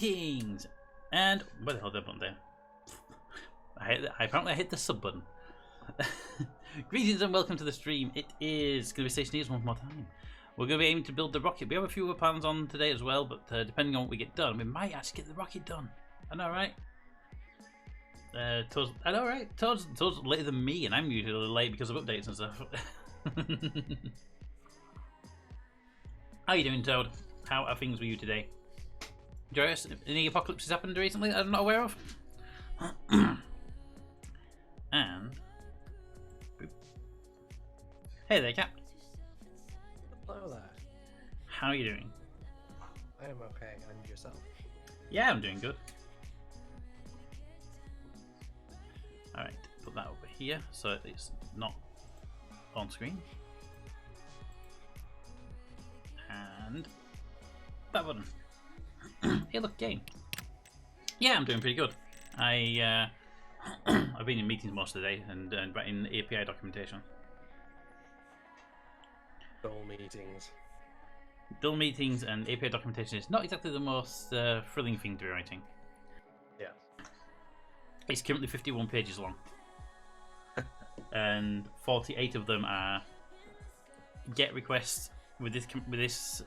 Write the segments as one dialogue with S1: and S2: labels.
S1: Greetings! And where the hell did I button there? Apparently I hit the sub button. Greetings and welcome to the stream. It is going to be Stationeers one more time. We're going to be aiming to build the rocket. We have a few other plans on today as well, but depending on what we get done, we might actually get the rocket done. I know, right? I know, right? Toad's later than me, and I'm usually late because of updates and stuff. How are you doing, Toad? How are things with you today? Joyous, any apocalypses happened recently that I'm not aware of? And... Hey there, Cap.
S2: Hello there.
S1: How are you doing?
S2: I am okay, and yourself?
S1: Yeah, I'm doing good. Alright, put that over here so it's not on screen. And that button. Hey, look, game. Yeah, I'm doing pretty good. I've been in meetings most of the day and writing API documentation.
S2: Dull meetings.
S1: Dull meetings and API documentation is not exactly the most thrilling thing to be writing.
S2: Yeah.
S1: It's currently 51 pages long. And 48 of them are get requests with this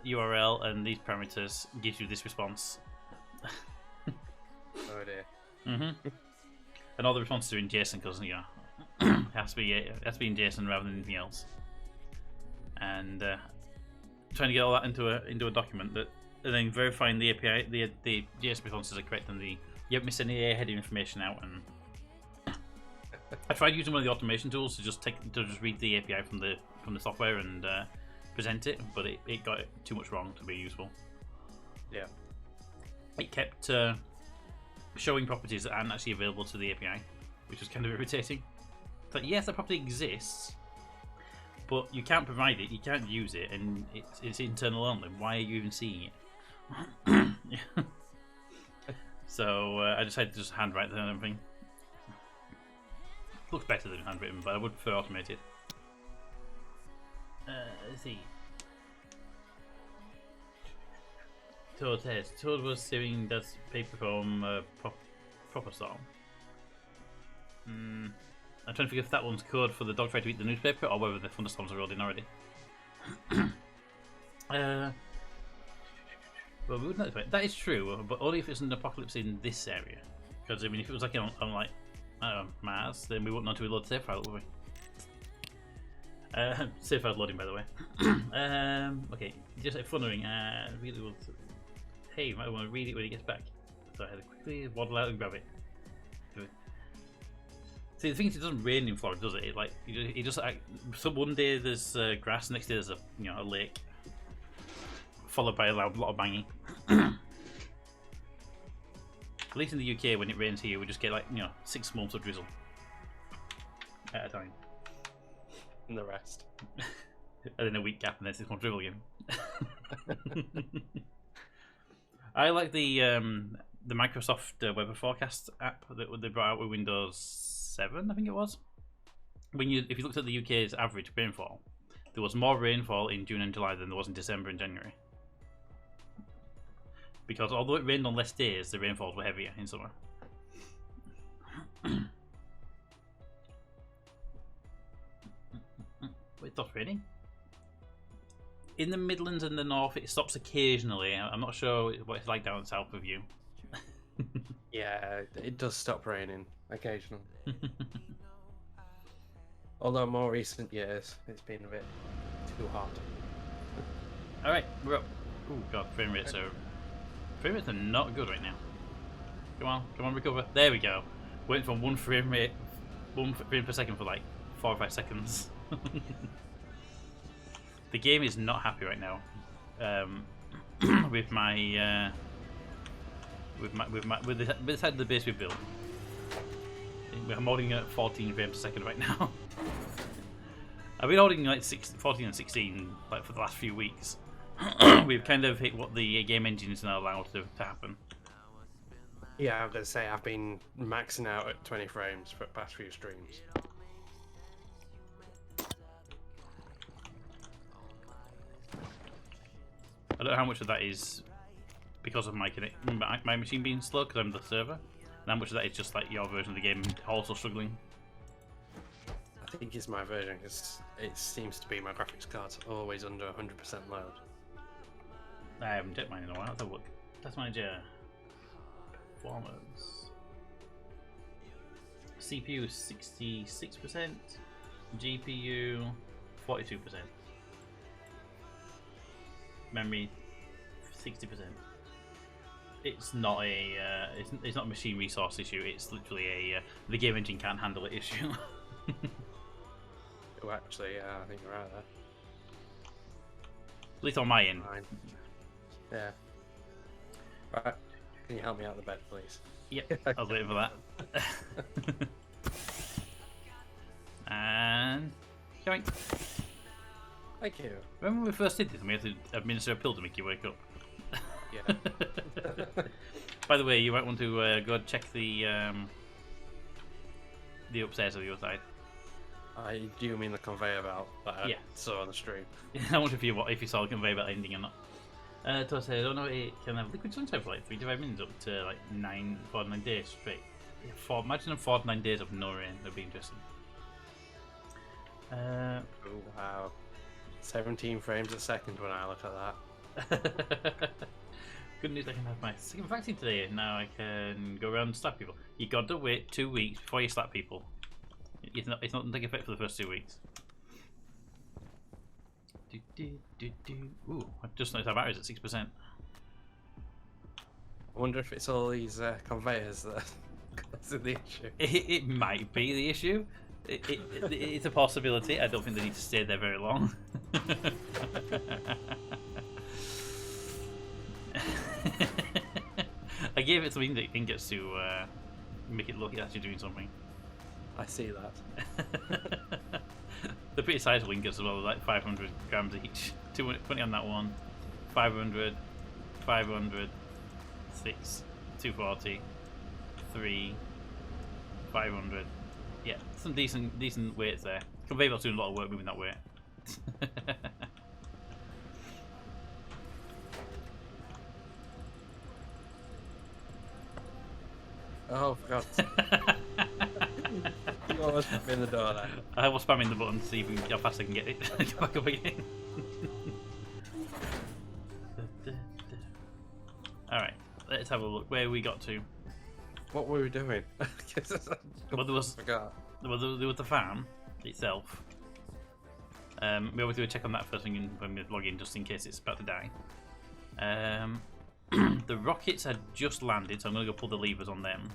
S1: URL and these parameters gives you this response.
S2: Oh dear.
S1: And all the responses are in JSON because it has to be in JSON rather than anything else. And trying to get all that into a document that, and then verifying the API, the JSON responses are correct, and you haven't missed any header information out. And I tried using one of the automation tools to just read the API from the software and present it, but it got too much wrong to be useful.
S2: Yeah.
S1: It kept showing properties that aren't actually available to the API, which was kind of irritating. It's like, yes, that property exists, but you can't provide it, you can't use it, and it's internal only. Why are you even seeing it? So I decided to just handwrite the damn thing. Looks better than handwritten, but I would prefer automated. Let's see. Toad says Toad was steering that paper from proper song. I'm trying to figure if that one's code for the dog trying to eat the newspaper or whether the thunderstorms are rolled in already. Well, we would know that is true, but only if it's an apocalypse in this area. Because I mean, if it was like on like Mars, then we wouldn't know until we load the save file, would we? Save file loading, by the way. Okay, just wondering. Really want to. Hey, you might want to read it when he gets back. So I had to quickly waddle out and grab it. See, the thing is, it doesn't rain in Florida, does it? It just so one day there's grass, next day there's a lake, followed by a lot of banging. At least in the UK, when it rains here, we just get 6 months of drizzle at a time.
S2: And the rest.
S1: And then a week gap, and then 6 months drizzle again. I like the Microsoft Weather Forecast app that they brought out with Windows 7, I think it was. If you looked at the UK's average rainfall, there was more rainfall in June and July than there was in December and January. Because although it rained on less days, the rainfalls were heavier in summer. It stops raining. In the Midlands and the North, it stops occasionally. I'm not sure what it's like down south of you.
S2: Yeah, it does stop raining occasionally. Although more recent years, it's been a bit too hot.
S1: Alright, we're up. Oh god, frame rates are not good right now. Come on, recover. There we go. Went from one frame per second for like 4 or 5 seconds. The game is not happy right now with the side of the base we built. We're holding at 14 frames per second right now. I've been holding like 14 and 16 for the last few weeks. We've kind of hit what the game engine is now allowed to happen.
S2: Yeah, I was going to say, I've been maxing out at 20 frames for the past few streams.
S1: I don't know how much of that is because of my my machine being slow because I'm the server, and how much of that is just like your version of the game also struggling?
S2: I think it's my version because it seems to be my graphics card's always under 100% load.
S1: I haven't checked mine in a while. Let's have a look. That's my performance. CPU 66%, GPU 42%, memory 60%. It's not a it's not a machine resource issue. It's literally a the game engine can't handle it issue.
S2: Oh, actually, yeah, I think you're right there.
S1: At least on my end.
S2: Fine. Yeah. Right. Can you help me out of the bed, please?
S1: Yep, I was waiting for that. And going.
S2: Thank you.
S1: Remember when we first did this and we had to administer a pill to make you wake up?
S2: Yeah.
S1: By the way, you might want to go check the upstairs of the other side.
S2: Do you mean the conveyor belt that I
S1: Yeah.
S2: saw on the stream?
S1: I wonder if you saw the conveyor belt ending or not. To say, I don't know, it can have liquid sunshine for like 3 to 5 minutes up to like 4 to 9 days straight. Yeah, imagine 4 to 9 days of no rain. That'd be interesting.
S2: Oh, wow. 17 frames a second when I look at that.
S1: Good news, I can have my second vaccine today. Now I can go around and slap people. You got to wait 2 weeks before you slap people. It's not taking effect for the first 2 weeks. Ooh, I've just noticed our battery's at 6%.
S2: I wonder if it's all these conveyors that are causing the issue.
S1: It might be the issue. It's a possibility. I don't think they need to stay there very long. I gave it some ingots to make it look like it's actually doing something.
S2: I see that.
S1: They're pretty sizable ingots as well, like 500 grams each. 220 on that one, 500, 500, 6, 240, 3, 500. Yeah, some decent weights there. Conveyor belt's doing a lot of work moving that weight.
S2: Oh, for God's sake. You almost put me in the door there.
S1: I was spamming the button to see how fast I can get it go back up again. Alright, let's have a look where we got to.
S2: What were we doing?
S1: Well, there was
S2: forgot.
S1: there was the farm itself. We always do a check on that first thing when we log in, just in case it's about to die. The rockets had just landed, so I'm going to go pull the levers on them.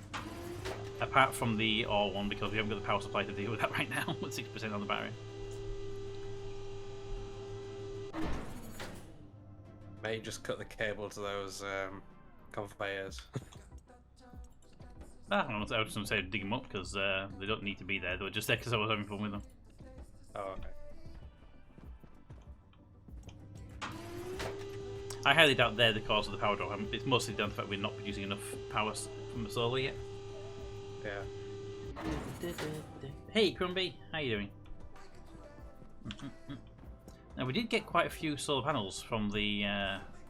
S1: Apart from the ore one, because we haven't got the power supply to deal with that right now, with 6% on the battery.
S2: May just cut the cable to those conveyors.
S1: I was just going to say dig them up, because they don't need to be there. They were just there because I was having fun with them.
S2: Oh, okay.
S1: I highly doubt they're the cause of the power drop. It's mostly down to the fact we're not producing enough power from the solar yet.
S2: Yeah.
S1: Hey, Crumbie, how you doing? Now, we did get quite a few solar panels from the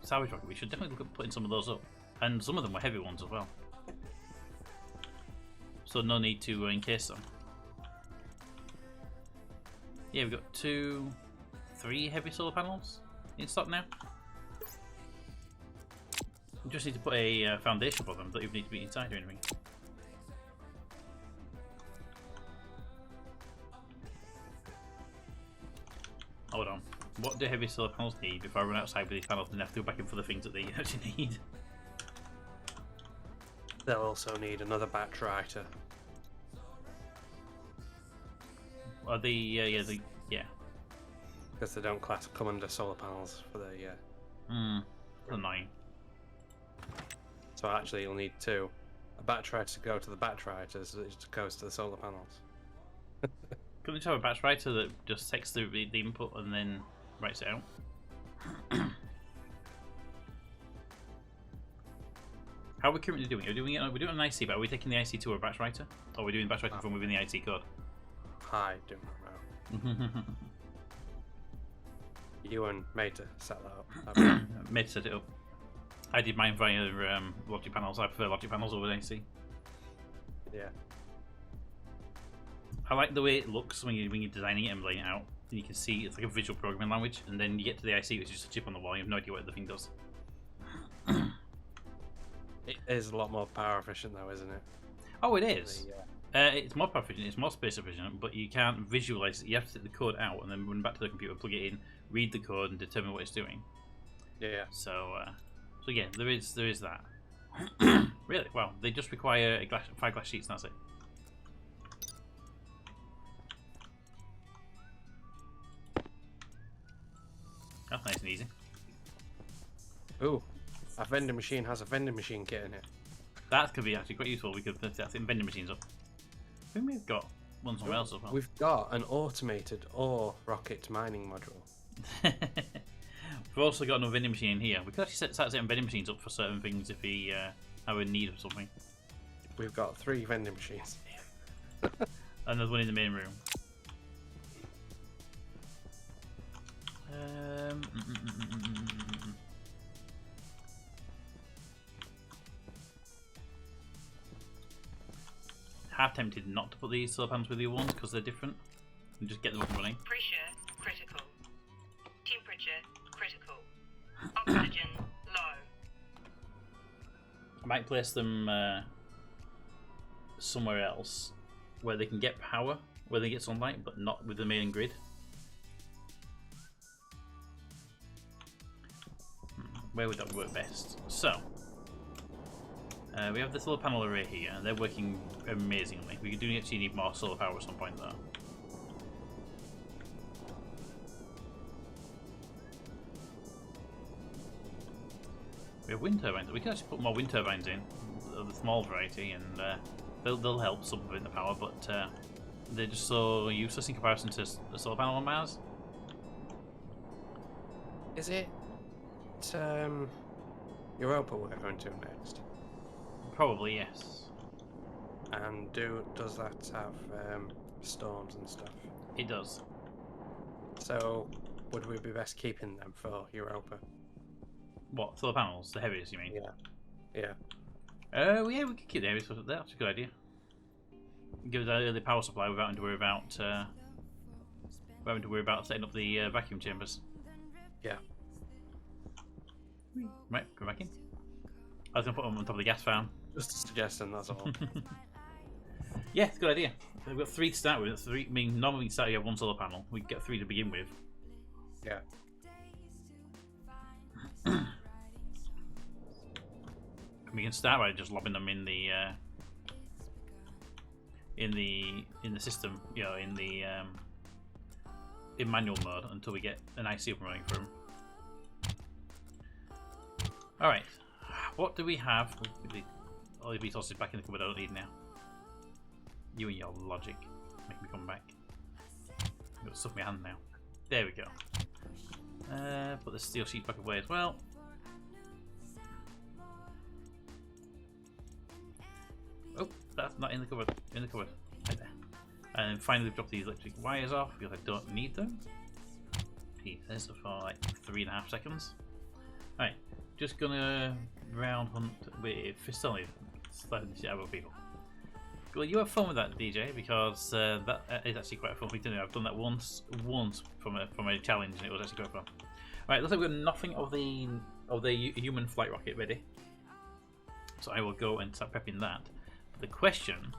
S1: salvage rocket. We should definitely look at putting some of those up. And some of them were heavy ones as well. So no need to encase them. Yeah, we've got 3 heavy solar panels in stock now. We just need to put a foundation for them. Don't even need to be inside or anything. Hold on. What do heavy solar panels need before I run outside with these panels and have to go back in for the things that they actually need?
S2: They'll also need another backwriter.
S1: Are the yeah.
S2: Because they don't come under solar panels for the
S1: Annoying.
S2: So actually you'll need 2. A backwriter to go to the backwriters, it goes to the solar panels.
S1: Couldn't we just have a batch writer that just takes the input and then writes it out? How are we currently doing? We're doing an IC, but are we taking the IC to a batch writer? Or are we doing batch writing from within the IC code?
S2: I do not know. You and Mate set that up.
S1: Mate set it up. I did mine via logic panels. I prefer logic panels over AC.
S2: Yeah.
S1: I like the way it looks when you're designing it and laying it out. And you can see it's like a visual programming language, and then you get to the IC, which is just a chip on the wall. You have no idea what the thing does.
S2: It is a lot more power efficient, though, isn't it?
S1: Oh, it is. It's more power efficient. It's more space efficient, but you can't visualize it. You have to take the code out and then run back to the computer, plug it in, read the code, and determine what it's doing.
S2: Yeah.
S1: So yeah, there is that. Really? Wow. They just require 5 glass sheets, and that's it. That's nice and easy.
S2: Ooh, a vending machine has a vending machine kit in it.
S1: That could be actually quite useful. We could put that in vending machines up. I think we've got one somewhere else as well.
S2: We've got an automated ore rocket mining module.
S1: We've also got another vending machine here. We could actually start setting vending machines up for certain things if we are in need of something.
S2: We've got 3 vending machines.
S1: Another one in the main room. Half tempted not to put these solar panels with the other ones because they're different and just get them up and running.
S3: Pressure critical. Temperature critical. Oxygen low.
S1: I might place them somewhere else where they can get power, where they get sunlight, but not with the main grid. Where would that work best? So, we have this little panel array here, and they're working amazingly. We do actually need more solar power at some point, though. We have wind turbines. We can actually put more wind turbines in, of the small variety, and they'll help supplement the power, but they're just so useless in comparison to the solar panel on Mars.
S2: Is it Europa we're going to next?
S1: Probably, yes.
S2: And does that have storms and stuff?
S1: It does.
S2: So would we be best keeping them for Europa?
S1: What, solar panels? The heaviest, you mean?
S2: Yeah.
S1: Well, yeah, we could keep the heaviest. That's a good idea. Give us an early power supply without having to worry about setting up the vacuum chambers.
S2: Yeah.
S1: Right, go back in. I was going to put them on top of the gas fan.
S2: Just a suggestion, that's all.
S1: Yeah, it's a good idea. We've got 3 to start with. 3, I mean, normally we start, you have 1 solar panel. We get 3 to begin with.
S2: Yeah.
S1: We can start by just lobbing them in the system, you know, in manual mode until we get an IC up and running for them. All right, what do we have? All the resources back in the cupboard I don't need now. You and your logic make me come back. I've got stuff in my hand now. There we go. Put the steel sheet back away as well. Oh, that's not in the cupboard. In the cupboard. Right there. And finally drop these electric wires off because I don't need them. Keep this for like 3.5 seconds. Alright, just gonna round hunt with Fistoni. Slapping the shit out of people. Well, you have fun with that, DJ, because that is actually quite a fun thing to do. I've done that once from a challenge, and it was actually quite fun. Right, looks like we've got nothing of the human flight rocket ready, so I will go and start prepping that. But the question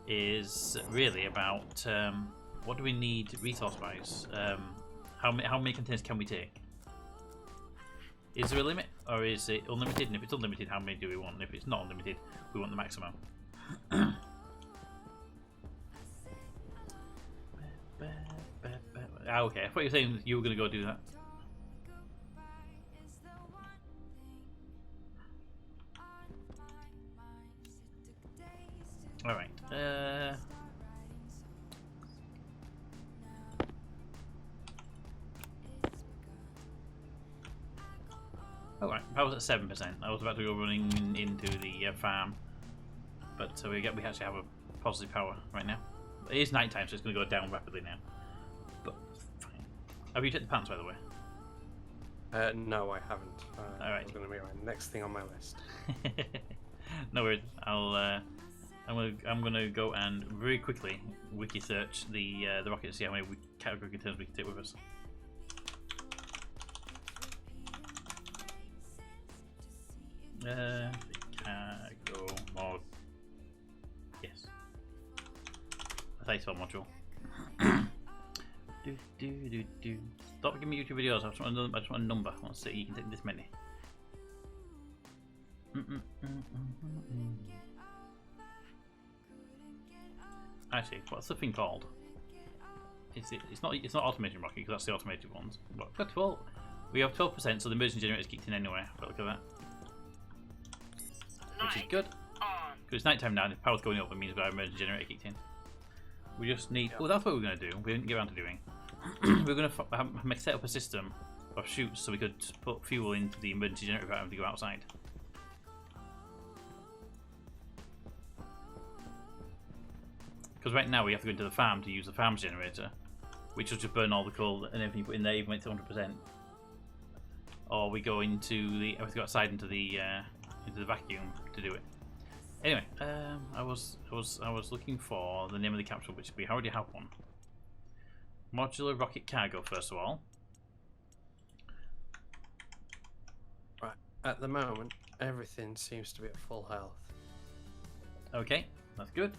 S1: is really about what do we need resource-wise? How many containers can we take? Is there a limit, or is it unlimited? And if it's unlimited, how many do we want? And if it's not unlimited, we want the maximum. Okay, I thought you were saying you were going to go do that. Alright. Alright, power's at 7%. I was about to go running into the farm. But we actually have a positive power right now. It is night time, so it's going to go down rapidly now. But fine. Have you checked the pants, by the way?
S2: No, I haven't.
S1: Alright.
S2: It's going to be my next thing on my list.
S1: No worries. I'm gonna go and very quickly wiki search the rocket to see how many category containers we can take with us. Cargo mod. Yes. Title module. Stop giving me YouTube videos. I just want a number. I want to say you can take this many. Actually, what's the thing called? It's not automated rocket because that's the automated ones. But we've got 12. We have 12%, so the emergency generator's kicked in anyway. But look at that, which is good. Because it's night time now, and if power's going up, it means we've got our emergency generator kicked in. We just need. Oh, that's what we're going to do. We didn't get around to doing. We're going to set up a system of chutes so we could put fuel into the emergency generator without having to go outside. Because right now we have to go into the farm to use the farm's generator, which will just burn all the coal and everything you put in there, even when it's 100%. Or we go into the, we have to go outside into the vacuum to do it. Anyway, I was looking for the name of the capsule, which we already have one. Modular rocket cargo, first of all.
S2: Right. At the moment, everything seems to be at full health.
S1: Okay, that's good.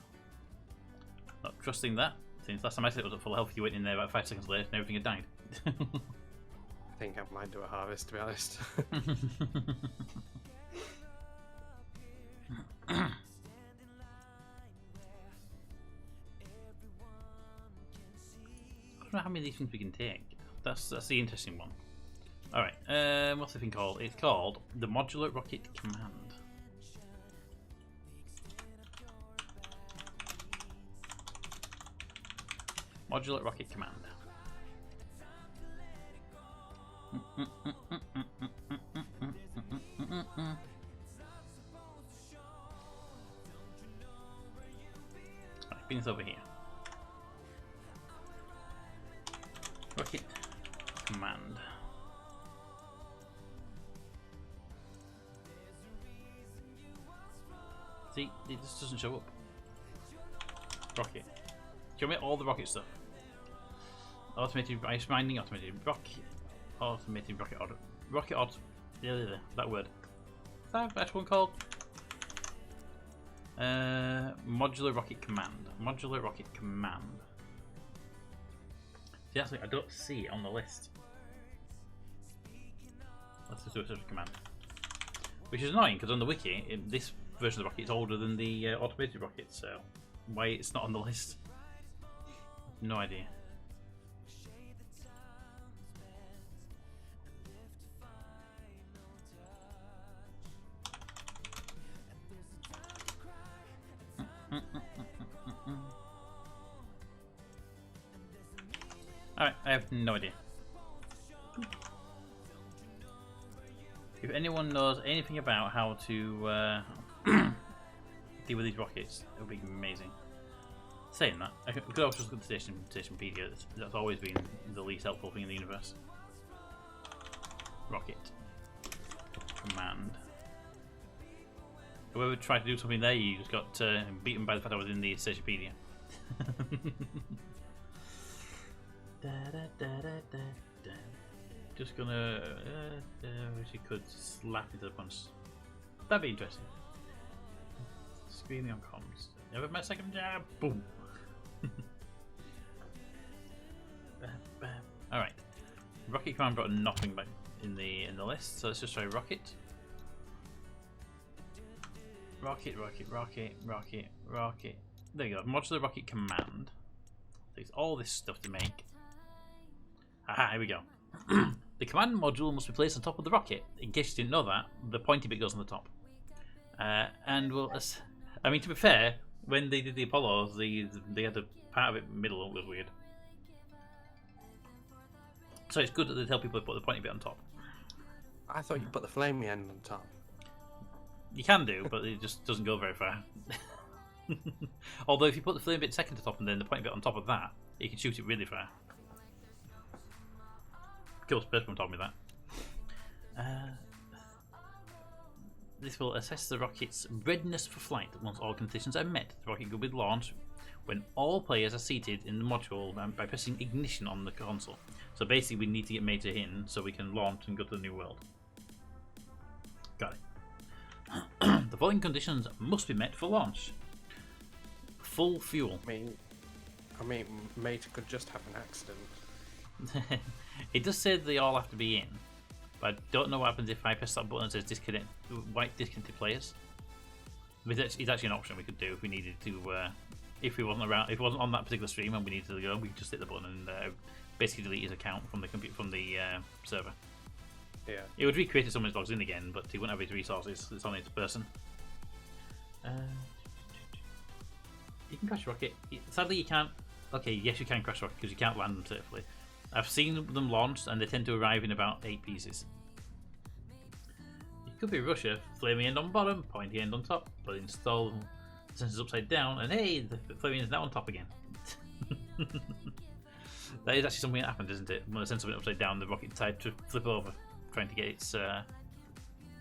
S1: Not trusting that, since last time I said it was at full health, you went in there about 5 seconds later and everything had died.
S2: I think I might do a harvest, to be honest.
S1: I don't know how many of these things we can take. That's the interesting one. Alright, what's the thing called? It's called the Modular Rocket Command. Modular Rocket Command. Right, bring this over here. Rocket Command. See, it just doesn't show up. Rocket. Show me all the rocket stuff. Automated ice mining, automated rocket order. Rocket order. That word. Is that what one called? Modular Rocket Command. Modular Rocket Command. See, actually, I don't see it on the list. Let's just do a search command. Which is annoying because on the wiki, this version of the rocket is older than the automated rocket, so why it's not on the list? No idea. Alright, I have no idea. If anyone knows anything about how to deal with these rockets, it would be amazing. Saying that, we could also just look at the Stationpedia. That's always been the least helpful thing in the universe. Rocket Command. Whoever tried to do something there, you just got beaten by the fact I was in the Stationpedia. Just gonna wish you could slap it at once. That'd be interesting. Screaming on comms. Never my second jab. Boom. All right. Rocket Command brought nothing back in the list, so let's just try rocket. Rocket. There you go. Modular Rocket Command. Takes all this stuff to make. Aha, here we go. The command module must be placed on top of the rocket. In case you didn't know that, the pointy bit goes on the top. And we'll, I mean, to be fair, when they did the Apollos, they had a part of it in the middle. It was weird. So it's good that they tell people to put the pointy bit on top.
S2: I thought you put the flamey end on top.
S1: You can do, but it just doesn't go very far. Although if you put the flame bit second to top and then the pointy bit on top of that, you can shoot it really far. Kill Spaceman told me that. This will assess the rocket's readiness for flight. Once all conditions are met, the rocket will be launched when all players are seated in the module by pressing ignition on the console. So basically we need to get Meta in so we can launch and go to the new world. Got it. The following conditions must be met for launch. Full fuel.
S2: I mean, mate could just have an accident.
S1: It does say they all have to be in, but I don't know what happens if I press that button that says disconnect, white disconnected players. It's actually an option we could do if we needed to. If we wasn't around, if it wasn't on that particular stream and we needed to go, we could just hit the button and basically delete his account from the server.
S2: Yeah.
S1: It would recreate it someone logs in again, but he wouldn't have his resources. It's on his person. You can crash rocket. Sadly, you can't. Okay, yes, you can crash rocket because you can't land them safely. I've seen them launched, and they tend to arrive in about 8 pieces. It could be Russia, flaming end on bottom, pointy end on top, but install the sensors upside down, and hey, the flaming end is now on top again. That is actually something that happens, isn't it? When the sensor went upside down, the rocket decided to flip over, trying to get its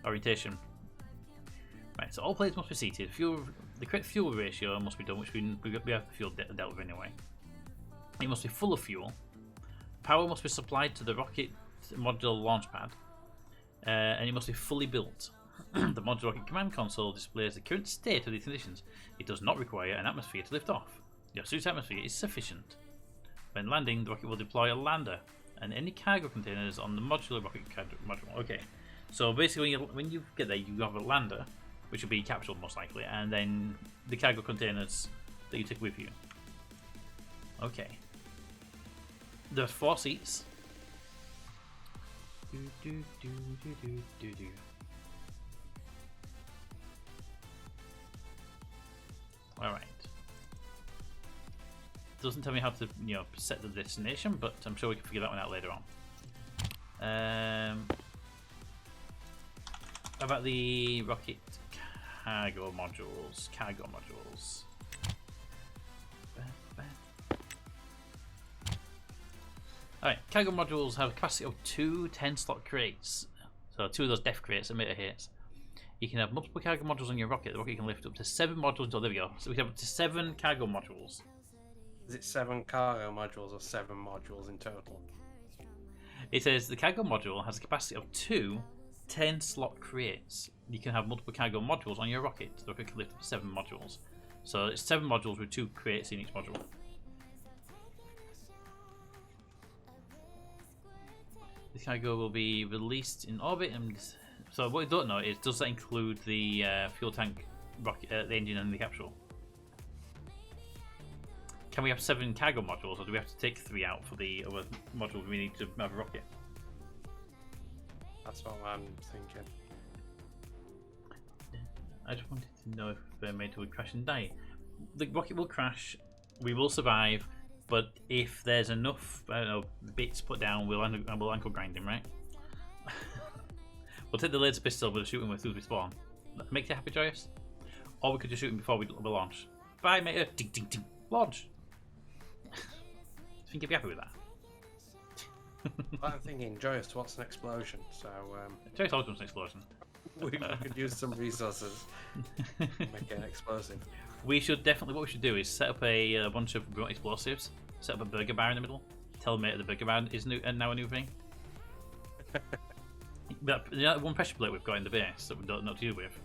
S1: orientation. Right, so all players must be seated. The correct fuel ratio must be done, which we have the fuel dealt with anyway. It must be full of fuel. Power must be supplied to the rocket modular launch pad, and it must be fully built. The modular rocket command console displays the current state of these conditions. It does not require an atmosphere to lift off. The absolute atmosphere is sufficient. When landing, the rocket will deploy a lander and any cargo containers on the modular rocket module. Okay, so basically when you get there, you have a lander, which will be capsule most likely, and then the cargo containers that you take with you. Okay. There's 4 seats. Alright. Doesn't tell me how to, set the destination, but I'm sure we can figure that one out later on. How about the rocket cargo modules? Alright, cargo modules have a capacity of 2 10-slot crates. So 2 of those death crates emitter hits. You can have multiple cargo modules on your rocket. The rocket can lift up to 7 modules. Oh, there we go. So we have up to 7 cargo modules.
S2: Is it 7 cargo modules or 7 modules in total?
S1: It says the cargo module has a capacity of 2 10-slot crates. You can have multiple cargo modules on your rocket. The rocket can lift up to 7 modules. So it's 7 modules with 2 crates in each module. This cargo will be released in orbit, and so what we don't know is, does that include the fuel tank, rocket, the engine, and the capsule? Can we have 7 cargo modules, or do we have to take 3 out for the other modules we need to have a rocket?
S2: That's what I'm thinking.
S1: I just wanted to know if Meta would crash and die. The rocket will crash, we will survive, but if there's enough, I don't know, bits put down, we'll ankle grind him, right? We'll take the laser pistol, we'll shoot him as soon as we spawn. Make you happy, Joyous? Or we could just shoot him before we launch. Bye, Meta! Ding, ding, ding. Launch! I think you'd be happy with that.
S2: Well, I'm thinking, Joyous wants an explosion, so
S1: Joyous always wants an explosion.
S2: we could use some resources to make it an explosive.
S1: We should definitely, what we should do is set up a bunch of remote explosives, set up a burger bar in the middle, tell Mate the burger bar is now a new thing. But that one pressure plate we've got in the base that we don't know what to do with.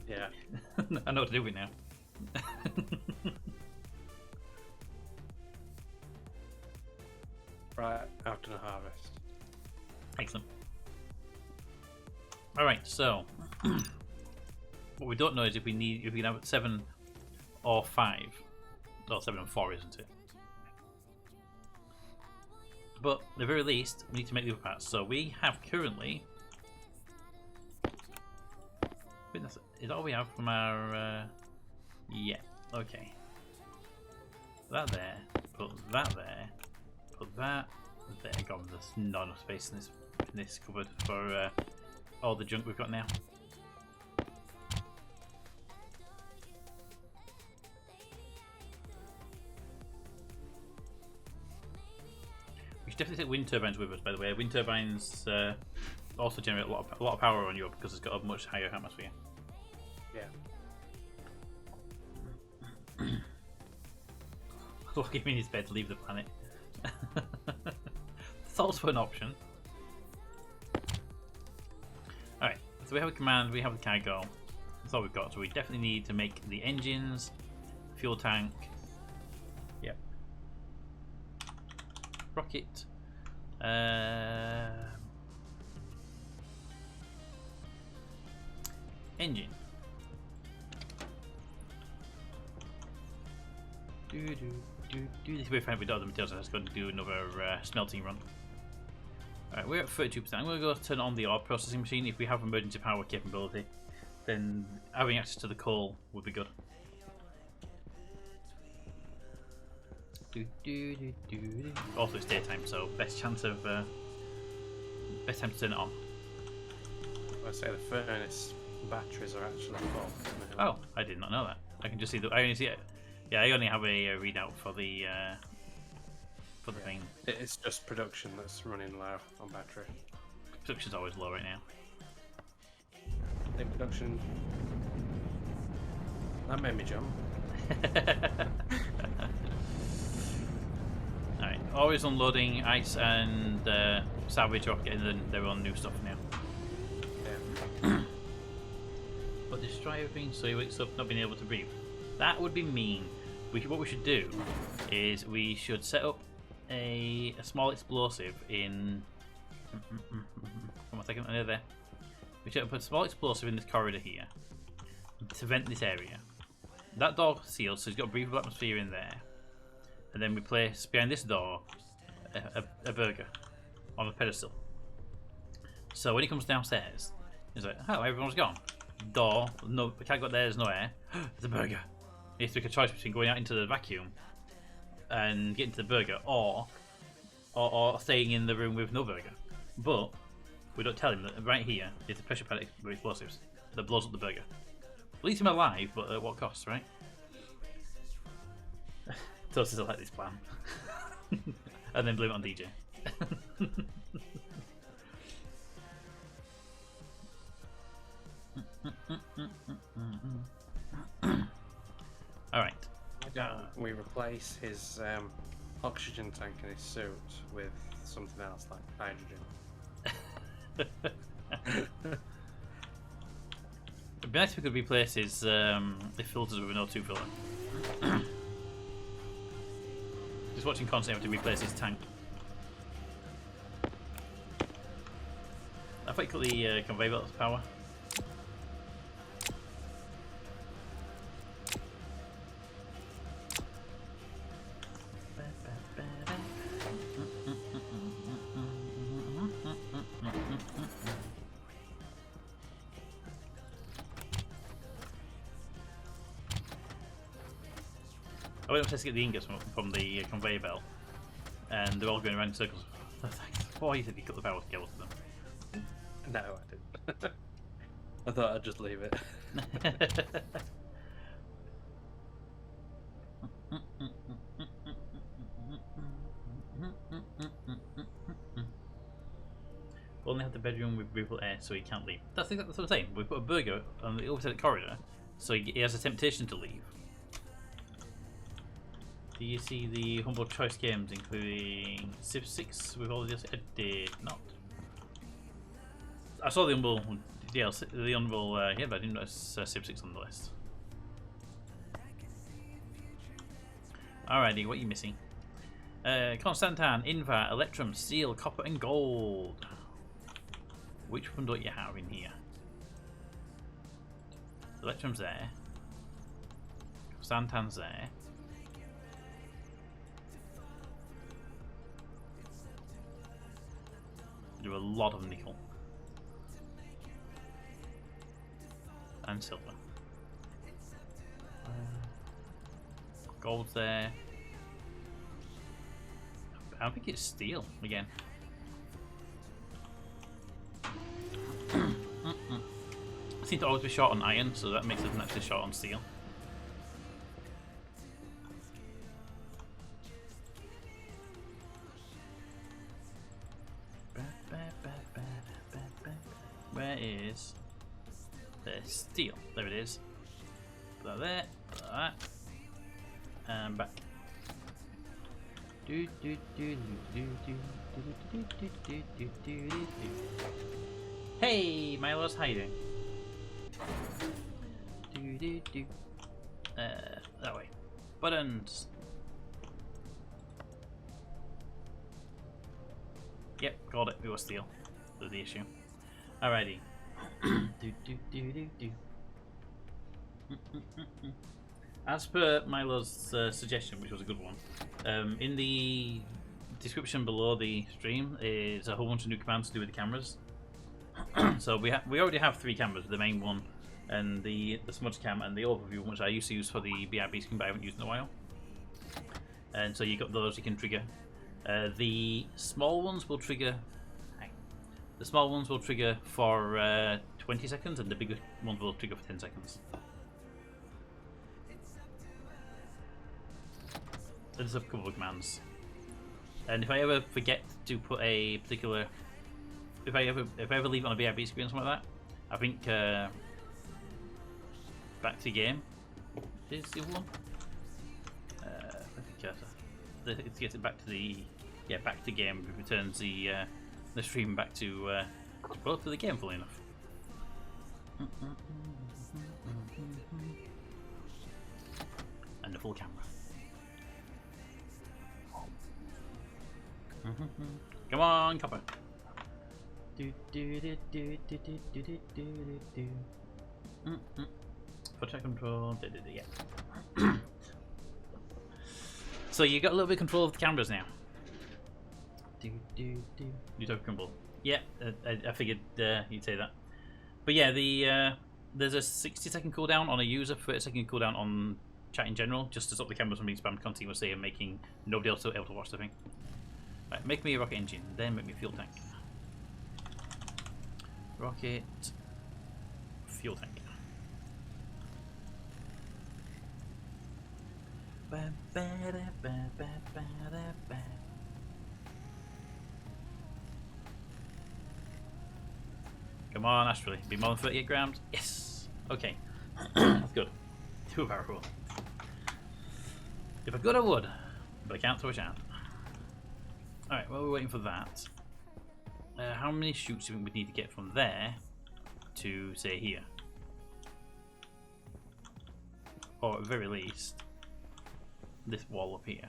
S2: Yeah.
S1: I know what to do with now.
S2: Right, after the harvest.
S1: Excellent. Alright, so what we don't know is if we can have 7 or 5. Well, 7 and 4, isn't it? But at the very least, we need to make the other parts. So we have currently. Is all we have from our. Yeah, okay. That there, put that there, put that there. God, there's not enough space in this cupboard for all the junk we've got now. We should definitely take wind turbines with us, by the way. Wind turbines also generate a lot of power on Europe because it's got a much higher atmosphere.
S2: Yeah.
S1: Locking him in his bed to leave the planet. That's also an option. Alright, so we have a command, we have the cargo. That's all we've got. So we definitely need to make the engines, fuel tank. Yep. Rocket. Engine. This will be fine with other materials. I'm just going to do another smelting run. Alright, we're at 32%. I'm going to go turn on the ore processing machine. If we have emergency power capability, then having access to the coal would be good. Also, it's daytime, so best time to turn it on.
S2: I say the furnace batteries are actually full.
S1: Oh, I did not know that. I can just see the. I only see it. Yeah, I only have a readout for the thing.
S2: It's just production that's running low on battery.
S1: Production's always low right now.
S2: I think production. That made me jump.
S1: Alright, always unloading. Ice and salvage are getting their own new stuff now.
S2: Yeah.
S1: But destroy everything so he wakes up not being able to breathe. That would be mean. What we should do is we should set up a small explosive in. Come on a second, I know there. We should put a small explosive in this corridor here to vent this area. That door sealed, so it's got a breathable atmosphere in there. And then we place behind this door a burger on a pedestal. So when he comes downstairs, he's like, "Oh, everyone's gone." Door, no, we can't go there. There's no air. There's a burger. He has to make a choice between going out into the vacuum and getting to the burger, or staying in the room with no burger. But we don't tell him that right here is a pressure pad with explosives that blows up the burger. Leaves him alive, but at what cost, right? Toasters like this plan. And then blame it on DJ. Alright.
S2: We replace his oxygen tank in his suit with something else like hydrogen.
S1: It'd be nice if we could replace his the filters with an O2 filter. Just watching constantly have to replace his tank. I thought you cut the conveyor belt's power. I went upstairs to get the ingots from the conveyor belt, and they're all going around in circles. Why you said you cut the power cables to them?
S2: No, I didn't. I thought I'd just leave it.
S1: Only have the bedroom with breathable air, so he can't leave. That's what I'm saying. We put a burger on the other side of the corridor, so he has a temptation to leave. Do you see the humble choice games, including Civ 6 with all of this? I did not. I saw the humble DLC, the humble, yeah, but I didn't notice Civ 6 on the list. Alrighty, what are you missing? Constantan, Invar, Electrum, Steel, Copper, and Gold. Which one don't you have in here? Electrum's there. Constantan's there. Do a lot of nickel and silver. Gold's there. I think it's steel again. I seem to always be short on iron, so that makes us naturally short on steel. where is the steel? There it is. Put that there, put that, and back. Hey, Milo's hiding. That way. Buttons. Yep, got it. We were steel. That's the issue. Alrighty. As per Milo's suggestion, which was a good one, in the description below the stream is a whole bunch of new commands to do with the cameras. So we already have 3 cameras: the main one, and the smudge cam, and the overview, which I used to use for the BRB screen, but I haven't used in a while. And so you got those you can trigger. The small ones will trigger. The small ones will trigger for 20 seconds, and the bigger ones will trigger for 10 seconds. There's a couple of commands, and if I ever forget to put a particular, if I ever leave it on a BRB screen or something like that, I think back to game is the one. It gets it back to the back to game. It returns the stream back to the game, fully enough. And the full camera. Come on, copper. Foot control. Yeah. So you got a little bit of control of the cameras now. You don't crumble. Yeah, I figured you'd say that. But yeah, there's a 60-second cooldown on a user, 30-second cooldown on chat in general, just to stop the cameras from being spammed continuously and making nobody else able to watch the thing. Right, make me a rocket engine, then make me a fuel tank. Rocket, fuel tank. Come on, Astrally. Be more than 38 grams. Yes. Okay. That's good. 2-hour rule. If I could, I would. But I can't, so I shan't. Alright, well, we're waiting for that. How many shoots do you think we need to get from there to, say, here? Or at the very least, this wall up here.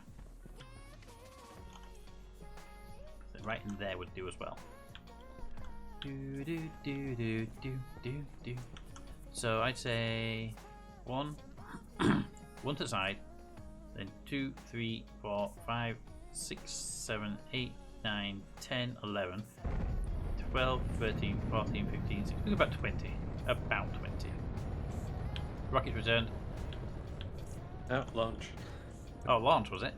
S1: So right in there would do as well. So I'd say 1 1 to the side, then 2, 3, 4, 5, 6, 7, 8, 9, 10, 11, 12, 13, 14, 15, 16, about 20. About 20. Rockets returned.
S2: Oh, launch.
S1: Oh, launch, was it?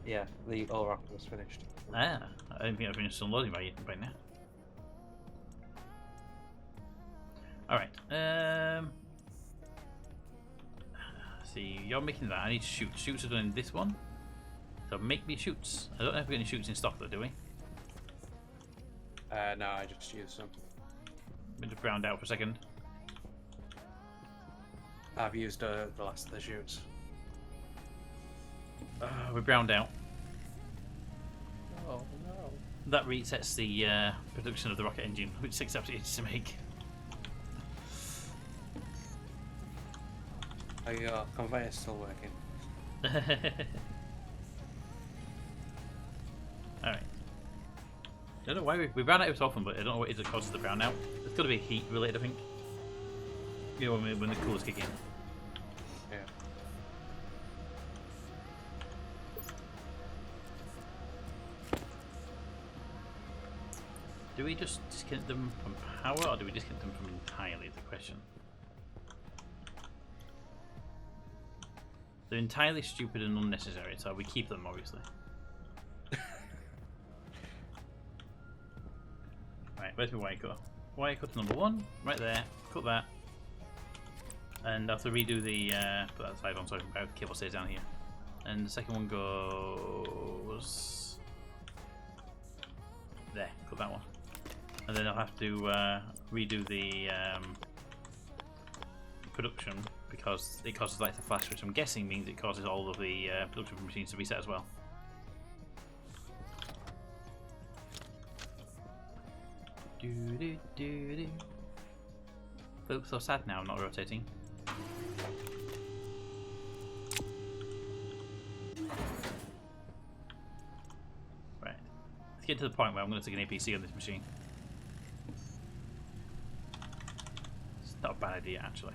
S2: Yeah, the all rocket was finished.
S1: Ah, I didn't think I finished unloading by now. Alright, see, you're making that. I need shoots. Shoots are done in this one. So make me shoots. I don't know if we have any shoots in stock though, do we?
S2: No, I just used some.
S1: Let me just browned out for a second.
S2: I've used the last of the shoots.
S1: We browned out.
S2: Oh no.
S1: That resets the production of the rocket engine, which takes absolutely ages to make.
S2: Oh, your conveyor's still working.
S1: Alright. I don't know why we brown out so often, but I don't know what it is that causes the brown out. It's got to be heat related, I think. You know, when the coolers kick in.
S2: Yeah.
S1: Do we just disconnect them from power, or do we disconnect them from entirely, is the question. They're entirely stupid and unnecessary, so we keep them, obviously. Right, where's my wire cut? Wire cut number 1, right there. Cut that. And I have to redo the put that side on so the cable stays down here. And the second one goes there. Cut that one. and then I'll have to redo the production because it causes lights to flash, which I'm guessing means it causes all of the production machines to reset as well. Look so sad now, not rotating. Right, let's get to the point where I'm going to take an APC on this machine. It's not a bad idea, actually.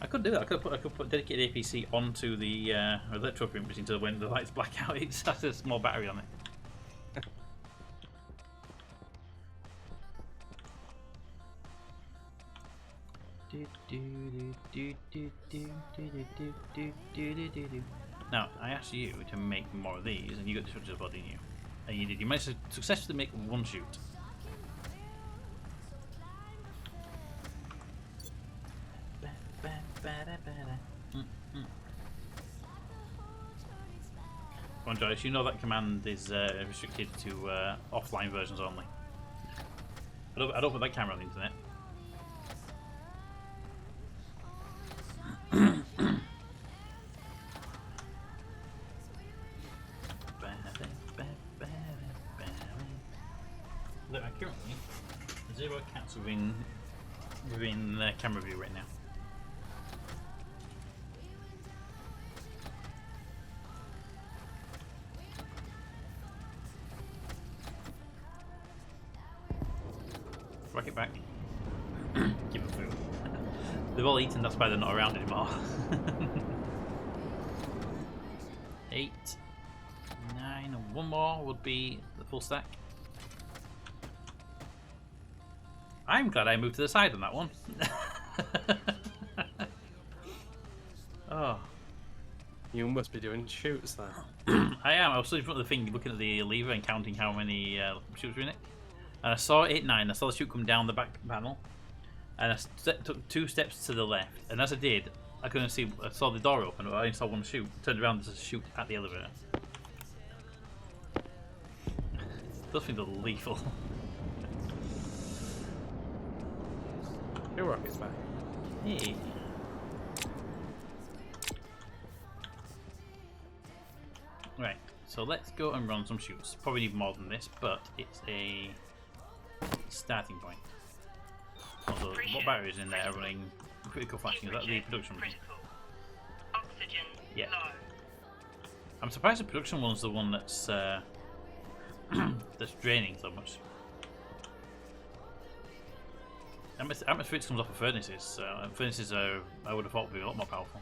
S1: I could do that. I could put dedicated APC onto the electro print machine so when the lights black out, it has a small battery on it. Now, I asked you to make more of these, and you got the structures of body, didn't you? And you did. You managed to successfully make one shoot. Come on, Joyce, you know that command is restricted to offline versions only. I don't put that camera on the internet. Look, I'm currently 0 cats within camera view right now. Rock it back. Give them food. They've all eaten, that's why they're not around anymore. 8, 9, and one more would be the full stack. I'm glad I moved to the side on that one. Oh.
S2: You must be doing shoots there.
S1: I am. I was sitting in front of the thing looking at the lever and counting how many shoots were in it. And I saw 8, 9. I saw the shoot come down the back panel. And I took 2 steps to the left. And as I did, I couldn't see. I saw the door open, but I only saw one shoot. Turned around, there's a shoot at the elevator. Those things are lethal.
S2: Your rocket's back.
S1: Hey. Right, so let's go and run some shoots. Probably need more than this, but it's a starting point. Also, what batteries in there are running critical flashing? Is that the production one?
S3: Oxygen
S1: Yeah.
S3: low.
S1: I'm surprised the production one's the one that's that's draining so much. Atmospherics comes off of furnaces, so furnaces are, I would have thought, would be a lot more powerful.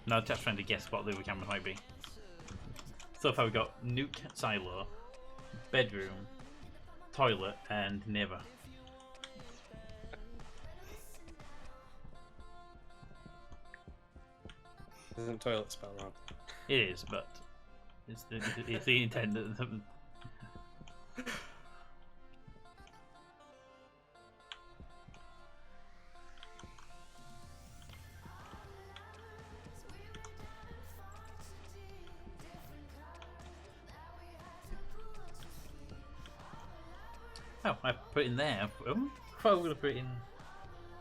S1: Now the chat's trying to guess what the other cameras might be. So far we've got nuke, silo, bedroom, toilet, and never.
S2: Isn't toilet spelled wrong?
S1: It is, but it's the intent that. Oh, I put it in there. Oh, I thought I was going to put it in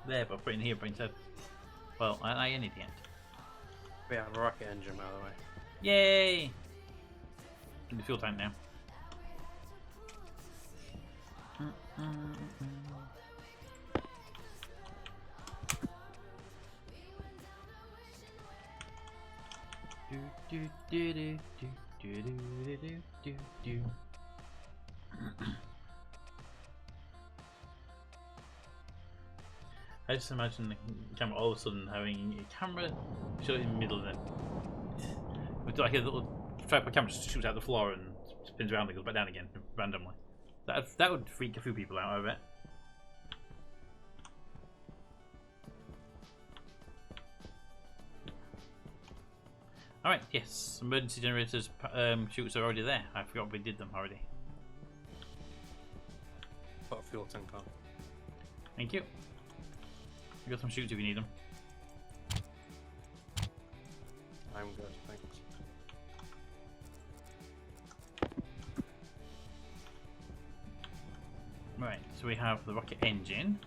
S1: there, but I put it in here instead. Well, I an idiot.
S2: We have a rocket engine, by the way.
S1: Yay! In the fuel tank now. I just imagine the camera all of a sudden having a camera shot in the middle of it. With like a little tripod camera just shoots out the floor and spins around and goes back down again randomly. That would freak a few people out, I bet. Alright, yes, emergency generators shoots are already there. I forgot we did them already.
S2: But fuel tank on.
S1: Thank you. We got some shoots if you need them.
S2: I'm good, thanks.
S1: Right, so we have the rocket engine.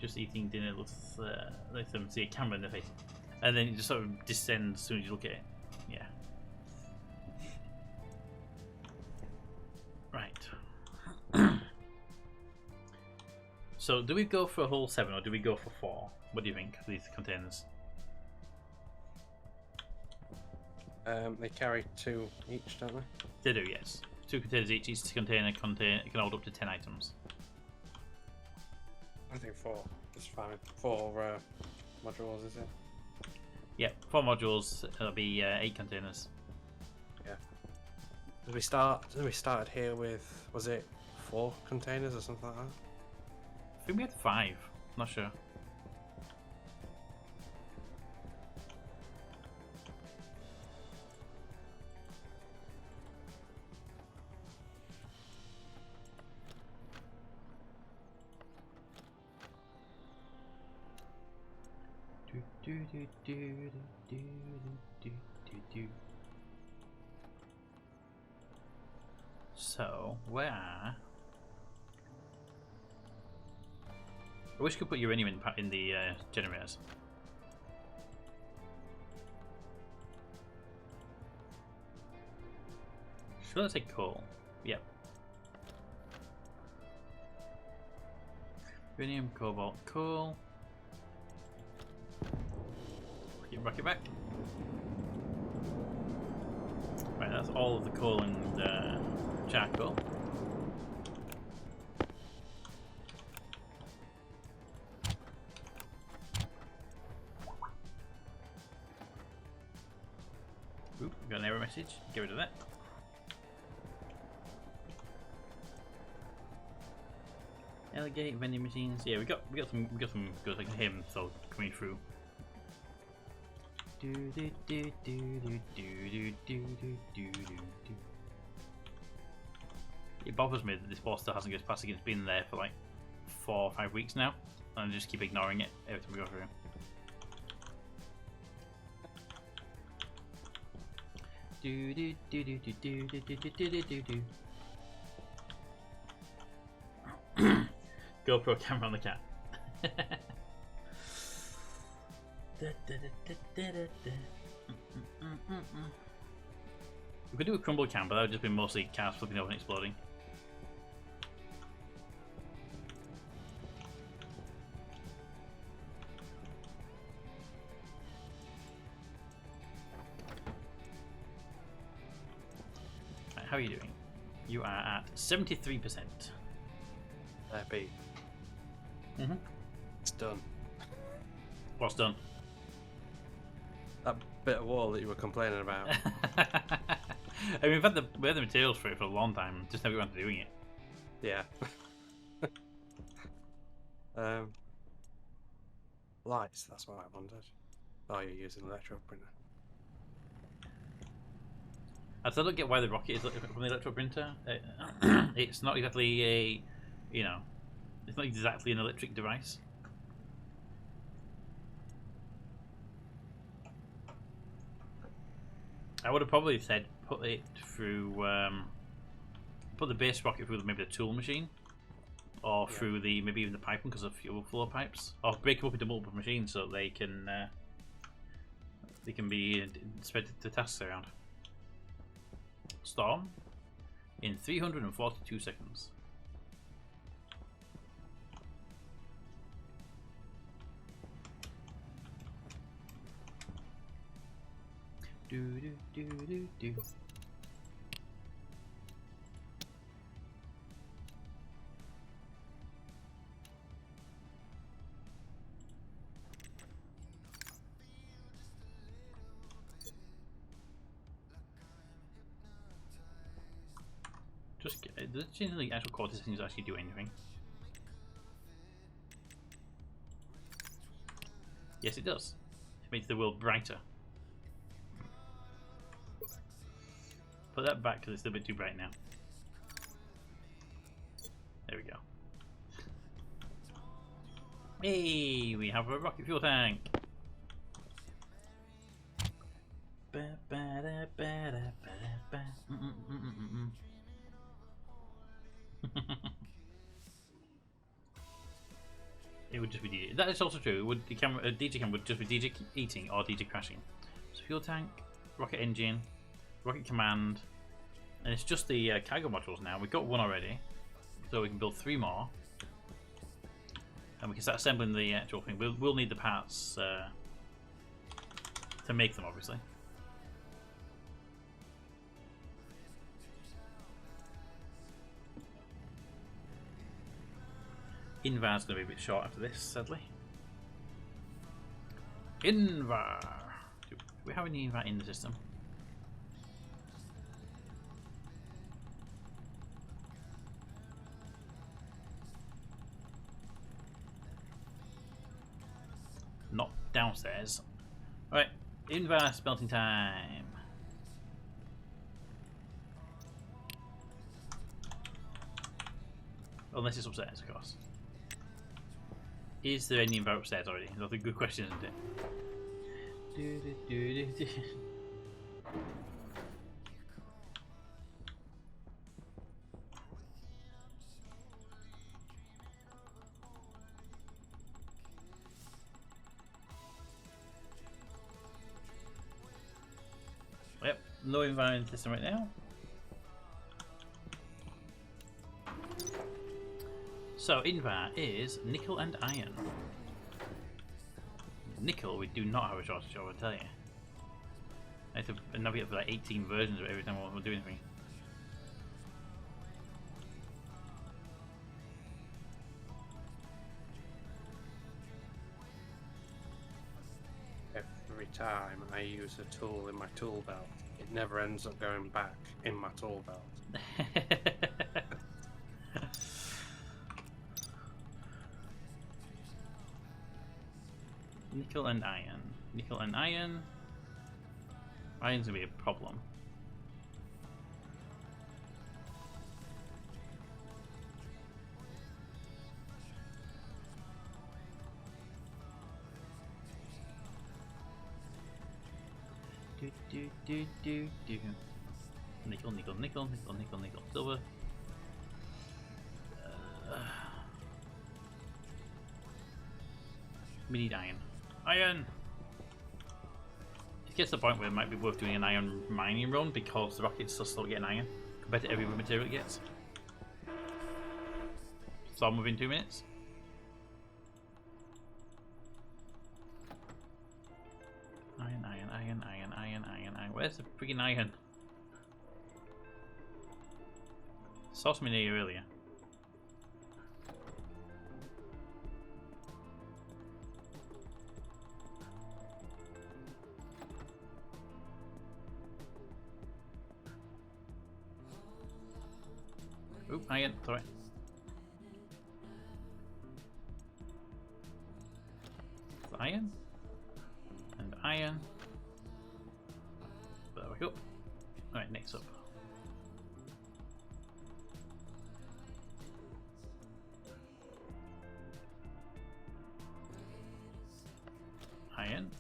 S1: Just eating dinner looks like them see a camera in their face, and then it just sort of descends as soon as you look at it. Yeah. Right. So, do we go for a whole 7 or do we go for 4? What do you think for these containers?
S2: They carry 2 each, don't they?
S1: They do, yes. 2 containers each. Each container can hold up to 10 items.
S2: I think 4 is fine. 4 modules, is it?
S1: Yep, 4 modules. That'll be 8 containers.
S2: Yeah. We started here with, was it 4 containers or something like that?
S1: I think we had 5. Not sure. So, where? I wish you could put uranium in the generators. Sure, let's say coal. Yep. Uranium, cobalt, coal. Rocket back. Right, that's all of the coal and charcoal. Oop, we got an error message. Get rid of that. Alligate vending machines. Yeah, we got some good. I can hear them still coming through. It bothers me that this boss still hasn't got past again. It's been there for like 4 or 5 weeks now, and I just keep ignoring it every time we go through. GoPro camera on the cat. We could do a crumble cam, but that would just be mostly cars flipping over and exploding. Right, how are you doing? You are at 73%.
S2: Happy. It's done.
S1: What's done?
S2: That bit of wall that you were complaining about.
S1: I mean, we had the materials for it for a long time, just never got around to doing it.
S2: Yeah. Lights, that's what I wondered. Oh, you're using an electro printer.
S1: I still don't get why the rocket is from the electro printer. It's not exactly a, it's not exactly an electric device. I would have probably said put it through, put the base rocket through maybe the tool machine, or through the maybe even the piping because of fuel flow pipes, or break them up into multiple machines so they can be spread the tasks around. Storm in 342 seconds. Do do do do do. Just does it seem like the actual quality settings actually do anything? Yes, it does. It makes the world brighter. Put that back because it's a bit too bright now. There we go. Hey, we have a rocket fuel tank. It would just be DJ. That is also true. It would the camera, a DJ cam would just be DJ eating or DJ crashing. So fuel tank, rocket engine, rocket command, and it's just the cargo modules now. We've got one already, so we can build 3 more, and we can start assembling the actual thing. We'll need the parts to make them, obviously. Invar's going to be a bit short after this, sadly. Invar! Do we have any Invar in the system? Not downstairs. Alright, Invar smelting time. Unless it's upstairs, of course. Is there any Invar upstairs already? That's a good question, isn't it? Yep, no Invar in the system right now. So, Invar is nickel and iron. Nickel, we do not have a shortage of, I'll tell you. I have to navigate for like 18 versions of every time we're doing anything.
S2: Every time I use a tool in my tool belt, it never ends up going back in my tool belt. Nickel and iron. Nickel and iron. Iron's gonna be a problem. Do. Nickel, nickel, nickel, nickel, nickel, nickel, silver. We need iron. Iron! It gets to the point where it might be worth doing an iron mining run because the rockets still slow getting iron compared to every other material it gets. So I'm within 2 minutes. Iron, iron, iron, iron, iron, iron, iron. Where's the freaking iron? Saw something here earlier. Oop, iron, sorry. Iron. And iron. There we go. Alright, next up. Iron.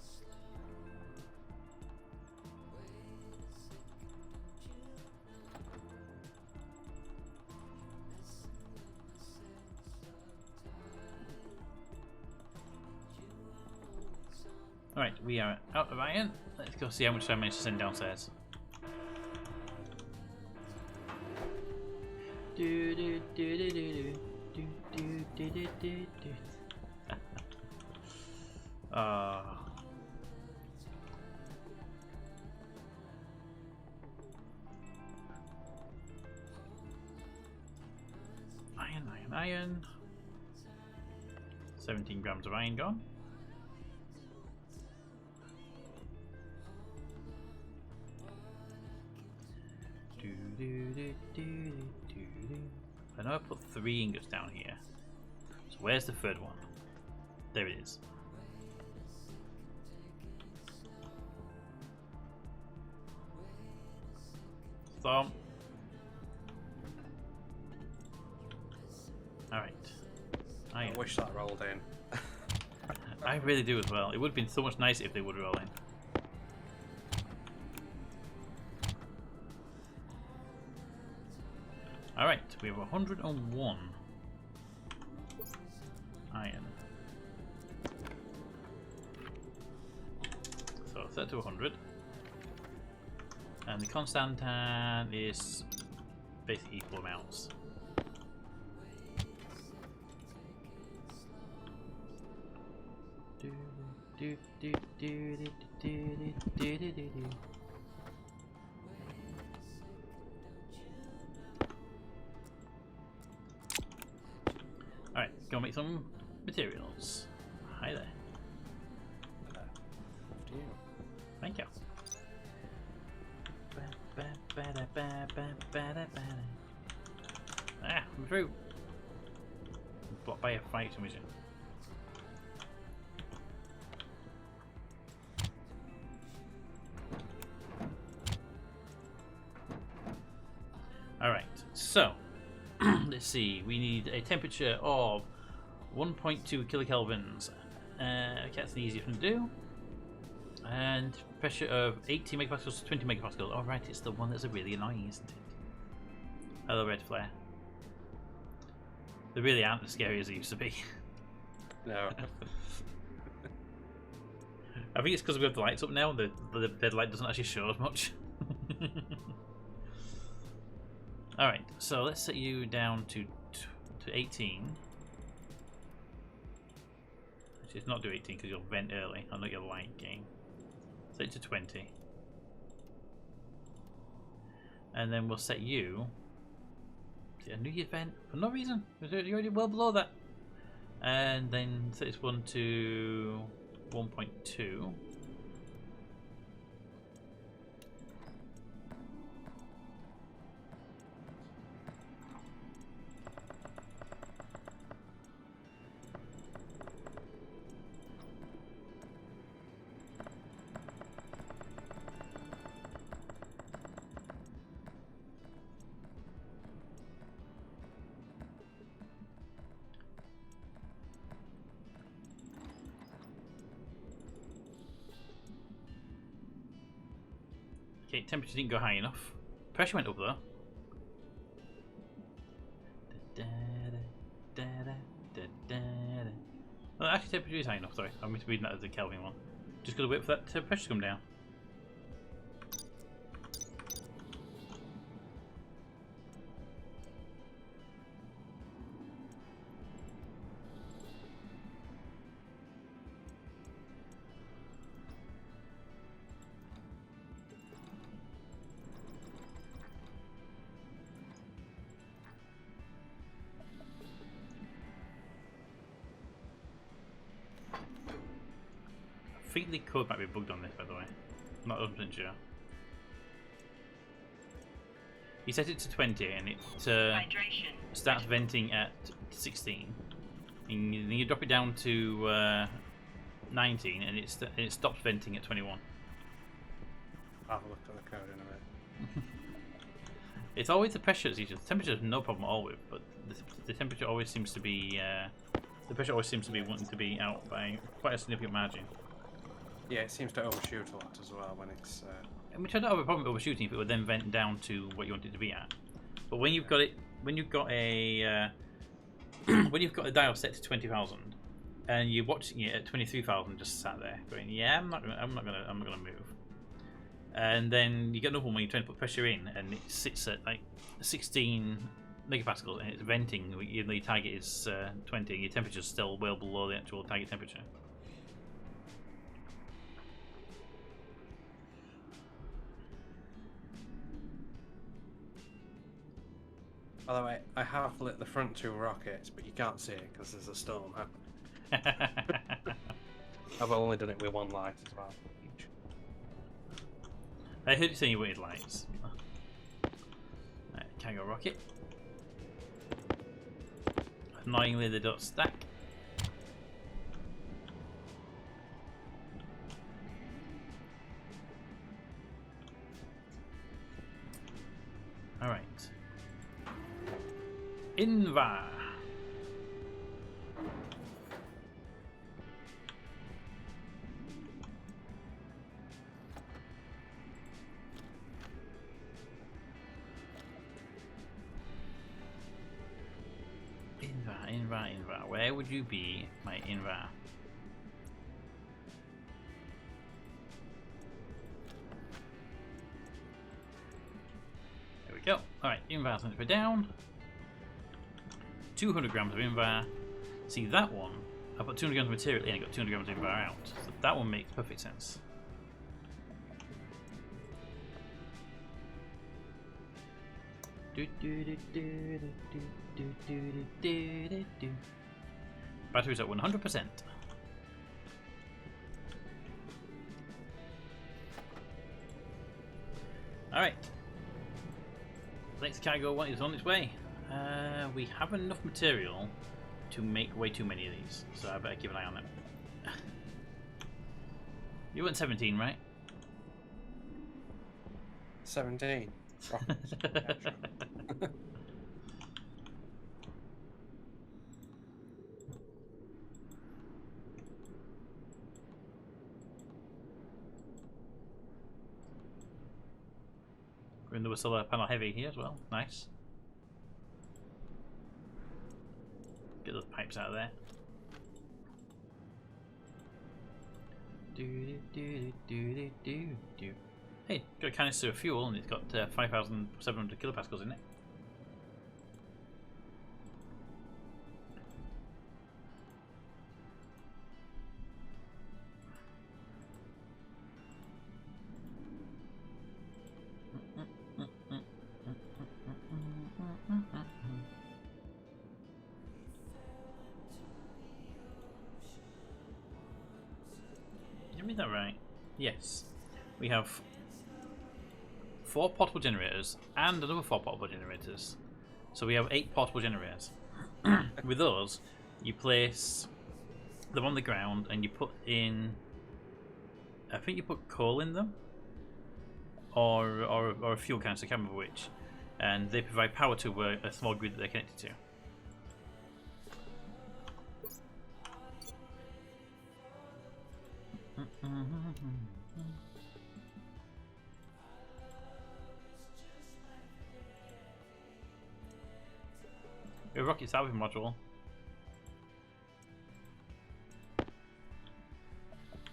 S2: Alright, we are out of iron. Let's go see how much I managed to send downstairs. Iron, iron, iron. 17 grams of iron gone. I know I put 3 ingots down here. So where's the third one? There it is.
S1: Storm. Alright.
S2: I wish that rolled in.
S1: I really do as well. It would have been so much nicer if they would roll in. Alright, we have 101 iron. So set to 100. And the Constantan is basically equal amounts. Alright, go make some materials. Hi there.
S2: After you.
S1: Thank you. Ah, I'm through. Blocked by a fighting mission. Alright, so let's see. We need a temperature of 1.2 kilokelvins. That's the easiest one to do. And pressure of 80 megapascals to 20 megapascals. Alright, it's the one that's really annoying, isn't it? Hello, red flare. They really aren't as scary as they used to be.
S2: No.
S1: I think it's because we have the lights up now. The dead light doesn't actually show as much. Alright, so let's set you down to 18. Actually, let's not do 18 because you'll vent early. I'll not your light gain. Set it to 20. And then we'll set you to a New Year's vent for no reason. You're already well below that. And then set this one to 1.2. Okay, temperature didn't go high enough. Pressure went up though. Well, actually, temperature is high enough. Sorry, I'm reading that as the Kelvin one. Just gotta wait for that pressure to come down. I think the code might be bugged on this, by the way. I'm not 100% sure. You set it to 20 and it
S3: Hydration.
S1: starts venting at 16. And then you drop it down to 19 and it stops venting at 21.
S2: I'll have a look at the code in a minute.
S1: It's always the pressure that's easier. The temperature is no problem at all with, but the temperature always seems to be the pressure always seems to be wanting to be out by quite a significant margin.
S2: Yeah, it seems to overshoot a lot as well when it's.
S1: Which I don't have a problem with overshooting if it would then vent down to what you want it to be at. But when you've got it, when you've got a when you've got a dial set to 20,000 and you're watching it at 23,000, just sat there going, yeah, I'm not gonna move. And then you get another one when you're trying to put pressure in and it sits at like 16 megapascals and it's venting. Even though your target is 20, your temperature's still well below the actual target temperature.
S2: By the way, I have lit the front two rockets, but you can't see it because there's a storm happening. I've only done it with one light as well.
S1: I heard you saying you wanted lights. Right, cargo rocket. Annoyingly, they don't stack. Alright. Invar. Invar. Where would you be, my Invar? There we go. Alright, Invar's going to go down. 200 grams of Invar. See, that one, I put 200 grams of material in and got 200 grams of Invar out. So that one makes perfect sense. Batteries at 100%. Alright. Next cargo is on its way. We have enough material to make way too many of these, so I better keep an eye on it. You went 17, right?
S2: 17. Rockets. Yeah, sure.
S1: We're in the solar panel heavy here as well. Nice. Get those pipes out of there. Hey, got a canister of fuel and it's got 5,700 kilopascals in it. Is that right? Yes. We have 4 portable generators and another 4 portable generators. So we have 8 portable generators. With those, you place them on the ground and you put in, I think you put coal in them, or a fuel canister, I can't remember which, and they provide power to a small grid that they're connected to. A rocket salvage module.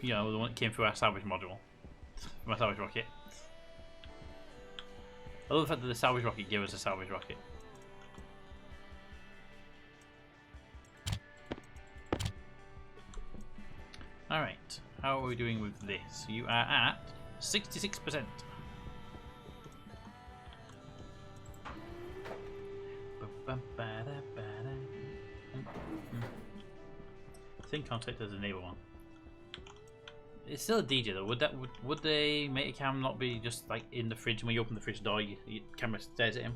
S1: Yeah, the one that came through our salvage module. From our salvage rocket. I love the fact that the salvage rocket gave us a salvage rocket. Alright, how are we doing with this? You are at 66%. I think contact as a neighbor one. It's still a DJ though. Would the meta cam not be just like in the fridge? When you open the fridge door, your camera stares at him.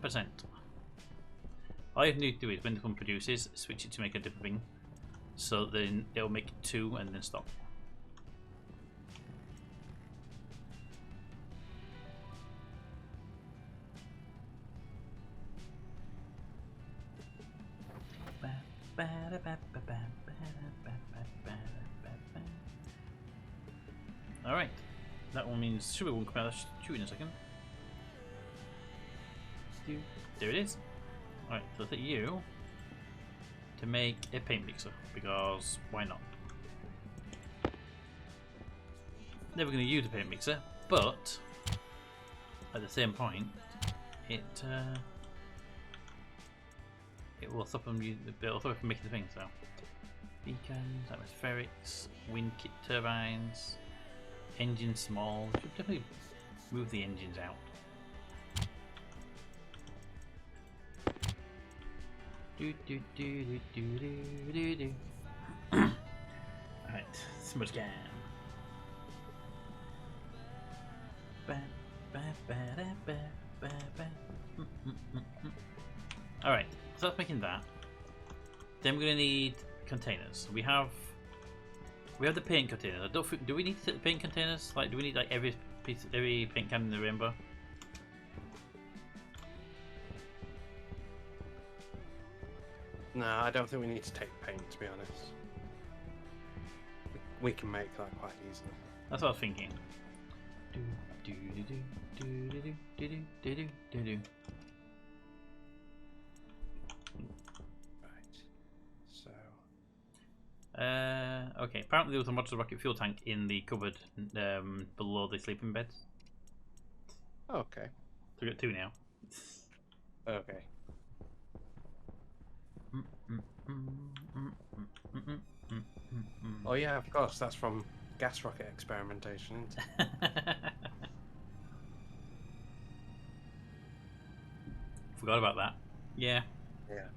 S1: %. All you need to do is when the one produces, switch it to make a different thing. So then it'll make 2 and then stop. Alright, that one means sugar won't come out of shoot in a second. There it is. Alright, so I'll take you to make a paint mixer, because why not? Never going to use a paint mixer, but at the same point, it will stop them. It'll stop from making the thing. So beacons, atmospherics, wind kit turbines, engine small. Should definitely move the engines out. Alright, smudge cam. Alright, so that's making that. Then we're gonna need containers. We have the paint containers. Do we need to take the paint containers? Like, do we need like every paint can in the rainbow?
S2: No, I don't think we need to take paint, to be honest. We can make that quite easily.
S1: That's what I was thinking.
S2: Right. So.
S1: Okay. Apparently there was a modular rocket fuel tank in the cupboard below the sleeping beds.
S2: Okay.
S1: So we got 2 now.
S2: Okay. Oh yeah, of course. That's from gas rocket experimentation, isn't it?
S1: Forgot about that. Yeah.
S2: Yeah.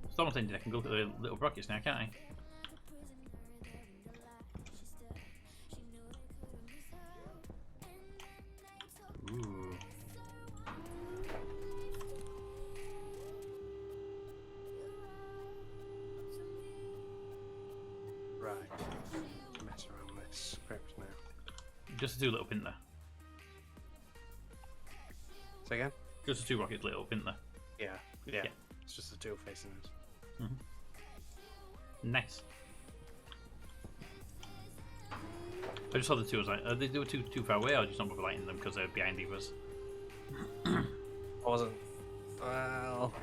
S1: It's almost ended. I can go look at the little rockets now, can't I? Ooh.
S2: Right. Mess around with this script now.
S1: Just the 2 little pin there.
S2: Say again?
S1: Just the 2 rockets lit up, isn't there?
S2: Yeah. Yeah.
S1: Yeah.
S2: It's just the two facing us.
S1: Nice. I just saw the 2. I was like, they were too far away, or just not bother lighting them because they're behind us.
S2: I wasn't. Well,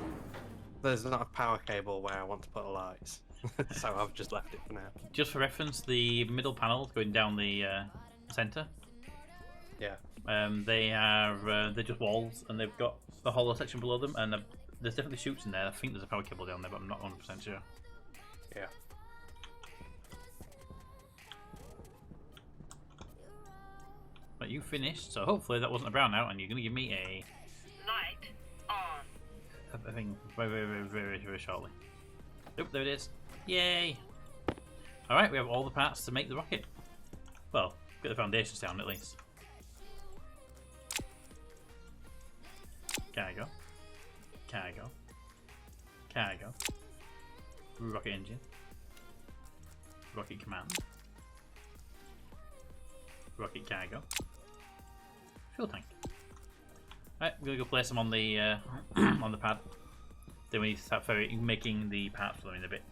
S2: there's not a power cable where I want to put the lights, so I've just left it for now.
S1: Just for reference, the middle panel going down the center.
S2: Yeah.
S1: They're just walls, and they've got the hollow section below them, and there's definitely chutes in there. I think there's a power cable down there, but I'm not 100% sure.
S2: Yeah.
S1: But you finished, so hopefully that wasn't a brownout, and you're going to give me a
S3: Light on.
S1: thing very shortly. Nope, there it is. Yay! Alright, we have all the parts to make the rocket. Well, get the foundations down at least. Cargo. Cargo. Cargo. Rocket engine. Rocket command. Rocket cargo. Fuel tank. Right, we're gonna go place them on the on the pad. Then we need to start making the parts for them in a bit.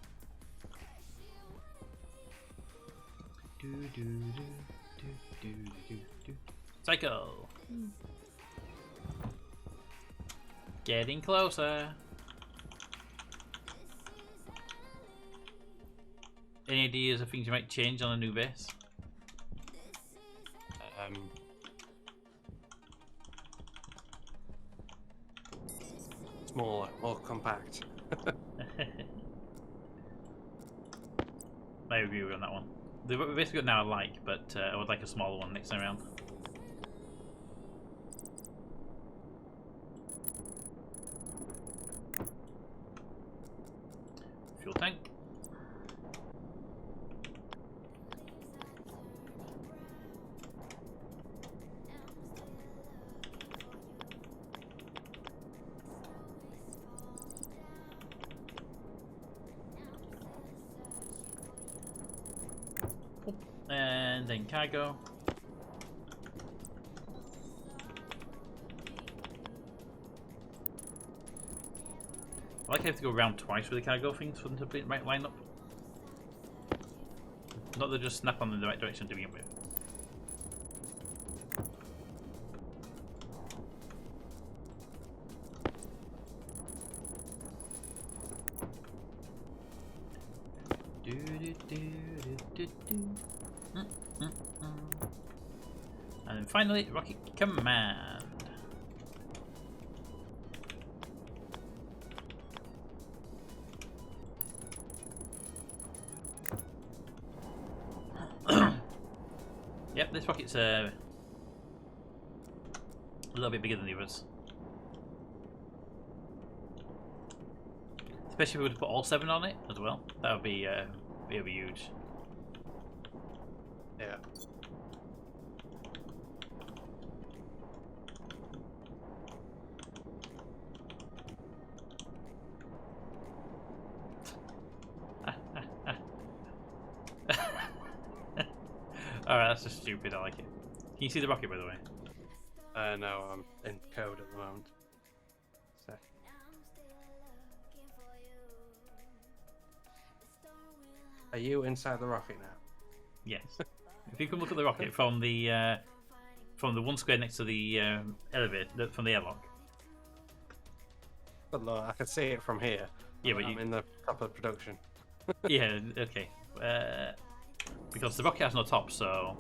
S1: Cycle. Getting closer. Any ideas of things you might change on a new base?
S2: Smaller, more compact.
S1: I agree with you on that one. The base we got now I like, but I would like a smaller one next time around. Fuel tank. And then cargo. I like I have to go around twice with the cargo things for them to be right line up. Not that they just snap on in the right direction to begin with. And then finally, rocket command. Yep, this rocket's a little bit bigger than the others. Especially if we were to put all 7 on it as well. That would be huge.
S2: Yeah.
S1: Alright, that's just stupid, I like it. Can you see the rocket, by the way?
S2: No, I'm in code at the moment. So. Are you inside the rocket now?
S1: Yes. If you can look at the rocket from the one square next to the elevator, from the airlock.
S2: But look, I can see it from here.
S1: Yeah, but
S2: I'm in the top of production.
S1: Yeah, okay. Because the rocket has no top, so.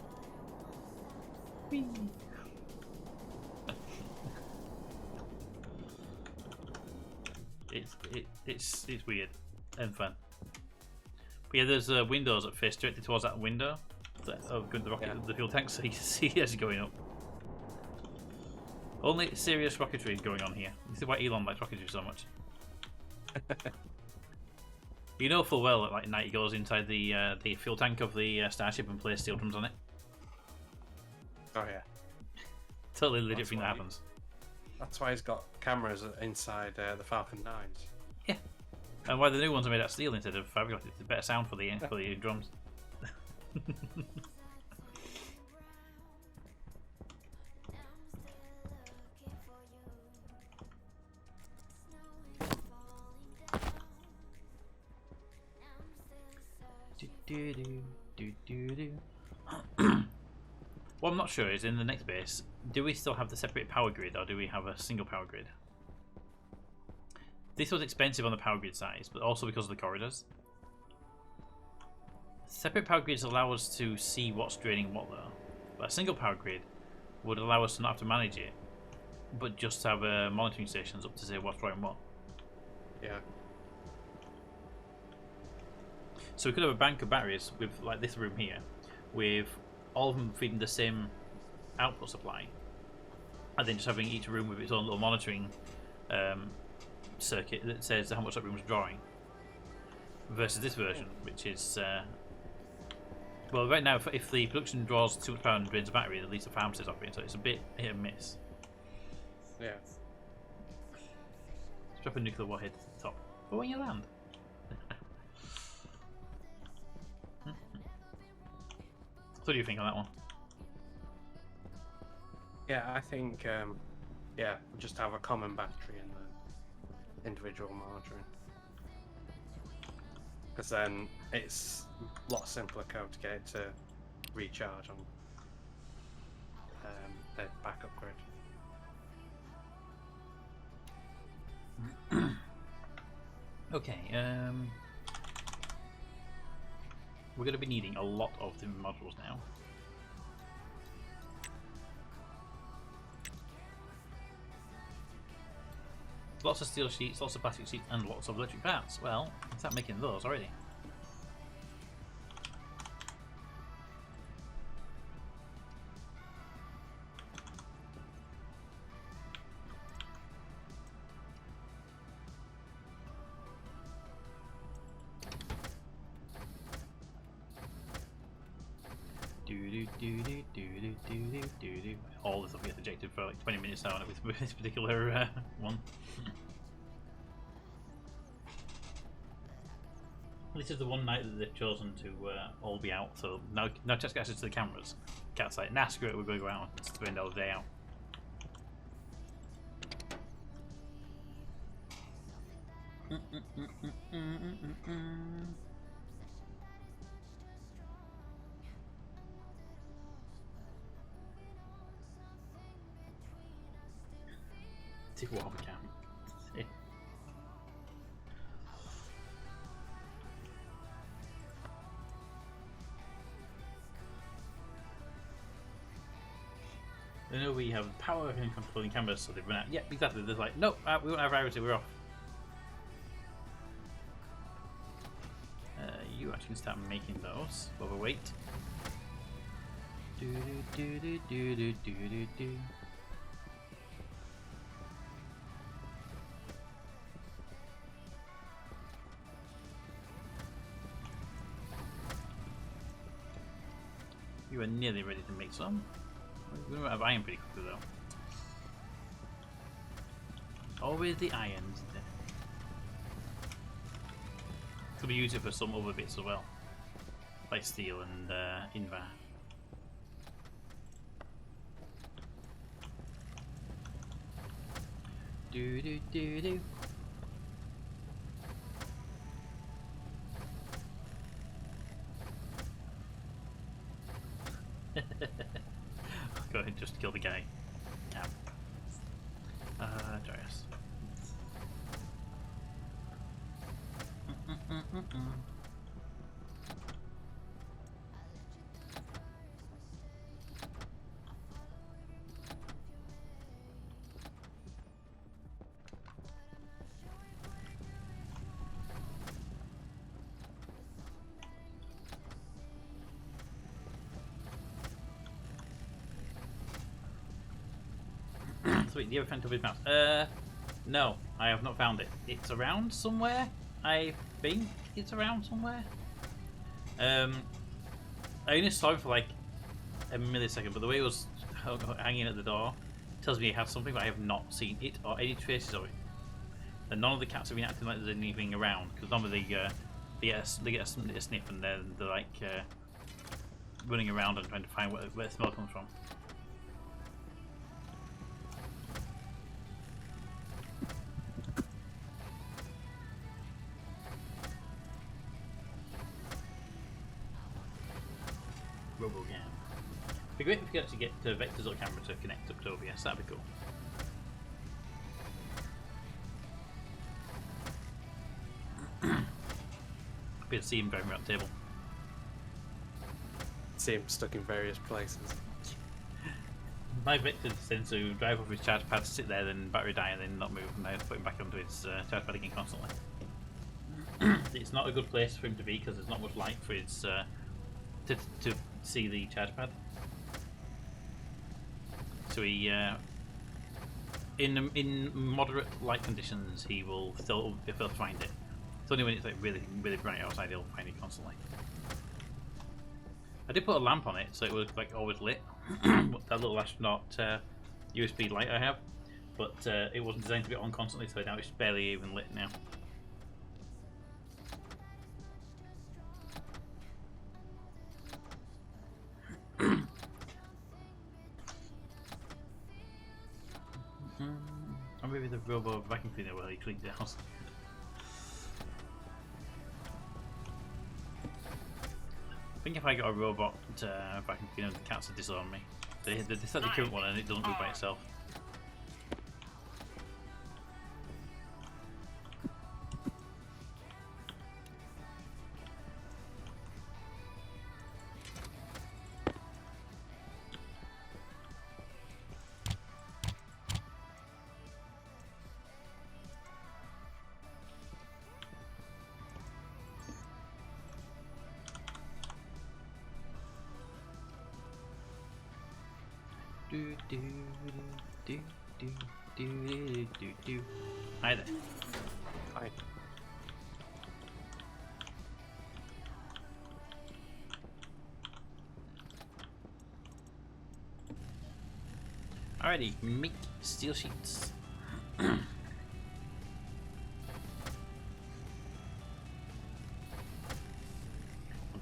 S1: It's weird and fun. But yeah, there's windows that face directly towards that window of the rocket,
S2: Yeah.
S1: the fuel tank, so you can see it as it's going up. Only serious rocketry is going on here. You see why Elon likes rocketry so much. You know full well that like at night he goes inside the fuel tank of the Starship and plays steel drums on it.
S2: Oh yeah.
S1: Totally legit
S2: That's
S1: thing that
S2: why-
S1: happens.
S2: That's why he's got cameras inside the Falcon 9s.
S1: Yeah. And why the new ones are made out of steel instead of fiberglass? It's a better sound for the drums. What I'm not sure is in the next base, do we still have the separate power grid or do we have a single power grid? This was expensive on the power grid size, but also because of the corridors. Separate power grids allow us to see what's draining what though, but a single power grid would allow us to not have to manage it, but just have monitoring stations up to say what's drawing what.
S2: Yeah.
S1: So we could have a bank of batteries with like this room here, with all of them feeding the same output supply, and then just having each room with its own little monitoring circuit that says how much that room is drawing. Versus this version, which is well, right now if the production draws too much power and drains the battery, at least the farm stays operating, so it's a bit hit and miss.
S2: Yeah.
S1: Let's drop a nuclear warhead to the top. But when you land. What do you think on that one?
S2: Yeah, I think yeah, just have a common battery in the individual monitoring. Because then it's a lot simpler code to get it to recharge on the backup grid.
S1: Okay, we're going to be needing a lot of the modules now. Lots of steel sheets, lots of plastic sheets, and lots of electric parts. Well, start making those already. All this will get ejected for like 20 minutes now with this particular one. This is the one night that they've chosen to all be out, so now just get access to the cameras. Cat's like, nah, screw it, we're going to go out and spend all the day out. See what we can. They know we have power and controlling cameras, so they've run out. Yeah, exactly. They're like, nope, we won't have priority, we're off. You actually can start making those while we wait. Do do do do do do do do. You are nearly ready to make some. We're gonna have iron pretty quickly though. Always the iron, isn't it? Could we use it for some other bits as well, like steel and invar. Do do do do. Go ahead, just kill the guy. Yeah. Darius. Sweet, do you ever found Toby's mouse? No, I have not found it. It's around somewhere. I think it's around somewhere. I only saw it for like a millisecond, but the way it was hanging at the door tells me it has something, but I have not seen it or any traces of it. And none of the cats have been acting like there's anything around, because normally they get a sniff and they're like running around and trying to find where the smell comes from. RoboCam. It'd be great if we could actually get Vector's little camera to connect up to OBS. That'd be cool. Be able to see him driving around the table.
S2: See him stuck in various places.
S1: My Vector tends to drive off his charge pad, sit there, then battery die, and then not move, and I have to put him back onto his charge pad again constantly. It's not a good place for him to be because there's not much light for his to see the charge pad. So he, in moderate light conditions, he will still be able to find it. It's only when it's like really bright outside he'll find it constantly. I did put a lamp on it so it was like always lit. That little astronaut USB light I have, but it wasn't designed to be on constantly, so now it's barely even lit now. Or maybe the robo vacuum cleaner where he cleaned the house. I think if I got a robot vacuum cleaner, the cats would disown me. They set the current one and it doesn't move by itself. Do do do do do do do do. Hi there.
S2: Hi.
S1: Alrighty, make steel sheets.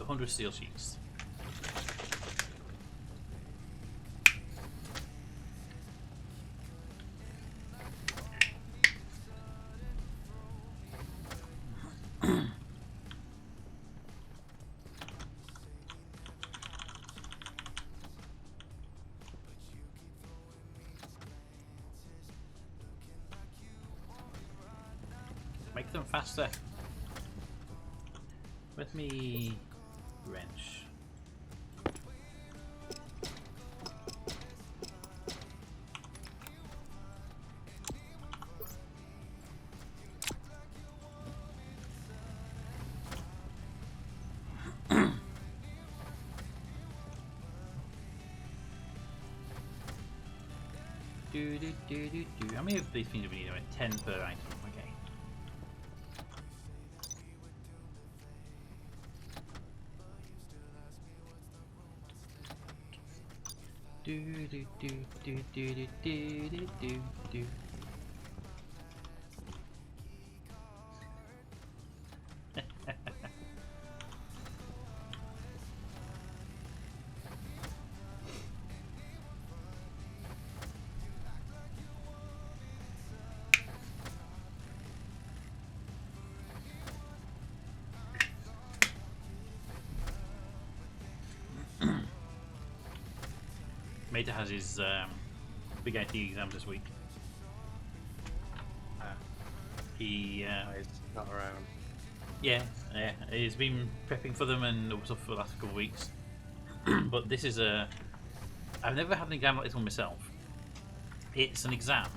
S1: 100 steel sheets. Make them faster. With me wrench. How many of these things do we need? 10 per item. Okay. Meta has his big IT exams this week. He
S2: He's not around.
S1: yeah, he's been prepping for them and stuff for the last couple of weeks. But this is I've never had an exam like this one myself. It's an exam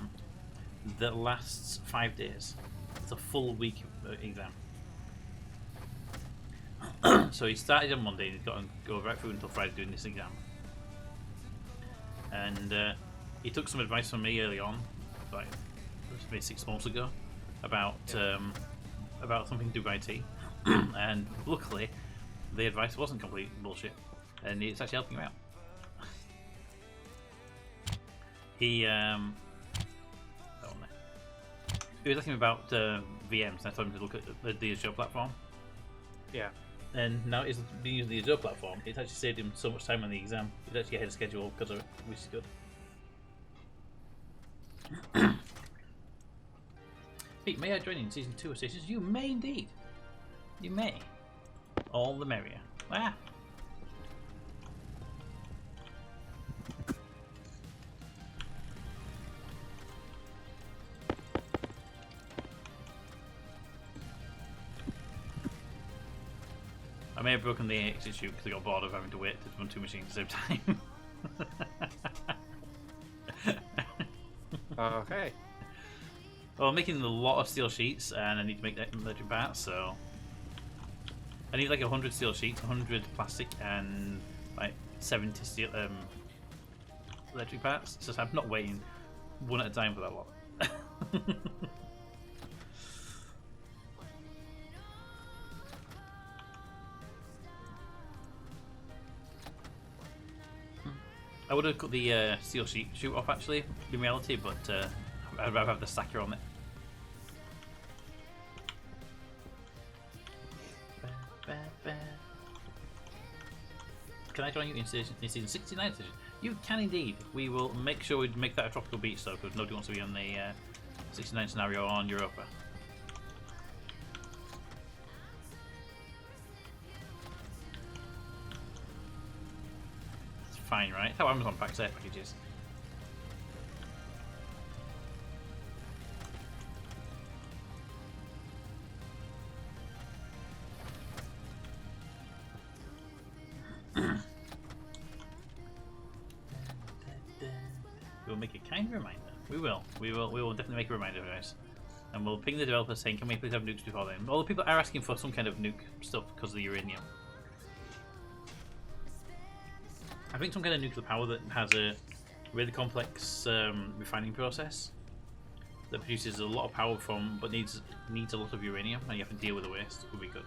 S1: that lasts 5 days. It's a full week exam. So he started on Monday and he's got to go right through until Friday doing this exam. And he took some advice from me early on, like maybe 6 months ago, about something to do with IT. And luckily, the advice wasn't complete bullshit, and it's actually helping him out. He was asking about VMs, and I told him to look at the Azure platform.
S2: Yeah.
S1: And now he's been using the Azure platform. It's actually saved him so much time on the exam. He's actually ahead of schedule because of it, which is good. Pete, may I join in season 2 of Stationeers? You may indeed. You may. All the merrier. Ah. I may have broken the exit chute because I got bored of having to wait to run 2 machines at the same time.
S2: Okay.
S1: Well, I'm making a lot of steel sheets and I need to make electric parts, so I need like 100 steel sheets, 100 plastic, and like 70 steel electric parts. So I'm not waiting one at a time for that lot. I would have cut the steel sheet chute off actually, in reality, but I'd rather have the stacker on it. Can I join you in season 69? You can indeed. We will make sure we make that a tropical beach though, because nobody wants to be on the 69 scenario on Europa. It's fine, right? How Amazon packs their packages. We'll make a kind reminder. We will definitely make a reminder, guys. And we'll ping the developers saying, can we please have nukes before then? All the people are asking for some kind of nuke stuff because of the uranium. I think some kind of nuclear power that has a really complex refining process that produces a lot of power from, but needs a lot of uranium, and you have to deal with the waste. Would be good.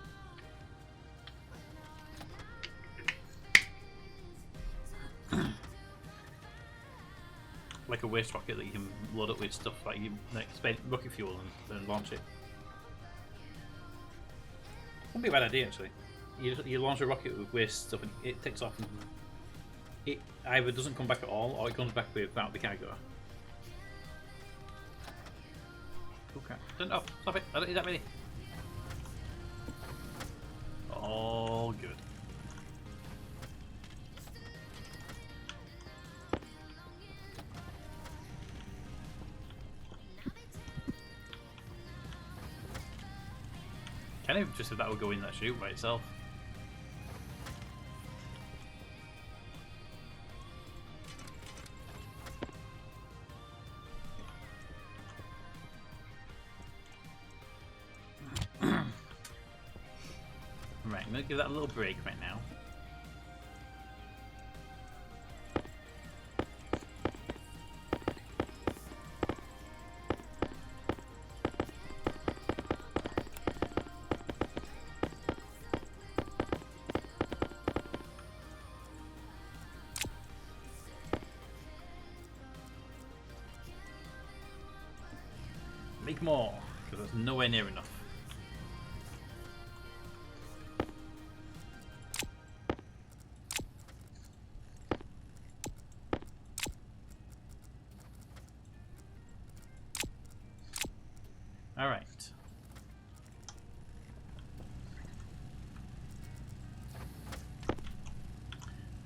S1: Like a waste rocket that you can load up with stuff like you spend rocket fuel and launch it. Wouldn't be a bad idea actually. You launch a rocket with waste stuff and it takes off and it either doesn't come back at all or it comes back without the cargo. Okay. Turn it off. Stop it. I don't need that many. All good. Kind of just if that would go in that chute by itself. Right, I'm going to give that a little break right now. Make more, because there's nowhere near enough. Alright.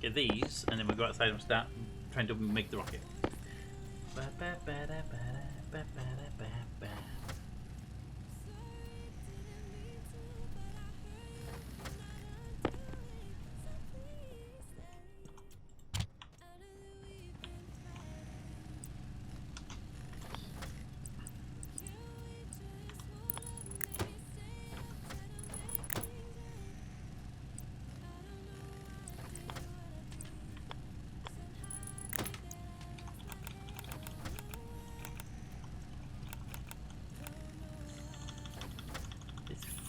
S1: Get these, and then we'll go outside and start trying to make the rocket.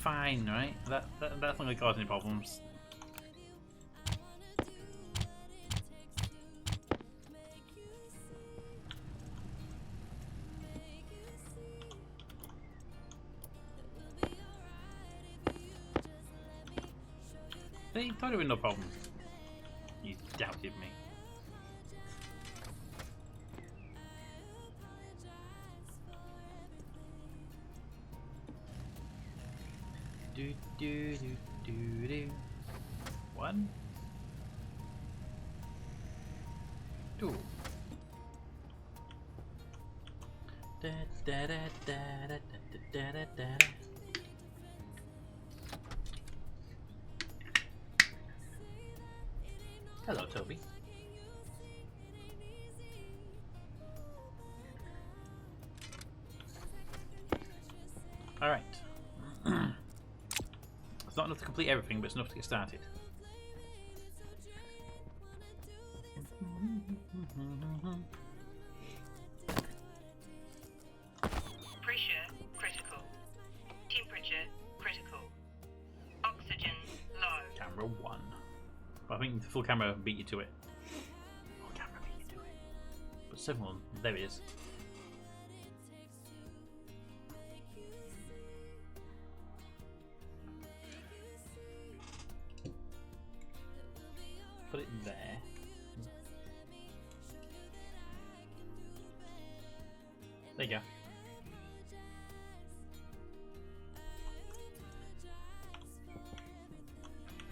S1: Fine, right? That's not going to cause any problems. They thought it was no problem. You doubted me. Do do do do do. 1, 2. Da da da da da da da da. Hello, Toby. All right. It's not enough to complete everything, but it's enough to get started.
S3: Pressure critical. Temperature critical. Oxygen low.
S1: Camera 1. But I think the full camera beat you to it. Full camera beat you to it. But 7 1, there it is. Put it there. There you go.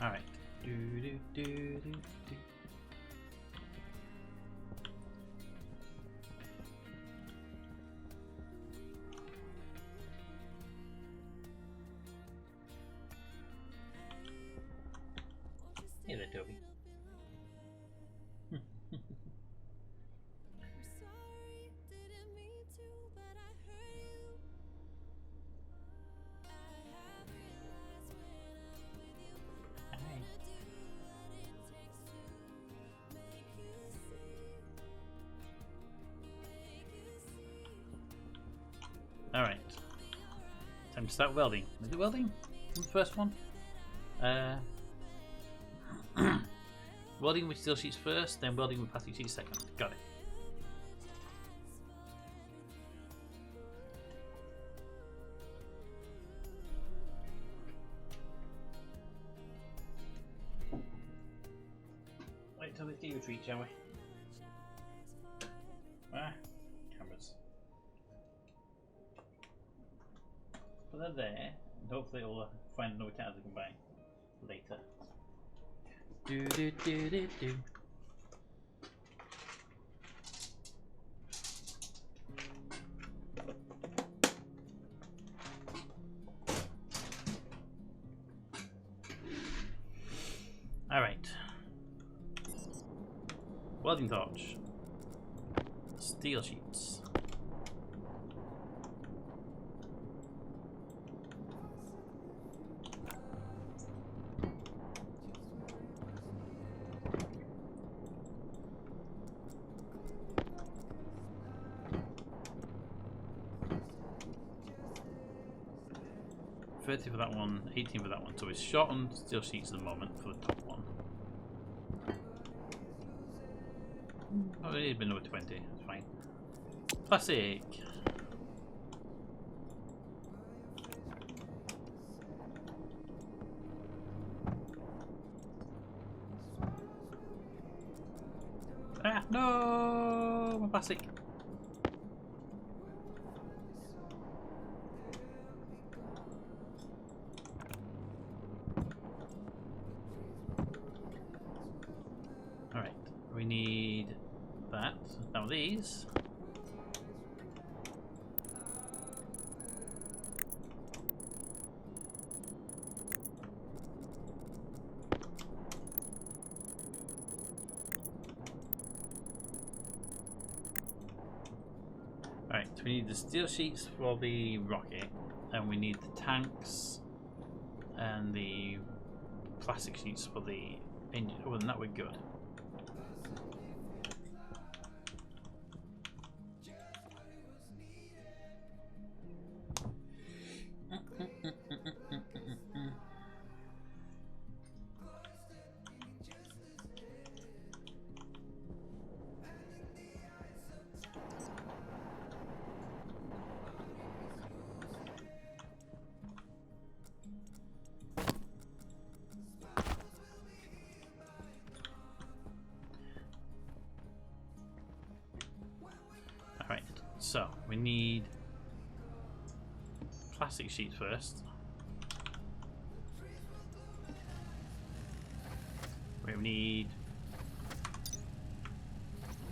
S1: Alright. Do do do do do. Hey there, Toby. Alright. Time to start welding. Is it welding? The first one? Welding with steel sheets first, then welding with plastic sheets second. Got it. Wait till it's retreat, shall we? Cameras. Put that there, and hopefully it'll find another cat we can buy later. Do do do do do. All right. Welding torch. Steel sheets. $30 for that one, $18 for that one. So it's short on steel sheets at the moment for the top one. Oh, it has been over 20. It's fine. Plastic. No, my plastic. Alright, we need that. Now these. Alright, so we need the steel sheets for the rocket, and we need the tanks and the plastic sheets for the engine. Other than that, we're good. Alright, so we need plastic sheets first. We need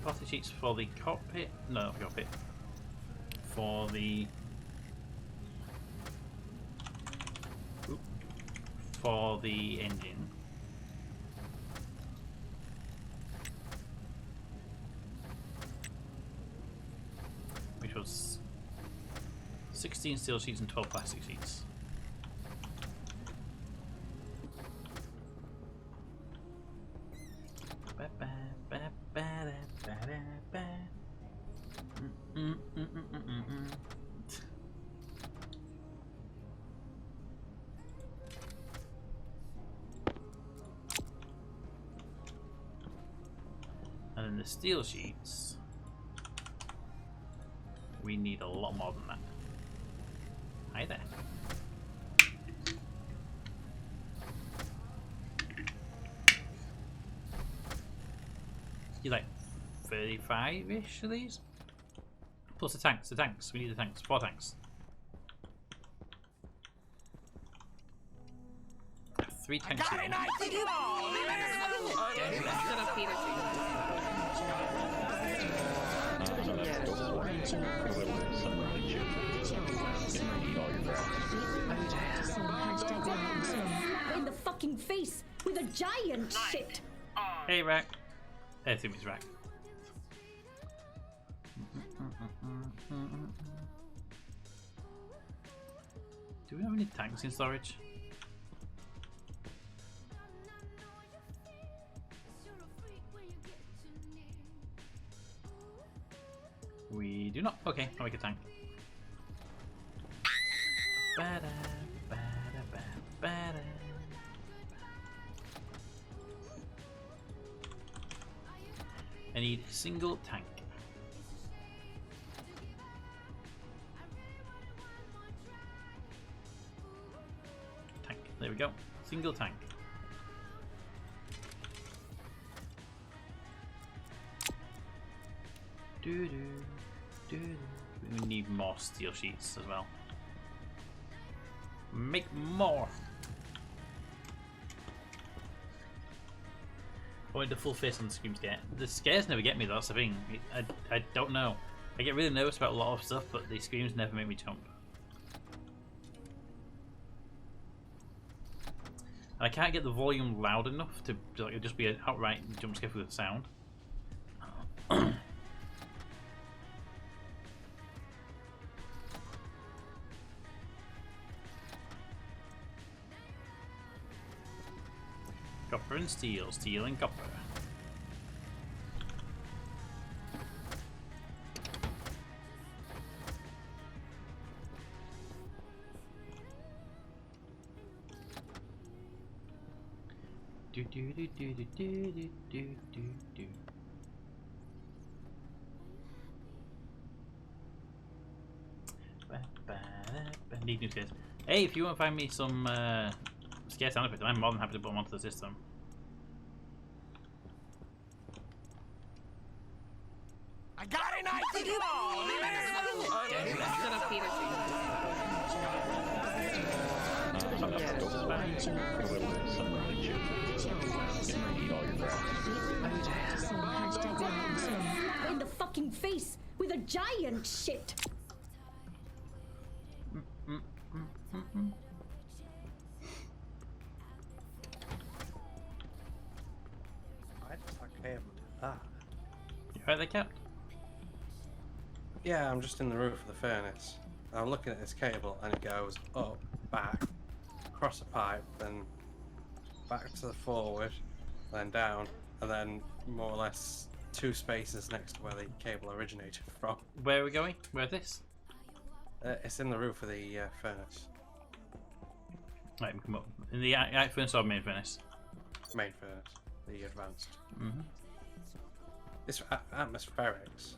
S1: plastic sheets for the cockpit. No, not the cockpit. For the engine. Which was 16 steel sheets and 12 plastic sheets. And then the steel sheets, we need a lot more than that. Hi there. You like 35-ish of these? Plus the tanks, we need the tanks, 4 tanks. 3 tanks here.
S4: In the fucking face with a giant shit.
S1: Hey, Rack. I think it's Rack. Do we have any tanks in storage? We do not. Okay, I'll make a tank. Ba-da, ba-da, ba-da. I need a single tank. Tank. There we go. Single tank. Do do do. We need more steel sheets as well. Make more. Point the full face on the scream scare. The scares never get me though, that's the thing. I don't know. I get really nervous about a lot of stuff, but the screams never make me jump. I can't get the volume loud enough to like, it'll just be an outright jump scare with the sound. Copper and steel, steel and copper. Do do do do do do do do do do. Need new scares. Hey, if you want to find me some scare sound effects, I'm more than happy to put them onto the system.
S5: I got an idea!
S3: Still a Peter
S4: Slap in the fucking face with a giant shit.
S2: Why does that cable do that?
S1: You heard that, Cap?
S2: Yeah, I'm just in the roof of the furnace. I'm looking at this cable and it goes up, back, across a pipe, then back to the forward, then down, and then more or less 2 spaces next to where the cable originated from.
S1: Where are we going? Where's this?
S2: It's in the roof of the furnace,
S1: Right, we come up. In the art furnace or main furnace?
S2: main furnace, the advanced.
S1: Mm-hmm.
S2: It's atmospherics,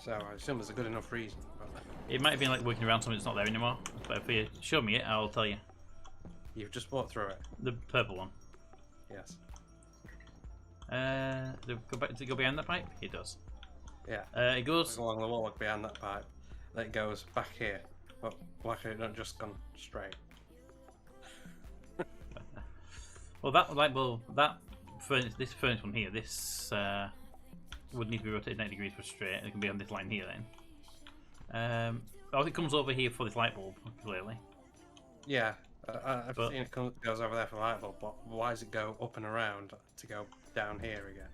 S2: so I assume there's a good enough reason. But
S1: It might have been like working around something that's not there anymore. But if you show me it, I'll tell you.
S2: you've just walked through it.
S1: The purple one.
S2: Yes.
S1: Does it go behind that pipe? It does.
S2: Yeah.
S1: It goes.
S2: Along the wall behind that pipe, then it goes back here. But why could it not just gone straight?
S1: Well, that furnace, this furnace one here, this would need to be rotated 90 degrees for straight. It can be on this line here then. Oh, it comes over here for this light bulb, clearly.
S2: Yeah, I've
S1: But-
S2: seen it goes over there for the light bulb, but why does it go up and around to go down here again?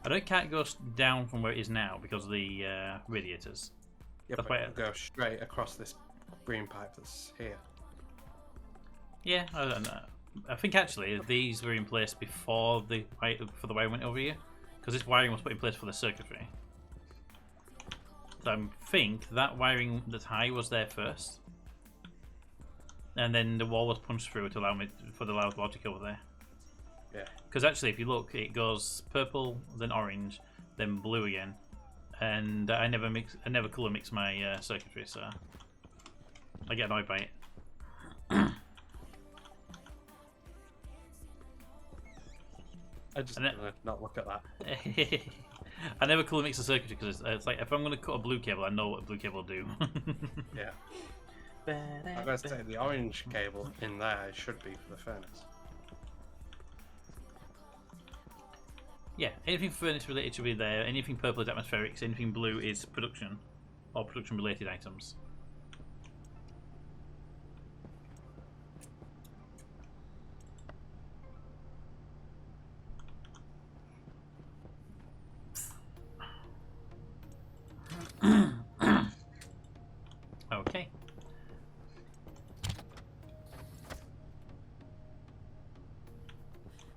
S1: I don't can't go down from where it is now because of the radiators.
S2: Yeah,
S1: That's
S2: but
S1: why
S2: it go straight across this green pipe that's here.
S1: Yeah, I don't know. I think actually these were in place before the wiring went over here, because this wiring was put in place for the circuitry. So I think that wiring that's high was there first, and then the wall was punched through to allow me for the loud logic over there.
S2: Yeah.
S1: Because actually, if you look, it goes purple, then orange, then blue again, and I never color mix my circuitry, so I get annoyed by it.
S2: I just
S1: And it-
S2: gonna not look at that.
S1: I never color mix the circuitry because it's like if I'm going to cut a blue cable, I know what a blue cable will do.
S2: Yeah. I'm gonna say the orange cable in there should be for the furnace.
S1: Yeah, anything furnace related should be there. Anything purple is atmospherics. Anything blue is production or production related items. Okay.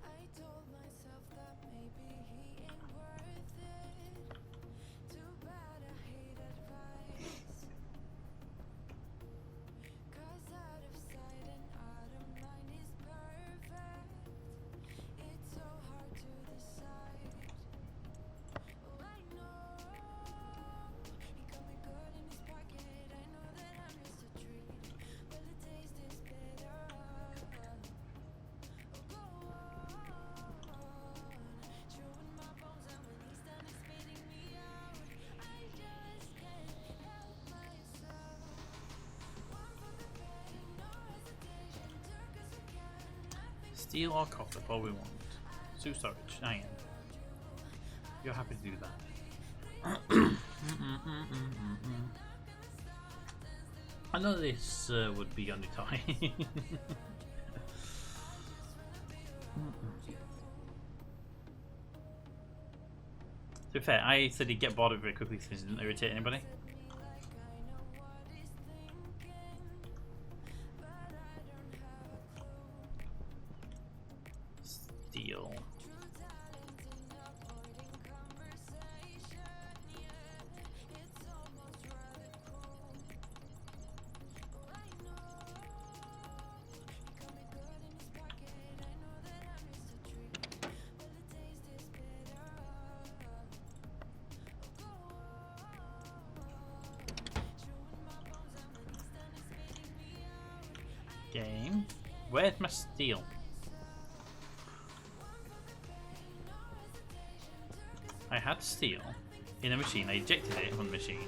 S6: I told myself that maybe he ain't worth it. Too bad I hate advice. 'Cause out of sight and out of mind is perfect. It's so hard to decide. Oh, I know he got me good in his pocket. I know that I missed a treat. Well, it tastes bitter. Chewing my bones and when he's done it's spitting me out. I just can't help myself. One for the pain, no hesitation, jerk as I can.
S1: Steel or copper, all we want. Two storage, iron. You're happy to do that. I know this would be on the tie. To be fair, I said he'd get bored of it very quickly since it didn't irritate anybody. Steel. Game. Where's my steel? I had steel. in a machine. I ejected it from the machine.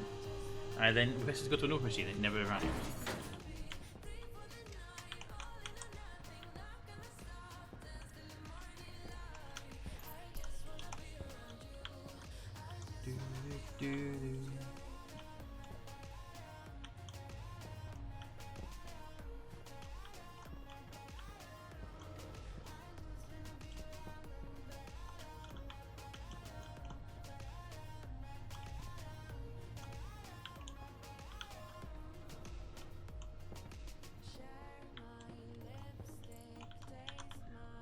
S1: I then requested to go to another machine. It never arrived.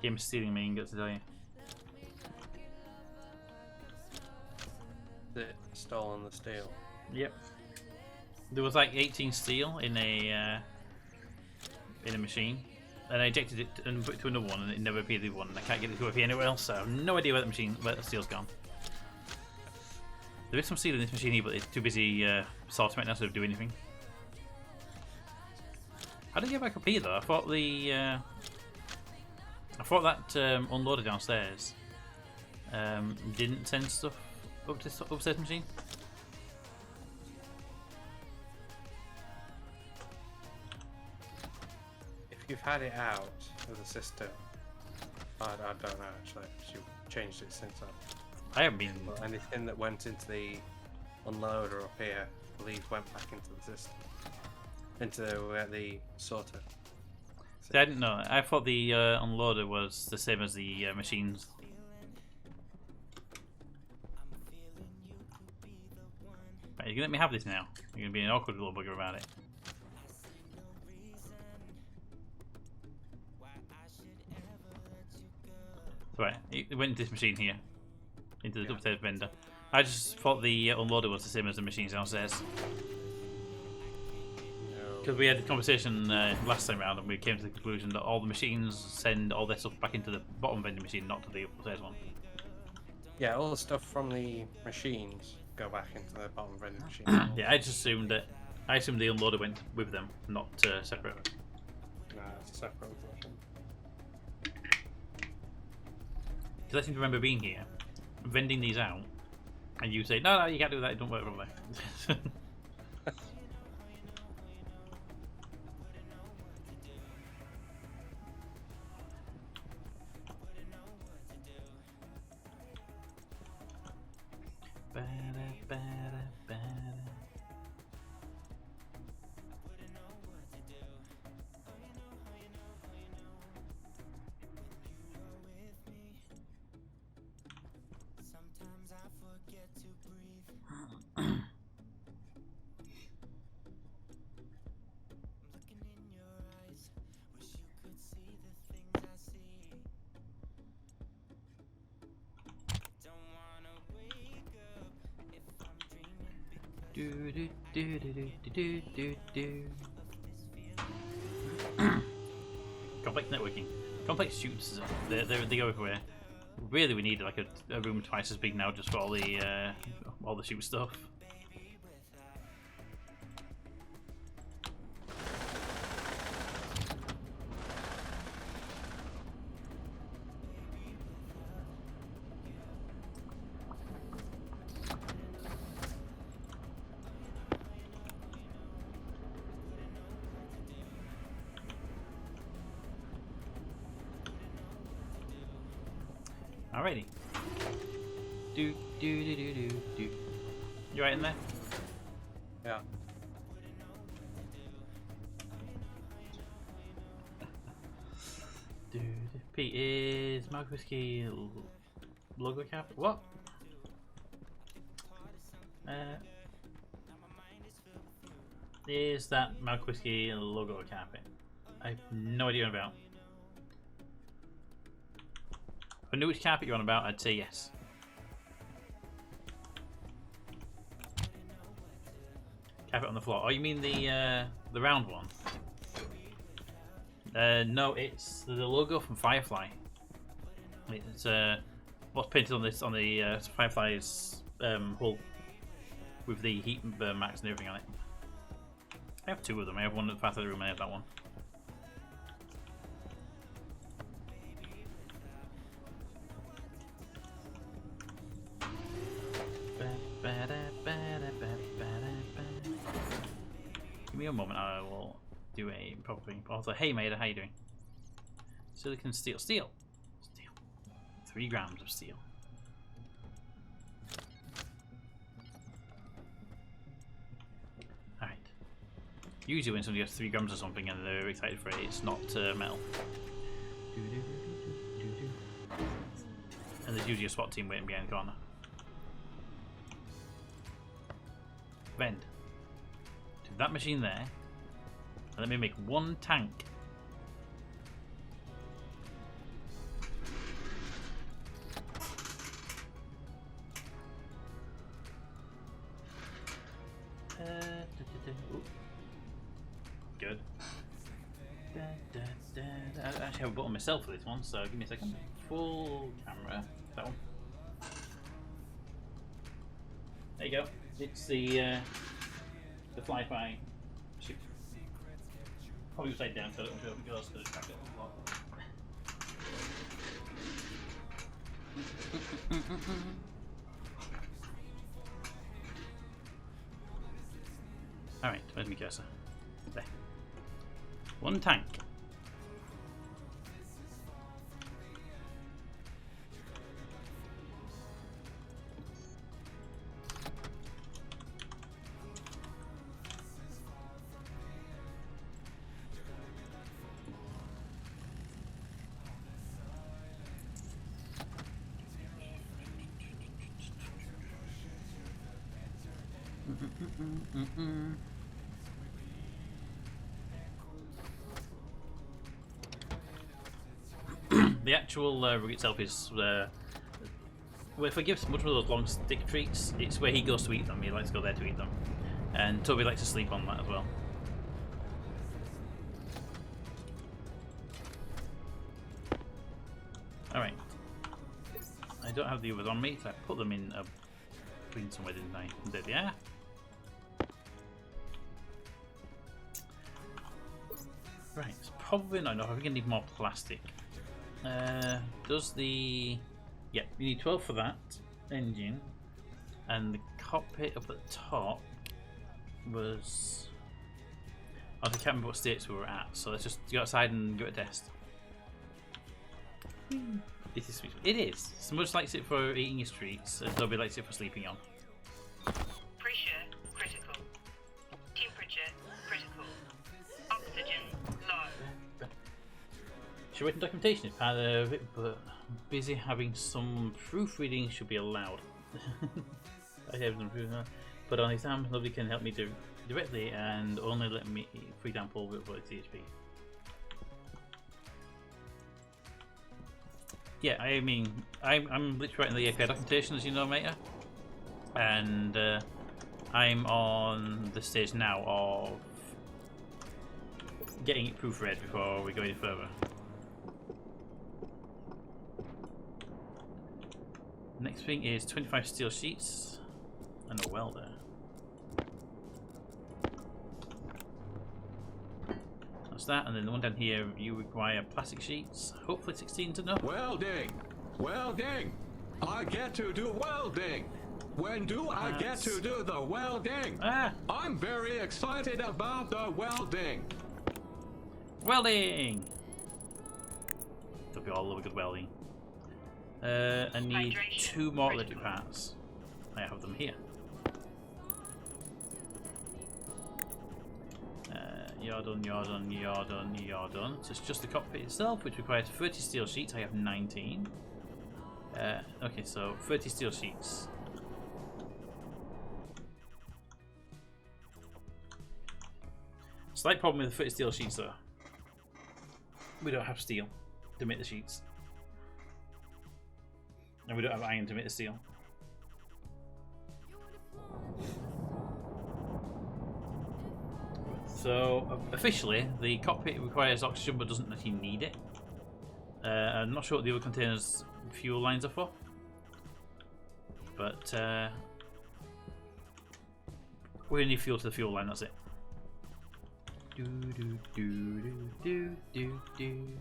S1: Game's stealing me, got to tell you.
S2: It stolen the steel.
S1: Yep. There was like 18 steel in a machine, and I ejected it and put it to another one, and it never appeared in one. And I can't get it to appear anywhere else, so I have no idea where the steel's gone. There is some steel in this machine here, but it's too busy sorting right now to do anything. How did it get back up here though? I thought that unloader downstairs didn't send stuff up to the upstairs machine.
S2: If you've had it out of the system, I don't know actually. You've changed it since then.
S1: I haven't been.
S2: But anything that went into the unloader up here, I believe, went back into the system, into the sorter.
S1: See, I didn't know. I thought the unloader was the same as the machines. Right, you're gonna let me have this now. You're gonna be an awkward little bugger about it. So right, it went into this machine here, into the upstairs vendor. I just thought the unloader was the same as the machines downstairs. Because we had a conversation last time round, and we came to the conclusion that all the machines send all their stuff back into the bottom vending machine, not to the upstairs one.
S2: Yeah, all the stuff from the machines go back into the bottom vending machine.
S1: Yeah, I just assumed that. I assumed the unloader went with them, not separate.
S2: No, it's a separate version.
S1: Because I seem to remember being here, vending these out, and you say, no, you can't do that, it don't work properly. Complex networking. Complex shoots, they go everywhere. Really, we need like a room twice as big now just for all the shoot stuff. Alrighty. Do. You right in there?
S2: Yeah.
S1: Pete is Mark Whiskey logo cap. What? Is that Mark Whiskey logo carpet? I have no idea what about. If I knew which carpet you're on about, I'd say yes. Carpet on the floor. Oh, you mean the round one? No, it's the logo from Firefly. It's what's painted on this on the Firefly's hull with the heat burn marks and everything on it. I have two of them. I have one at the back of the room. I have that one. you a moment. I will do a proper. Also, hey, Maida, how you doing? Silicon steel. Steel! 3 grams of steel. Alright. Usually when somebody has 3 grams of something and they're excited for it, it's not metal. And there's usually a SWAT team waiting behind the corner. Vend. To that machine there. And let me make 1 tank. Good. I actually have a button myself for this one, so give me a second. Full camera. That one. There you go. It's the fly-by shoot. Probably upside down so I don't know if it goes to distract it a lot. Alright, where's my cursor? There. 1 tank. The actual rig itself is well, if I give much of those long stick treats, it's where he goes to eat them. He likes to go there to eat them, and Toby likes to sleep on that as well. All right, I don't have the others on me, so I put them in a green somewhere, didn't I? There they are. Right, it's probably not enough. We're gonna need more plastic. Does the... Yeah, you need 12 for that engine, and the cockpit up at the top was... I can't remember what states we were at, so let's just go outside and give it a test. This is sweet. It is. Smudge likes it for eating his treats, and Toby likes it for sleeping on.
S3: Pressure critical. Temperature critical. Oxygen low.
S1: Should written documentation is part of it, but busy having some proofreading should be allowed. I have some proof, but on exam, nobody can help me directly and only let me, for example, with THP. Yeah, I mean, I'm literally writing the API documentation, as you know, mate, and I'm on the stage now of getting it proofread before we go any further. Next thing is 25 steel sheets and a welder. That's that, and then the one down here, you require plastic sheets, hopefully 16's enough.
S5: Welding! Welding! I get to do welding! When do I get to do the welding?
S1: Ah!
S5: I'm very excited about the welding!
S1: Welding! There'll be all over good welding. I need
S3: Hydration
S1: 2 more electric
S3: critical.
S1: parts. I have them here. You're done, you're done, you're done, you're done. So it's just the cockpit itself, which requires 30 steel sheets. I have 19. Okay, so 30 steel sheets. Slight problem with the 30 steel sheets though. We don't have steel to make the sheets. And we don't have iron to make the steel. So officially, the cockpit requires oxygen but doesn't actually need it. I'm not sure what the other containers' fuel lines are for, but we need fuel to the fuel line. That's it. Do do do do do do do.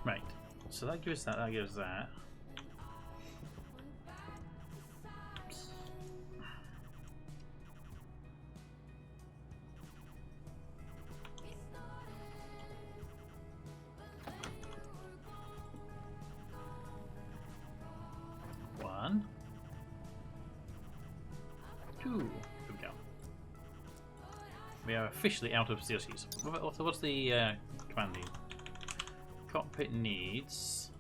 S1: Right. So that gives that. That gives that. There we go. We are officially out of steel sheets. What's the command need? Cockpit needs.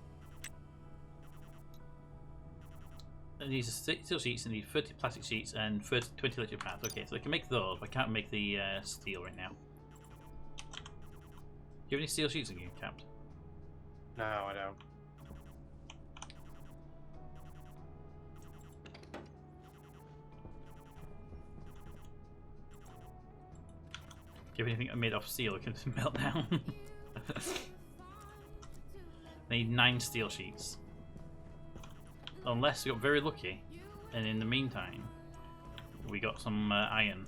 S1: It needs steel sheets, it needs 30 plastic sheets, and 20 electric pads. Okay, so I can make those, but I can't make the steel right now. Do you have any steel sheets in you, Capt?
S2: No, I don't.
S1: Do you have anything made of steel that can melt down? I need 9 steel sheets. Unless we got very lucky, and in the meantime, we got some iron.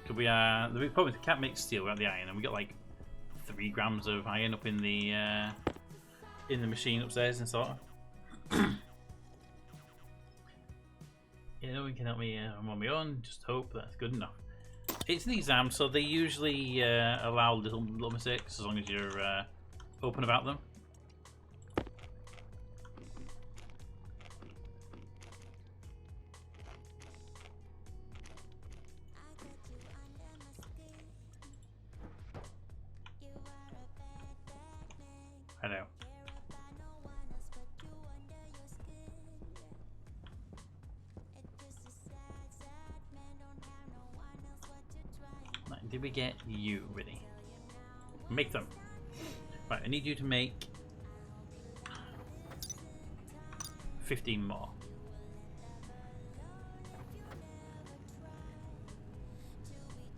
S1: Could we? The problem is we can't make steel without the iron, and we got like 3 grams of iron up in the machine upstairs and sort of. Yeah, no one can help me. I'm on my own. Just hope that's good enough. It's an exam, so they usually allow little mistakes as long as you're open about them. I know. Right, did we get you ready? Make them. Right, I need you to make 15 more.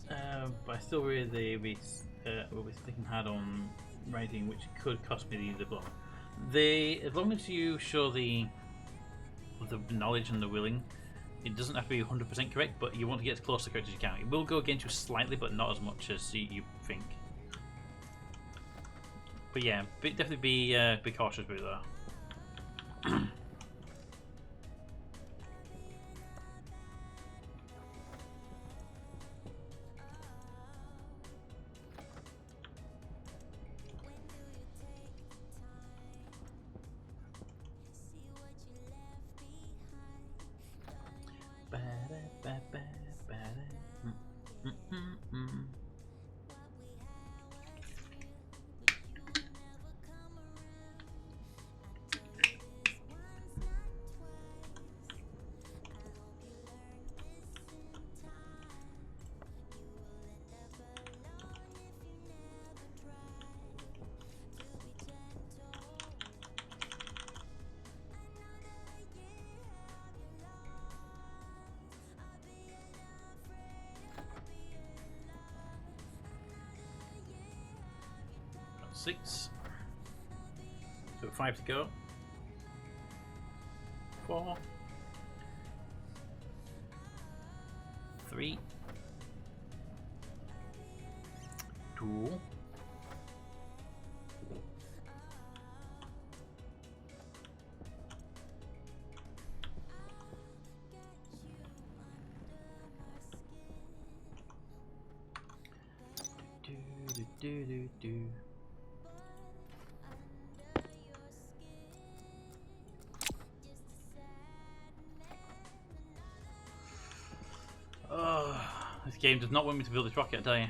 S1: But I still really be thinking hard on writing, which could cost me the diploma. As long as you show the knowledge and the willing, it doesn't have to be 100% correct, but you want to get as close to correct as you can. It will go against you slightly, but not as much as you think. But yeah, definitely be cautious with that. Got 6. So 5 to go. 4. 3. 2. Do. Oh, this game does not want me to build this rocket, I tell you.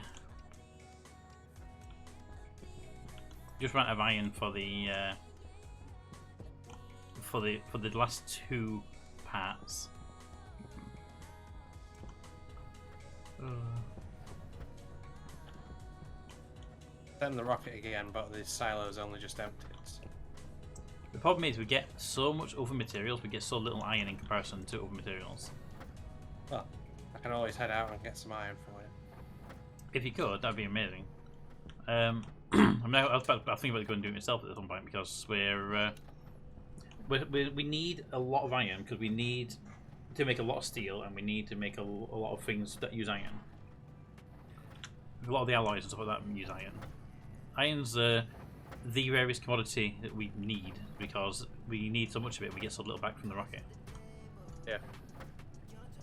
S1: Just ran out of iron for the last 2 parts.
S2: Then the rocket again, but the silo's only just emptied.
S1: The problem is we get so much other materials, we get so little iron in comparison to other materials.
S2: Well, I can always head out and get some iron for you.
S1: If you could, that'd be amazing. I was thinking about going and do it myself at some point because we need a lot of iron because we need to make a lot of steel and we need to make a lot of things that use iron. A lot of the alloys and stuff like that use iron. Iron's the rarest commodity that we need because we need so much of it. We get so little back from the rocket.
S2: Yeah.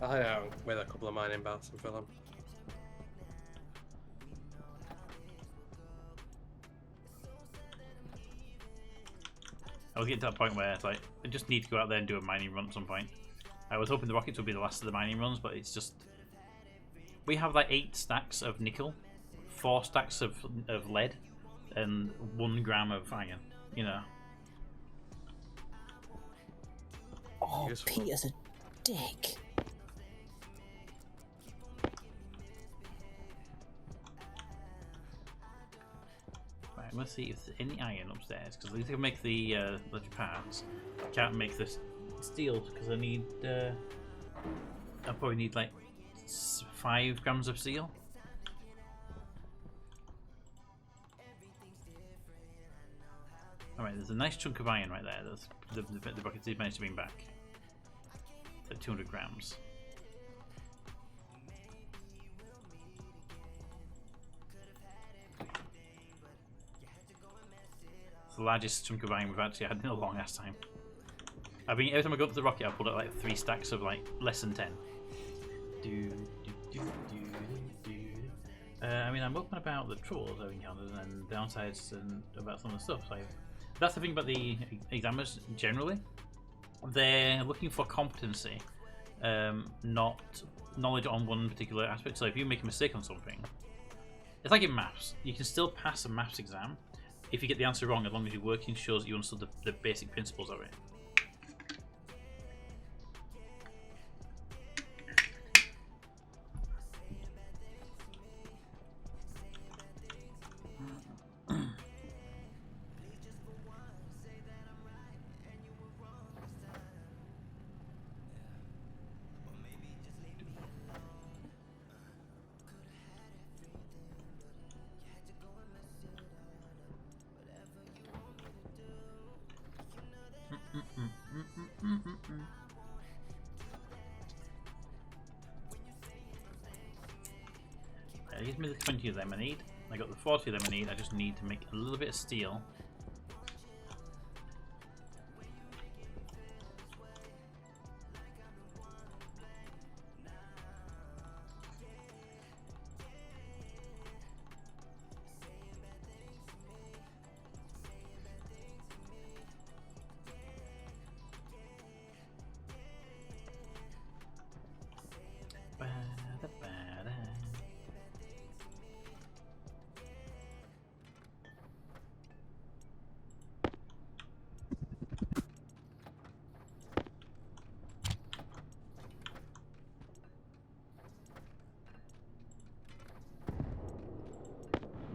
S2: I'll head out with a couple of mining belts and fill them.
S1: I was getting to that point where it's like I just need to go out there and do a mining run at some point. I was hoping the rockets would be the last of the mining runs, but it's just we have like 8 stacks of nickel, 4 stacks of lead, and 1 gram of iron. You know.
S7: Oh,
S2: Useful.
S7: Peter's a dick.
S1: Right, let's see if there's any iron upstairs because at least I can make the parts. I can't make this steel because I need. I probably need like 5 grams of steel. Alright, there's a nice chunk of iron right there. That's the bucket did manage to bring back. So 200 grams. It's the largest chunk of iron we've actually had in a long ass time. I mean, every time I go up to the rocket, I pull out like 3 stacks of like less than 10. I mean, I'm open about the troubles I've encountered and downsides and about some of the stuff. So that's the thing about the examiners generally. They're looking for competency, not knowledge on one particular aspect. So if you make a mistake on something, it's like in maths. You can still pass a maths exam if you get the answer wrong, as long as your working shows that you understood the basic principles of it. It gives me the 20 of them I need. I got the 40 of them I need. I just need to make a little bit of steel.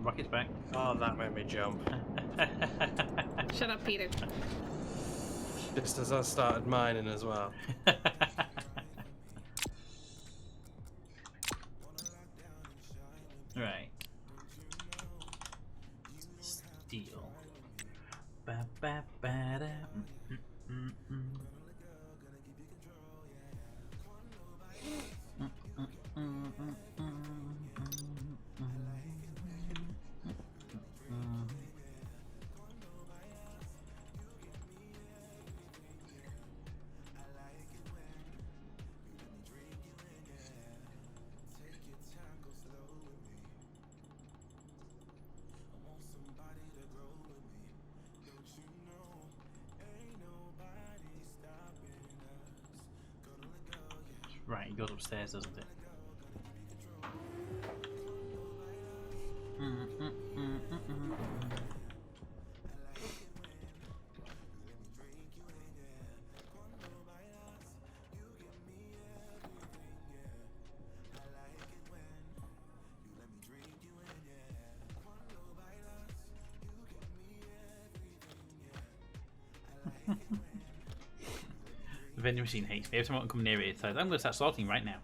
S1: Rocket's back.
S2: Oh, that made me jump.
S8: Shut up, Peter.
S2: Just as I started mining as well.
S1: Right. Steel. Ba, ba, ba, da. Mm, mm, mm. Mm, mm, mm, mm, mm, mm, mm. Right, it goes upstairs, doesn't it? The vending machine hates me. Every time I come near it, it says, I'm going to start sorting right now.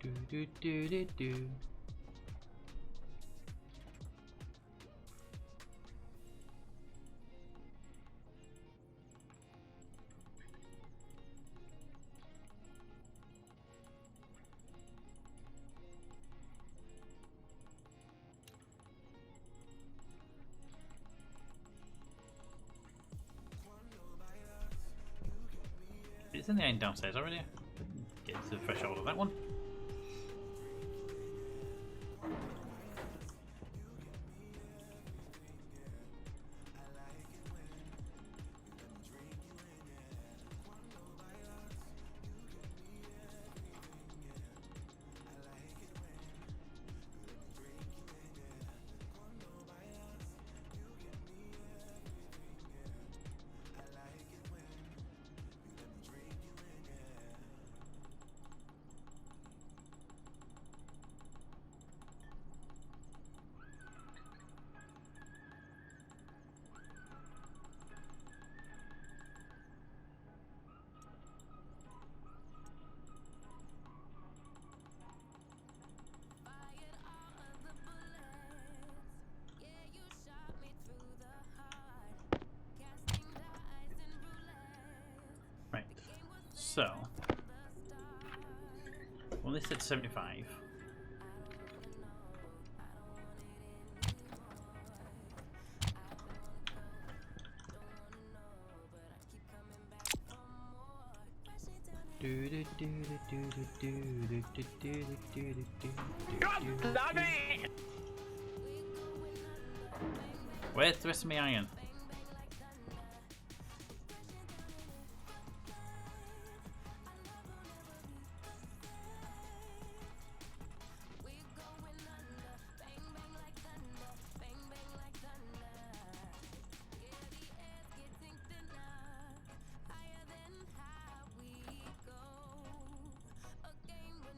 S1: Do do do do do. in the iron downstairs already. Get to the threshold of that one. Right. So, well, this said 75. Where's the rest of my iron?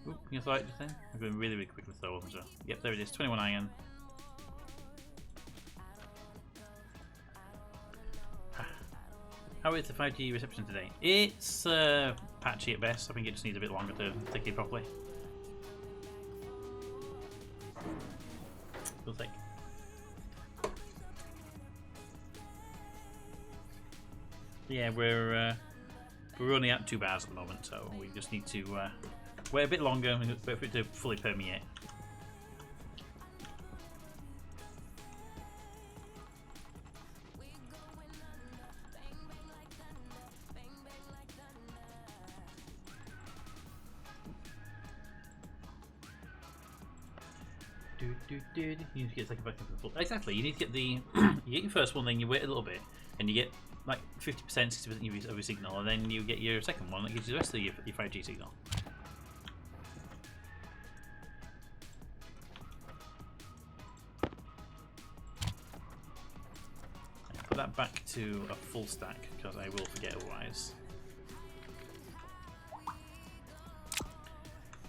S1: Oop, you saw it just then? I'm going really, really quickly so I wasn't sure. Yep, there it is, 21 iron. How is the 5G reception today? It's patchy at best. I think it just needs a bit longer to take it properly. We'll take. Yeah, we're only at 2 bars at the moment, so we just need to wait a bit longer and wait for it to fully permeate. You need to get second back into the full. Exactly, you need to get the you get your first one, then you wait a little bit, and you get like 50%, 60% of your signal, and then you get your second one that gives you the rest of your 5G signal. Put that back to a full stack because I will forget otherwise.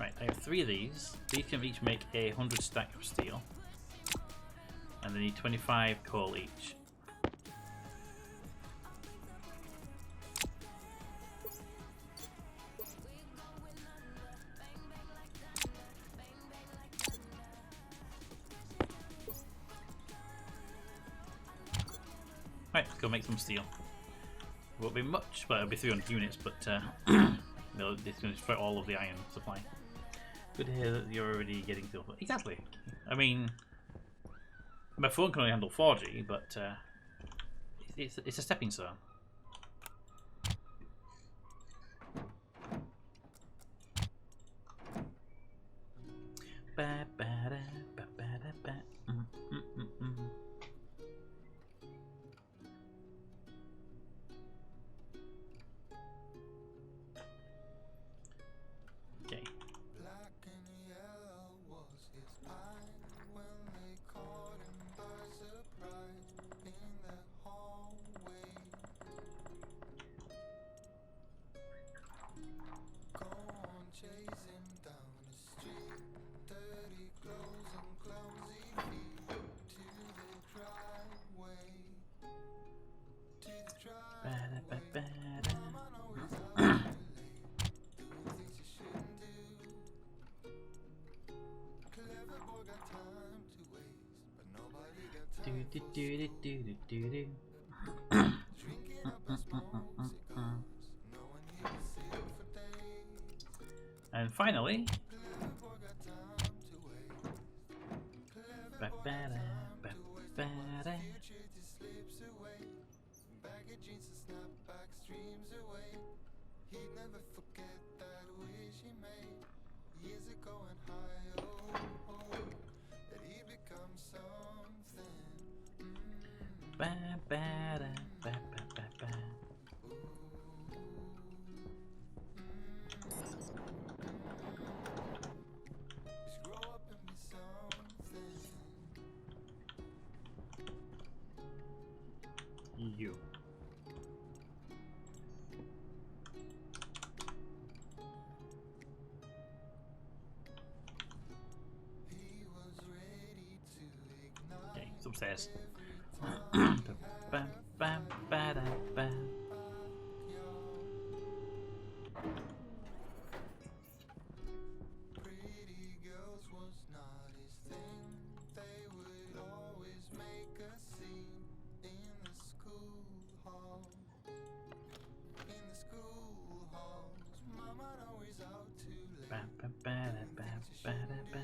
S1: Right, I have 3 of these. These can each make 100 stack of steel, and they need 25 coal each. Right, let's go make some steel. Won't be much, but it'll be 300 units, but no, it's going to destroy all of the iron supply. Good to hear that you're already getting steel. Exactly. I mean, my phone can only handle 4G, but it's a stepping stone. Ba, ba, da, ba, ba, da, ba. Okay.
S6: Black and yellow was his eye when they caught him by surprise in the hallway. Go on, chase him down the street. Dirty clothes and clumsy feet to the driveway. To the driveway. Mama know he's out too late. Doing things you shouldn't do. Clever boy got time to waste, but nobody got time for Drinking up and smoke cigars, knowing he was sick for days.
S1: And finally,
S6: Clever boy got time to waste. Clever boy got time to waste. The future just slips away. Baggy jeans and snapback streams away.
S1: Ba, ba, da, ba, ba, ba, ba. You. Okay, it's upstairs. Ba, ba, ba, ba, da, ba. Ba, ba, ba, da, ba, ba, da, ba.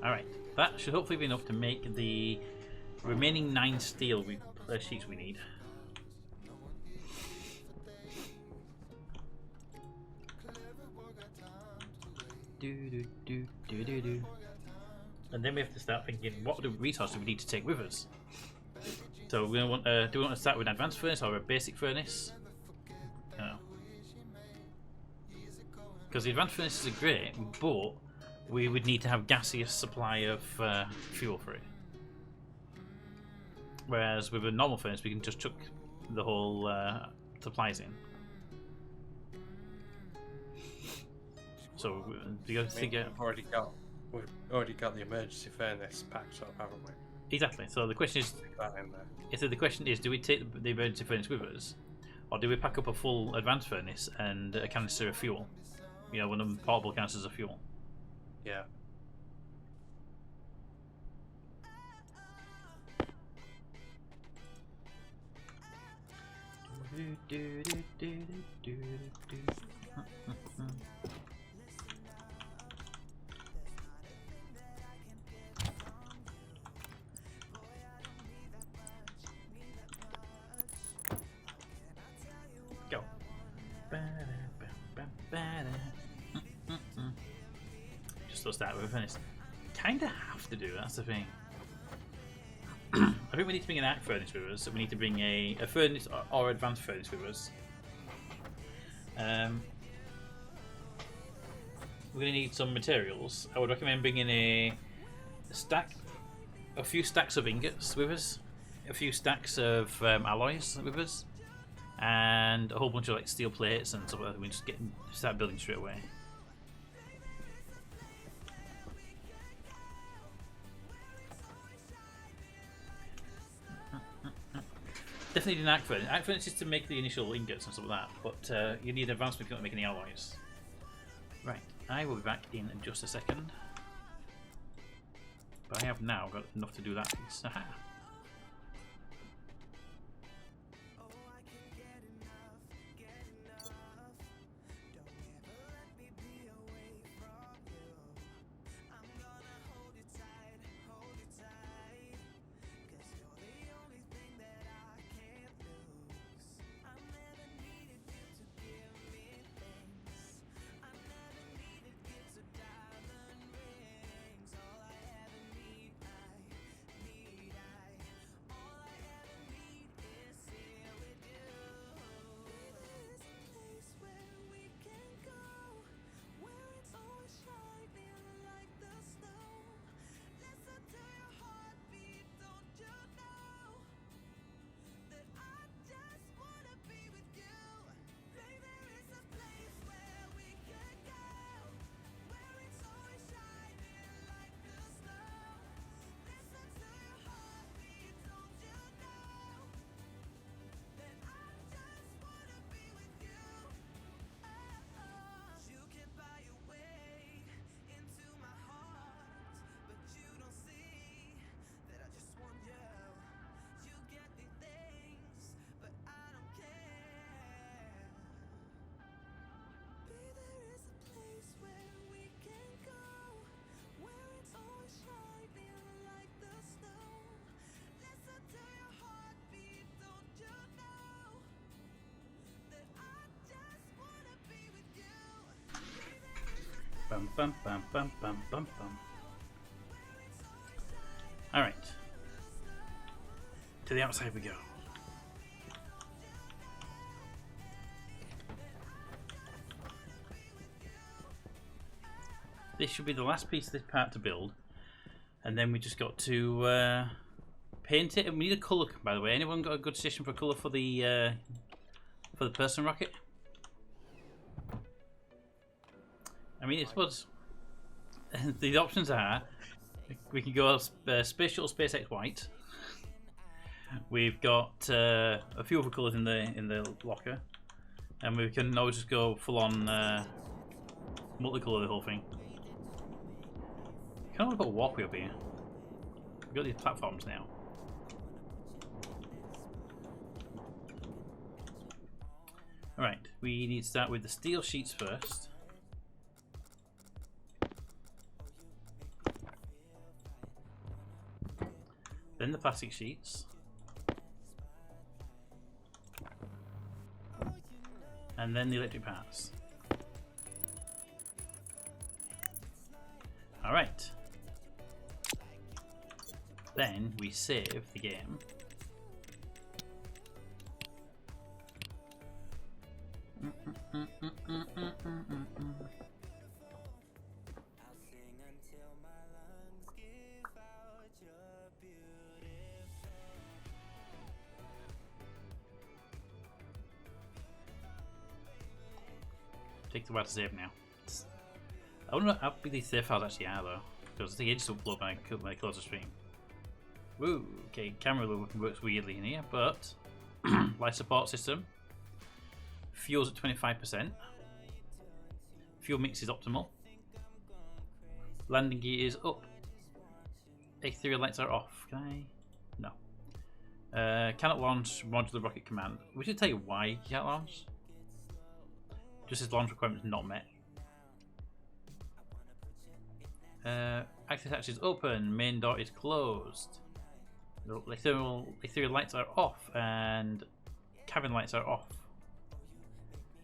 S1: Alright, that should hopefully be enough to make the remaining 9 steel sheets we need. Do. And then we have to start thinking, what resources do we need to take with us? So we're gonna want, do we want to start with an advanced furnace or a basic furnace? Because the advanced furnaces are great, but we would need to have gaseous supply of fuel for it. Whereas with a normal furnace, we can just chuck the whole supplies in. So do you guys think?
S2: We've already got the emergency furnace packed up, haven't we?
S1: Exactly. So the question is,
S2: Stick that in there.
S1: so the question is, do we take the emergency furnace with us, or do we pack up a full advanced furnace and a canister of fuel? You know, one of them portable canisters of fuel.
S2: Yeah.
S1: Go. Just to start with a furnace. Kinda have to do, that's the thing. I think we need to bring an arc furnace with us. So we need to bring a furnace or advanced furnace with us. We're going to need some materials. I would recommend bringing a few stacks of ingots with us, a few stacks of alloys with us, and a whole bunch of like steel plates and stuff like that. We just start building straight away. Definitely need an arc furnace. Arc furnace is to make the initial ingots and stuff like that, but you need advanced if you want to make any alloys. Right, I will be back in just a second. But I have now got enough to do that piece. Aha. bum, bum, bum, bum, bum, bum. Alright. To the outside we go. This should be the last piece of this part to build. And then we just got to paint it. And we need a colour, by the way. Anyone got a good suggestion for colour for the person rocket? I mean, I suppose the options are we can go Space Shuttle SpaceX white. We've got a few other colours in the locker, and we can always just go full on multicolour the whole thing. Kind of got a walkway up here. We've got these platforms now. Alright, we need to start with the steel sheets first. Then the plastic sheets. And then the electric parts. Alright. Then we save the game. Take the while to save now. I don't know how big these save files actually are though, because I think it just upload when I close the stream. Woo! Okay, camera works weirdly in here, but life support system. Fuel's at 25%. Fuel mix is optimal. Landing gear is up. Exterior lights are off. Can I? No. Cannot launch modular rocket command. We should tell you why you can't launch. Just as launch requirements not met. Access hatch is open. Main door is closed. The exterior lights are off and cabin lights are off.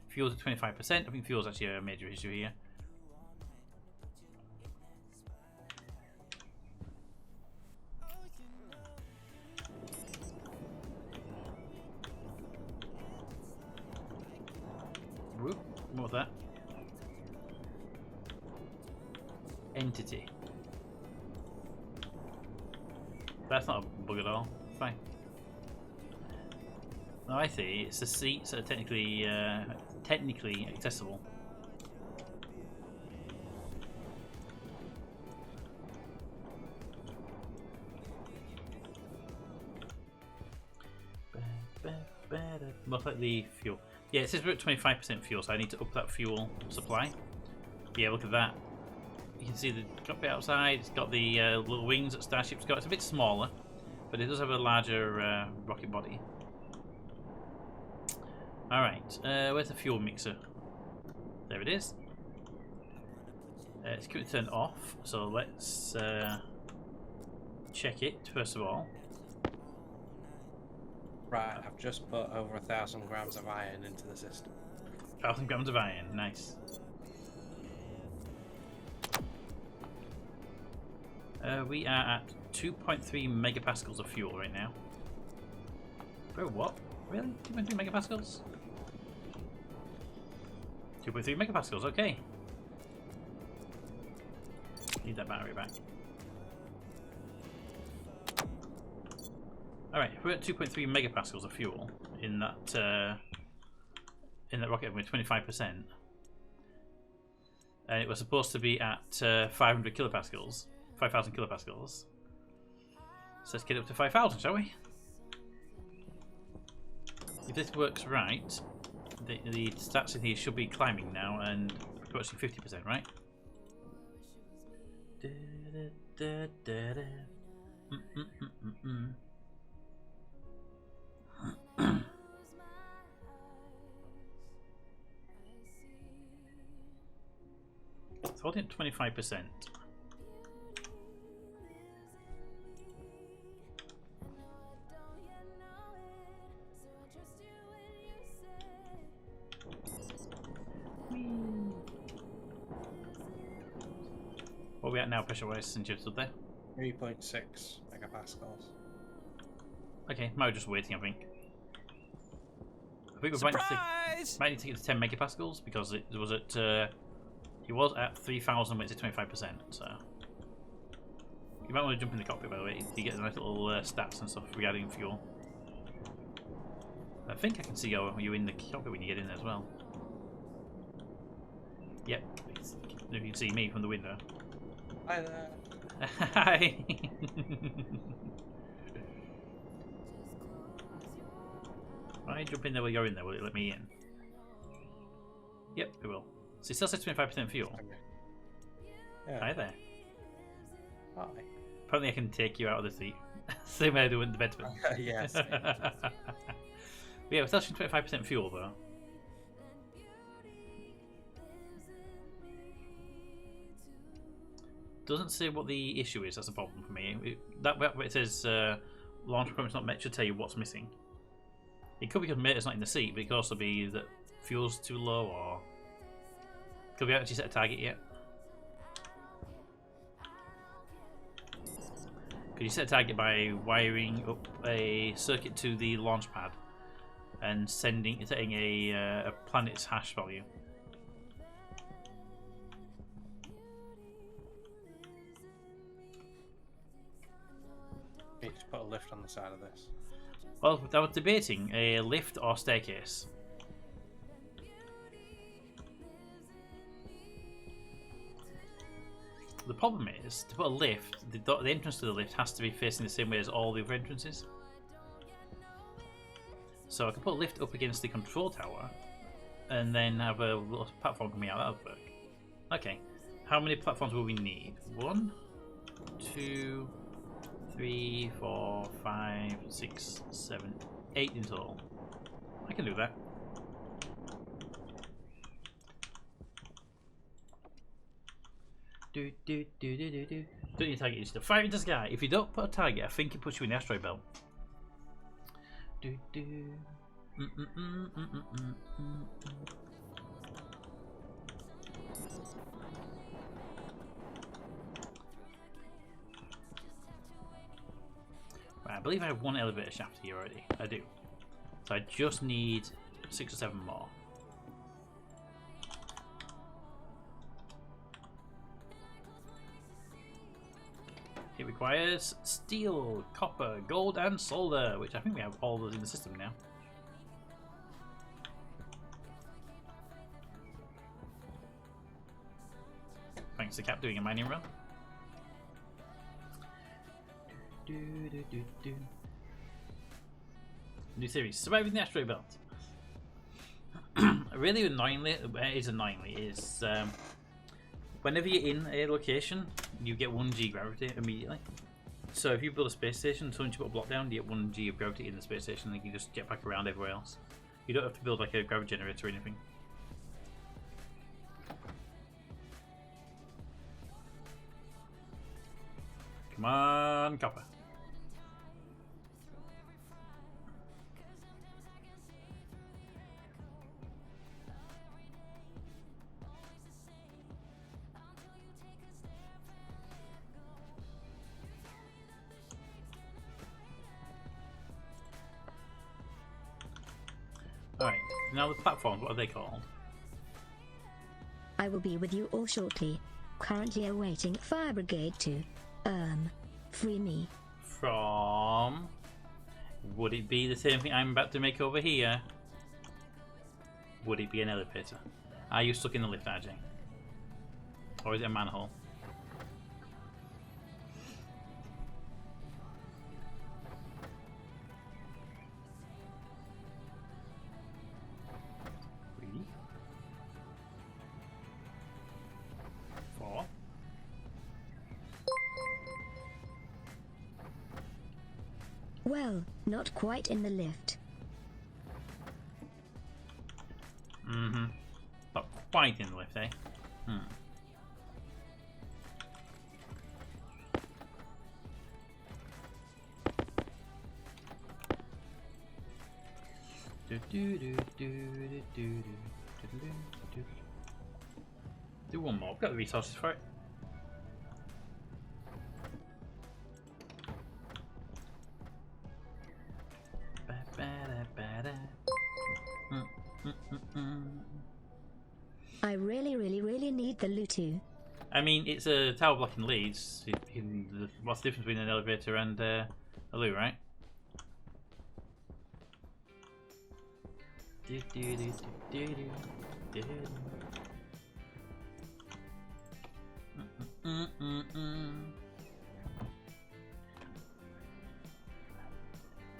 S1: Fuel's at 25%. I think fuel's actually a major issue here. Whoop, what was that? Entity. That's not a bug at all. Fine. No, I see. It's the seats that are technically accessible. Most like the fuel. Yeah, it says we're at 25% fuel, so I need to up that fuel supply. Yeah, look at that. You can see the cockpit outside. It's got the little wings that Starship's got. It's a bit smaller, but it does have a larger rocket body. Alright, where's the fuel mixer? There it is. It's currently turned off, so let's check it first of all.
S2: Right, I've just put over 1,000 grams of iron into the system.
S1: 1,000 grams of iron, nice. We are at 2.3 megapascals of fuel right now. Bro, what? Really? 2.3 megapascals? 2.3 megapascals, okay. Need that battery back. Alright, we're at 2.3 megapascals of fuel in that rocket with 25%. And it was supposed to be at 500 kilopascals. 5,000 kilopascals. So let's get up to 5,000, shall we? If this works right, the stats in here should be climbing now and approaching 50%, right? It's holding at 25%. we at now pressure-wise since you're stood there?
S2: 3.6 megapascals.
S1: Okay, might just waiting, I think. I think we might need to get to 10 megapascals because it was at 3,000 when it's at 25%, so you might want to jump in the cockpit, by the way. You get nice little stats and stuff regarding fuel. I think I can see you in the cockpit when you get in there as well. Yep, you can see me from the window.
S2: Hi there.
S1: Hi. If I jump in there while you're in there, will it let me in? Yep, it will. So it still says 25% fuel.
S2: Okay. Yeah.
S1: Hi there.
S2: Hi.
S1: Apparently I can take you out of the seat. Same way I do in the bed.
S2: Yes.
S1: Yeah, we're still showing 25% fuel though. Doesn't say what the issue is, that's a problem for me. That where it says launch performance not met should tell you what's missing. It could be because mate's not in the seat, but it could also be that fuel's too low, or could we actually set a target yet? Could you set a target by wiring up a circuit to the launch pad and setting a planet's hash value?
S2: You just put a lift on the side of this.
S1: Well, I was debating a lift or staircase. The problem is, to put a lift, the entrance to the lift has to be facing the same way as all the other entrances. So I could put a lift up against the control tower and then have a little platform coming out. That would work. Okay, how many platforms will we need? 1, 2, 3, 4, 5, 6, 7, 8 in total. I can do that. Don't need a target, just fire into the sky. If you don't put a target, I think it puts you in the asteroid belt. Right, I believe I have one elevator shaft here already. I do. So I just need 6 or 7 more. It requires steel, copper, gold, and solder, which I think we have all those in the system now. Thanks to Cap doing a mining run. New series, surviving the asteroid belt. Really annoyingly, is whenever you're in a location, you get 1g gravity immediately. So if you build a space station, as soon as you put a block down, you get 1g of gravity in the space station, and you can just get back around everywhere else. You don't have to build like a gravity generator or anything. Come on, copper. Alright, now the platforms, what are they called?
S9: I will be with you all shortly. Currently awaiting fire brigade to, free me.
S1: From... Would it be the same thing I'm about to make over here? Would it be an elevator? Are you stuck in the lift, RJ? Or is it a manhole?
S9: Well, not quite in the lift.
S1: Mm-hmm. Not quite in the lift, eh? Do one more. I've got the resources for it.
S9: I really need the loot too.
S1: I mean, it's a tower blocking leads. What's the difference between an elevator and a loo, right? Is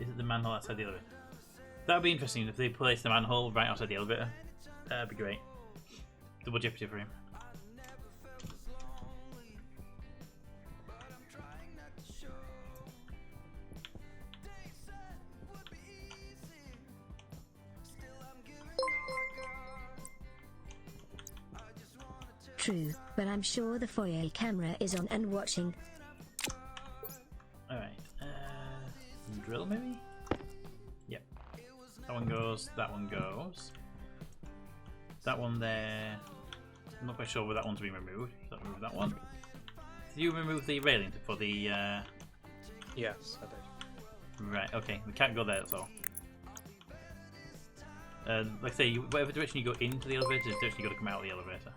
S1: it the manhole outside the elevator? That would be interesting if they placed the manhole right outside the elevator. That'd be great. Double jeopardy for him.
S9: True, but I'm sure the foyer camera is on and watching.
S1: Alright. Drill maybe? Yep. That one goes, that one goes. That one there. I'm not quite sure where that one's been removed. So remove that one. Did you remove the railing for the
S2: Yes, I did.
S1: Right, okay. We can't go there, that's all. Like I say, whatever direction you go into the elevator is the direction you got to come out of the elevator.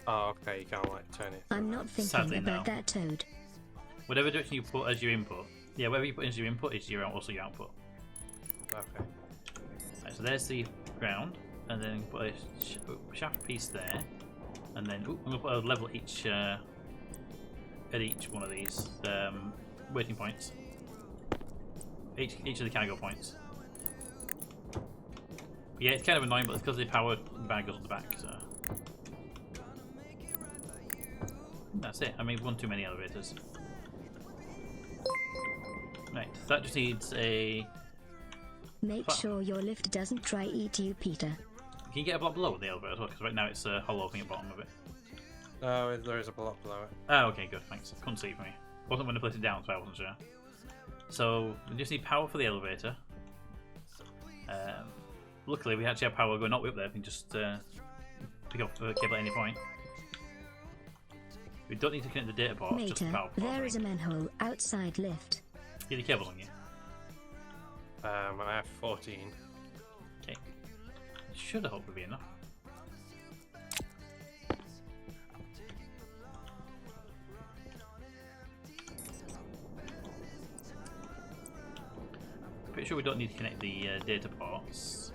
S2: Oh, okay, you can't like turn it.
S9: I'm not thinking
S1: Sadly,
S9: about
S1: no.
S9: that, Toad.
S1: Whatever direction you put as your input. Yeah, whatever you put as your input is your also your output.
S2: Okay.
S1: Right, so there's the ground, and then put a shaft piece there, and then I'm gonna put a level each at each one of these waiting points. Each of the cargo points. Yeah, it's kind of annoying, but it's because the power bag goes on the back. So that's it. I mean, one too many elevators. Right, so that just needs a.
S9: Make sure your lift doesn't try eat you, Peter.
S1: Can you get a block below the elevator as well? Because right now it's a hollow thing at the bottom of it.
S2: Oh, there is a block below it.
S1: Oh, okay, good, thanks. Couldn't see for me. Wasn't going to place it down, so I wasn't sure. So we just need power for the elevator. Luckily, we actually have power going up there. We can just pick up the cable at any point. We don't need to connect the data ports, just the
S9: Mater,
S1: power ports.
S9: there is a manhole outside lift.
S1: Get the cables on you.
S2: I have 14.
S1: Okay. Should hopefully be enough. Pretty sure we don't need to connect the data ports.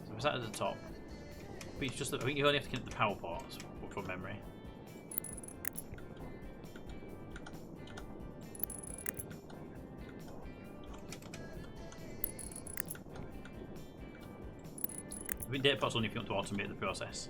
S1: So it's that at the top. But it's just, I think you only have to connect the power ports from memory. I think data ports only if you want to automate the process.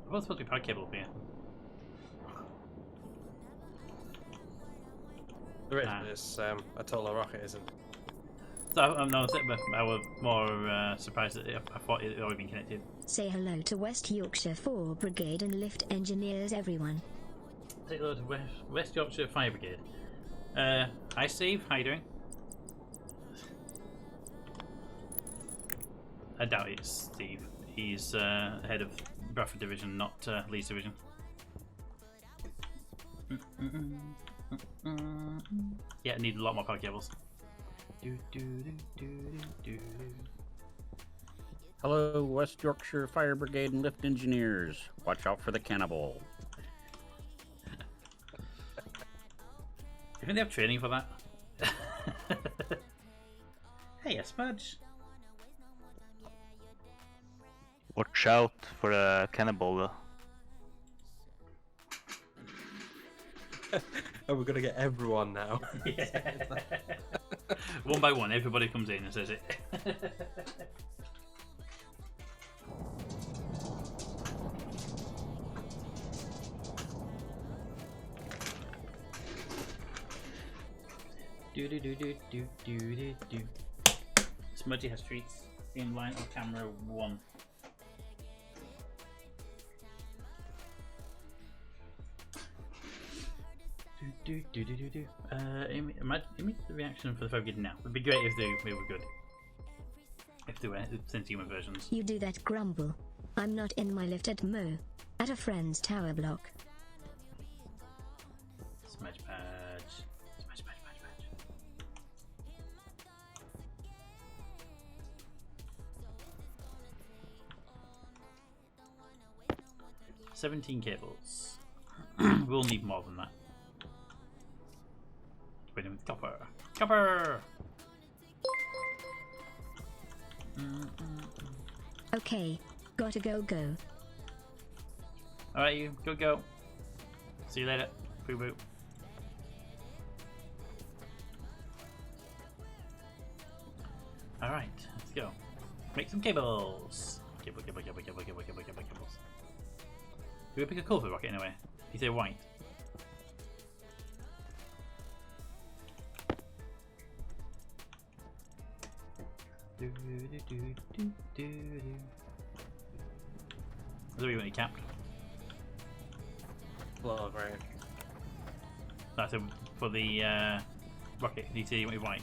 S1: What's supposed to be power cable up here?
S2: There is a taller rocket, isn't?
S1: So no, I was more surprised that I thought it had already been connected.
S9: Say hello to West Yorkshire 4 Brigade and lift engineers, everyone.
S1: Say hello to West Yorkshire Fire Brigade. Hi Steve, how you doing? I doubt it's Steve. He's head of Bradford Division, not Leeds Division. Yeah, I need a lot more power cables.
S10: Hello, West Yorkshire Fire Brigade and lift engineers. Watch out for the cannibal.
S1: You think they have training for that? Hey, a smudge.
S11: Watch out for a cannibal.
S2: Oh, we're gonna get everyone now.
S1: Yeah. One by one, everybody comes in and says it. Do. Smudgy has streaks in line on camera 1. Immediate reaction for the Focus now. It'd be great if they were good. If they were sentient versions.
S9: You do that grumble. I'm not in my lift at Mo. At a friend's tower block.
S1: Smash badge. Smash badge. 17 cables. We'll need more than that. Wait a minute, copper. Copper!
S9: Okay, gotta go.
S1: Alright, you go. See you later. Boo boo. Alright, let's go. Make some cables. Cables. Do we pick a colour for the rocket anyway? You say white. Is we want it capped?
S2: Low grade.
S1: That's for the rocket. You say you want it white.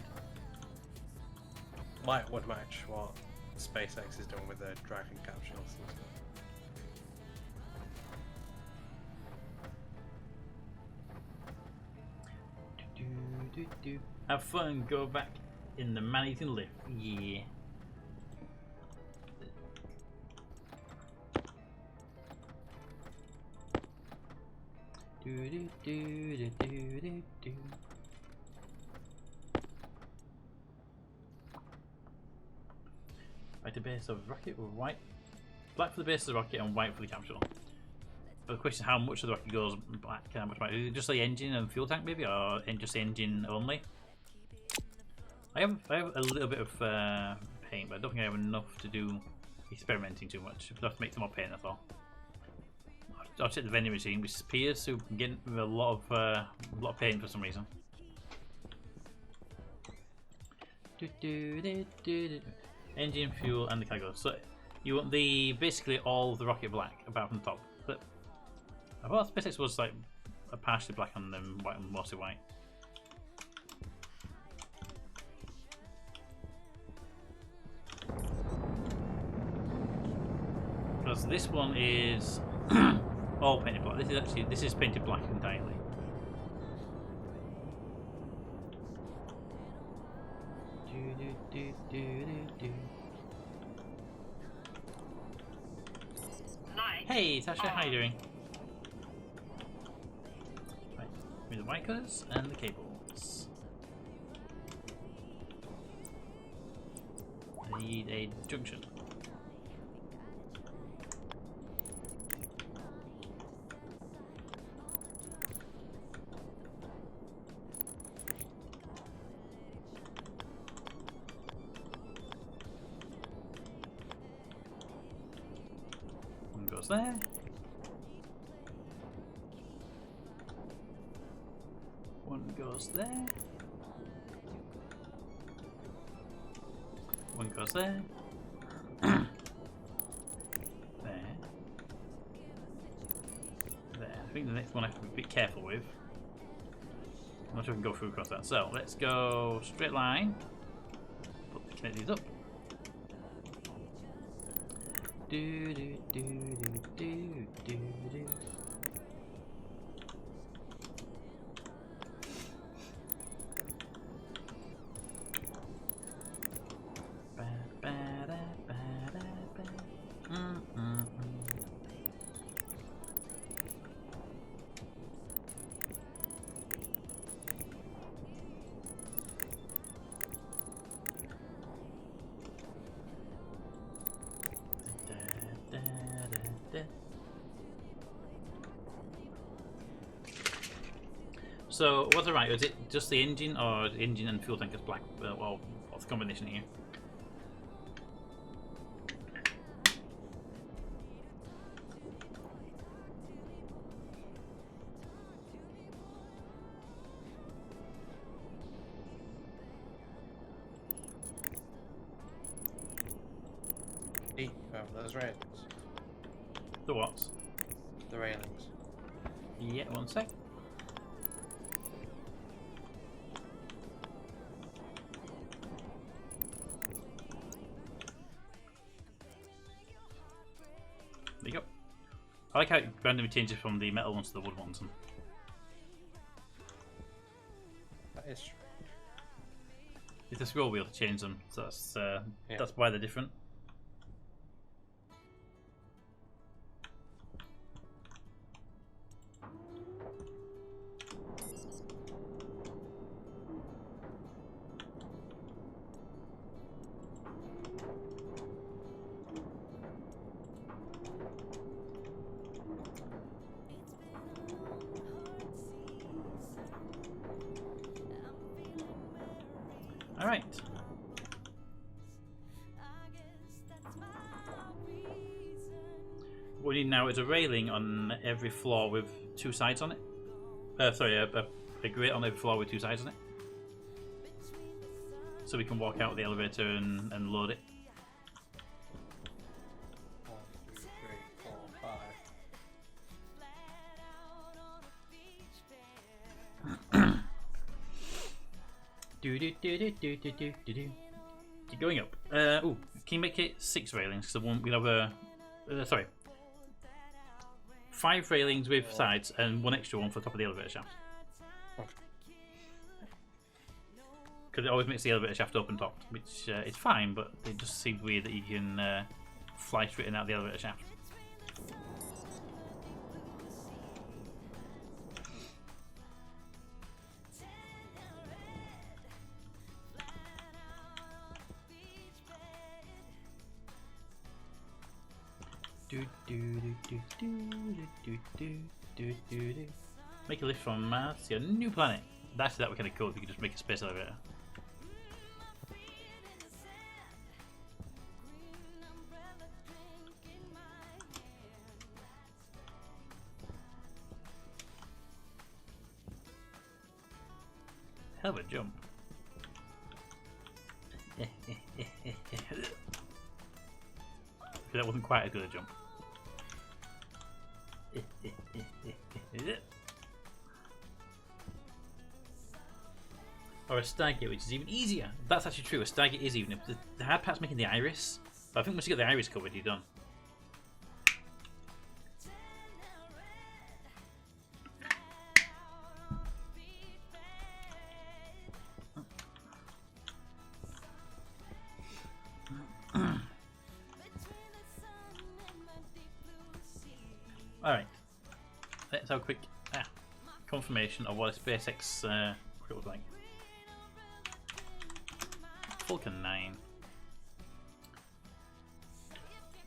S2: White would match what SpaceX is doing with their Dragon capsules and stuff.
S1: Have fun, go back in the man-eating lift. Yeah. Right, the base of rocket with white. Black for the base of the rocket and white for the capsule. But the question is how much of the rocket goes black, how much white? Is it just the engine and fuel tank maybe, or just the engine only? I have a little bit of paint, but I don't think I have enough to do experimenting too much. Enough to make some more paint, that's all. I'll check the vending machine, which appears to get a lot of paint for some reason. Engine, fuel, and the cargo. So you want basically all of the rocket black, apart from the top. But I thought SpaceX was like a partially black on them, white and mostly white. Because this one is all painted black. This is painted black entirely. Hey Tasha, how you doing? Right, give me the white colours and the cables. I need a junction. There. One goes there. One goes there. There. There. I think the next one I have to be a bit careful with. I'm not sure I can go through across that. So let's go straight line. Connect these up. Do do do do do do do. Ba ba da ba da ba. So, was I right? Was it just the engine, or the engine and fuel tank is black? Well, what's the combination here?
S2: Those railings.
S1: The what?
S2: The railings.
S1: Yeah, one sec. There you go. I like how it randomly changes from the metal ones to the wood ones.
S2: That is true.
S1: It's a scroll wheel to change them, so that's why they're different. Alright. What we need now is a railing on every floor with 2 sides on it. Sorry, a grate on every floor with 2 sides on it. So we can walk out of the elevator and load it.
S2: 1, 2, 3, 4, 5.
S1: Keep going up. Ooh, can you make it 6 railings? Because we have a sorry, 5 railings with sides and 1 extra one for the top of the elevator shaft. Because it always makes the elevator shaft open top, which is fine, but it just seems weird that you can fly straight in out of the elevator shaft. Make a lift from Mars to a new planet. That would be kind of cool if you could just make a space elevator. Hell of a jump. That wasn't quite as good a jump. Or a Stargate, which is even easier. That's actually true. A Stargate is even. The hard part's making the iris. But I think once you get the iris covered, you're done. Alright, let's have a quick confirmation of what a SpaceX could look like. Falcon 9.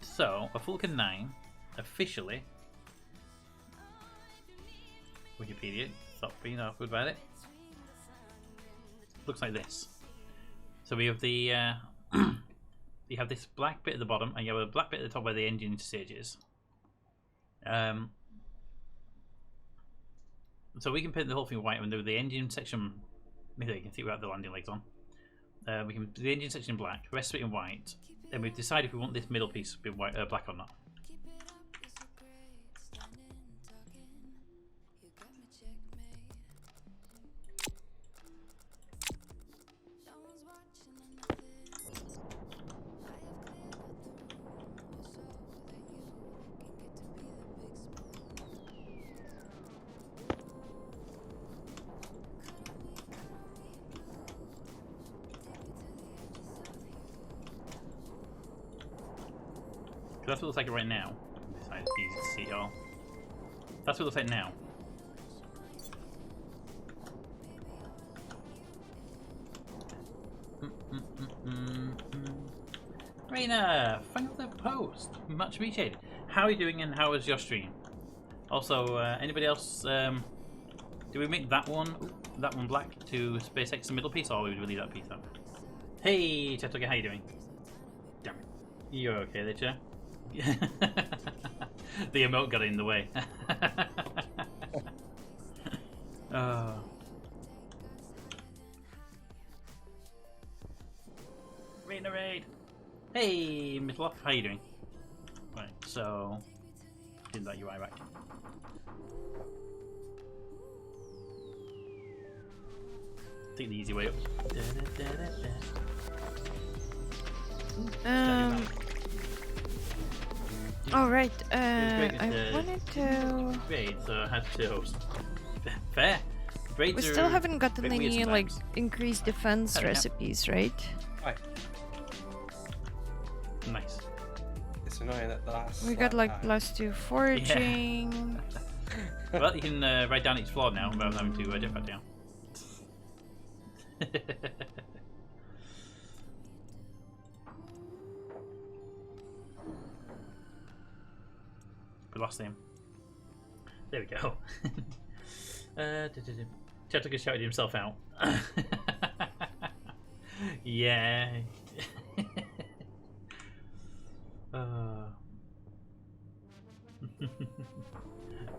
S1: So, a Falcon 9, officially, Wikipedia, stop being awkward about it, looks like this. So we have the, you have this black bit at the bottom, and you have a black bit at the top where the engine stage is. So we can paint the whole thing white and do the engine section. Maybe you can see without the landing legs on. We can do the engine section in black, the rest of it in white. Then we decide if we want this middle piece to be white, black or not. That's what it looks like right now. It's easy to see y'all. That's what it looks like now. Raina, thank you for the post. Much appreciated. How are you doing and how was your stream? Also, anybody else, do we make that one black to SpaceX the middle piece, or would we leave that piece up? Hey, Chatoga, how you doing? Damn it. You're okay there, Chair? The emote got in the way. Oh. Raid. Hey, Miss Locke, how you doing? Right, so did that UI back. Take the easy way up.
S12: All right.
S1: It was
S12: I
S1: great
S12: wanted to.
S1: Raid, so I had to host. Fair. Raids
S12: We still
S1: are
S12: haven't
S1: a
S12: gotten
S1: bit weird
S12: any like
S1: sometimes.
S12: increased defense
S1: Oh, yeah.
S12: recipes, right?
S2: Right.
S1: Nice.
S2: It's annoying that the last.
S12: We got like
S2: time-
S12: +2 foraging.
S1: Well, you can write down each floor now rather than having to jetpack down. We lost him. There we go. Chad took a shout at himself out. Yeah.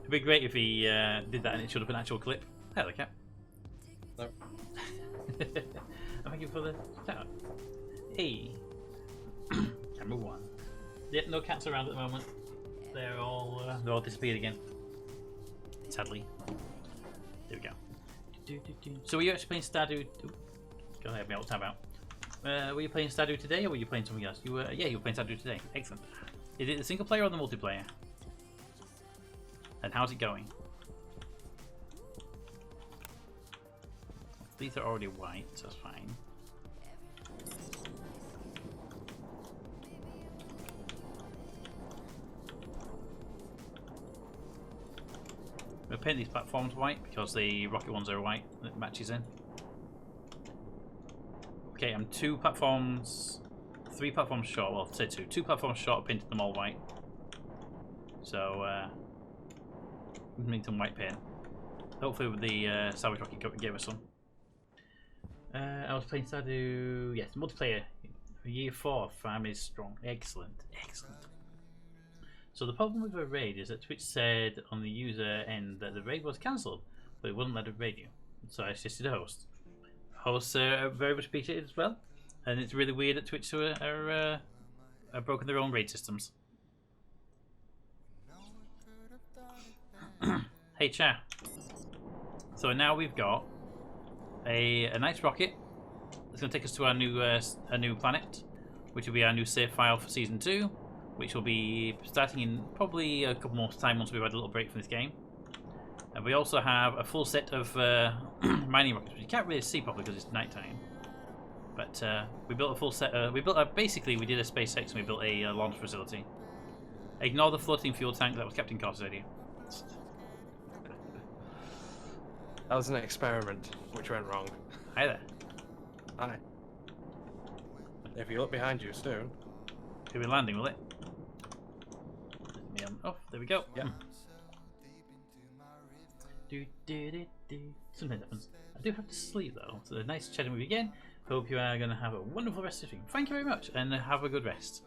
S1: It'd be great if he did that and it showed up an actual clip. Hello, cat.
S2: No.
S1: Thank you for the shout. Hey. Camera 1. Yep, no cats around at the moment. They're all disappeared again. Sadly. There we go. So were you actually playing Stardew? Go ahead, I'll tab out. Were you playing Stardew today, or were you playing something else? You were, yeah, you were playing Stardew today. Excellent. Is it the single player or the multiplayer? And how's it going? These are already white, so that's fine. We'll paint these platforms white because the rocket ones are white. That matches in. Okay, I'm 3 platforms short. Well, say 2. 2 platforms short. I painted them all white. So, make some white paint. Hopefully, with the salvage rocket gave us some. I was playing Stardew. Yes, multiplayer. Year 4. Farm is strong. Excellent. Excellent. So the problem with a raid is that Twitch said on the user end that the raid was cancelled, but it wouldn't let it raid you. So I suggested a host. Hosts are very much appreciated as well, and it's really weird that Twitch are broken their own raid systems. Hey Cha. So now we've got a nice rocket that's going to take us to our new planet, which will be our new save file for season 2. Which will be starting in probably a couple more time once we've had a little break from this game. And we also have a full set of mining rockets, which you can't really see properly because it's nighttime. But we built a full set. Basically, we did a SpaceX and we built a launch facility. Ignore the floating fuel tank. That was Captain Carter's idea.
S2: That was an experiment which went wrong.
S1: Hi there.
S2: Hi. If you look behind you soon.
S1: It'll be landing, will it? Oh, there we go.
S2: Yeah.
S1: Something happens. I do have to sleep though. So nice chatting with you again. Hope you are going to have a wonderful rest of the stream. Thank you very much, and have a good rest.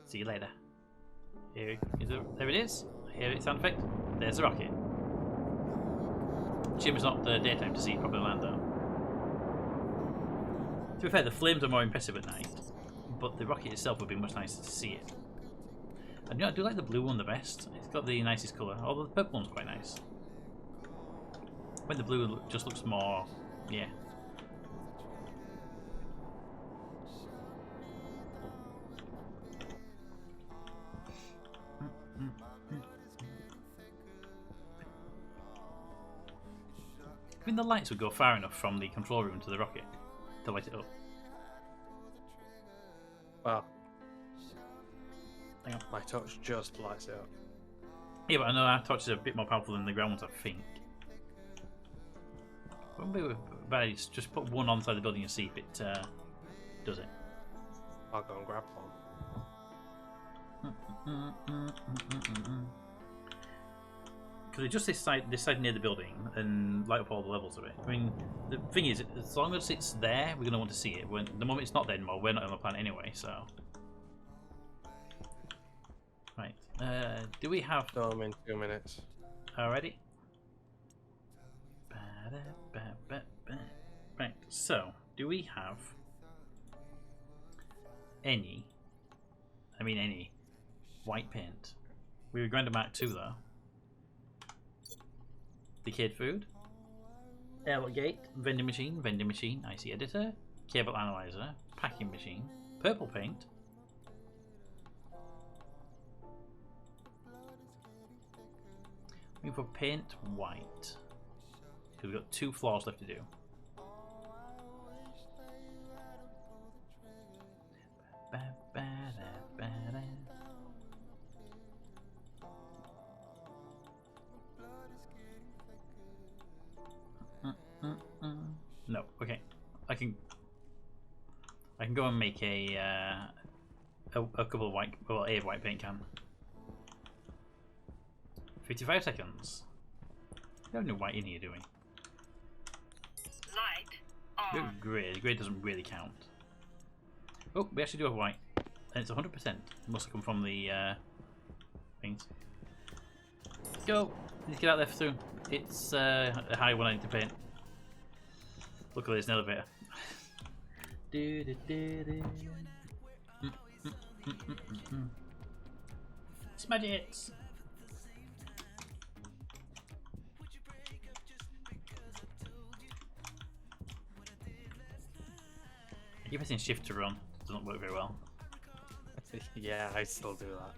S1: See you later. There it is. Here it's sound effect. There's the rocket. Shame it's not the daytime to see it properly land though. To be fair, the flames are more impressive at night, but the rocket itself would be much nicer to see it. And you know, I do like the blue one the best. It's got the nicest colour, although the purple one's quite nice. When the blue just looks more, yeah. I think the lights would go far enough from the control room to the rocket to light it up.
S2: Well,
S1: hang on.
S2: My torch just lights it up.
S1: Yeah, but I know our torch is a bit more powerful than the ground ones, I think. Wouldn't be bad. Just put one on side the building and see if it does it.
S2: I'll go and grab one.
S1: Because it's just this side near the building, and light up all the levels of it. I mean, the thing is, as long as it's there, we're going to want to see it. When the moment it's not there anymore, we're not on the planet anyway, so. Right. Do we have...
S2: Storm in 2 minutes.
S1: Already? Right, so, do we have any white paint? We were going to Mark 2 though. Decayed food. Airlock gate. Vending machine. IC editor. Cable analyzer. Packing machine. Purple paint. Looking for paint white. Because we've got 2 floors left to do. No, okay. I can go and make a couple of white, well, a white paint can. 55 seconds. We have no white in here, do we?
S3: Light
S1: We
S3: on.
S1: have grey. Grey doesn't really count. Oh, we actually do have white, and it's 100%. It must have come from the things. Go. Let's get out there through. It's a high one I need to paint. Luckily, it's an elevator. Smudge it. I keep pressing shift to run. It doesn't work very well.
S2: Yeah, I still do that.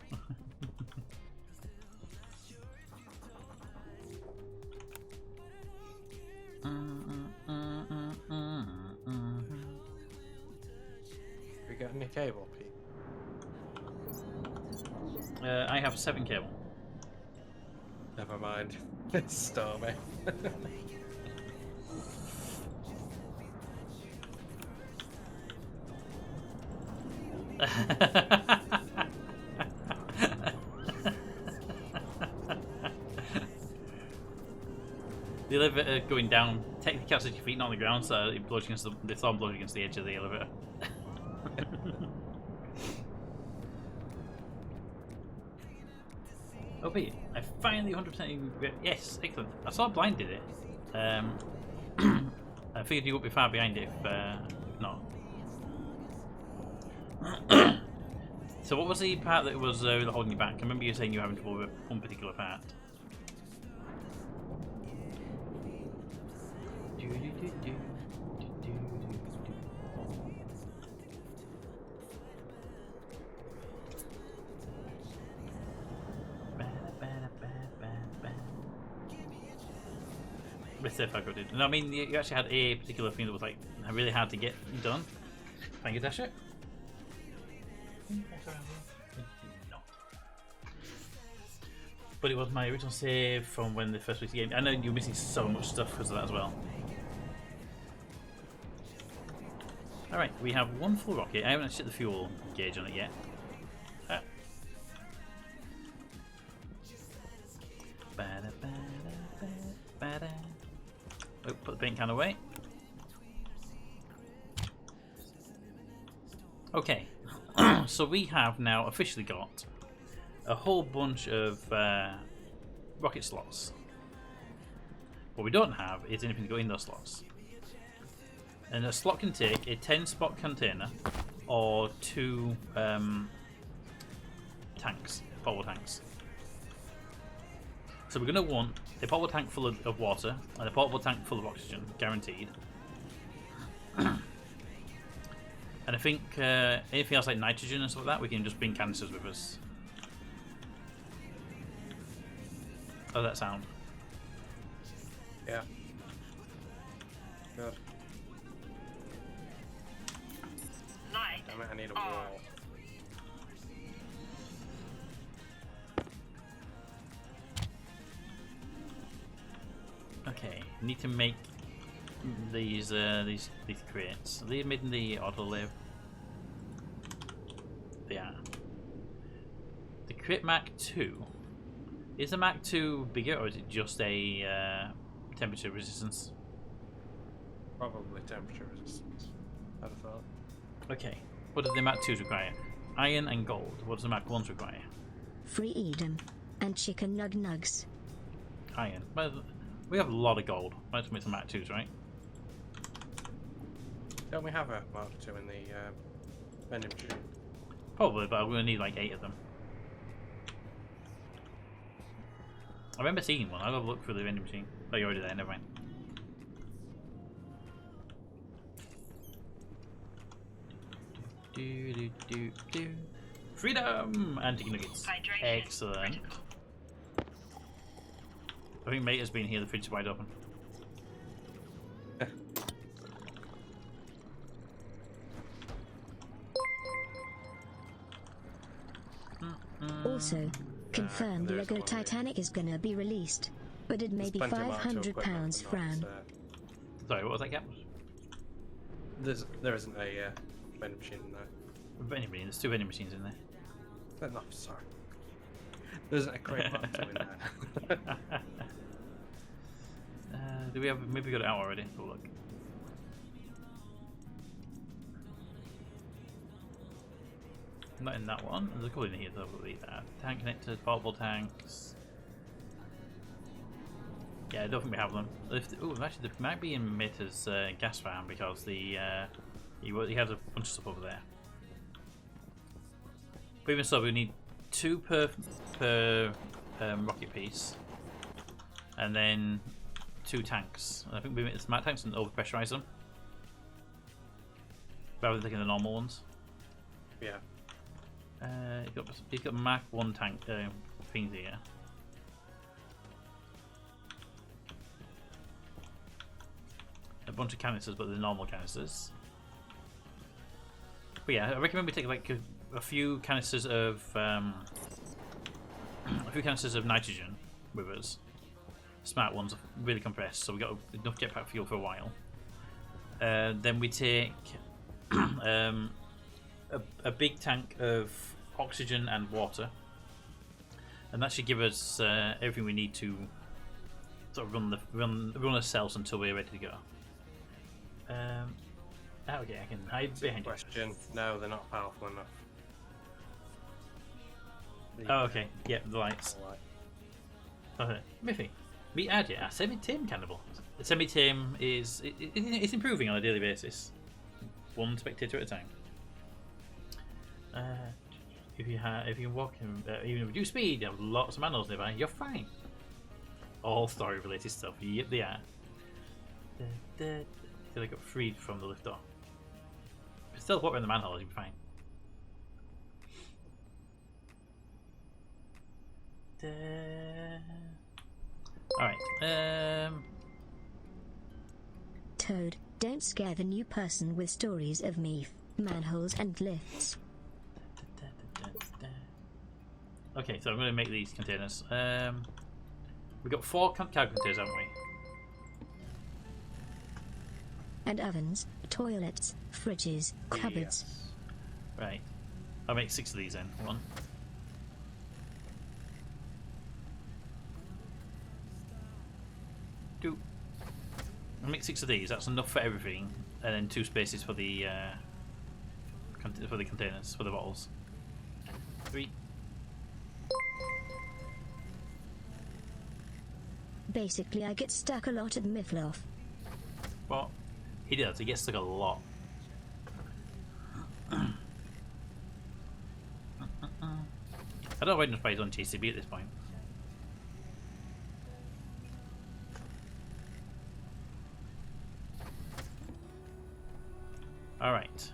S2: We got any cable, Pete?
S1: I have 7 cable.
S2: Never mind. It's stormy.
S1: The elevator going down technically catches your feet, not on the ground, so it blows against the thumb blows against the edge of the elevator. Oh, Pete, I finally 100% yes, excellent. I saw Blind did it. I figured you would be far behind it if not. So what was the part that was really holding you back? I remember you saying you were having trouble with one particular part. Let's see if I got it. No, I mean you actually had a particular thing that was like really hard to get done. Thank you, Dasher. But it was my original save from when the first week's game. I know you're missing so much stuff because of that as well. Alright, we have 1 full rocket. I haven't set the fuel gauge on it yet. Oh, put the paint can away. Okay, so we have now officially got a whole bunch of rocket slots. What we don't have is anything to go in those slots. And a slot can take a 10-spot container or 2 tanks, portable tanks. So we're going to want a portable tank full of water and a portable tank full of oxygen, guaranteed. And I think anything else like nitrogen and stuff like that, we can just bring canisters with us. How does that sound?
S2: Yeah. Good.
S3: Light
S2: Damn it, I need a
S3: on.
S2: wall.
S1: Okay, need to make these crates. Are they made in the autoliv? They are. The crate Mark 2. Is the Mark 2 bigger or is it just a temperature resistance?
S2: Probably temperature resistance, I'd have thought.
S1: Okay. What do the Mark 2s require? Iron and gold. What does the Mark 1s require?
S9: Freedom and chicken nugs.
S1: Iron. Well, we have a lot of gold. Let's make some Mark 2s, right?
S2: Don't we have a Mark II in the vending machine?
S1: Probably, but we're going to need like 8 of them. I remember seeing one. I'll have a look through the vending machine. Oh, you're already there, never mind. Freedom! And chicken nuggets.
S3: Hydration
S1: Excellent.
S3: critical.
S1: I think mate has been here. The fridge is wide open.
S9: Also, confirmed
S2: there is
S9: Lego
S2: one here.
S9: Titanic is gonna be released, but it may
S2: There's
S9: be
S2: plenty of Mark II
S9: £500
S2: equipment, but not,
S9: fran.
S1: Sorry, what was that, Cap?
S2: there isn't a vending machine in there.
S1: Vending machine. There's 2 vending machines in there.
S2: No, sorry. There isn't a crate Mark II in there.
S1: Do we have? Maybe we got it out already. Oh, look. Not in that one. There's a couple in here though. Tank connectors, portable tanks. Yeah, I don't think we have them. Oh, actually, there might be in Meta's gas farm because he has a bunch of stuff over there. But even so, we need 2 per rocket piece, and then 2 tanks. I think we make the smart tanks and overpressurize them rather than taking the normal ones.
S2: Yeah.
S1: He's got Mark 1 tank things here. A bunch of canisters, but they're normal canisters. But yeah, I recommend we take like a few canisters of nitrogen with us. Smart ones, really compressed, so we got enough jetpack fuel for a while. Then we take a big tank of oxygen and water, and that should give us everything we need to sort of run the cells until we're ready to go. Okay, I can hide behind you.
S2: Question: no, they're not powerful enough.
S1: Oh, okay. Yeah, the lights. Okay, Miffy. Meet Adja, a semi-tame cannibal. The semi-tame is it's improving on a daily basis, 1 spectator at a time. If you can walk even at reduced speed, you have lots of manuals nearby, you're fine. All story-related stuff. Yep, they are. Till I got freed from the lift door. Still walk around the manhole, you'll be fine. Alright,
S9: Toad, don't scare the new person with stories of me, manholes and lifts.
S1: okay, so I'm going to make these containers. We've got 4 cargo containers, haven't we?
S9: And ovens, toilets, fridges, cupboards.
S2: Yes.
S1: Right. I'll make 6 of these then. 1. I'll make 6 of these. That's enough for everything, and then 2 spaces for the containers, for the bottles. 3.
S9: Basically, I get stuck a lot at Mifloff.
S1: What? He does. He gets stuck a lot. I don't know why he's on TCB at this point. Alright.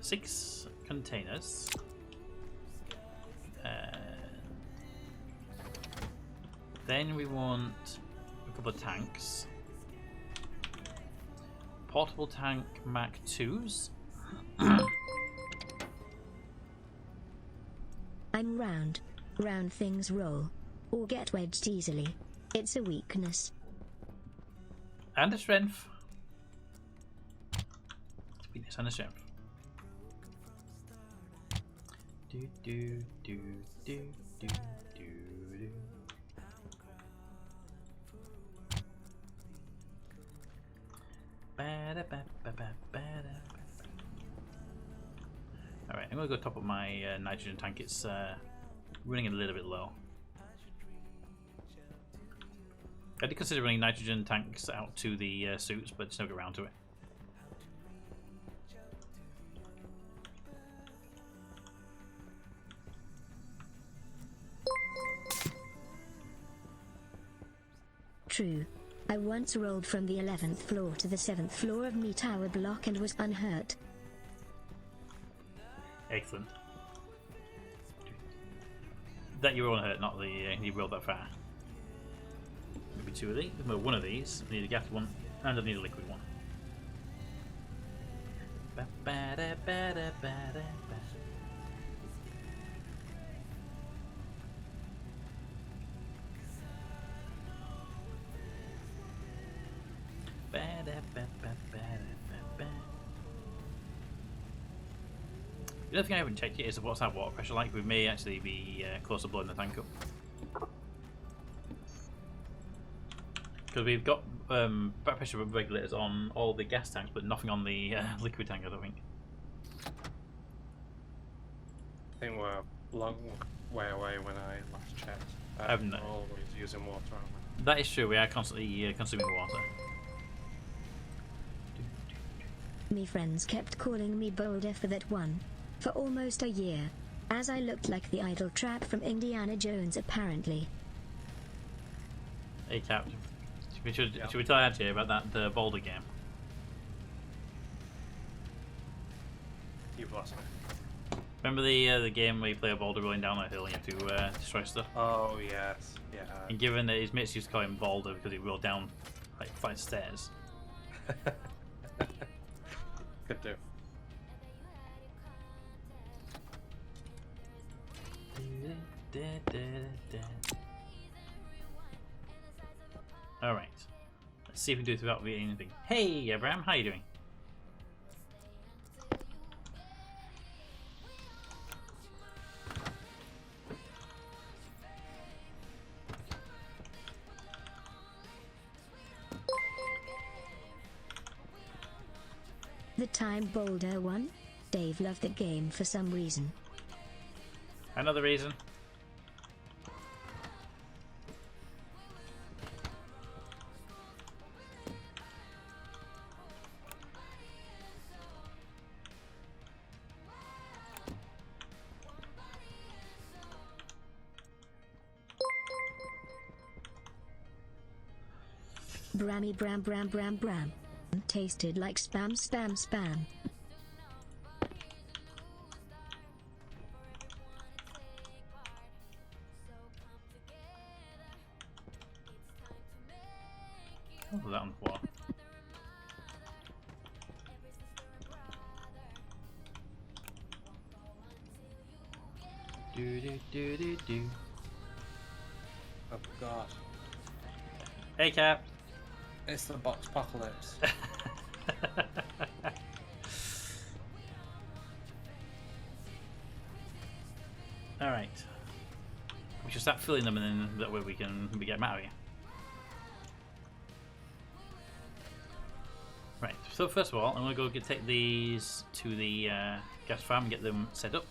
S1: Six containers. Then we want a couple of tanks. Portable tank Mac 2s.
S9: I'm round. Round things roll. Or get wedged easily. It's a weakness.
S1: And a strength. Weakness and a strength. Do do do do do do do. Alright, I'm gonna go top up my nitrogen tank. It's running a little bit low. I did consider running nitrogen tanks out to the suits, but just never got around to it.
S9: True. I once rolled from the 11th floor to the 7th floor of me tower block and was unhurt.
S1: Excellent. That you were unhurt, not the you rolled that far. Maybe two of these. No, one of these. I need a gas one, and I need a liquid one. Ba-ba-da-ba-da-ba-da-ba. Ba-da-ba-ba-ba-da-ba-ba. The other thing I haven't checked yet is what's our water pressure like. We may actually be close to blowing the tank up. Because we've got back pressure regulators on all the gas tanks, but nothing on the liquid tank, I don't think.
S2: I think we're a long way away when I last checked.
S1: We're
S2: always using water, aren't we?
S1: That is true, we are constantly consuming water.
S9: Me friends kept calling me Boulder for that one. For almost a year. As I looked like the idol trap from Indiana Jones apparently.
S1: Hey Cap, should we tell Adjay about that boulder game?
S2: You've lost me.
S1: Remember the game where you play a boulder rolling down a hill and you have to destroy stuff?
S2: Oh yes, yeah.
S1: And given that his mates used to call him Boulder because he rolled down like 5 stairs.
S2: Could do.
S1: Alright. Let's see if we can do it without reading anything. Hey Abraham, how you doing?
S9: The time Boulder won? Dave loved the game for some reason.
S1: Another reason.
S9: Brammy bram bram bram bram. Tasted like spam spam spam.
S1: What was that on the floor? Do do do do do.
S2: Oh god.
S1: Hey Cap.
S2: It's the box apocalypse.
S1: Alright. We should start filling them and then that way we get them out of here. Right, so first of all, I'm going to go take these to the gas farm and get them set up.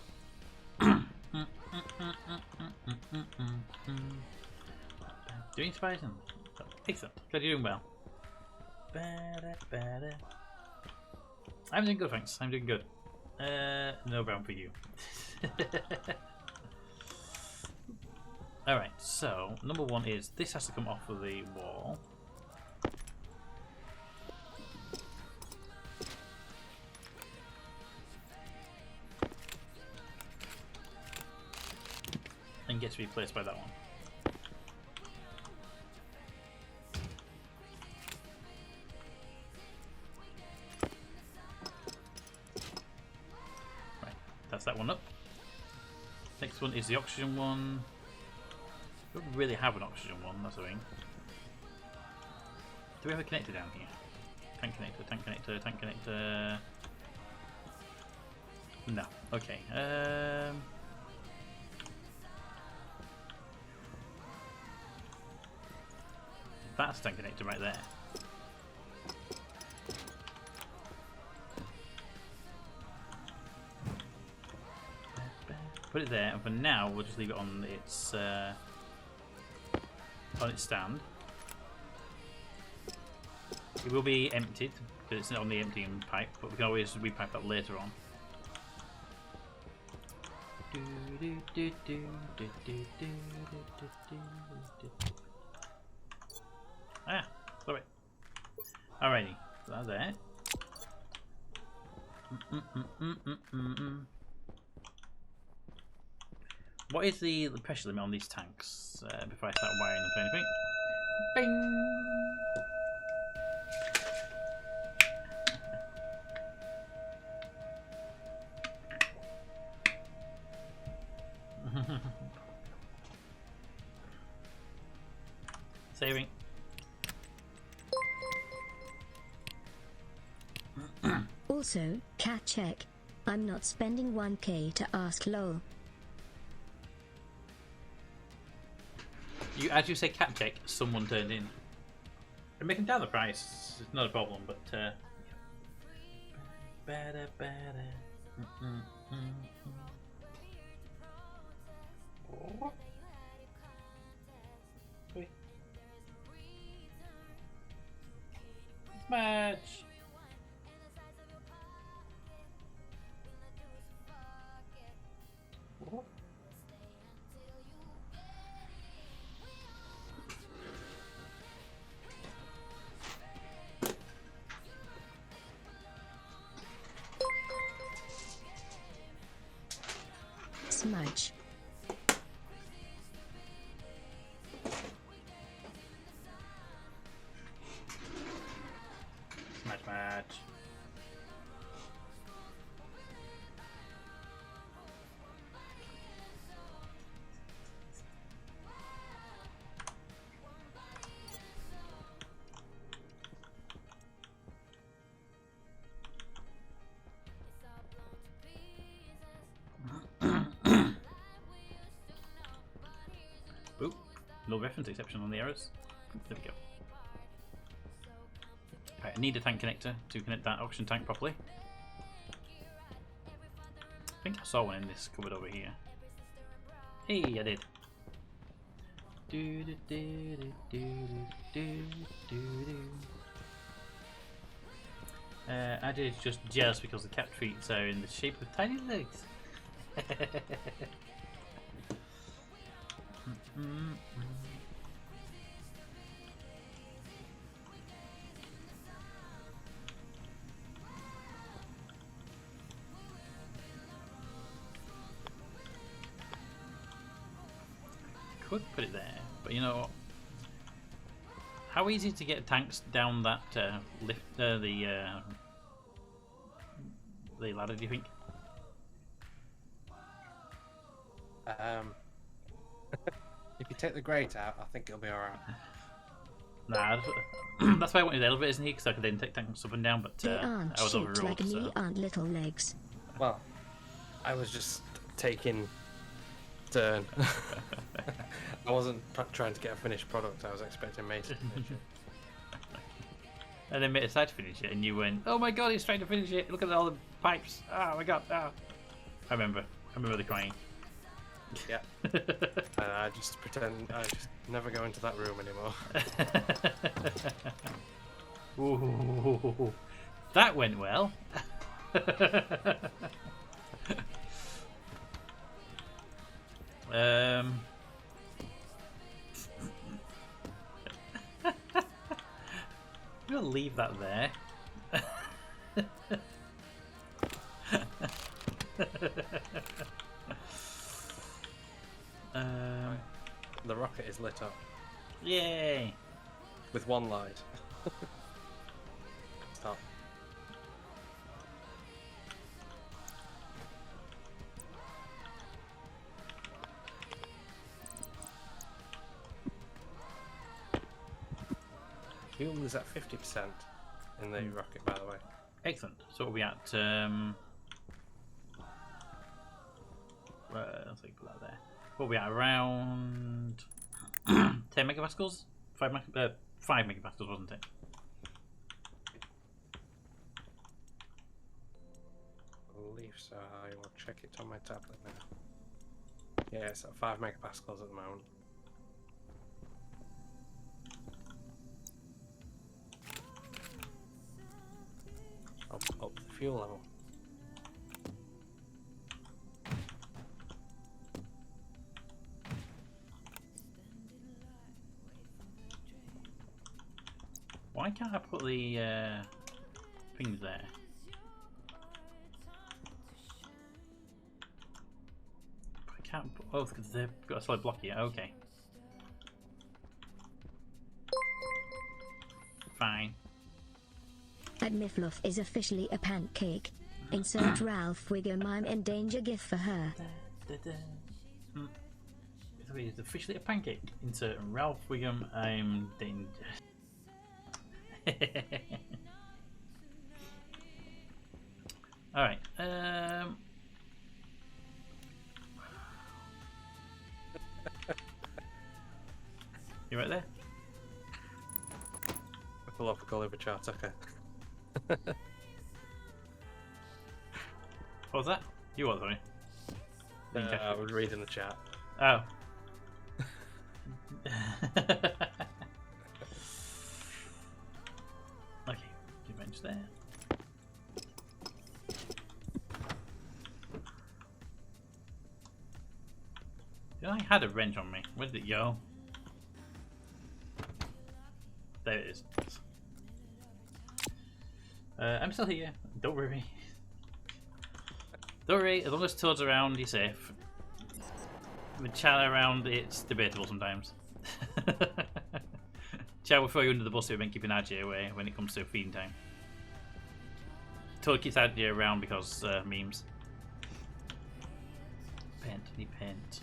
S1: Doing Spizen? Excellent, glad you're doing well. I'm doing good, thanks. I'm doing good. No brown for you. Alright, so number one is this has to come off of the wall. And gets replaced by that one. That's that one up. Next one is the oxygen one. Don't really have an oxygen one, that's the thing. Do we have a connector down here? Tank connector, tank connector, tank connector. No. Okay. That's tank connector right there. Put it there, and for now we'll just leave it on its stand. It will be emptied because it's not on the emptying pipe, but we can always repipe that later on. Ah, sorry. Alrighty, so that's it. What is the pressure limit on these tanks before I start wiring them to anything? Bing! Saving.
S9: Also, cat check. I'm not spending 1k to ask lol.
S1: As you say cat check, someone turned in. And making down the price, it's not a problem, but better. Match.
S9: Smudge.
S1: Match. Ooh, no reference exception on the errors. There we go. Right, I need a tank connector to connect that auction tank properly. I think I saw one in this cupboard over here. Hey, I did. I did just jealous because the cat treats are in the shape of tiny legs. Could put it there, but you know, how easy to get tanks down that lift, the ladder? Do you think?
S2: If you take the grate out, I think it'll be alright.
S1: Nah, that's why I wanted the elevator, isn't he? Because I could then take tanks up and down, but
S9: They aren't
S1: I was
S9: shaped
S1: overruled.
S9: like me,
S1: So.
S9: aren't little legs.
S2: Well, I was just taking turn. I wasn't trying to get a finished product. I was expecting Mate to finish it.
S1: And then made a side to finish it, and you went, "Oh my god, he's trying to finish it! Look at all the pipes! Oh my god! Oh!" I remember the crying.
S2: Yeah. And I just pretend I just never go into that room anymore.
S1: Ooh, that went well. I'm gonna leave that there.
S2: The rocket is lit up
S1: Yay!
S2: with one light. Stop. Fuel is at 50% in the rocket, by the way.
S1: Excellent. So what are we at? Let's put that there. What are we at? Around 10 megapascals? 5 megapascals, wasn't it?
S2: I believe so. I will check it on my tablet now. Yeah, it's at 5 megapascals at the moment. Up the fuel level.
S1: Why Why can't I put the things there? I can't put both because they've got a solid block here. Okay. Fine.
S9: Admifluff is officially a pancake. Insert Ralph Wiggum I'm in danger gif for her.
S1: It's officially a pancake. Insert Ralph Wiggum I'm danger. Alright. You right there?
S2: Philosophical over chart, okay.
S1: What was that? You what, sorry? Didn't catch
S2: I
S1: it.
S2: was reading the chat.
S1: Oh. Okay, bench there. I had a wrench on me. Where did it go? There it is. I'm still here. Don't worry. Don't worry. As long as Toad's around, you're safe. With chat around, it's debatable sometimes. Chat will throw you under the bus if you keep an RJ away when it comes to feeding time. Toad keeps RJ around because memes. Paint, need paint.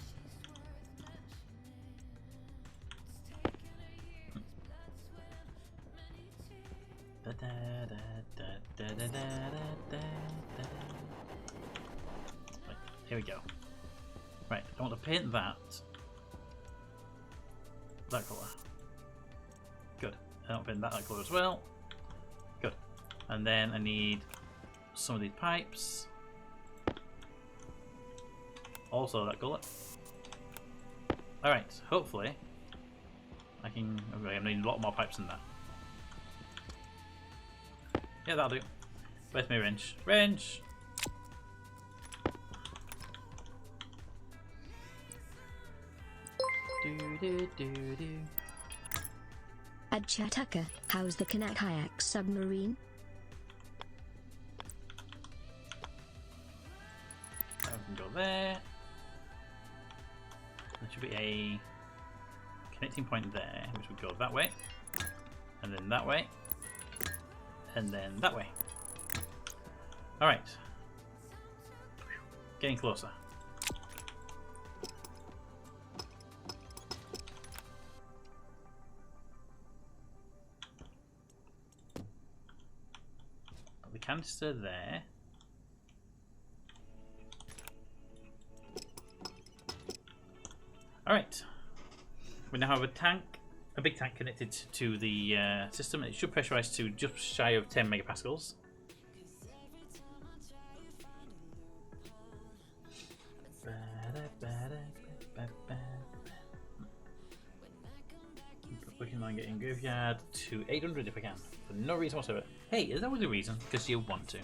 S1: Right, here we go. Right, I want to paint that colour. Good. I want to paint that colour as well. Good. And then I need some of these pipes. Also that colour. Alright, hopefully I can... Okay, I'm needing a lot more pipes than that. Yeah, that'll do. Where's my wrench? Wrench!
S9: Ad Chataka, how's the kayak submarine?
S1: I can go there. There should be a connecting point there, which would go that way, and then that way, and then that way. Alright. Getting closer. Put the canister there. Alright. We now have a tank, a big tank connected to the system. It should pressurize to just shy of 10 megapascals. Looking on getting graveyard to 800 if I can, for no reason whatsoever. Hey, is that always a reason? Because you want to.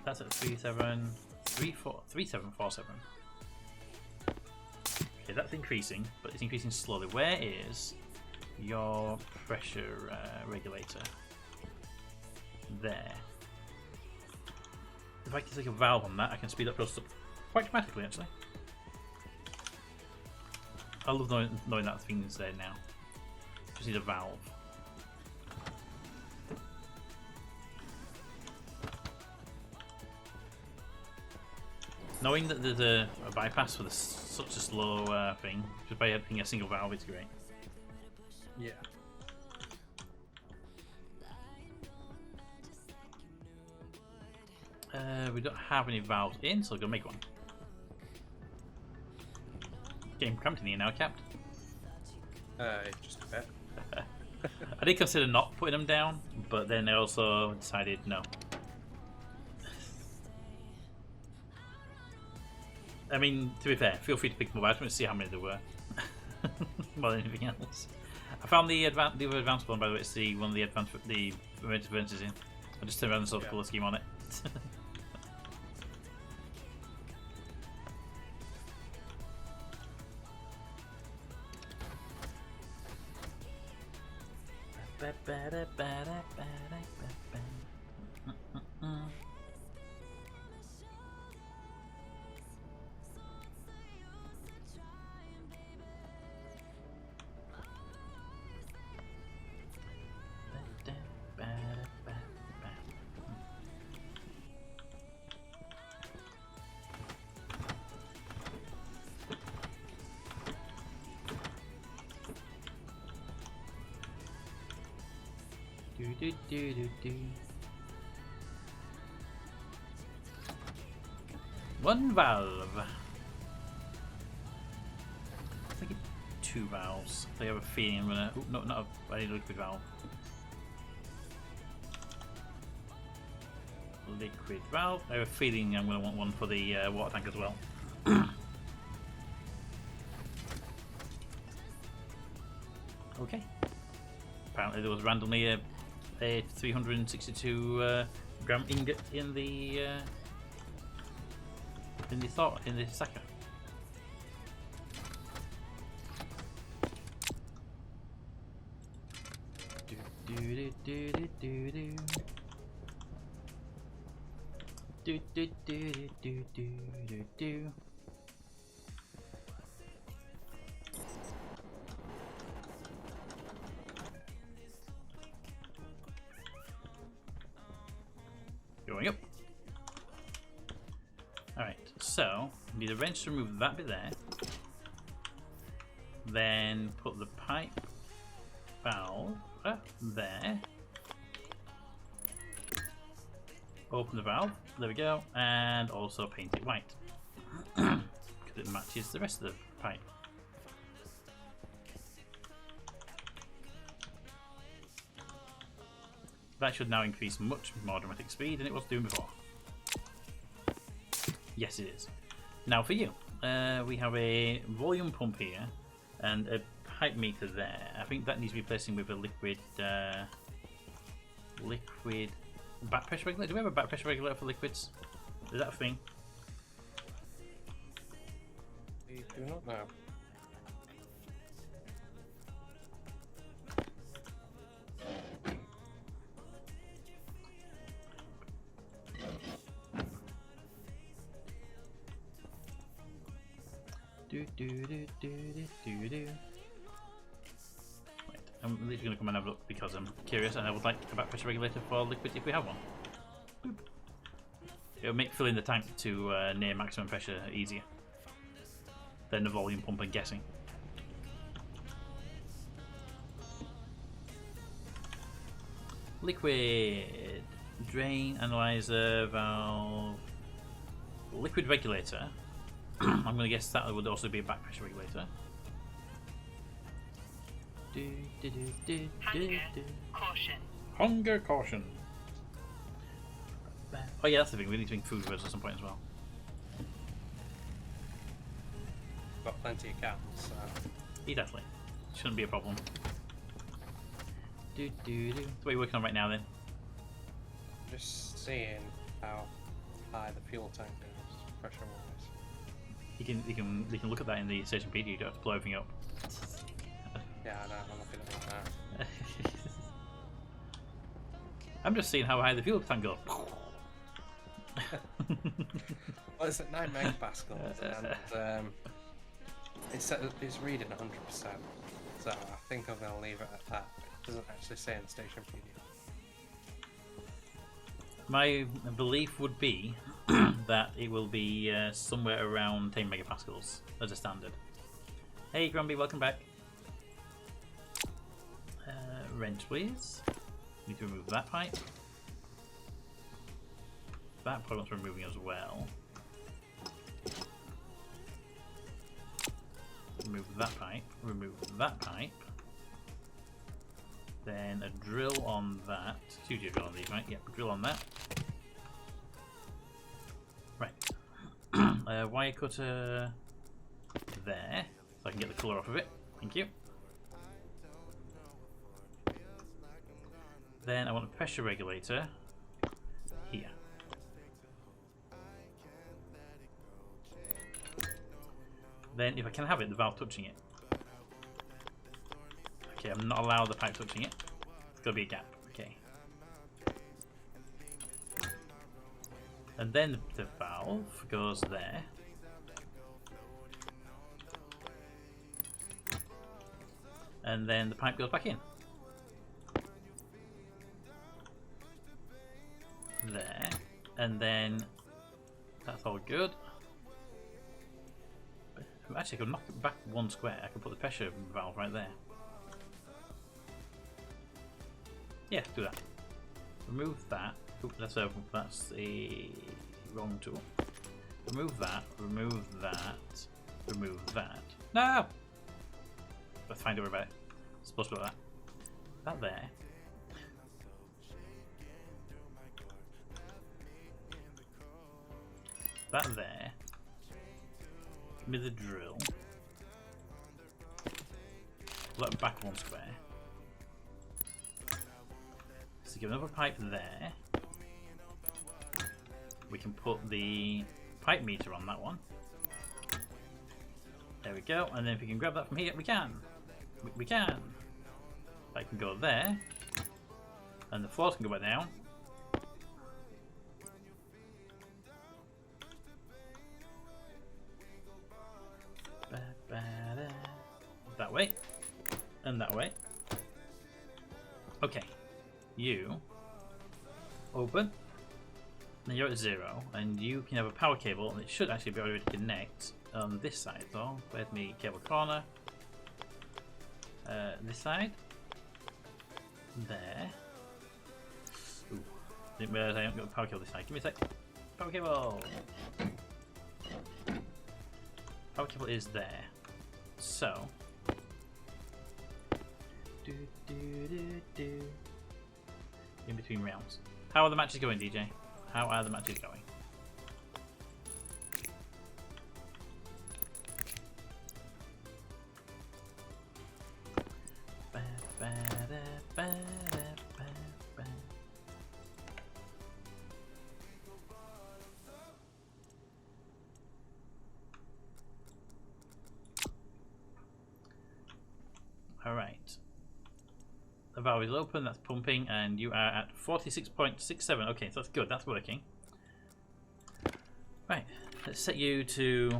S1: That's at 3747. Okay, that's increasing, but it's increasing slowly. Where is your pressure regulator? There. If I can take a valve on that, I can speed up process up quite dramatically, actually. I love knowing that thing's there now. Just need a valve. Knowing that there's a bypass for such a slow thing, just by having a single valve, is great.
S2: Yeah.
S1: We don't have any valves in, so I'm gonna make one. Getting cramped in here now, Cap.
S2: Just a bit.
S1: I did consider not putting them down, but then I also decided no. I mean, to be fair, feel free to pick them up. I just want to see how many there were. More than anything else. I found the other advanced one, by the way. It's the one of the emergency furnaces in. I just turned around and saw the colour scheme on it. One valve. I think it's 2 valves. They have a feeling I'm gonna. Ooh, no, not a liquid valve. Liquid valve. I have a feeling I'm gonna want one for the water tank as well. Okay. Apparently there was randomly a 362 gram ingot in the sacker. Going up. Alright, so need a wrench to remove that bit there. Then put the pipe valve there. Open the valve, there we go, and also paint it white. Because it matches the rest of the pipe. That should now increase much more dramatic speed than it was doing before. Yes, it is. Now for you, we have a volume pump here and a pipe meter there. I think that needs replacing with a liquid back pressure regulator. Do we have a back pressure regulator for liquids? Is that a thing?
S2: We do not know.
S1: Right, I'm literally going to come and have a look because I'm curious and I would like a back pressure regulator for liquid if we have one. Boop. It will make filling the tank to near maximum pressure easier than the volume pump, I'm guessing. Liquid drain analyzer valve liquid regulator. I'm going to guess that would also be a back pressure regulator.
S3: Caution.
S1: Hunger caution. Oh yeah, that's the thing. We need to make food for us at some point as well.
S2: Got plenty of cans, so.
S1: Definitely. Shouldn't be a problem. So what are you working on right now then?
S2: Just seeing how high the fuel tank is, pressure wise.
S1: You can look at that in the station PD. You don't have to blow everything up.
S2: Yeah, I know. I'm looking at that now.
S1: I'm just seeing how high the fuel tank goes.
S2: Well, it's at 9 megapascals, and it's reading 100%. So I think I'm going to leave it at that. It doesn't actually say in the station PD.
S1: My belief would be that it will be somewhere around 10 megapascals as a standard. Hey Grumpy, welcome back. Wrench please. Need to remove that pipe. That probably wants removing as well. Remove that pipe. Remove that pipe. Then a drill on that. It's usually a drill on these, right? Yep, drill on that. Right. Wire cutter there, so I can get the colour off of it. Thank you. Then I want a pressure regulator here. Then, if I can have it, the valve touching it. Okay, I'm not allowed the pipe touching it. got to be a gap. Okay. And then the valve goes there. And then the pipe goes back in. There. And then that's all good. Actually, I could knock it back one square. I could put the pressure valve right there. Yeah, do that. Remove that. Oop, that's a wrong tool. Remove that. Remove that. Remove that. No! Let's find out about it. It's supposed to be like that. That there. That there. Give me the drill. Let it back one square. So give another pipe there. We can put the pipe meter on that one. There we go. And then if we can grab that from here, we can. We can. That can go there. And the floors can go back down. That way. And that way. Okay. You open. Now you're at 0, and you can have a power cable, and it should actually be able to connect on this side. So, let me cable corner. This side. There. Ooh. Didn't realize I haven't got a power cable this side. Give me a sec. Power cable! Power cable is there. So. In between rounds. How are the matches going, DJ? How are the matches going? Alright. The valve is open, that's pumping, and you are at 46.67. Okay, so that's good, that's working. Right, let's set you to...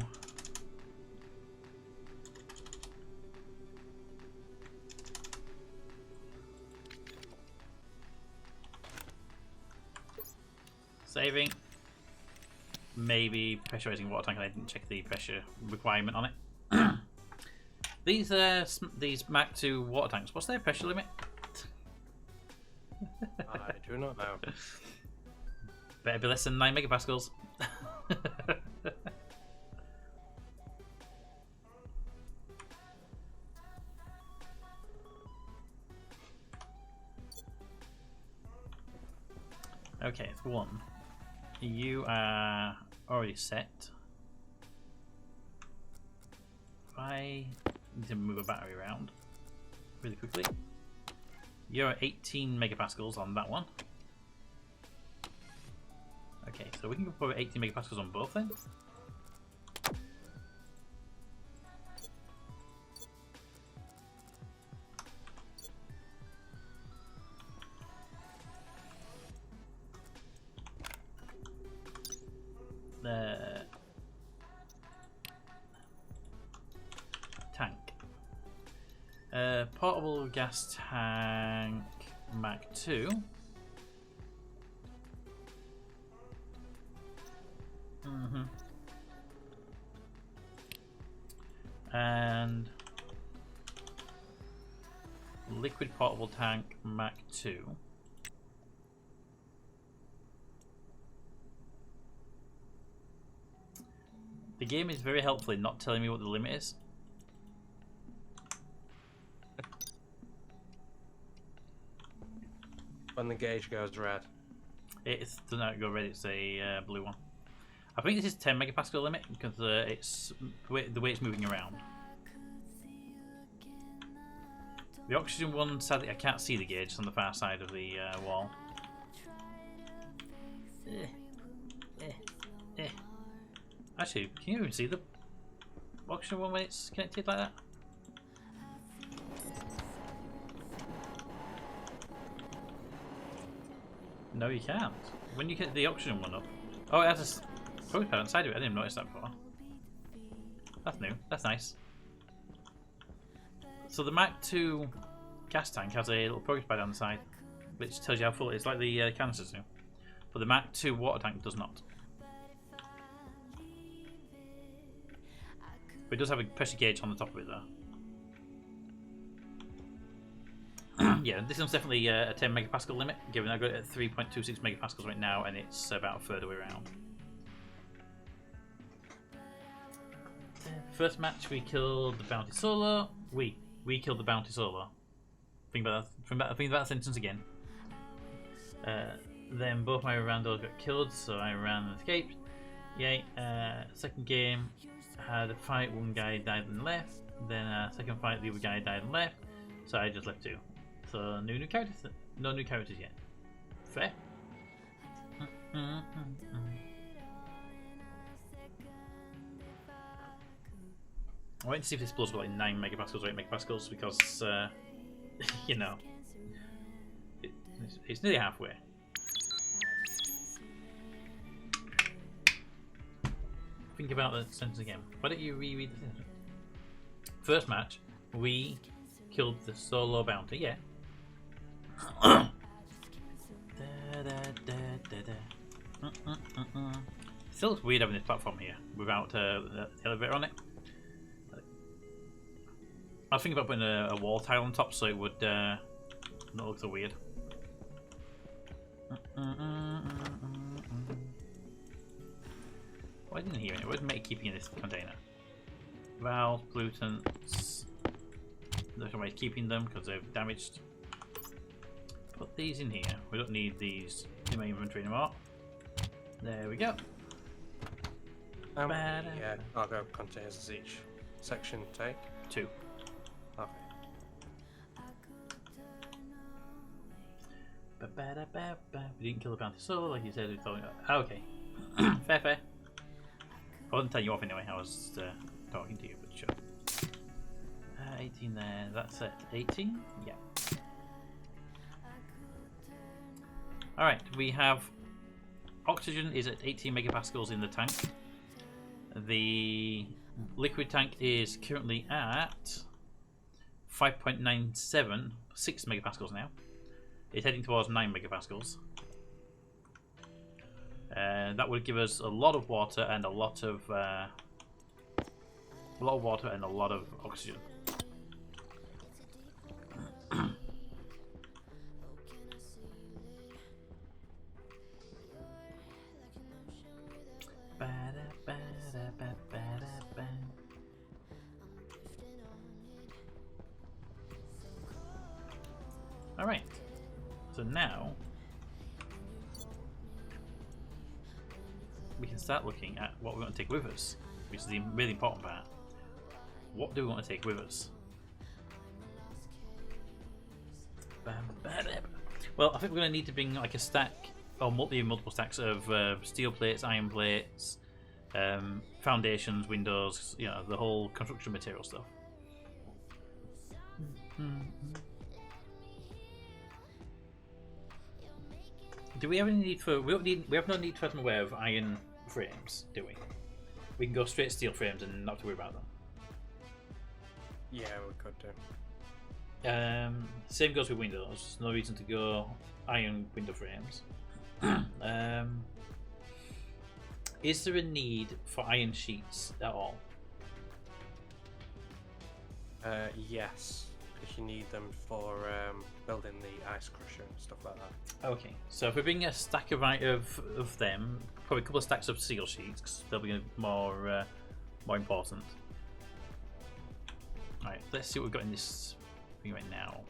S1: saving. Maybe pressurizing water tank, I didn't check the pressure requirement on it. These Mach 2 water tanks, what's their pressure limit?
S2: I do not know.
S1: Better be less than 9 megapascals. Okay, it's 1. You are already set. I need to move a battery around really quickly. You're at 18 megapascals on that one. Okay, so we can put 18 megapascals on both then. The tank. Portable gas tank Mach 2. And liquid portable tank Mach 2. The game is very helpful in not telling me what the limit is.
S2: When the gauge goes red.
S1: It doesn't have to go red, it's a blue one. I think this is 10 megapascal limit because it's the way it's moving around. The oxygen one, sadly, I can't see the gauge. It's on the far side of the wall. Actually, can you even see the oxygen one when it's connected like that? No, you can't. When you get the oxygen one up. Oh, it has a progress pad inside of it. I didn't notice that before. That's new. That's nice. So the Mach 2 gas tank has a little progress pad on the side, which tells you how full it is, like the canisters do. But the Mach 2 water tank does not. But it does have a pressure gauge on the top of it, though. Yeah, this one's definitely a 10 megapascal limit, given I've got it at 3.26 megapascals right now, and it's about a third of the way around. First match, we killed the Bounty Solo. We killed the Bounty Solo. Think about that sentence again. Then both my randos got killed, so I ran and escaped. Yay. Second game, had a fight, one guy died and left. Then second fight, the other guy died and left. So I just left two. So no new characters yet. Fair. I wait to see if this blows about like 9 megapascals or 8 megapascals because, you know, it's nearly halfway. Think about the sentence again. Why don't you reread the sentence? First match, we killed the solo bounty. Yeah. Still looks weird having this platform here without the elevator on it. I was thinking about putting a wall tile on top so it would not look so weird. Why didn't I hear it? What did make keeping in this container? Valves, pollutants. There's no way of keeping them because they're damaged. Put these in here. We don't need these in my inventory anymore. There we go.
S2: Yeah, cargo containers does each section take?
S1: 2.
S2: Okay.
S1: We didn't kill the bounty solo like you said. We thought. Okay. Fair. I wasn't telling you off anyway. I was talking to you, but sure. 18 there. That's it. 18? Yeah. Alright, we have oxygen is at 18 megapascals in the tank. The liquid tank is currently at 5.97, 6 megapascals now. It's heading towards 9 megapascals. That would give us a lot of water and a lot of oxygen. Alright, so now we can start looking at what we want to take with us, which is the really important part. What do we want to take with us? Well, I think we're going to need to bring like a stack or multiple stacks of steel plates, iron plates, foundations, windows, you know, the whole construction material stuff. Do we have any need for? We have no need for, I'm aware of, iron frames, do we? We can go straight steel frames and not have to worry about them.
S2: Yeah, we could do.
S1: Same goes with windows. There's no reason to go iron window frames. Is there a need for iron sheets at all?
S2: Yes, if you need them for building the ice crusher and stuff like that.
S1: Okay, so if we bring a stack of them, probably a couple of stacks of steel sheets, because they'll be more important. Alright, let's see what we've got in this thing right now.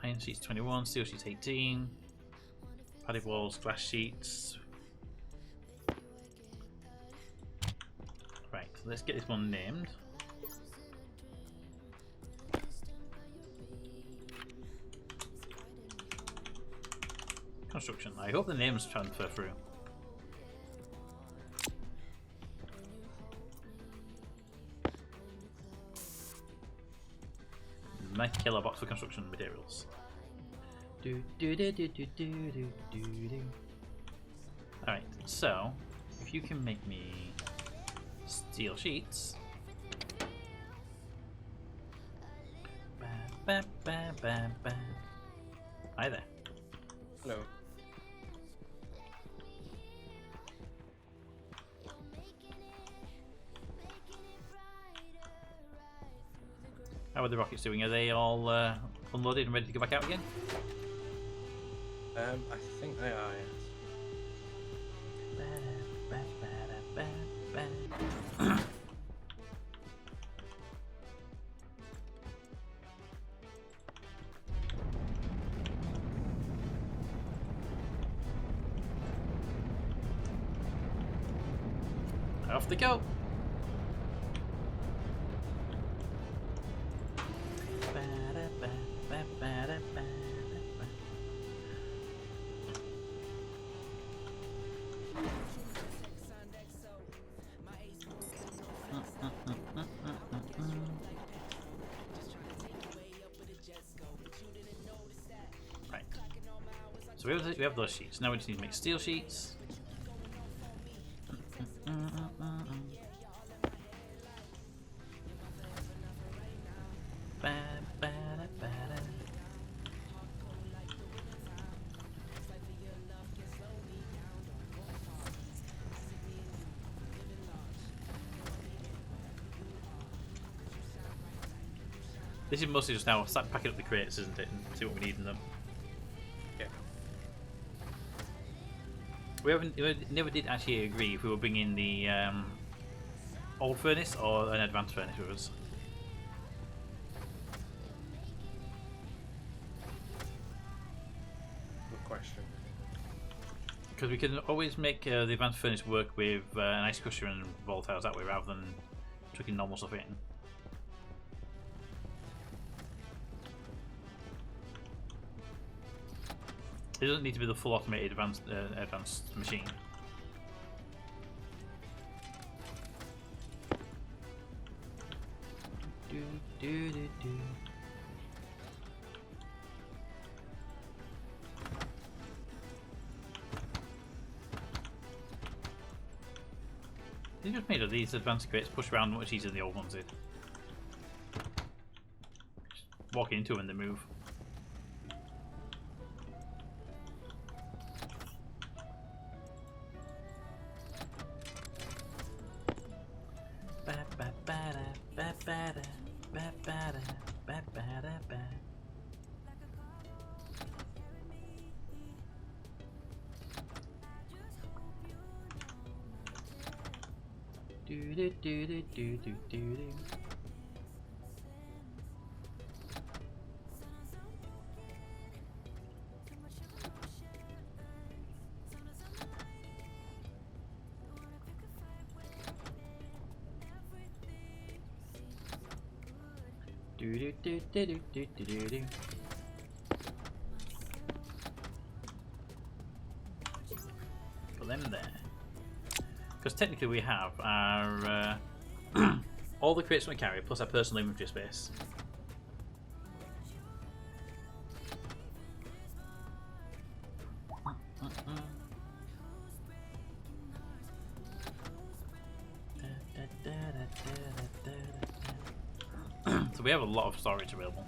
S1: Iron sheets 21, steel sheets 18, padded walls, glass sheets. Right, so let's get this one named. Construction. I hope the names transfer through. Nice killer box for construction materials. Alright, so if you can make me steel sheets. Ba, ba, ba, ba. Hi there.
S2: Hello.
S1: How are the rockets doing? Are they all unloaded and ready to go back out again?
S2: I think they are, yes.
S1: Off they go. Right. So we have those sheets. Now we just need to make steel sheets. This is mostly just now start packing up the crates, isn't it, and see what we need in them.
S2: Yeah.
S1: We never did actually agree if we were bringing the old furnace or an advanced furnace with us.
S2: Good question.
S1: Because we can always make the advanced furnace work with an ice crusher and volatiles that way rather than chucking normal stuff in. It doesn't need to be the full automated advanced machine. They just made these advanced crates push around much easier than the old ones did. Just walk into them and they move. Put them there. Because technically we have our all the crates we carry plus our personal inventory space. So we have a lot of storage available.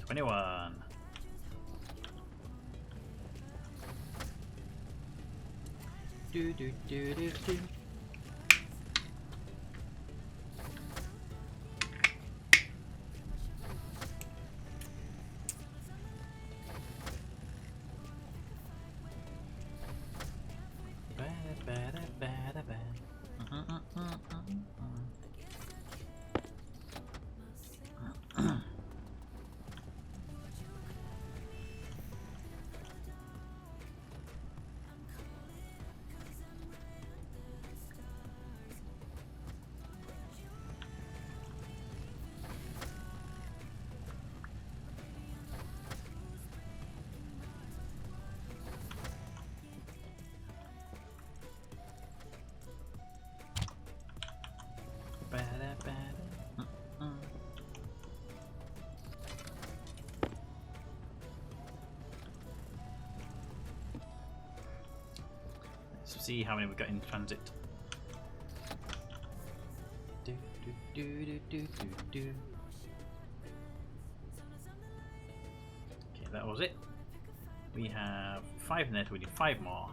S1: $21. Do do do do do. see how many we've got in transit. Do, do, do, do, do, do, do. Okay, that was it. We have 5 in there, so we need 5 more.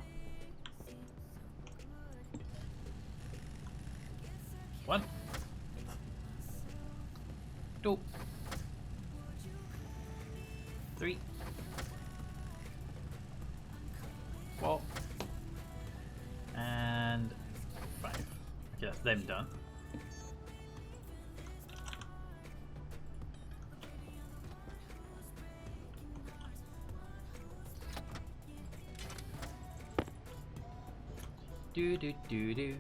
S1: 1, 2, 3, 4, and 5. Okay, that's them done. Do do do do.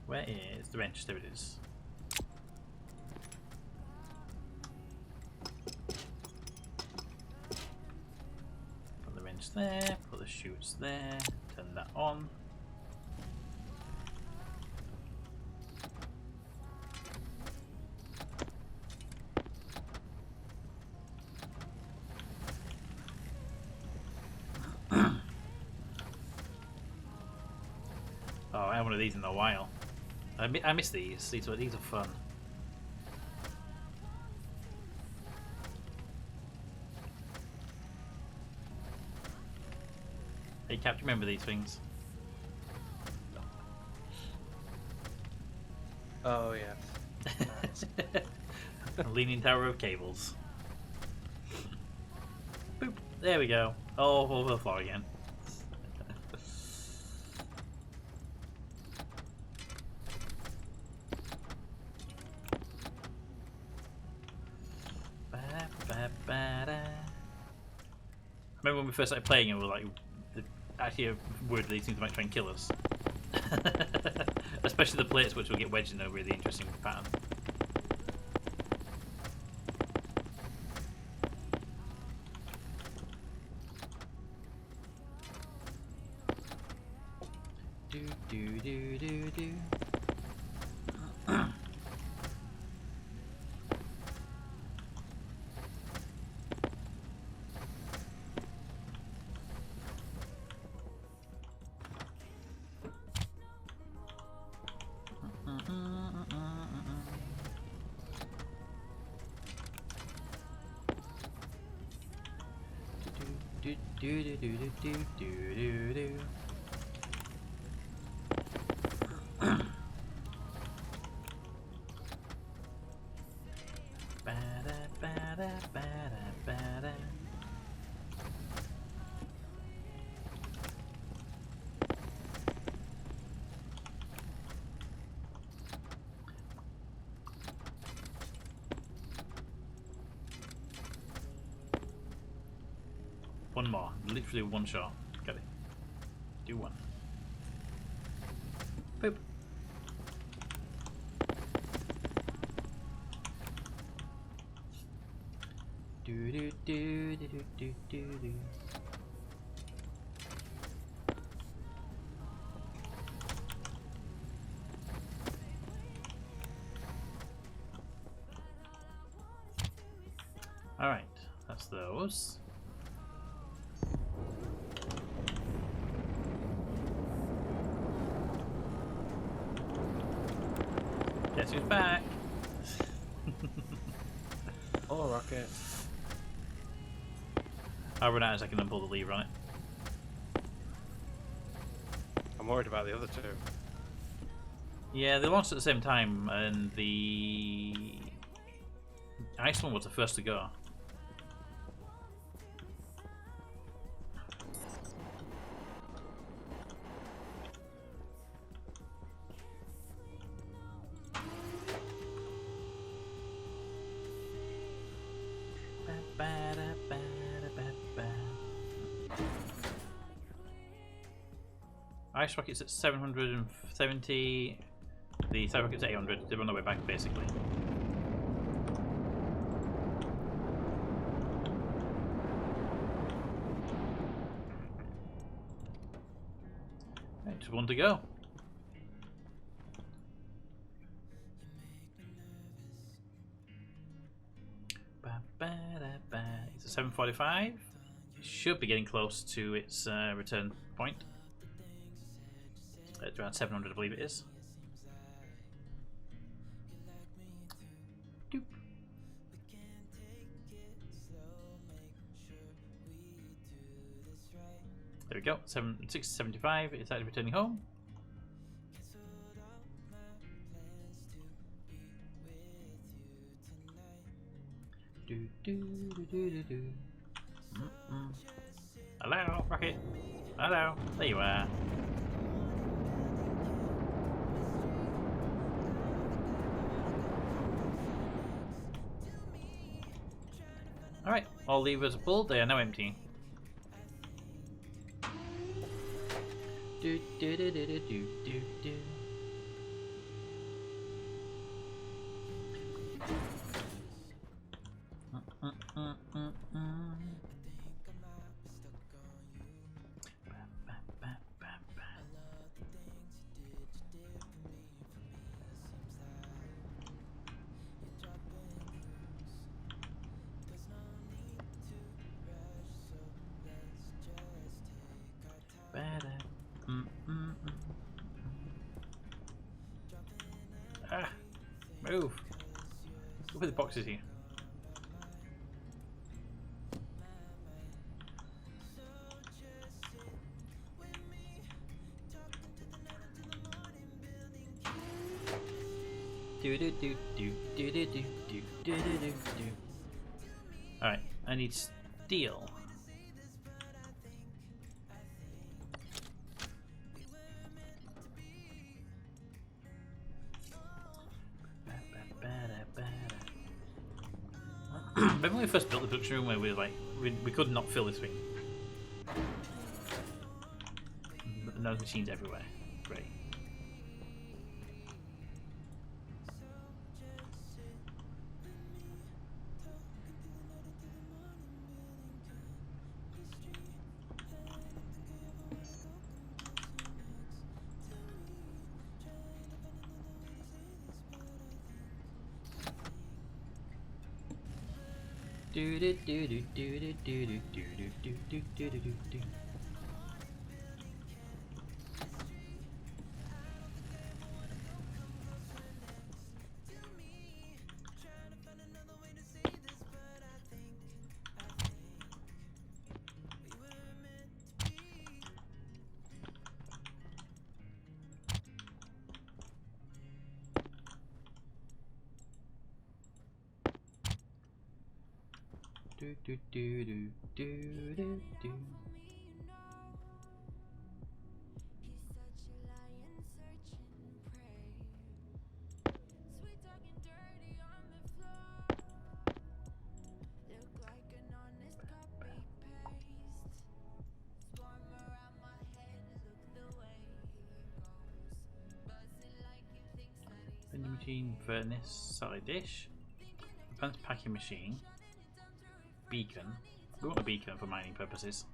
S1: Where is the wrench? There it is. Put the wrench there, put the chutes there, turn that on. Oh, I haven't one of these in a while. I miss these. These are fun. Hey Cap, do you remember these things?
S2: Oh yes.
S1: Leaning tower of cables. Boop. There we go. Oh, over the floor again. I remember when we first started playing it, we were like, actually worried these things might try and kill us. Especially the plates, which will get wedged in a really interesting pattern. Do do do do do. Do do do do do do do do. Ba-da, ba-da, ba-da, ba-da. One more, literally one shot. Got it. Do one. Boop. Do do do do do do do do. All right, that's those. Guess who's back?
S2: Oh, rocket.
S1: I'll run out a second and pull the lever on it.
S2: I'm worried about the other two.
S1: Yeah, they launched at the same time, and the Iceland was the first to go. ice rocket's at 770. The side rocket's at 800. They're on their way back, basically. Right, just one to go. It's a 7:45. Should be getting close to its return point. It's around 700, I believe it is. Doop. There we go. 6:75. It's actually returning home. Do do do do do do. Hello, rocket. Hello. There you are. Alright, all levers are pulled, they are now empty. Do do do do do do do do. Ah, move. Look at the boxes here. Do do do do do do do do do do do. Alright, I need steel. Remember when we first built the production room where we were like, we could not fill this thing? And those machines everywhere. Great. Do do do do do do do do do do do do do do. Do do do do do do do. Vending machine, furnace, side dish, advanced packing machine. Beacon. We want a beacon for mining purposes.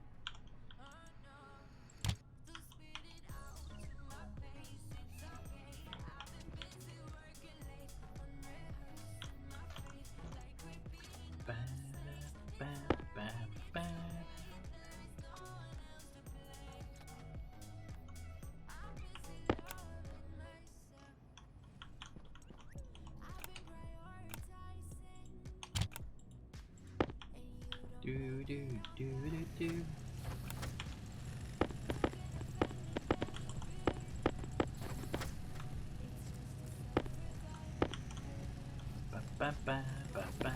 S1: Do do do do do. Ba ba ba ba ba.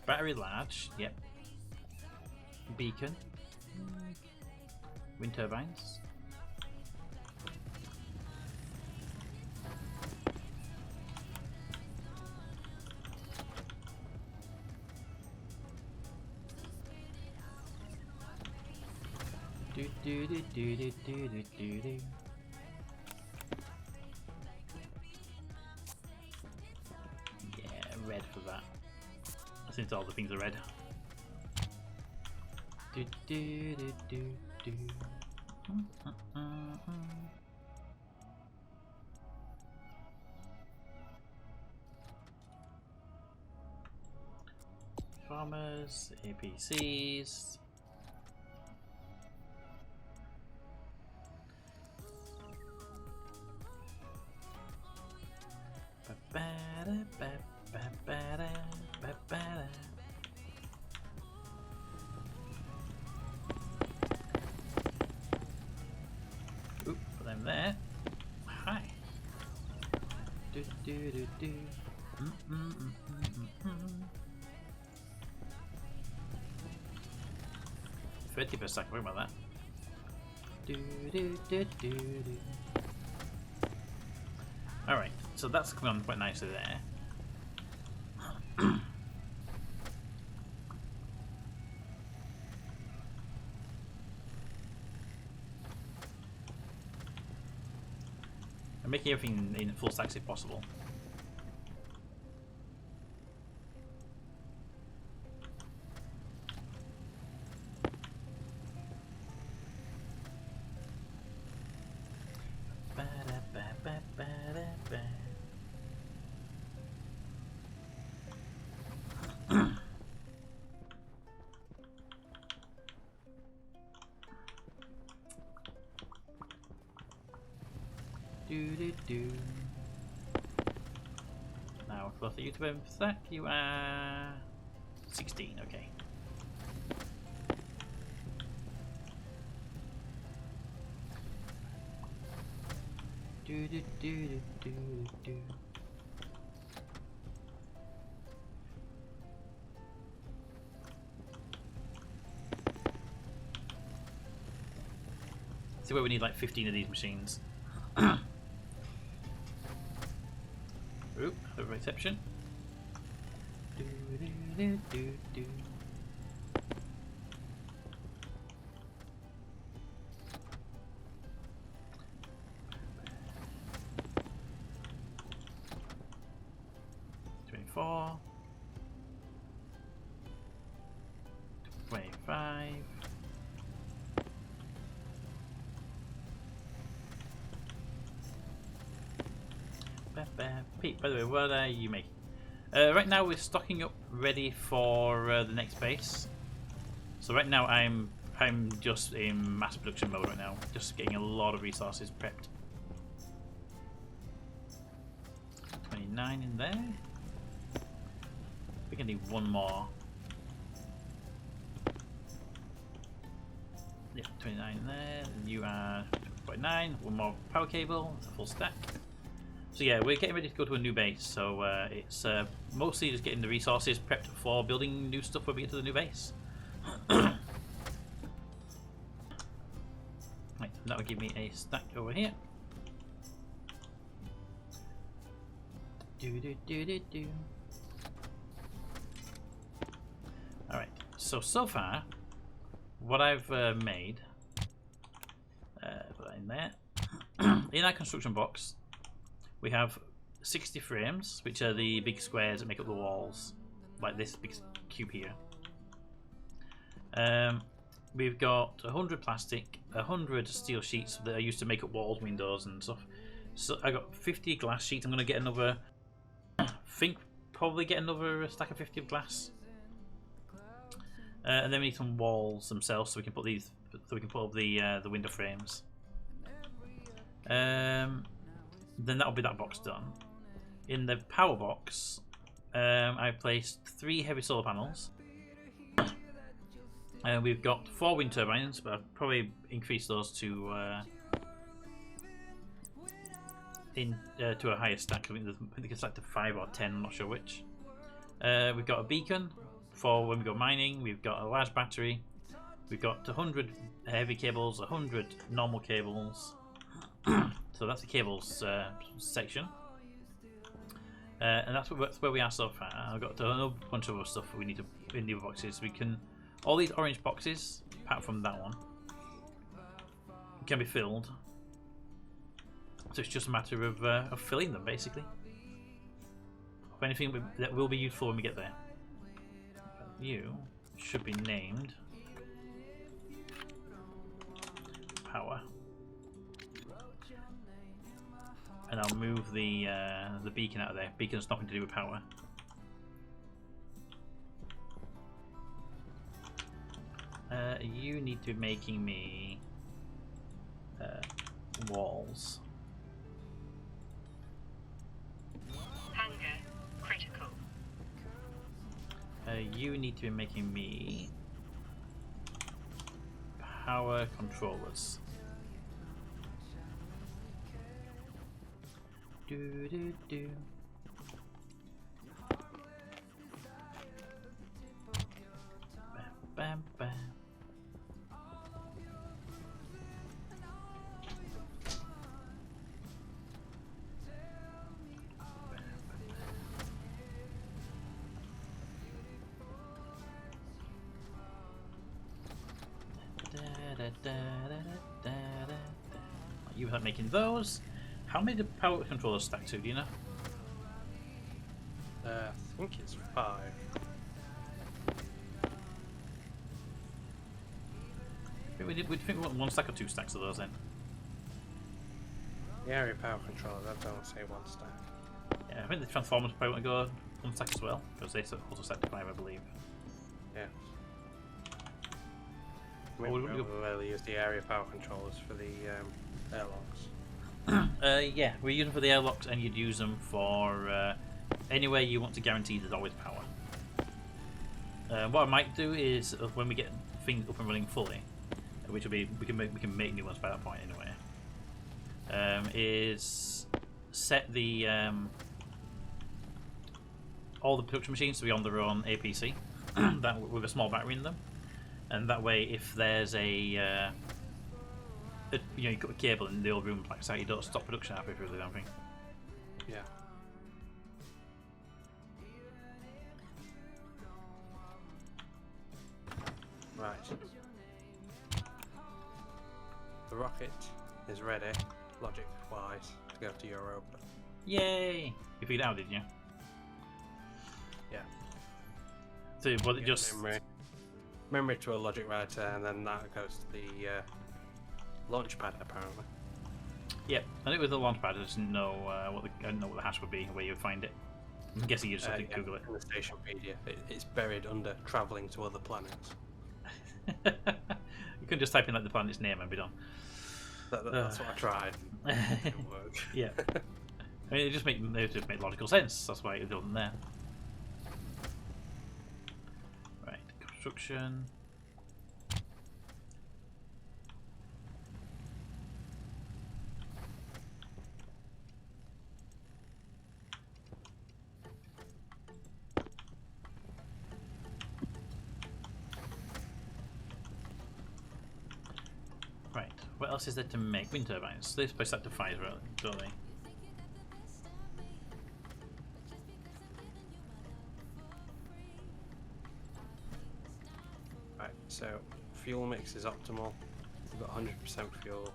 S1: Battery large, yep. Beacon. Wind turbines. Do do do do do do do do do. Yeah, red for that. Since all the things are red. Do do do do do. Farmers, APCs. Oop, put them there. Hi. Do do do do. 30 per second, worry about that. Do do do do do. Alright, so that's coming on quite nicely there. I'm making everything in full stacks if possible. Do do do. Now, close the YouTube stack. You are 16. Okay. Do do do do do do. See where we need like 15 of these machines. Oop, a reception. Do do do do do. $24. $25. Pete, by the way, what are you making? Right now we're stocking up, ready for the next base. So right now I'm just in mass production mode right now, just getting a lot of resources prepped. 29 in there. I think I need one more. Yeah, 29 in there. And you are 49. One more power cable. It's a full stack. So yeah, we're getting ready to go to a new base, so it's mostly just getting the resources prepped for building new stuff when we get to the new base. Right, that will give me a stack over here. Do do do do do. Alright, so far, what I've made, put that in there, in our construction box, we have 60 frames, which are the big squares that make up the walls, like this big cube here. We've got 100 plastic, 100 steel sheets that are used to make up walls, windows and stuff. So I got 50 glass sheets. I'm going to get another, I think probably get another stack of 50 of glass. And then we need some walls themselves so we can put these, so we can put up the window frames. Then that'll be that box done. In the power box, I placed 3 heavy solar panels. We've got 4 wind turbines, but I'll probably increase those to to a higher stack. I think it's like to 5 or 10, I'm not sure which. We've got a beacon for when we go mining. We've got a large battery. We've got 100 heavy cables, 100 normal cables. So that's the cables section, and that's where we are so far. I've got a bunch of other stuff we need to in the other boxes. We can all these orange boxes, apart from that one, can be filled. So it's just a matter of filling them, basically. Of anything that will be useful when we get there. You should be named power. And I'll move the beacon out of there. Beacon's nothing to do with power. You need to be making me walls.
S3: Hunger critical.
S1: You need to be making me power controllers. Do do do. Bam bam bam. You are making those. How many do power controllers stack to? Do you know?
S2: I think it's 5.
S1: We'd think we want 1 stack or 2 stacks of those then.
S2: The area power controller, that don't say 1 stack.
S1: Yeah, I think the transformers probably want to go 1 stack as well, because they also stack to 5, I believe.
S2: Yeah. We rarely use the area power controllers for the airlocks.
S1: Yeah, we use them for the airlocks, and you'd use them for anywhere you want to guarantee there's always power. What I might do is when we get things up and running fully, which will be we can make new ones by that point anyway. Is set the all the production machines to be on their own APC, that with a small battery in them, and that way if there's a you cut a cable in the old room blacks out, you don't stop production halfway through the damn thing.
S2: Yeah. Right. The rocket is ready, logic-wise, to go to Europa.
S1: Yay! You figured it out, didn't you?
S2: Yeah.
S1: So was it just
S2: memory to a logic writer, and then that goes to the launch pad apparently.
S1: Yep, I think with the launch pad, I just didn't know I didn't know what the hash would be, where you would find it. I'm guessing you just have to Google it.
S2: In the Stationepedia, it's buried under travelling to other planets.
S1: You couldn't just type in like the planet's name and be done.
S2: That's what I tried. It didn't work.
S1: Yeah. I mean, it just make logical sense. That's why it wasn't there. Right, construction. Right, what else is there to make? Wind turbines. They're supposed to set to fire, don't they?
S2: Right, so fuel mix is optimal. We've got 100% fuel.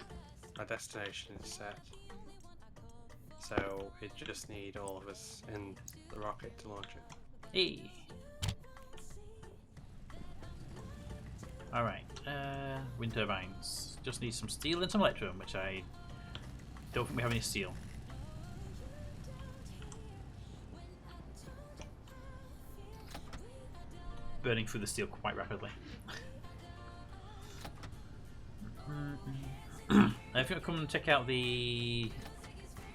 S2: Our destination is set. So we just need all of us in the rocket to launch it.
S1: Hey. Alright, wind turbines. Just need some steel and some electrum, which I don't think we have any steel. Burning through the steel quite rapidly. If you want to come and check out the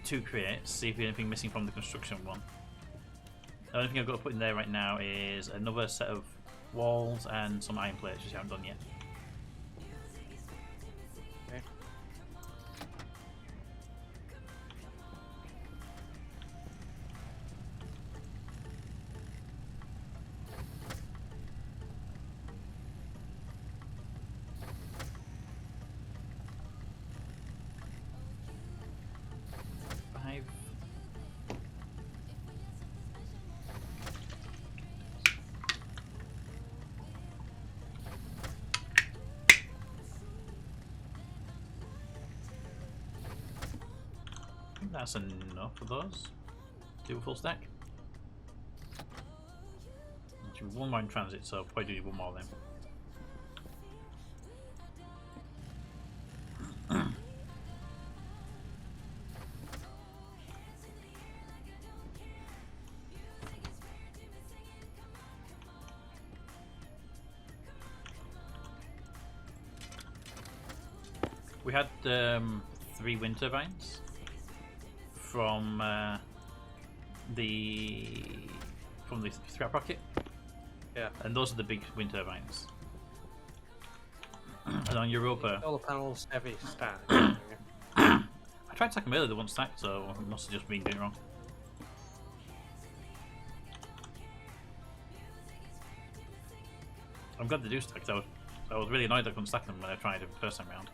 S1: 2 crates, see if there's anything missing from the construction one. The only thing I've got to put in there right now is another set of walls and some iron plates, which I haven't done yet.
S2: Okay.
S1: that's enough of those. Do a full stack. Actually, one more in transit, so I'll probably do one more then. We had 3 wind turbines from the scrap rocket.
S2: Yeah.
S1: And those are the big wind turbines. And on Europa,
S2: Solar panels, heavy stack.
S1: I tried to stack them earlier, they won't stack, so I must have just been doing it wrong. I'm glad they do stack, 'cause I was really annoyed I couldn't stack them when I tried it the first time round.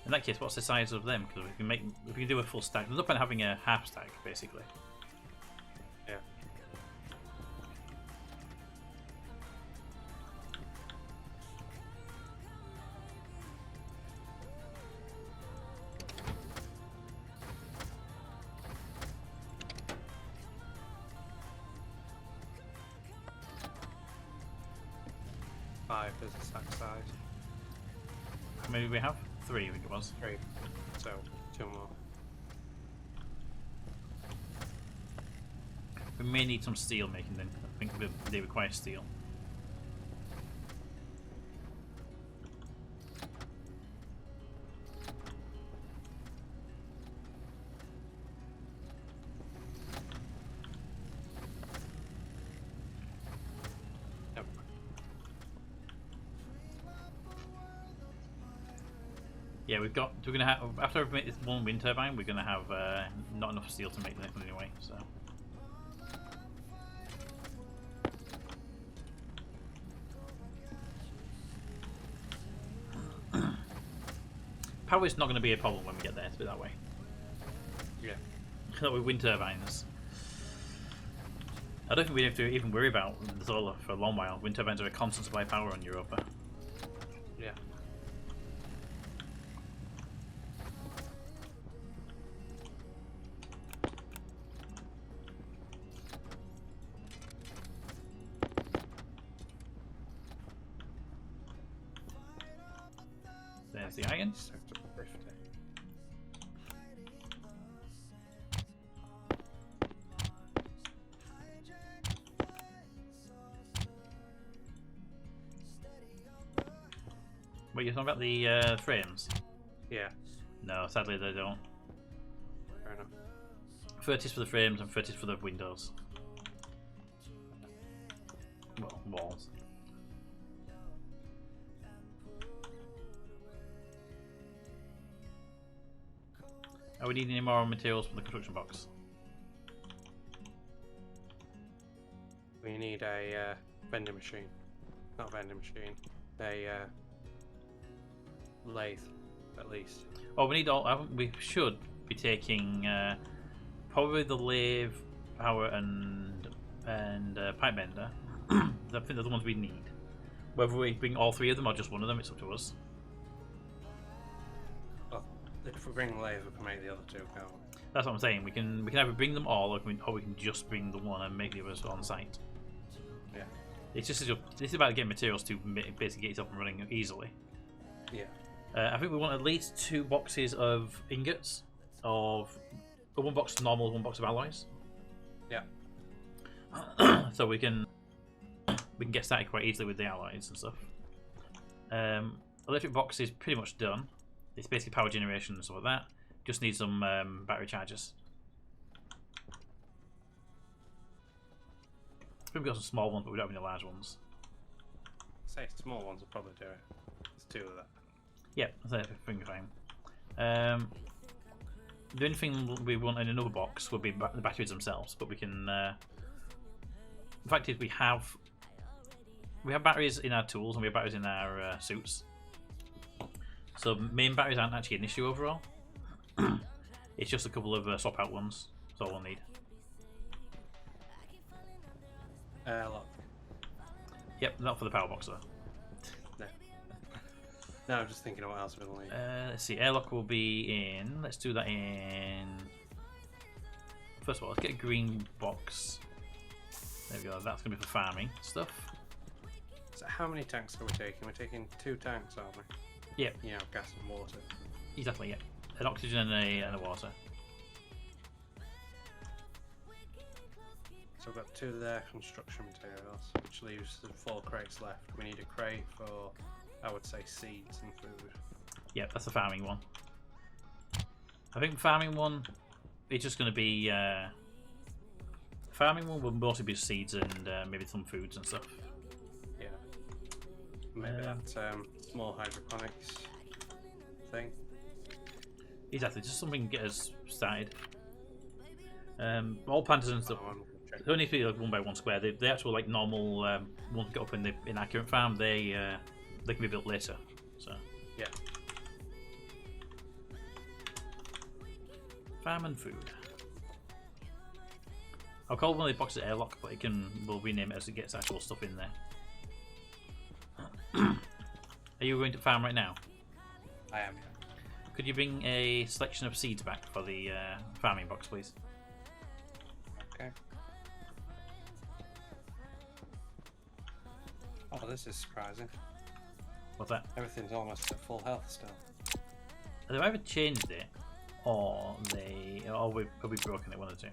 S1: In that case, what's the size of them? Because if we can do a full stack, there's no point having a half stack, basically.
S2: Yeah. Five is the stack size.
S1: How many do we have? 3, I think it was.
S2: 3. So 2 more.
S1: We may need some steel making then. I think they require steel.
S2: Yep.
S1: Yeah, we're gonna have, after we make this one wind turbine, we're gonna have not enough steel to make the next one anyway. So. Power is not going to be a problem when we get there, to be that way.
S2: Yeah.
S1: Not with wind turbines. I don't think we have to even worry about the solar for a long while. Wind turbines are a constant supply of power on Europa.
S2: Yeah.
S1: There's the iron. Wait, you're talking about the frames?
S2: Yeah.
S1: No, sadly they don't.
S2: Fair enough.
S1: 30's for the frames and 30's for the windows. Well, walls. Are we needing any more materials for the construction box?
S2: We need a vending machine. Not vending machine. A lathe, at least.
S1: Oh, we need all. We should be taking probably the lathe, power, and pipe bender. I think they're the ones we need. Whether we bring all 3 of them or just one of them, it's up to us.
S2: Well, if we bring the lathe, we can make the other 2 go.
S1: That's what I'm saying. We can either bring them all, or we can just bring the one and make the others on site.
S2: Yeah.
S1: It's just it's about getting materials to basically get it up and running easily.
S2: Yeah.
S1: I think we want at least 2 boxes of ingots, of 1 box of normal, 1 box of alloys.
S2: Yeah.
S1: So we can get started quite easily with the alloys and stuff. Electric box is pretty much done. It's basically power generation and stuff like that. Just need some battery chargers. I think we've got some small ones, but we don't have any large ones.
S2: Say small ones will probably do it. There's 2 of that.
S1: Yeah, I think fine. The only thing we want in another box would be the batteries themselves, but we can. The fact is, we have batteries in our tools and we have batteries in our suits. So main batteries aren't actually an issue overall. It's just a couple of swap out ones. That's all we'll need.
S2: Look.
S1: Yep, not for the power box though.
S2: No. No, I'm just thinking of what else we'll need.
S1: Let's see, airlock will be in. Let's do that in. First of all, let's get a green box. There we go. That's gonna be for farming stuff.
S2: So how many tanks are we taking? We're taking 2 tanks, aren't we?
S1: Yep.
S2: You know, gas and water.
S1: Exactly. Yeah. An oxygen and a water.
S2: So we've got 2 there, construction materials, which leaves the 4 crates left. We need a crate for, I would say, seeds and food.
S1: Yep, that's the farming one. I think farming one is just going to be. Farming one will mostly be seeds and maybe some foods and stuff.
S2: Yeah. Maybe that small hydroponics thing.
S1: Exactly, just something to get us started. All planters and stuff. They only need to be like 1 by 1 square. The actual like normal ones that get up in our current farm, they can be built later. So
S2: yeah.
S1: Farm and food. I'll call one of the boxes airlock, but we'll rename it as it gets actual stuff in there. Are you going to farm right now?
S2: I am. Yeah.
S1: Could you bring a selection of seeds back for the farming box, please?
S2: Okay. Oh, this is surprising.
S1: What's that?
S2: Everything's almost at full health still.
S1: They've either changed it, or we've broken it, one or two.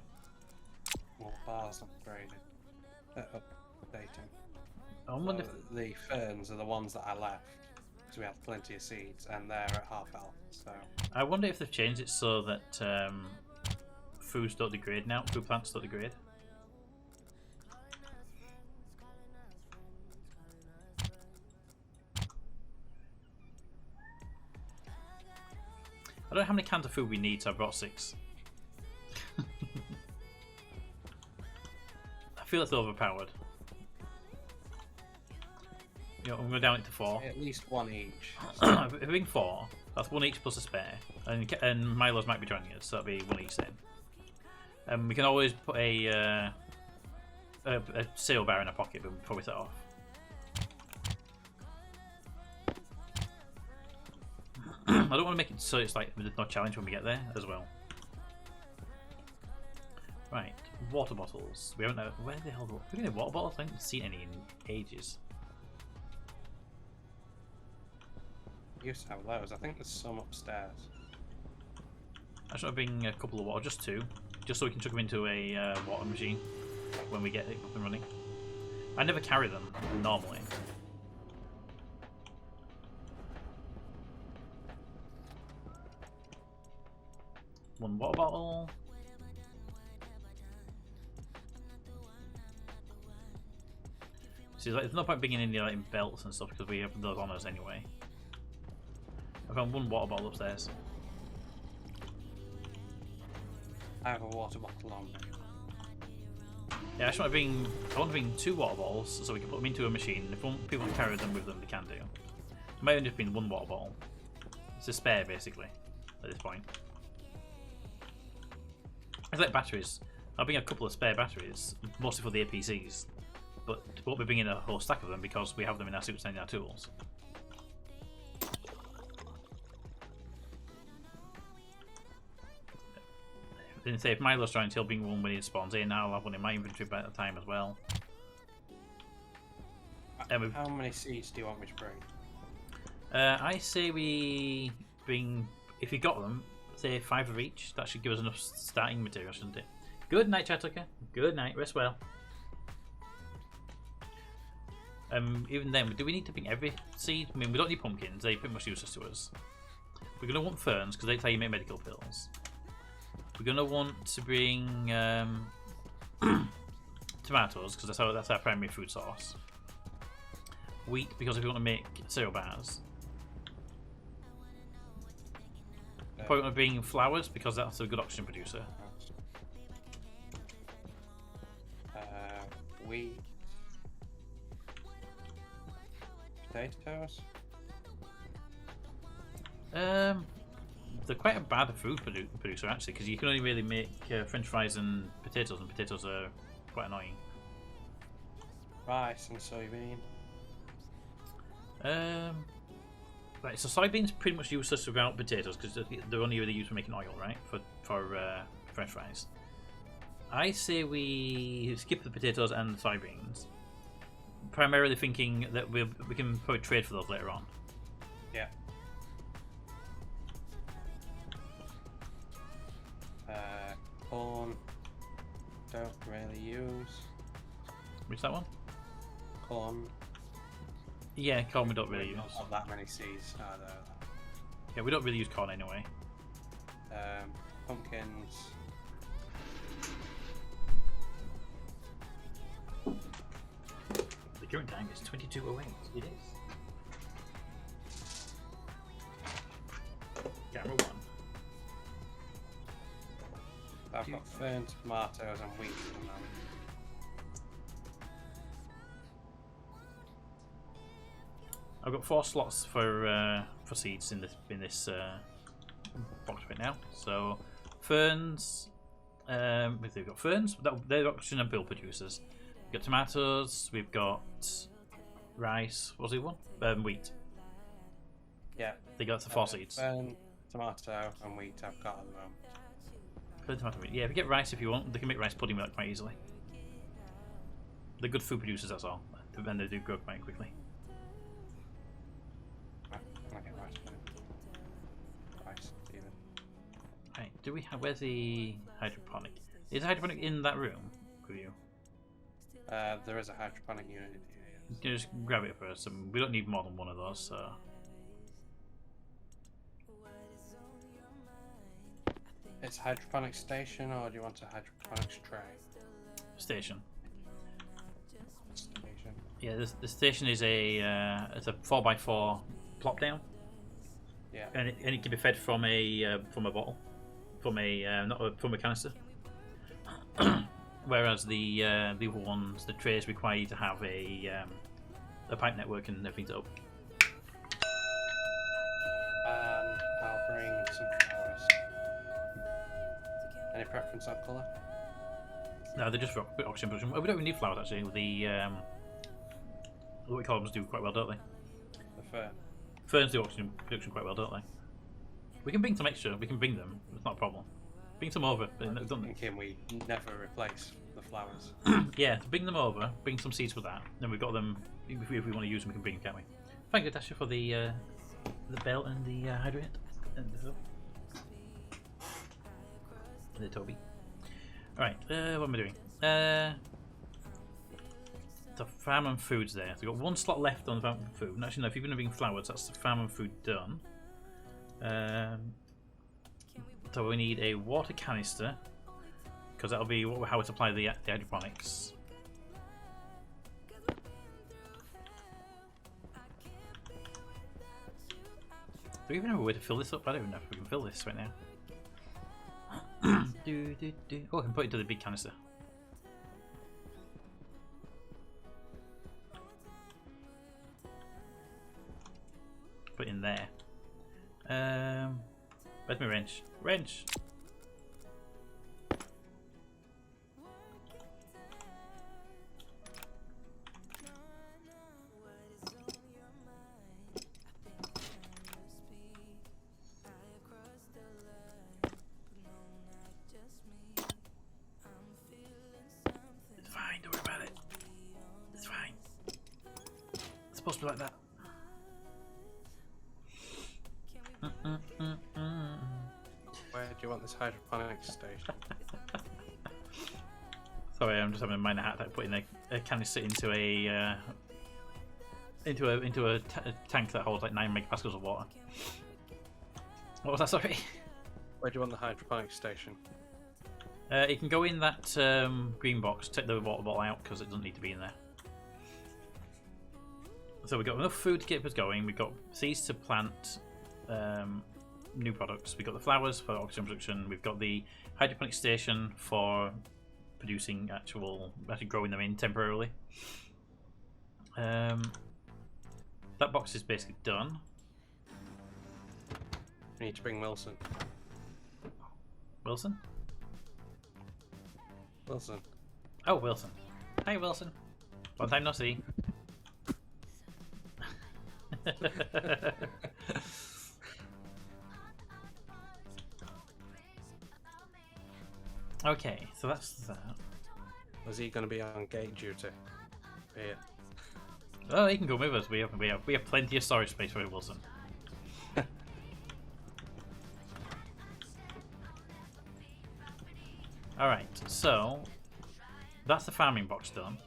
S2: Well, bars upgraded. Updating.
S1: I wonder if
S2: the ferns are the ones that I left because we had plenty of seeds, and they're at half health. So
S1: I wonder if they've changed it so that foods don't degrade now. Food plants don't degrade. I don't know how many cans of food we need, so I brought 6. I feel it's overpowered. You know, I'm going down it to 4.
S2: at least 1 each.
S1: If we bring 4, that's 1 each plus a spare. And Milo's might be joining us, so that'll be 1 each then. We can always put a sail bar in our pocket before we set off. I don't want to make it so it's like there's no challenge when we get there as well. Right, water bottles. We haven't. Where the hell? Are we getting water bottles? I haven't seen any in ages.
S2: We used to have those. I think there's some upstairs.
S1: I should bring a couple of water, just 2, just so we can chuck them into a water machine when we get it up and running. I never carry them normally. One water bottle. See, like, there's no point bringing in the like, belts and stuff because we have those on us anyway. I found 1 water bottle upstairs.
S2: I have a water bottle on me.
S1: Yeah, I want to bring 2 water bottles so we can put them into a machine. If people can carry them with them, they can do. It might only have been 1 water bottle. It's a spare basically at this point. It's like batteries. I'll bring a couple of spare batteries, mostly for the APCs, but we'll be bringing a whole stack of them because we have them in our suits and in our tools. Then say if Milo's trying to he'll bring one when he spawns in, I'll have one in my inventory by the time as well.
S2: How many seeds do you want me to bring?
S1: I say we bring, if you got them, say 5 of each. That should give us enough starting material, shouldn't it? Good night, Chattucker. Good night. Rest well. Even then, do we need to bring every seed? I mean, we don't need pumpkins. They pretty much useless to us. We're going to want ferns because that's how you make medical pills. We're going to want to bring tomatoes because that's our primary food source. Wheat because if we want to make cereal bars. Probably want to bring flowers because that's a good oxygen producer.
S2: Wheat. Potatoes.
S1: They're quite a bad food producer actually because you can only really make French fries and potatoes are quite annoying.
S2: Rice and soybean.
S1: Right, so soybeans pretty much useless without potatoes because they're only really used for making oil, right? For French fries. I say we skip the potatoes and the soybeans, primarily thinking that we can probably trade for those later on.
S2: Yeah. Corn. Don't really use.
S1: Which that one?
S2: Corn.
S1: Yeah, corn we don't really use.
S2: Not that many seeds are there.
S1: Yeah, we don't really use corn anyway.
S2: Pumpkins.
S1: The current time is 22:08. It is. Camera 1.
S2: I've got ferns, tomatoes, and wheat at the moment.
S1: I've got 4 slots for seeds in this box right now. So ferns, we've got ferns. They're oxygen and pill producers. We've got tomatoes. We've got rice. What's the other one? Wheat.
S2: Yeah.
S1: They got the 4 seeds.
S2: Fern, tomato, and wheat I've got at the moment.
S1: Fern, tomato, wheat. Yeah, if you get rice if you want, they can make rice pudding with that quite easily. They're good food producers, that's all. And they do grow quite quickly.
S2: Can I get rice? Rice, even.
S1: Right, do we have, where's the hydroponic? Is the hydroponic in that room with you?
S2: There is a hydroponic unit here. Yes.
S1: You just grab it first, and we don't need more than one of those, so.
S2: It's a hydroponic station, or do you want a hydroponics tray?
S1: Station.
S2: Station.
S1: Yeah, the station is it's a 4x4 plop down.
S2: Yeah.
S1: And it can be fed from a bottle, from a canister. Whereas the other ones, the trays require you to have a pipe network and everything to open.
S2: I'll bring some flowers. Any preference on colour?
S1: No, they're just for oxygen production. We don't even need flowers actually. The what we call them do quite well, don't they?
S2: The fern.
S1: Ferns do oxygen production quite well, don't they? We can bring some extra. We can bring them. It's not a problem. Bring some over.
S2: Thinking we never replace the flowers.
S1: Yeah, to bring them over. Bring some seeds for that. Then we've got them. If we want to use them, we can bring them, can't we? Thank you, Dasha, for the bell and the hydrant and the Toby. Alright, what am I doing? The farm and food's there. So we've got 1 slot left on the farm and food. And actually, no, if you're going to bring flowers, that's the farm and food done. So we need a water canister, because that'll be how to apply the hydroponics. Do we even have a way to fill this up? I don't even know if we can fill this right now. Oh, I can put it into the big canister. Put it in there. Where's my wrench? Wrench! It's fine, don't worry about it. It's fine. It's supposed to be like that.
S2: Where do you want this hydroponic station?
S1: Sorry, I'm just having a minor hat that putting a canister into a tank that holds like 9 megapascals of water. What was that? Sorry.
S2: Where do you want the hydroponic station?
S1: It can go in that green box. Take the water bottle out because it doesn't need to be in there. So we've got enough food to keep us going. We've got seeds to plant new products. We've got the flowers for oxygen production. We've got the hydroponic station for producing actually growing them in temporarily. That box is basically done.
S2: We need to bring Wilson.
S1: Wilson?
S2: Wilson.
S1: Oh, Wilson. Hi, Wilson. Long time no see. Okay, so that's that.
S2: Was he going to be on gate duty? Here.
S1: Oh, he can go with us. We have plenty of storage space for Wilson. All right, so that's the farming box done.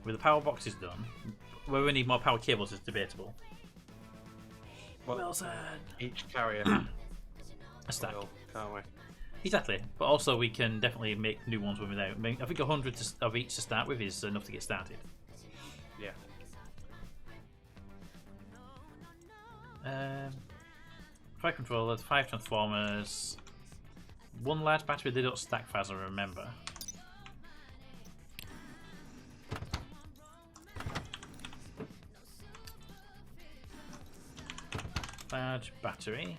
S1: With the power boxes done, whether we need more power cables is debatable.
S2: Well,
S1: Wilson,
S2: each carrier
S1: a stack.
S2: will, can't we?
S1: Exactly, but also we can definitely make new ones without. I mean, I think 100 of each to start with is enough to get started.
S2: Yeah.
S1: Five controllers, 5 transformers, 1 large battery. They don't stack fast, I remember. Large battery.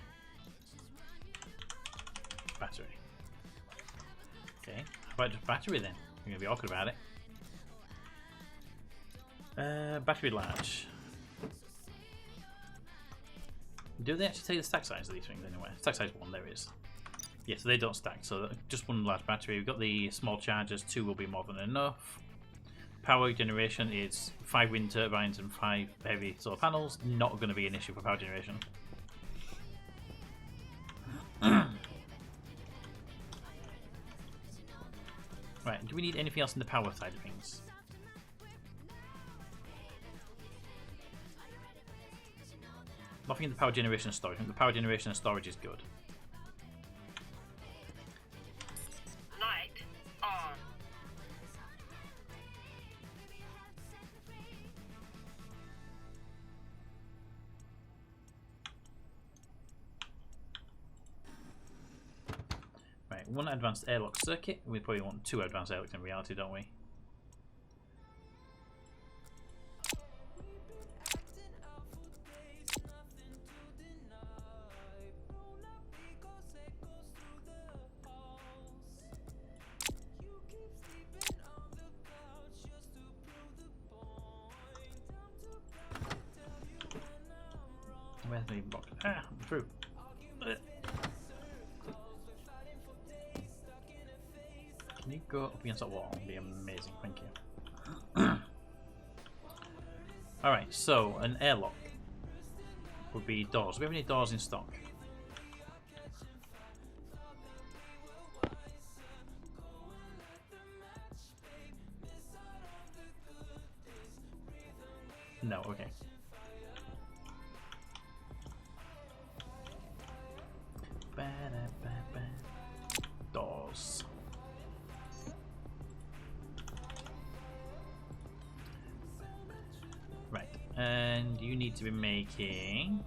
S1: Battery. Okay, how about just battery then? We're gonna be awkward about it. Battery large. Do they actually take the stack size of these things anyway? Stack size 1, there is. Yeah, so they don't stack, so just 1 large battery. We've got the small chargers, 2 will be more than enough. Power generation is 5 wind turbines and 5 heavy solar panels. Not going to be an issue for power generation. Right, do we need anything else in the power side of things? Nothing in the power generation and storage. I think the power generation and storage is good.
S3: Light on.
S1: Right, 1 advanced airlock circuit. We probably want 2 advanced airlocks in reality, don't we? Where's the box? Ah, I'm through. Can you go up against that wall? It'd be amazing, thank you. Alright, so an airlock would be doors. Do we have any doors in stock? No, okay. Doors. Right, and you need to be making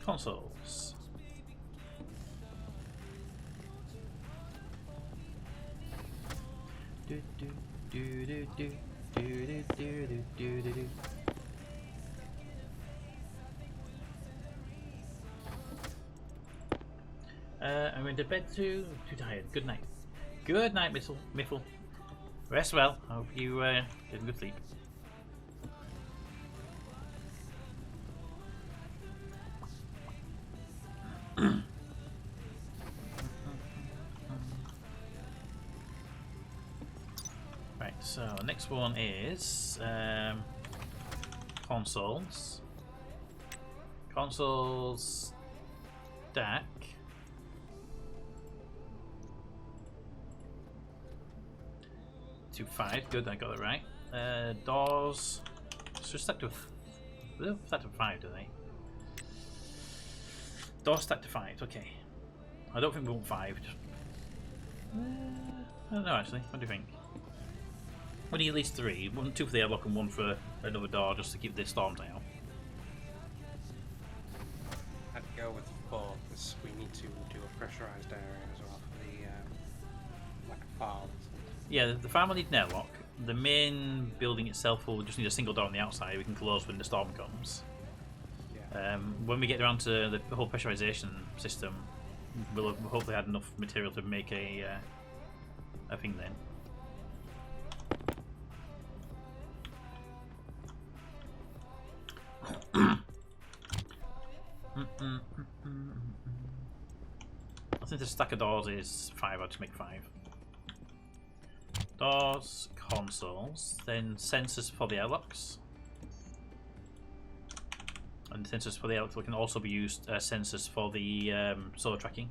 S1: consoles. Do do do do do do do do do do do. I'm going to bed too tired. Good night. Good night, Miffle. Rest well. Hope you get a good sleep. Right, so next one is consoles. Consoles stack. To 5, good, I got it right. Doors. So stack to 5, do they? Doors stack to 5, okay. I don't think we want 5. Just, I don't know actually. What do you think? We need at least 3. 2 for the airlock and 1 for another door, just to keep the storms out.
S2: I'd go with 4 because we need to do a pressurized area as well for the like farms.
S1: Yeah, the farm will need an airlock. The main building itself will just need a single door on the outside. We can close when the storm comes.
S2: Yeah.
S1: When we get around to the whole pressurization system, we'll have hopefully had enough material to make a thing then. I think the stack of doors is 5. I'll just make 5. Doors, consoles, then sensors for the airlocks. And sensors for the airlocks can also be used as sensors for the solar tracking.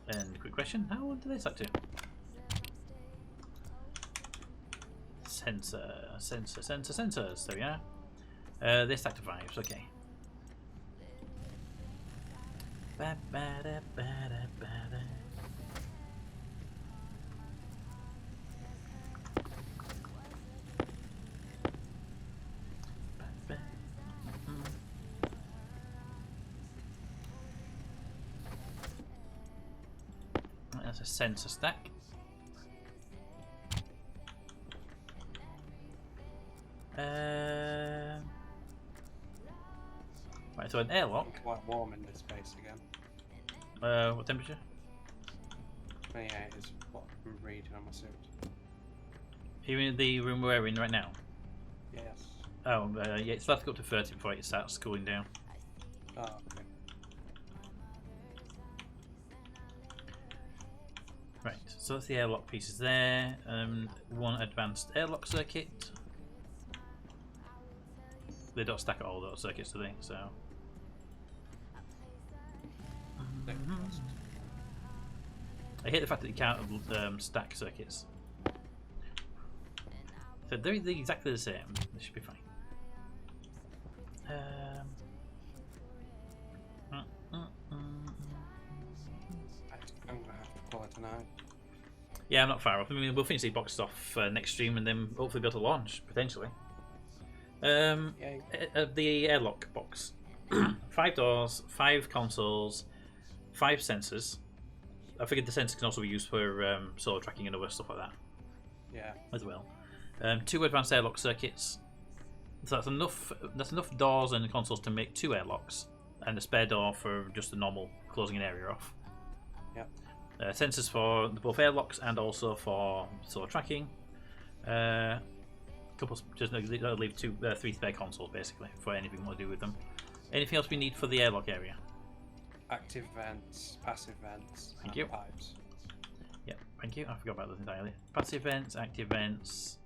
S1: And quick question, how do they stack to? Sensors, there we are. They stack to 5s, okay. That's a sensor stack. Right, so an airlock.
S2: It's quite warm in this space again.
S1: What temperature?
S2: 28 is what I'm reading on my suit.
S1: Even in the room we're in right now?
S2: Yes.
S1: Oh, yeah, it's left to go up to 30 before it starts cooling down.
S2: Oh, okay.
S1: Right, so that's the airlock pieces there. One advanced airlock circuit. They don't stack at all those circuits, do they? So. I hate the fact that you can't stack circuits. So they're exactly the same. They should be fine.
S2: I'm gonna have to call it tonight.
S1: Yeah, I'm not far off. I mean, we'll finish these boxes off next stream and then hopefully be able to launch, potentially. The airlock box. 5 doors, 5 consoles, 5 sensors. I figured the sensors can also be used for solar tracking and other stuff like that.
S2: Yeah.
S1: As well. 2 advanced airlock circuits. So that's enough. That's enough doors and consoles to make 2 airlocks, and a spare door for just a normal closing an area off.
S2: Yep.
S1: Sensors for both airlocks and also for solar tracking. Just leave 3 spare consoles basically for anything we want to do with them. Anything else we need for the airlock area?
S2: Active vents, passive vents,
S1: Thank
S2: and
S1: you.
S2: pipes.
S1: Yep, thank you. I forgot about those entirely. Passive vents, active vents.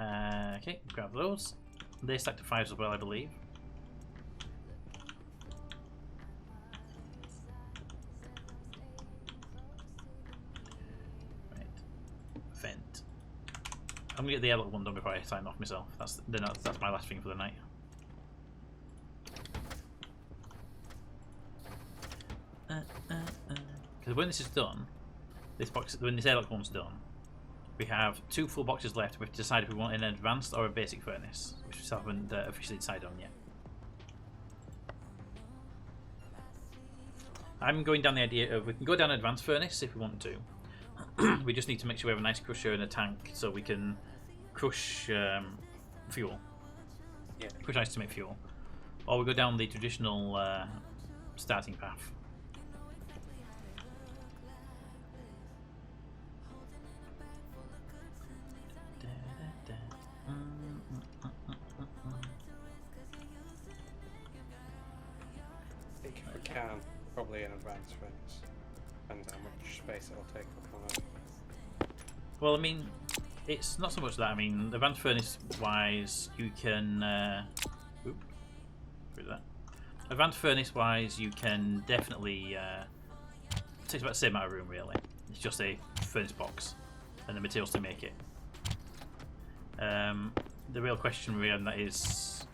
S1: Okay, grab those. They stack to 5s as well, I believe. Right. Vent. I'm gonna get the airlock one done before I sign off myself. That's my last thing for the night. Because when this is done, when this airlock one's done, we have 2 full boxes left. We've decided if we want an advanced or a basic furnace, which we still haven't officially decided on yet. I'm going down the idea of we can go down advanced furnace if we want to. We just need to make sure we have a nice crusher and a tank so we can crush fuel.
S2: Yeah.
S1: Crush ice to make fuel. Or we go down the traditional starting path.
S2: If we can, probably an advanced furnace. Depends how much space it'll take up on it.
S1: Well, I mean, it's not so much that. I mean, advanced furnace wise, you can. Advanced furnace wise, you can definitely. It takes about the same amount of room, really. It's just a furnace box and the materials to make it. The real question we have that is,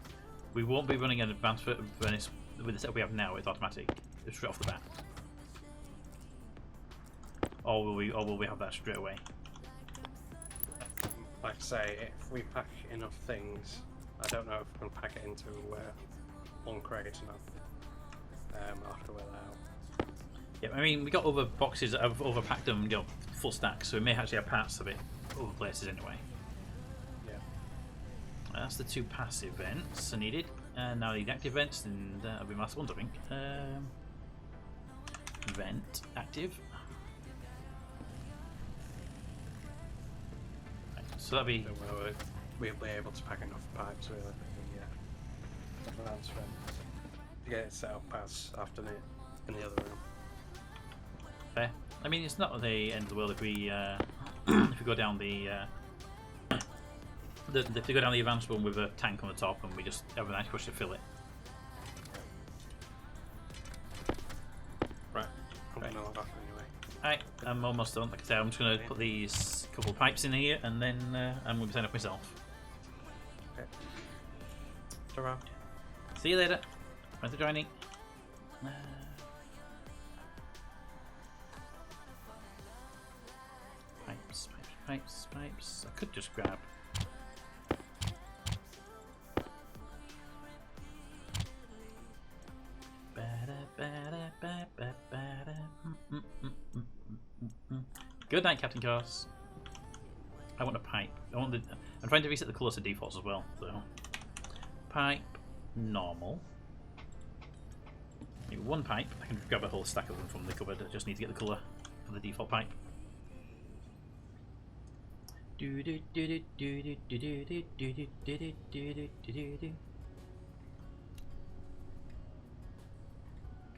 S1: we won't be running an advanced furnace with the setup we have now. It's automatic, straight off the bat. Or will we have that straight away?
S2: Like I say, if we pack enough things, I don't know if we can pack it into one crate now. I'll have to wear that out.
S1: Yeah, I mean, we got other boxes that have overpacked them, full stacks, so we may actually have parts of it other places anyway.
S2: Yeah.
S1: That's the 2 passive vents I needed, and now the active vents, and that'll be my last ones, I think. Vent active. Right, so that'll be.
S2: So we'll be able to pack enough pipes, really. Yeah. advanced room to get it set up as after in the other room.
S1: Fair. I mean, it's not the end of the world if we if we go down the if we go down the advanced one with a tank on the top and we just have a nice push to fill it.
S2: Right. I'm
S1: Right.
S2: gonna log off anyway.
S1: Alright, I'm almost done. Like I said, I'm just going to put these couple of pipes in here and then I'm going to sign up myself.
S2: Okay. Ta-ra.
S1: See you later. Thanks for joining. Pipes, pipes, pipes, pipes. I could just grab. Good night, Captain Cars. I want a pipe. I'm trying to reset the colours to defaults as well. So, pipe, normal. Maybe one pipe. I can grab a whole stack of them from the cupboard. I just need to get the colour for the default pipe.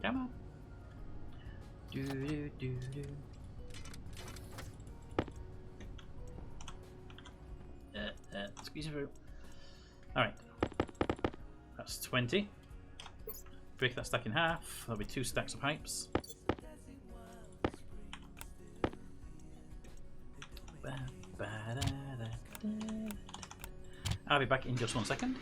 S1: Come on. Squeeze it through. Alright. That's 20. Break that stack in half. There'll be 2 stacks of pipes. I'll be back in just 1 second.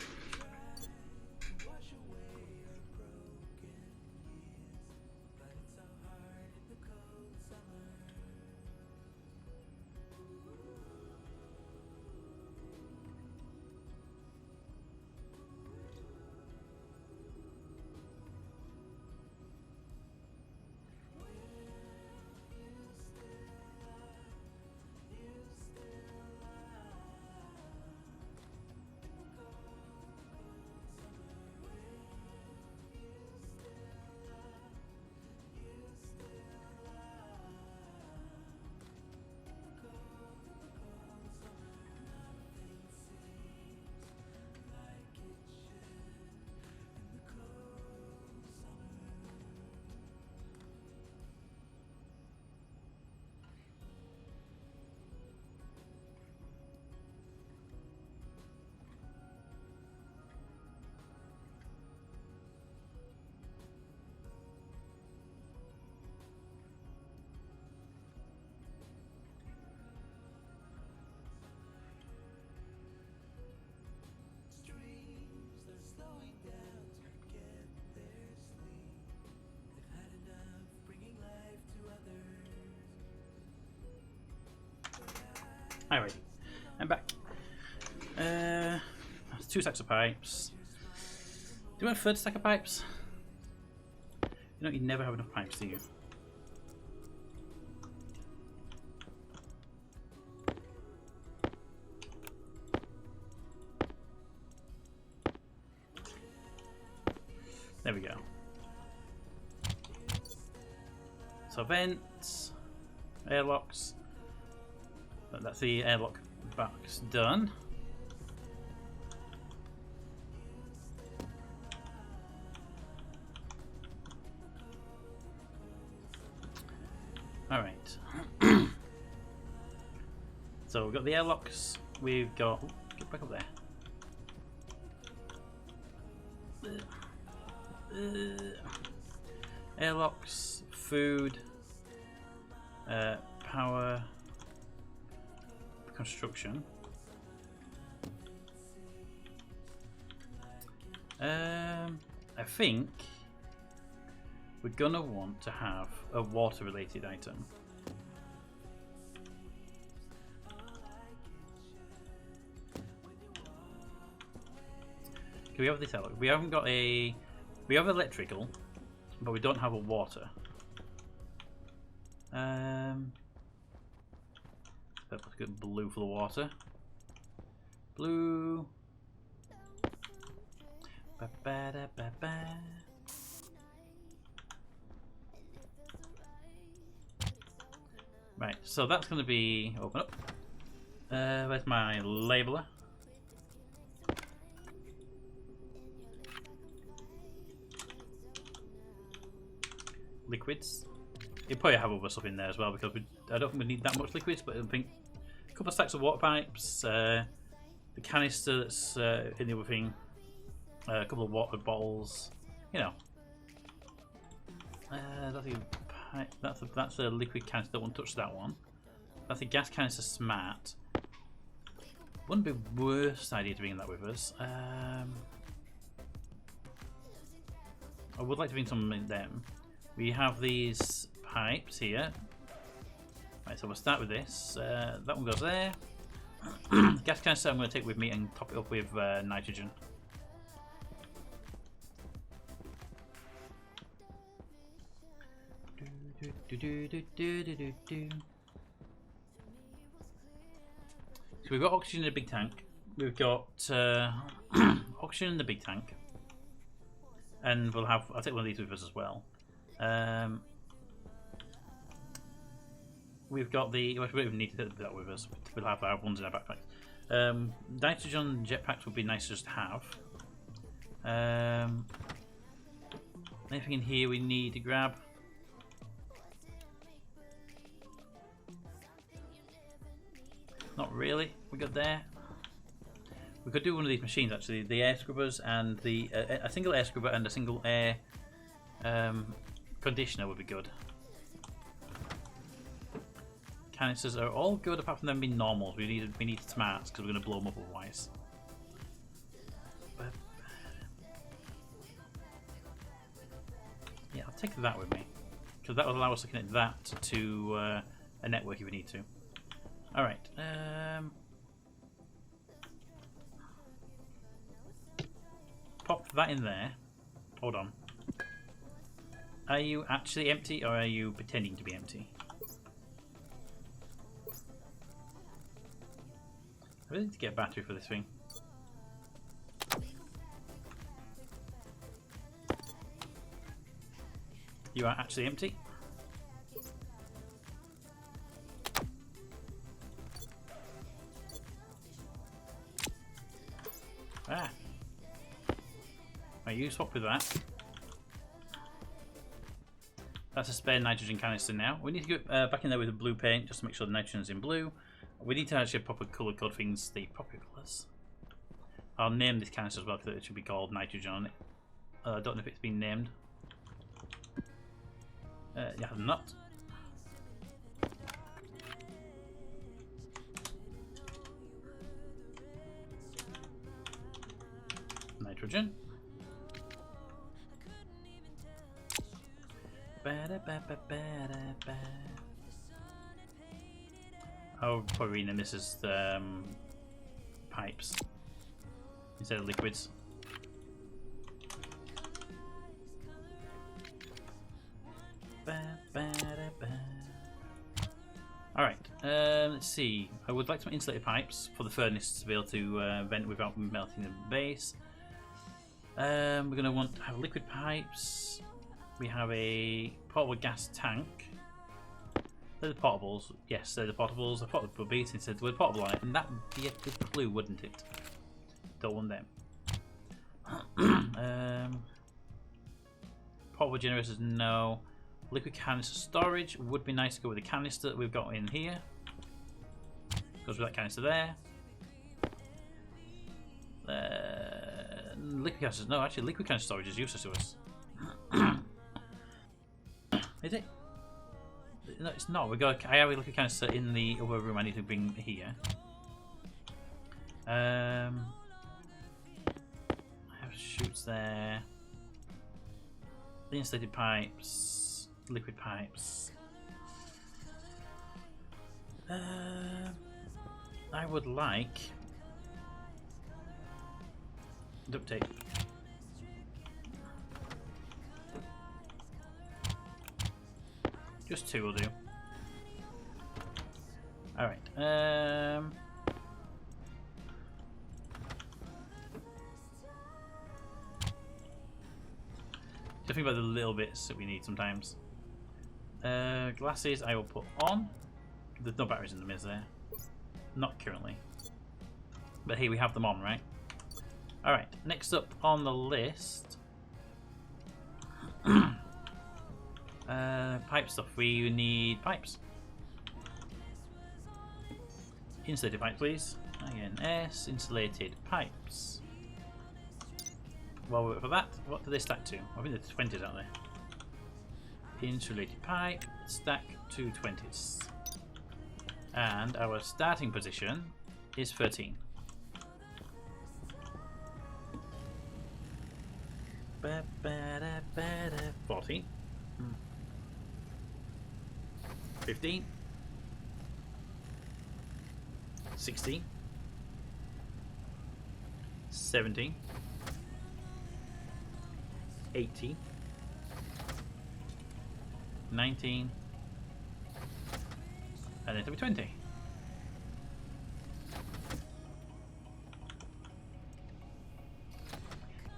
S1: Alrighty, I'm back. That's 2 stacks of pipes. Do you want a 3rd stack of pipes? You know, you never have enough pipes, do you? There we go. So vents, airlocks. That's the airlock box done. Alright. So we've got the airlocks, we've got... get back up there. Airlocks, food, power... construction. I think we're gonna want to have a water related item. Okay, we have this element. We haven't got a... we have electrical, but we don't have a water. Let's get blue for the water. Blue. Ba -ba -da -ba -ba. Right, so that's going to be open up. Where's my labeler? liquids. You probably have other stuff in there as well because I don't think we need that much liquids, but I think a couple of stacks of water pipes, the canister that's in the other thing, a couple of water bottles, you know. That's a liquid canister. Don't want to touch that one. That's a gas canister. Smart. Wouldn't be worst idea to bring that with us. I would like to bring some in them. We have these pipes here. Right, so we'll start with this. That one goes there. Gas canister I'm going to take with me and top it up with nitrogen. So we've got oxygen in the big tank. We've got oxygen in the big tank, and we'll have. I'll take one of these with us as well. We've got the. We don't even need to take that with us. We'll have our ones in our backpacks. Nitrogen jetpacks would be nice just to have. Anything in here we need to grab? Not really. We got there. We could do one of these machines actually. The air scrubbers and the a single air scrubber and a single air conditioner would be good. Canisters are all good apart from them being normals. We need smarts because we're going to blow them up otherwise. But, yeah, I'll take that with me because that will allow us to connect that to a network if we need to. All right. Pop that in there. Hold on. Are you actually empty or are you pretending to be empty? I really need to get a battery for this thing. You are actually empty. Ah. Right, you swap with that. That's a spare nitrogen canister now. We need to go back in there with the blue paint just to make sure the nitrogen is in blue. We need to actually proper colour code things the proper colours. I'll name this canister as well because it should be called nitrogen on it. I don't know if it's been named. Yeah, not. Nitrogen. I'll probably rename this as pipes instead of liquids. Alright, let's see. I would like some insulated pipes for the furnace to be able to vent without melting the base. We're going to want to have liquid pipes. We have a portable gas tank. They're the portables. Yes, they're the portables. I thought the bubbies instead the word portable on it, and that would be a good clue, wouldn't it? Don't want them. Portable generators, no. Liquid canister storage would be nice to go with the canister that we've got in here. Goes with that canister there. Liquid canister, no, actually, liquid canister storage is useless to us. Is it? No, it's not. I have a liquid canister in the other room. I need to bring here. I have chutes there. Insulated pipes, liquid pipes. I would like duct tape. Just two will do. Alright. Just think about the little bits that we need sometimes. Glasses I will put on. There's no batteries in them, is there? Not currently. But here we have them on, right? Alright, next up on the list. Pipe stuff. We need pipes. Insulated pipe, please. INS, insulated pipes. While we wait for that, what do they stack to? I think there's 20s out there. Insulated pipe, stack 2 20s. And our starting position is 13. 14. 15. 16. 17. 18. 19. And then it'll be 20.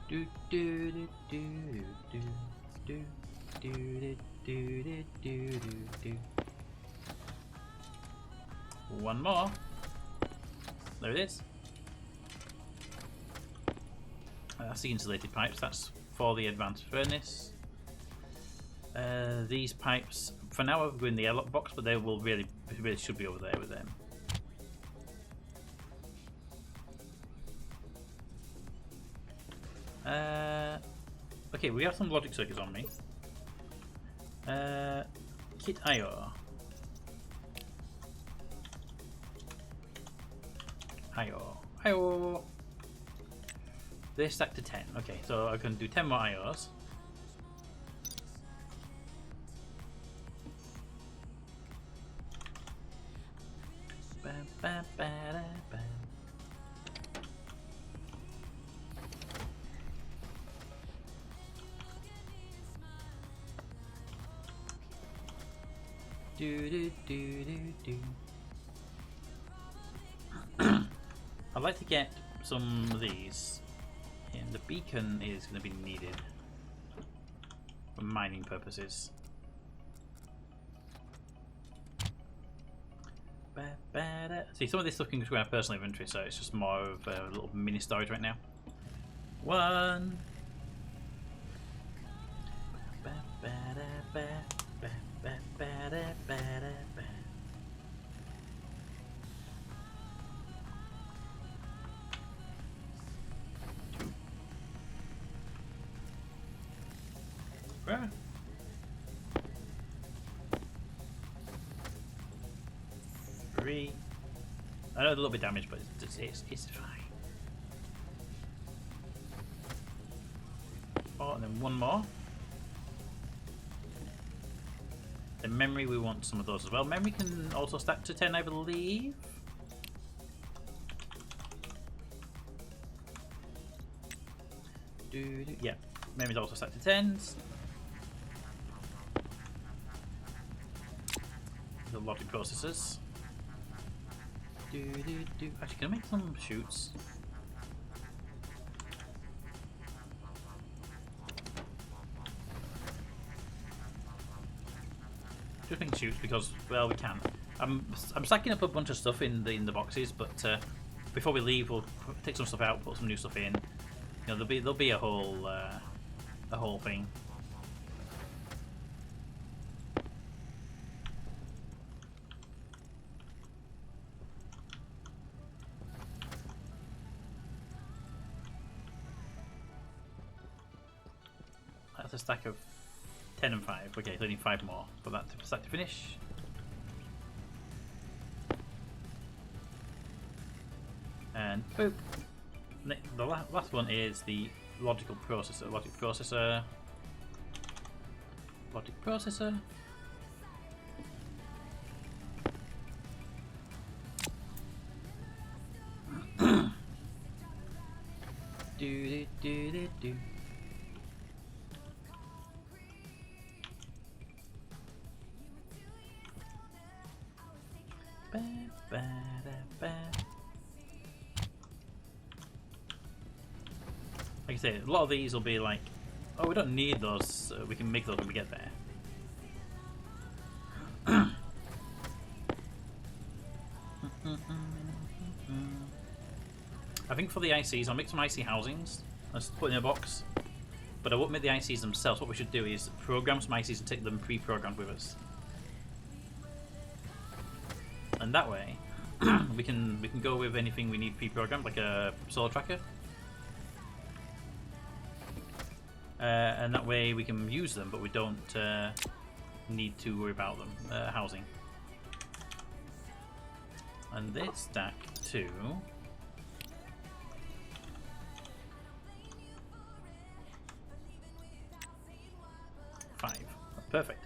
S1: Do do do do do do do do do do do do. One more. There it is. That's the insulated pipes. That's for the advanced furnace. These pipes, for now, are going in the airlock box, but they will really should be over there with them. Okay, we have some logic circuits on me. Kit IO. IO. They stack to 10. Okay, so I can do 10 more IOs. I'd like to get some of these, and the beacon is going to be needed for mining purposes. See, some of this stuff can go to our personal inventory, so it's just more of a little mini storage right now. 1. Right. 3. I know it's a little bit damaged, but it's fine. 4, and then 1 more. The memory, we want some of those as well. Memory can also stack to 10, I believe. Yeah, memory's also stacked to 10s. The logic processors. Actually, can I make some chutes? Just making chutes because, well, we can. I'm stacking up a bunch of stuff in the boxes, but before we leave, we'll take some stuff out, put some new stuff in. You know, there'll be a whole thing. That's a stack of 10 and 5. Okay, so I need 5 more for that stack to finish. And boop. The last one is the logical processor. Logic processor. Do. Like I say, a lot of these will be like, oh, we don't need those, we can make those when we get there. I think for the ICs, I'll make some IC housings. Let's put in a box. But I won't make the ICs themselves. What we should do is program some ICs and take them pre-programmed with us. And that way, we can go with anything we need pre-programmed, like a solar tracker. And that way we can use them, but we don't need to worry about them housing. And this stack to 5. Perfect.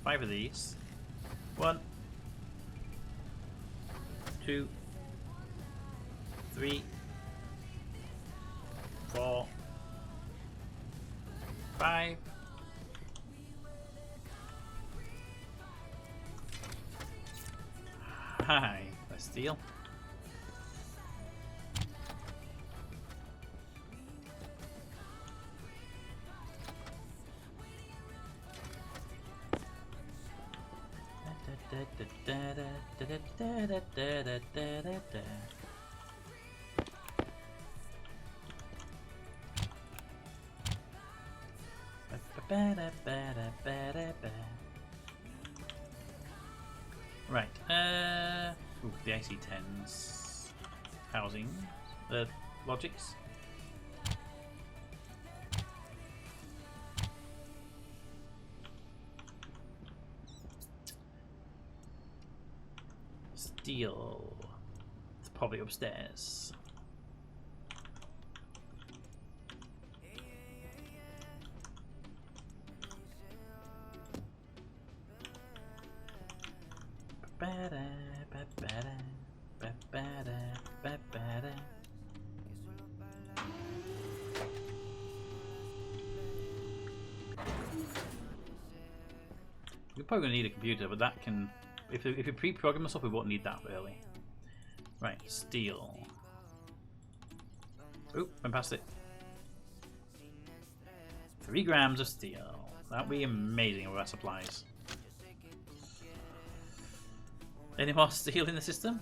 S1: 5 of these. 1, 2, 3, 4, 5. Hi, let's steal. Right, ooh, the IC10s, housing, logics. Steel, it's probably upstairs. We're probably going to need a computer, but that can... If we pre-program stuff, we won't need that really. Right, steel. Oop, went past it. 3 grams of steel. That'd be amazing with our supplies. Any more steel in the system?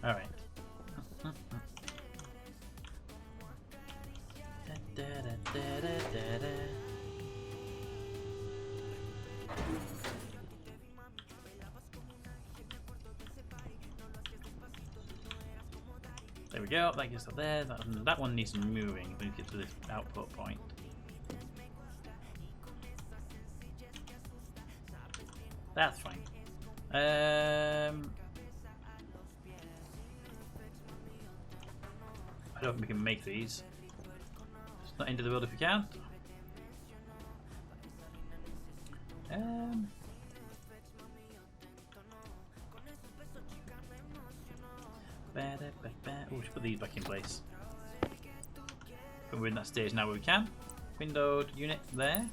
S1: All right. There we go. That gets up there. That one needs some moving. We need to get to this output point. That's fine. I don't think we can make these. It's not into the world if we can't. Oh, we should put these back in place. But we're in that stage now where we can. Windowed unit there.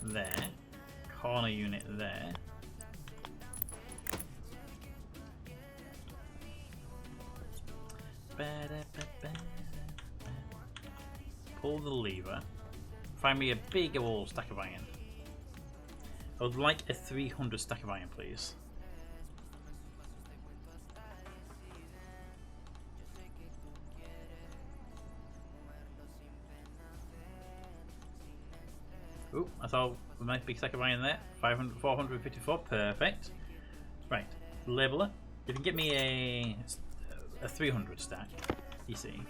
S1: There. Corner unit there. Pull the lever. Find me a big old stack of iron. I would like a 300 stack of iron, please. Ooh, I thought a nice big stack of iron there. 500, 454, perfect. Right, labeler. If you can get me a 300 stack, you see.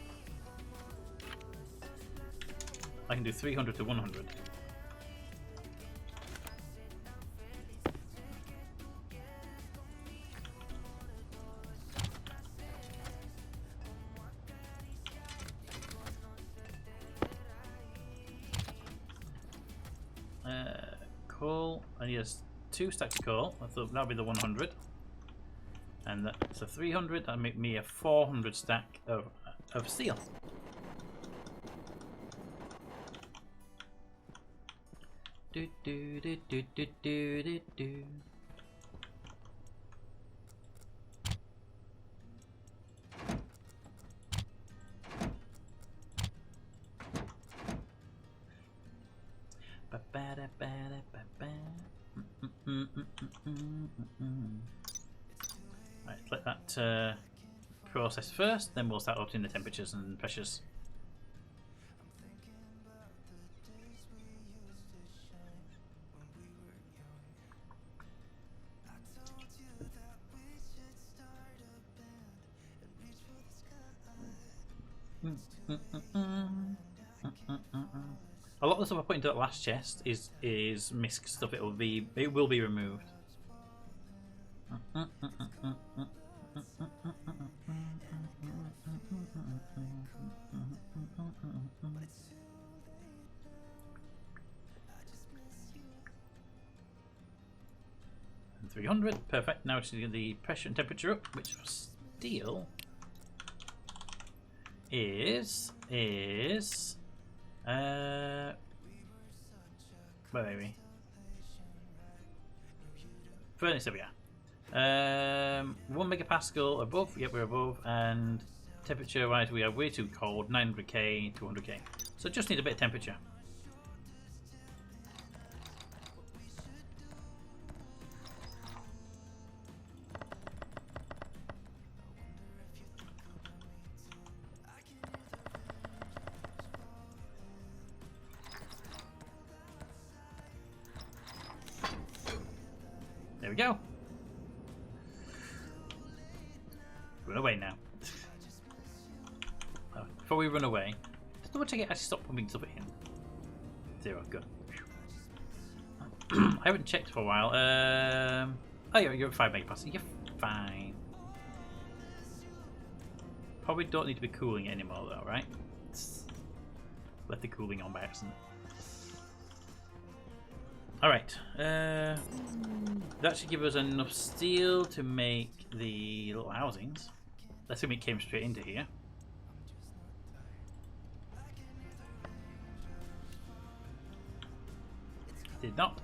S1: I can do 300 to 100. Coal. I need 2 stacks of coal. That'll be the 100. And that's a 300. That'll make me a 400 stack of steel. do do do do do do do do. Right, let that process first, then we'll start upping the temperatures and pressures. A lot of the stuff I put into that last chest is misc stuff. It will be removed. And 300, perfect. Now we just get the pressure and temperature up, which for steel is where are we? Furnace, there we are. 1 megapascal above, yep, we're above, and temperature wise we are way too cold, 900k, 200k. So just need a bit of temperature. There we go. Run away now. Before we run away, just double check it actually stop pumping stuff in. 0, good. I haven't checked for a while. Oh, you're at 5 megapascal. You're fine. Probably don't need to be cooling it anymore though, right? Let the cooling on by accident. Alright, that should give us enough steel to make the little housings. Let's assume it came straight into here. Did not.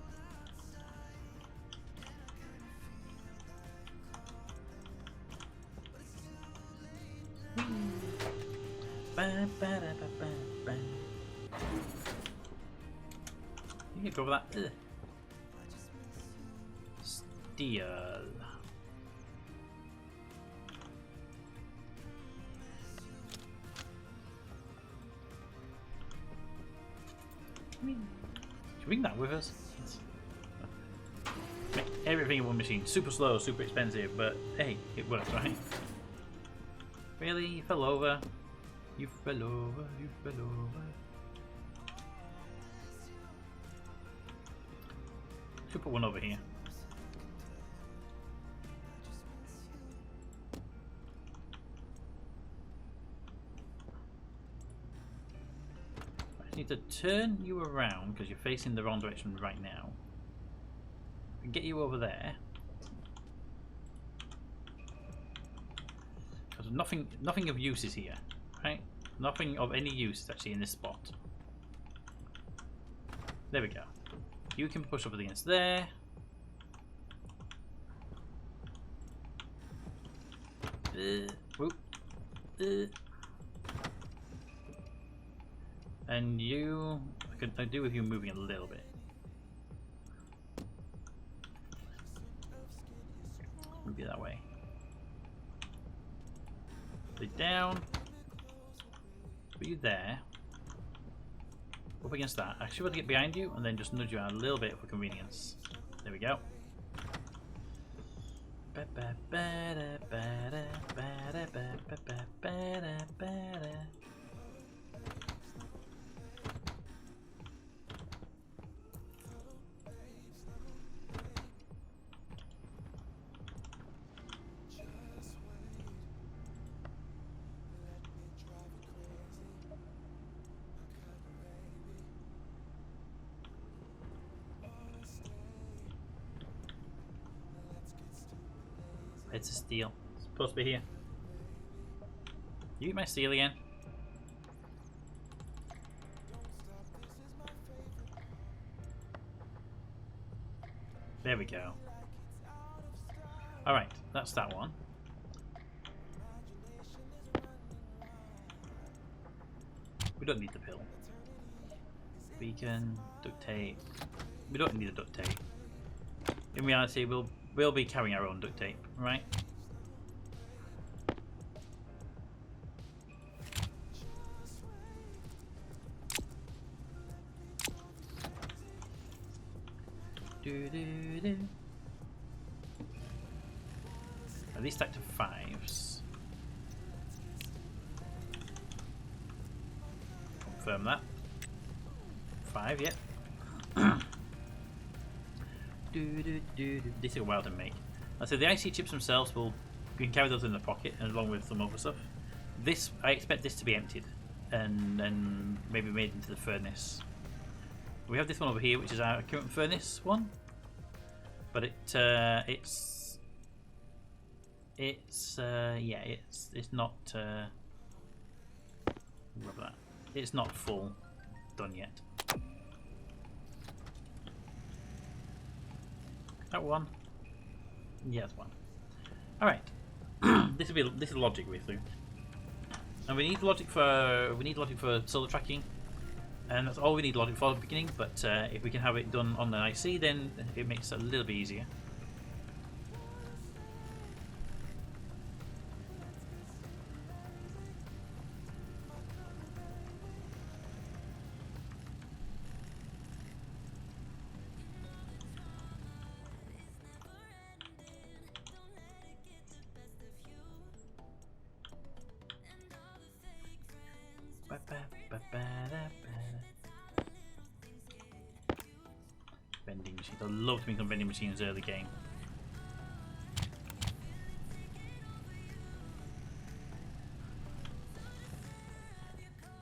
S1: You can go over that. Ugh. Steel. Should we bring that with us? Make everything in one machine. Super slow, super expensive, but hey, it works, right? Really? You fell over? You fell over, you fell over. Should put one over here. I need to turn you around because you're facing the wrong direction right now. And get you over there. Because nothing of use is here, right? Nothing of any use is actually in this spot. There we go. You can push up against there. Whoop. And you, I do with you moving a little bit. Move you that way. Lay down. Put you there. Up against that. I should be able to get behind you and then just nudge you out a little bit for convenience. There we go. It's a steel. It's supposed to be here. You eat my steel again. There we go. Alright, that's that one. We don't need the pill. Beacon, duct tape. We don't need the duct tape. In reality, we'll be carrying our own duct tape, right? At least stacked to 5s. Confirm that. 5, yep. They take a while to make. So the IC chips themselves you can carry those in the pocket along with some other stuff. This, I expect this to be emptied and maybe made into the furnace. We have this one over here, which is our current furnace one, but it's not it's not full done yet. That one, yeah, that's one. All right, this is logic way through, and we need logic for solar tracking. And that's all we need logic for at the beginning, but if we can have it done on the IC, then it makes it a little bit easier. Vending machines. I love to make some vending machines early game.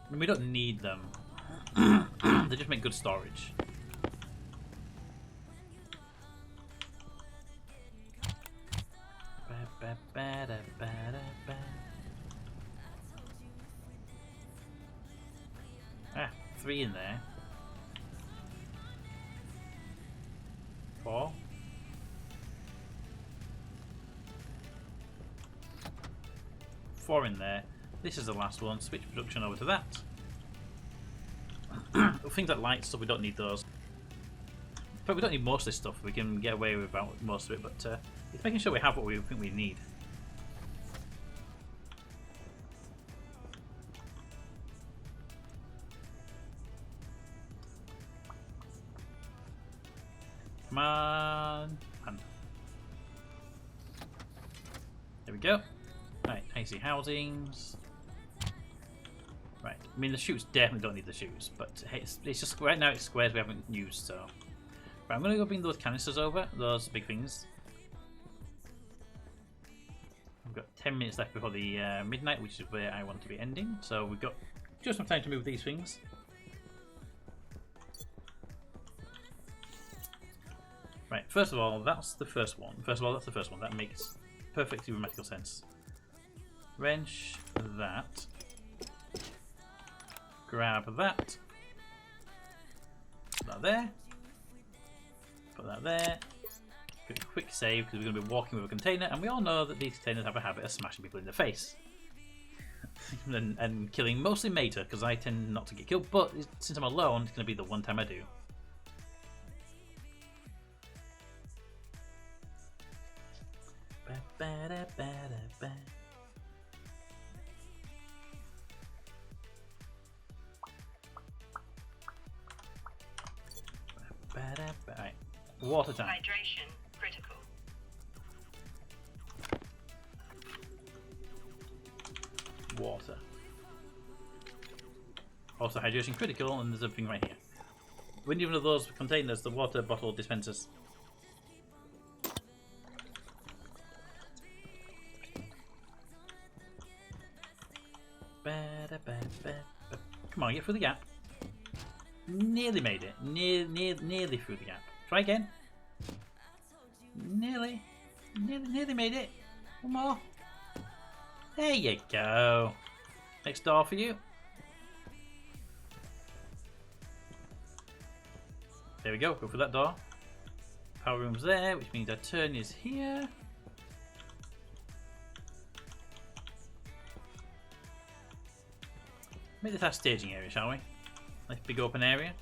S1: I mean, we don't need them. They just make good storage. Ah, 3 in there. 4. 4 in there. This is the last one. Switch production over to that. Things like lights, so we don't need those. But we don't need most of this stuff. We can get away with about most of it, but it's making sure we have what we think we need. Come on. There we go. Right, AC housings. Right, I mean the chutes definitely don't need the chutes, but hey, it's just right now it's squares we haven't used, so. Right, I'm gonna go bring those canisters over, those big things. I've got 10 minutes left before the midnight, which is where I want to be ending, so we've got just enough time to move these things. Right, first of all, that's the first one. That makes perfect grammatical sense. Wrench that. Grab that. Put that there. Put that there. Quick save because we're going to be walking with a container, and we all know that these containers have a habit of smashing people in the face. and killing mostly Mater, because I tend not to get killed, but since I'm alone, it's going to be the one time I do. Right. Water time.
S3: Hydration critical.
S1: Water. Also hydration critical, and there's a thing right here. When you one of those containers, the water bottle dispensers. Come on, get through the gap. Nearly made it. Nearly through the gap. Try again. Nearly made it. One more. There you go. Next door for you. There we go. Go for that door. Power room's there, which means our turn is here. Make this our staging area, shall we? Nice big open area.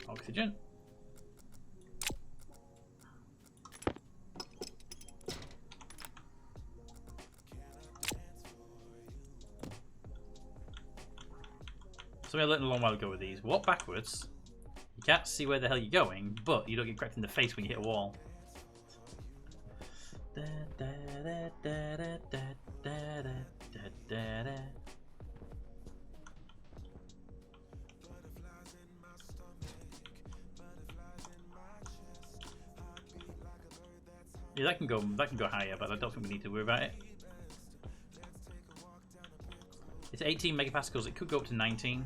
S1: Oxygen. So I learned a long while ago with these. Walk backwards. You can't see where the hell you're going, but you don't get cracked in the face when you hit a wall. Yeah, that can go higher, but I don't think we need to worry about it. It's 18 megapascals. It could go up to 19.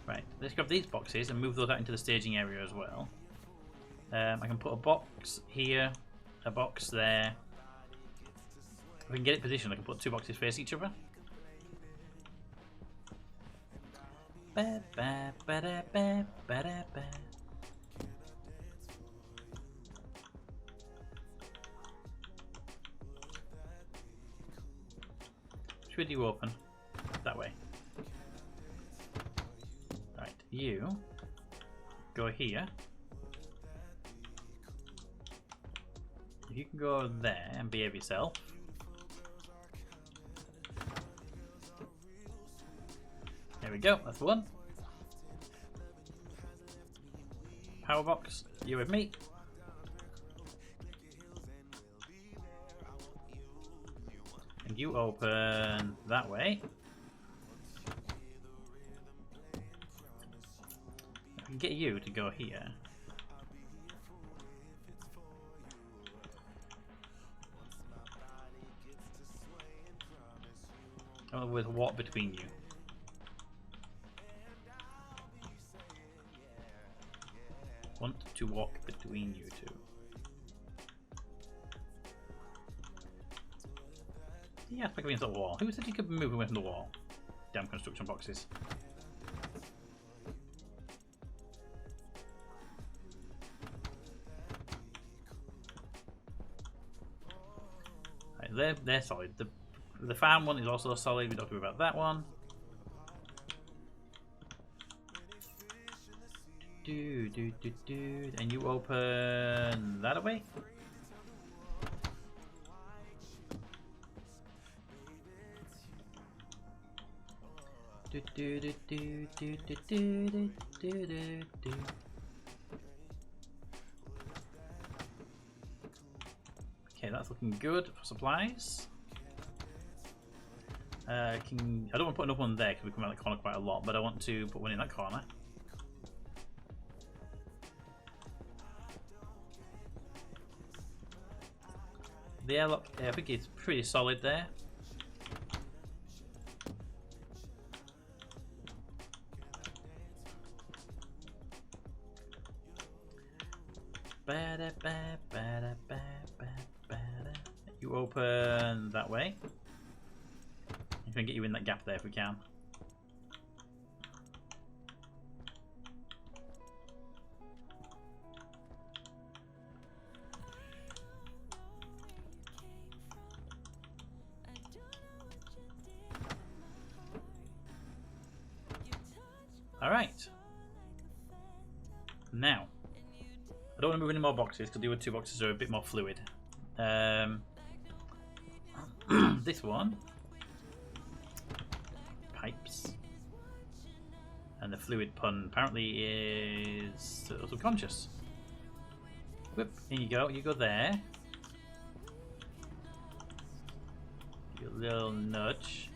S1: Right, let's grab these boxes and move those out into the staging area as well. I can put a box here, a box there. If I can get it positioned, I can put two boxes face each other. Which way do you open? That way. Right, you go here. If you can go there and behave yourself. There we go, that's the one. Power box, you with me. And you open that way. I can get you to go here. Oh, with what between you? Want to walk between you two. Yeah, it's like against the wall. Who said you could move away from the wall? Damn construction boxes. Right, they're solid. The farm one is also solid. We don't have to worry about that one. And you open that away. Okay, that's looking good for supplies. I don't want to put another one there because we come out the corner quite a lot, but I want to put one in that corner. The airlock, I think it's pretty solid there. You open that way. We can get you in that gap there if we can. Alright. Now, I don't want to move any more boxes because the other two boxes are a bit more fluid. This one. Pipes. And the fluid pun apparently is subconscious. Whoop, in you go. You go there. Your little nudge.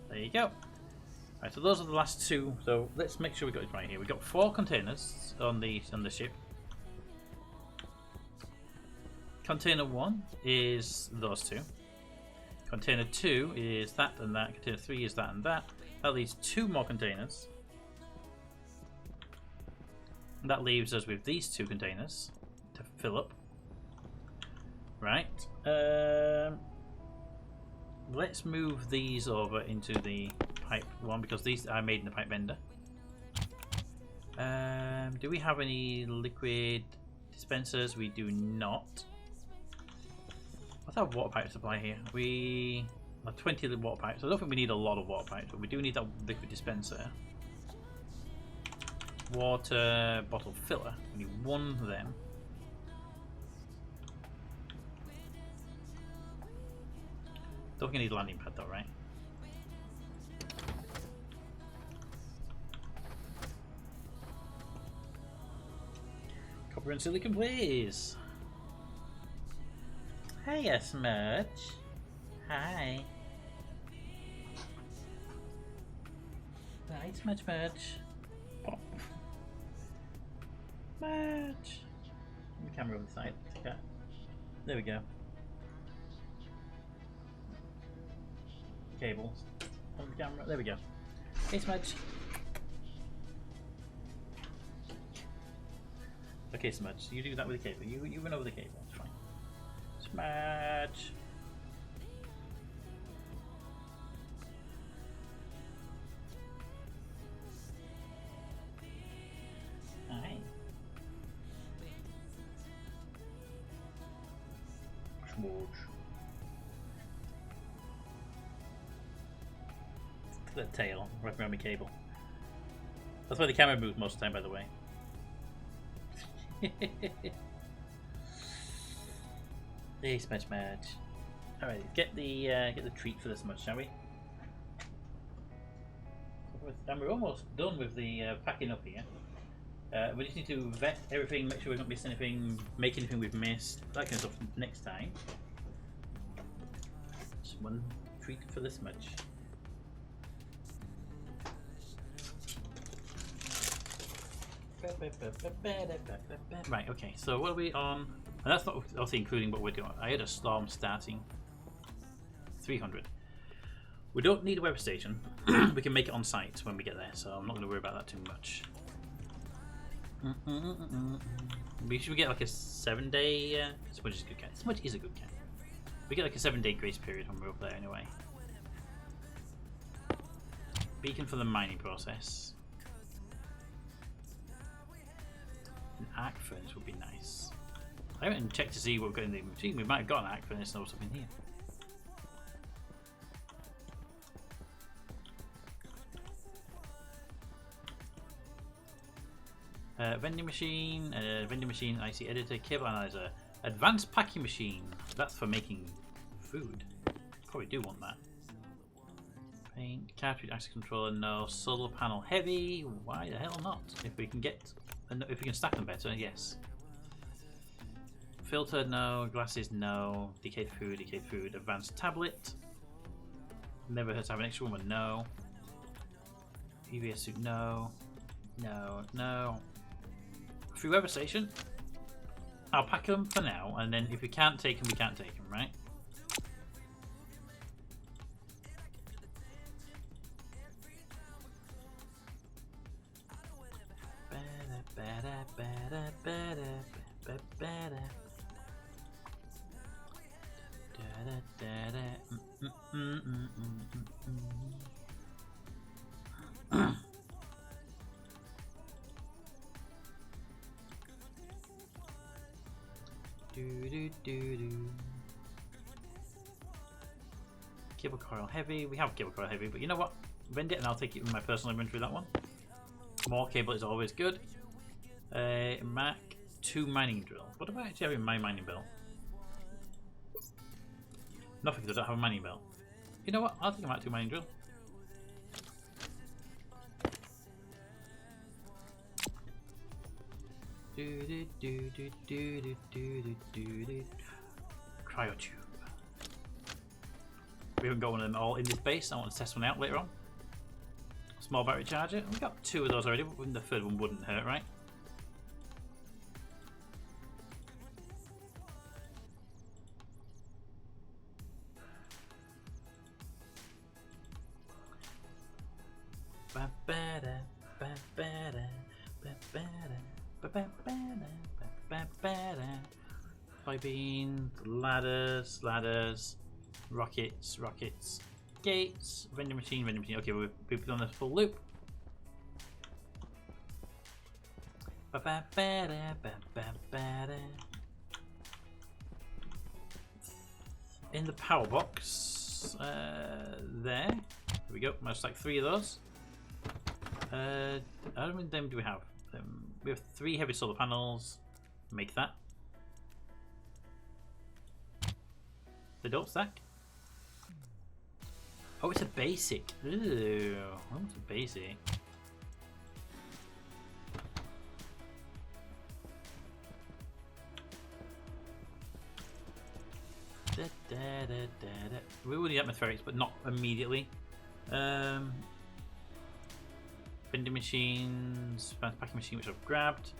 S1: There you go. Right, so those are the last two. So let's make sure we got it right here. We've got 4 containers on the ship. container 1 is those two. Container 2 is that and that. Container 3 is that and that. That leaves 2 more containers. And that leaves us with these 2 containers to fill up. Right. Let's move these over into the pipe one because these I made in the pipe bender. Do we have any liquid dispensers? We do not. What's our water pipe supply here? We have 20 water pipes. I don't think we need a lot of water pipes, but we do need that liquid dispenser. Water bottle filler. We need 1 of them. Don't think I need a landing pad though, right? Copper and silicon, please. Hiya, Smudge. Hi. Right, Smudge. Pop. Smudge. The camera on the side. Okay. There we go. Cables on the camera. There we go. Hey, Smudge. Okay, Smudge. You do that with the cable. You run over the cable. It's fine. Smudge. Hi. Smudge. The tail wrapping around my cable. That's why the camera moves most of the time, by the way. Hey, Smudge. Alright, get the treat for this much, shall we? And we're almost done with the packing up here. We just need to vet everything, make sure we've not missed anything, make anything we've missed, that kind of stuff next time. Just 1 treat for this much. Right, okay, so what are we on? And that's not obviously including what we're doing. I had a storm starting 300. We don't need a weather station. We can make it on site when we get there, so I'm not going to worry about that too much. We should get like a 7-day. Smudge is a good cat. Smudge is a good cat. We get like a 7-day grace period when we're up there anyway. Beacon for the mining process. An arc furnace would be nice. I haven't checked to see what we've got in the machine. We might have got an arc furnace or something here. Vending machine, IC editor, cable analyzer, advanced packing machine. That's for making food. Probably do want that. Paint, cartridge, access controller, no. Solar panel, heavy. Why the hell not? If we can get, if we can stack them better, yes. Filter, no. Glasses, no. Decayed food. Advanced tablet. Never hurts to have an extra one, but no. EVS suit, no. No. Free weather station. I'll pack them for now, and then if we can't take them, we can't take them, right? Cable coil heavy. We have cable coil heavy, but you know what? Vend it and I'll take it in my personal inventory, that one. More cable is always good. Mac 2 mining drill. What do I actually have in my mining belt? Nothing, because I don't have a mining belt. You know what? I'll take a Mac 2 mining drill. Cryotube. We haven't got one of them all in this base. I want to test one out later on. Small battery charger. We got 2 of those already, but the third one wouldn't hurt, right? Soybeans, ladders, rockets, gates, vending machine. Okay, we've done this full loop. In the power box, there we go. Most like 3 of those. How many of them do we have? We have 3 heavy solar panels. Make that. They don't stack. Oh, it's a basic. Ooh, oh, it's a basic. We will need atmospherics, but not immediately. Vending machines, advanced packing machine, which I've grabbed.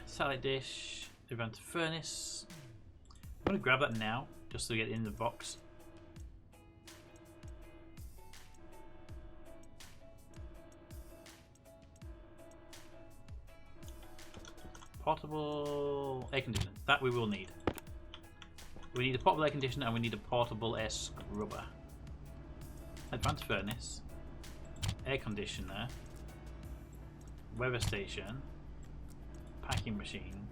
S1: Satellite dish, advanced furnace. I'm going to grab that now, just so we get it in the box. Portable air conditioner. That we will need. We need a portable air conditioner and we need a portable air scrubber. Advanced furnace. Air conditioner. Weather station. Packing machine.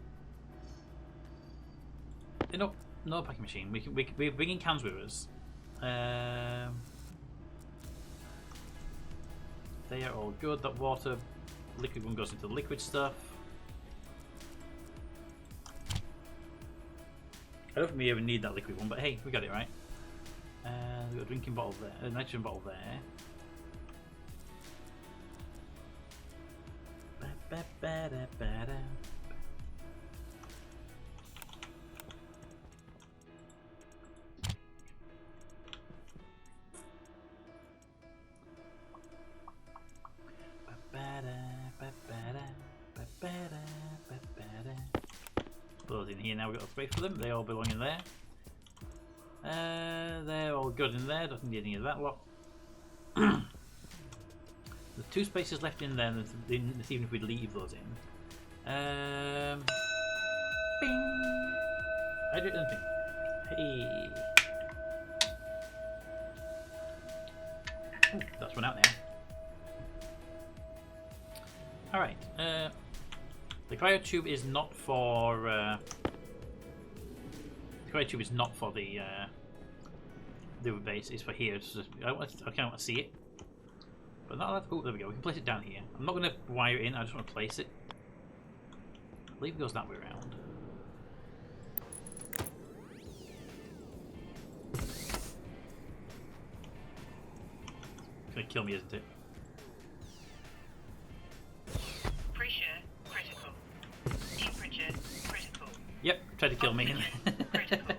S1: No packing machine. We're bringing cans with us. They are all good. That water liquid one goes into the liquid stuff. I don't think we even need that liquid one, but hey, we got it right. We've got a drinking bottle there, a nitrogen bottle there. Put those in here now. We've got a space for them. They all belong in there. They're all good in there. Doesn't need any of that lot. There's 2 spaces left in there. Even if we leave those in. Bing. I did anything. Hey. Ooh, that's one out now. All right. The cryo tube is not for. The cryo tube is not for the other base. It's for here. It's just, I kind of want to see it. But not. Oh, there we go. We can place it down here. I'm not going to wire it in. I just want to place it. I believe it goes that way around. It's going to kill me, isn't it?
S3: Pressure critical. Temperature critical.
S1: Yep, tried to kill me.
S3: Critical.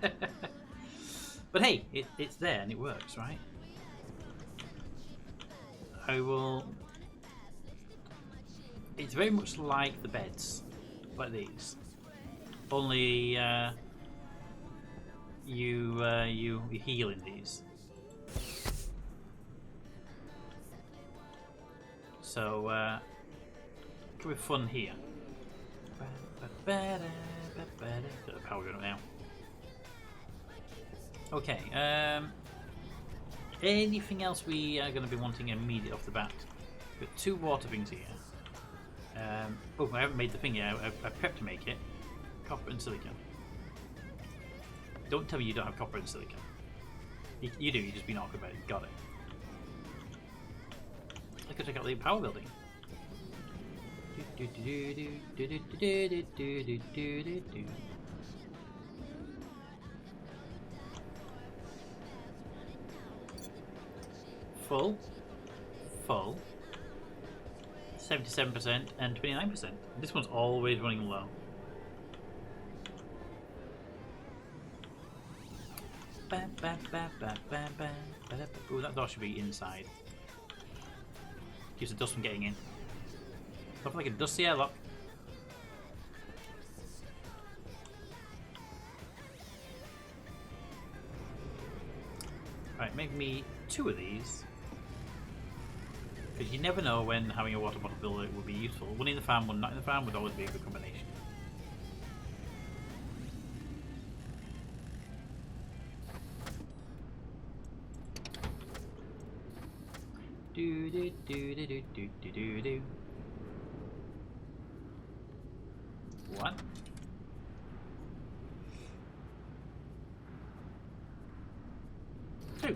S1: But hey, it's there and it works, right? I will. It's very much like the beds, like these. Only you heal in these. So it could be fun here. Got the power going up now. Okay. Anything else we are going to be wanting immediately off the bat? We've got 2 water things here. Oh, I haven't made the thing yet. I prepped to make it. Copper and silicon. Don't tell me you don't have copper and silicon. You do. You've just been awkward about it. Got it. I could check out the power building. Full, 77% and 29%. This one's always running low. Ooh, that door should be inside. Keeps the dust from getting in. Stuff like a dusty airlock. Right, make me 2 of these. Because you never know when having a water bottle builder would be useful. One in the farm, one not in the farm would always be a good combination. Do do do do do do do do do. One. Two.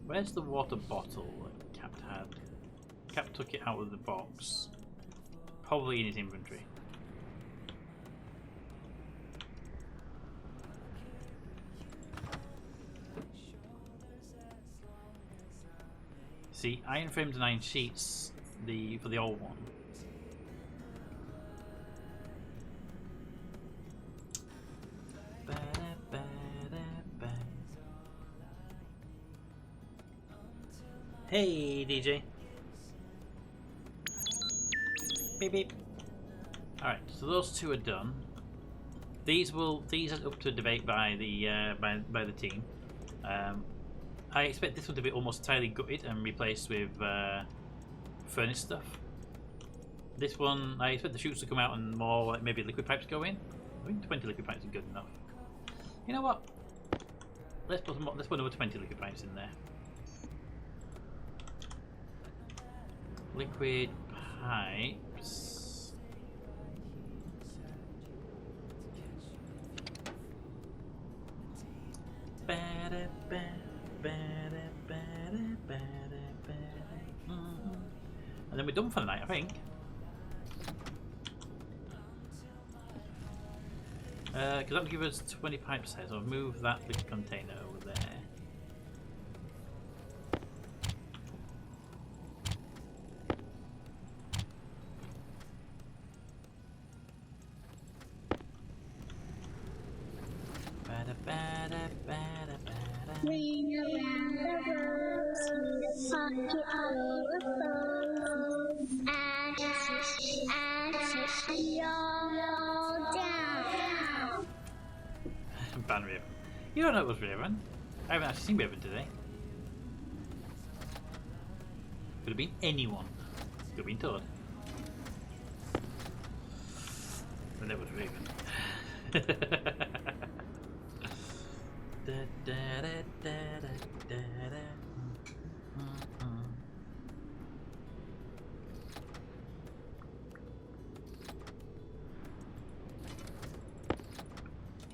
S1: Where's the water bottle that Cap had? Cap took it out of the box. Probably in his inventory. See, iron frames and iron sheets for the old one. Hey DJ. Beep beep. Alright, so those two are done. These are up to debate by the by the team. I expect this one to be almost entirely gutted and replaced with furnace stuff. This one, I expect the chutes to come out and more like maybe liquid pipes go in. I think 20 liquid pipes are good enough. You know what? Let's put another 20 liquid pipes in there. Liquid pipes. And then we're done for the night, I think. Because that would give us 20 pipes there, so I'll move that big container over there.
S4: Ring around the rose, pocket overflows. I y'all down.
S1: Ban Raven. You don't know it was Raven. I haven't actually seen Raven today. Could have been anyone. Could have been Toad. And that was Raven.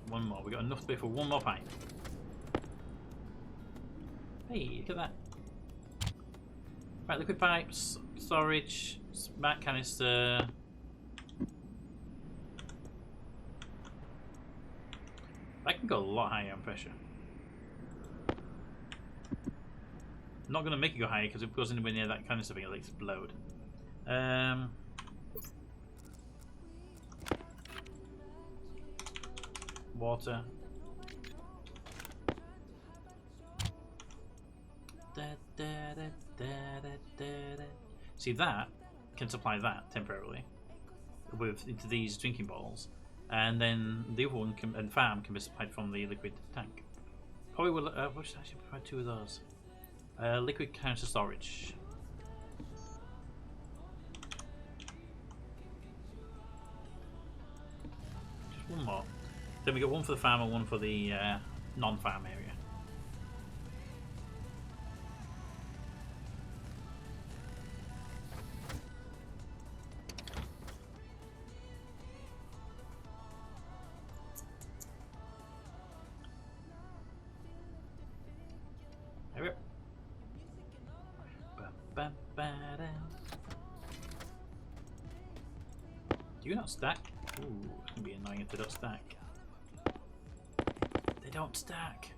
S1: One more. We got enough space for one more pipe. Hey, look at that. Right, liquid pipes, storage, smart canister. I can go a lot higher on pressure. I'm not going to make it go higher because if it goes anywhere near that kind of stuff, it'll explode. Water. See, that can supply that temporarily into these drinking bottles, and then the other one and farm can be supplied from the liquid tank. Probably will. We should actually provide two of those. Liquid canister storage. Just one more. Then we got one for the farm and one for the non-farm area. Do you not stack? Ooh, it's gonna be annoying if they don't stack. They don't stack.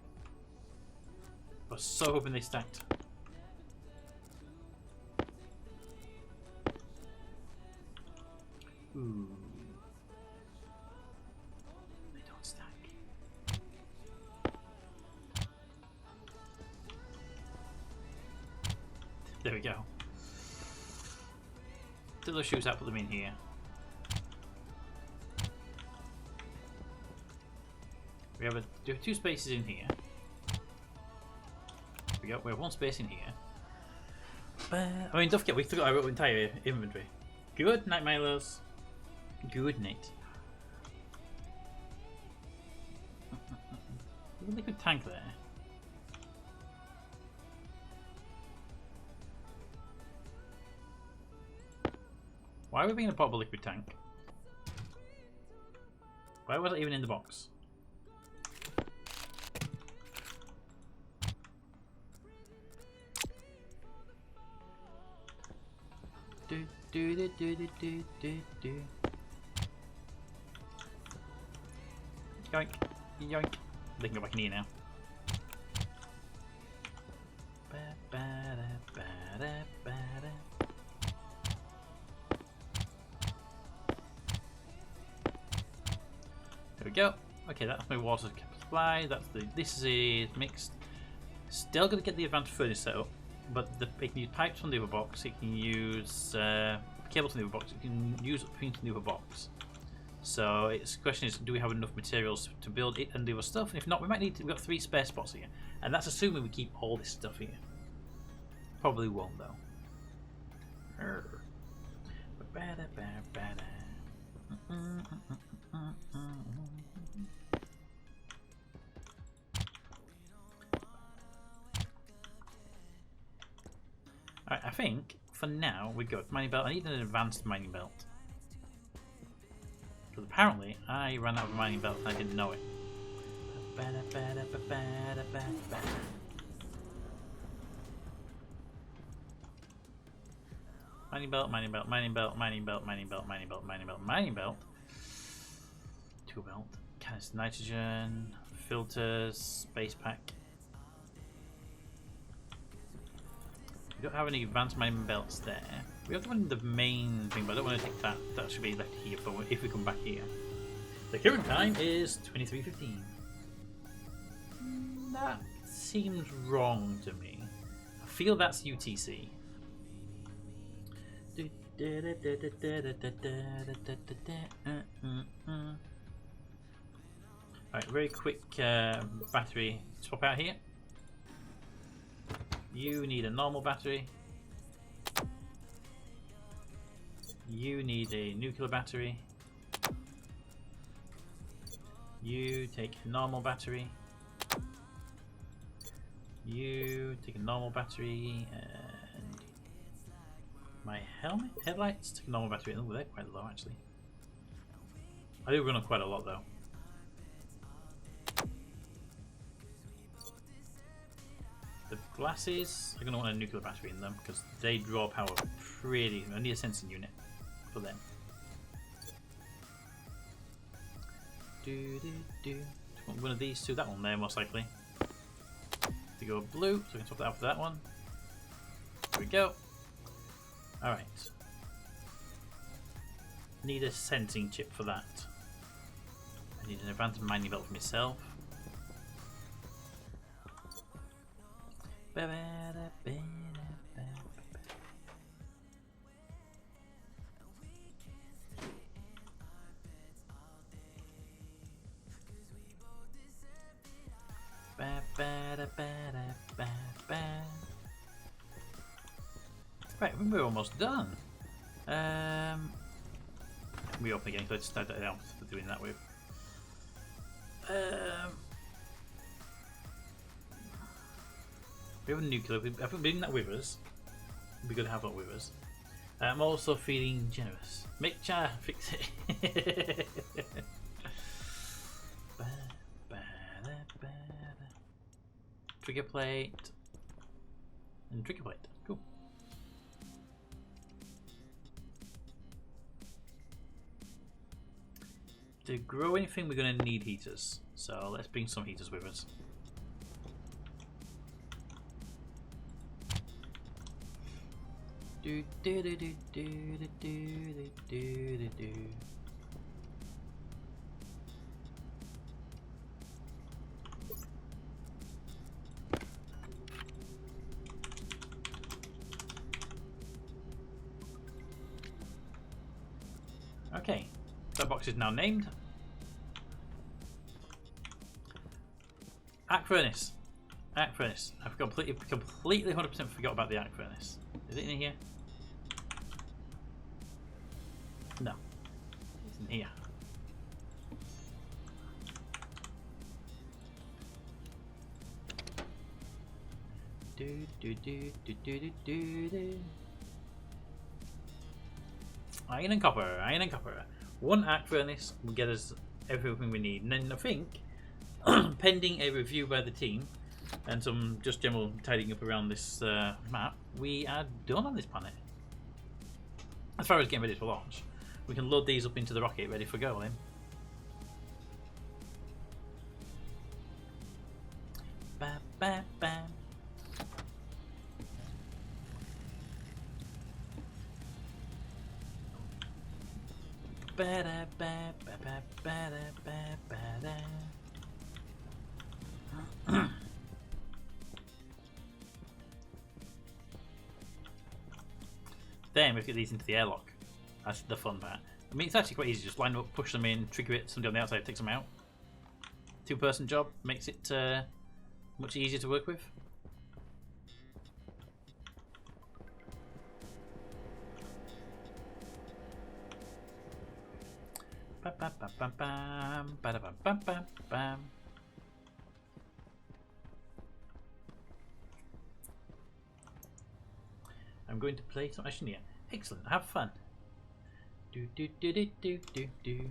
S1: I was so hoping they stacked. Ooh. They don't stack. There we go. Till those shoes out, put them in here. We have 2 spaces in here. We have 1 space in here. I mean, don't forget, we took our entire inventory. Good night, Milos. Good night. There's a liquid tank there. Why are we being a pop a liquid tank? Why was it even in the box? Do do do do do do do do. Yoink, yoink. They can go back in here now. Ba, ba, da, ba, da, ba, da. There we go. Okay, that's my water supply. That's the. This is mixed. Still gonna get the advanced furnace set up, but it can use pipes from the other box. It can use cables from the other box. It can use things from the other box. So the question is, do we have enough materials to build it and the other stuff? And if not, we might need to. We've got 3 spare spots here, and that's assuming we keep all this stuff here. Probably won't though. Alright, I think for now we're good. Mining belt. I need an advanced mining belt. Because apparently I ran out of a mining belt and I didn't know it. Mining belt, mining belt, mining belt, mining belt, mining belt, mining belt, mining belt, mining belt. 2 belt. Canister nitrogen, filters, space pack. We don't have any advanced mining belts there. We have one in the main thing, but I don't want to take that. That should be left here for if we come back here. The current time is 23:15. That seems wrong to me. I feel that's UTC. Alright, very quick battery swap out here. You need a normal battery. You need a nuclear battery. You take a normal battery. You take a normal battery, and my helmet, headlights, take a normal battery. Oh, they're quite low actually. I do run on quite a lot though. The glasses are going to want a nuclear battery in them because they draw power pretty. I need a sensing unit for them. Want one of these 2, that one there most likely. To go blue, so we can swap that out for that one. There we go. Alright. Need a sensing chip for that. I need an advanced mining belt for myself. Right, we're almost done. We open again, so let's start that out for doing that with. We have a nuclear. I think bringing that with us. It'd be good to have that with us. I'm also feeling generous. Make Cha fix it. Trigger plate and trigger plate. Cool. To grow anything, we're going to need heaters. So let's bring some heaters with us. Do do do do do do do do do do. Okay, that box is now named. Arc furnace. Arc furnace. I've completely 100% forgot about the arc furnace. Is it in here? No. It's in here. Iron and copper, iron and copper. One arc furnace will get us everything we need, and then I think, pending a review by the team and some just general tidying up around this map, we are done on this planet. As far as getting ready for launch, we can load these up into the rocket, ready for go then. Ba, ba, ba. Ba-da, ba, ba, ba, ba-da, ba, ba-da. Then we get these into the airlock. That's the fun part. I mean, it's actually quite easy. Just line them up, push them in, trigger it. Somebody on the outside takes them out. Two-person job makes it much easier to work with. Ba ba ba ba bam, ba da ba ba ba bam. I'm going to play some Stationeers. Excellent, have fun. Do do do do do do do.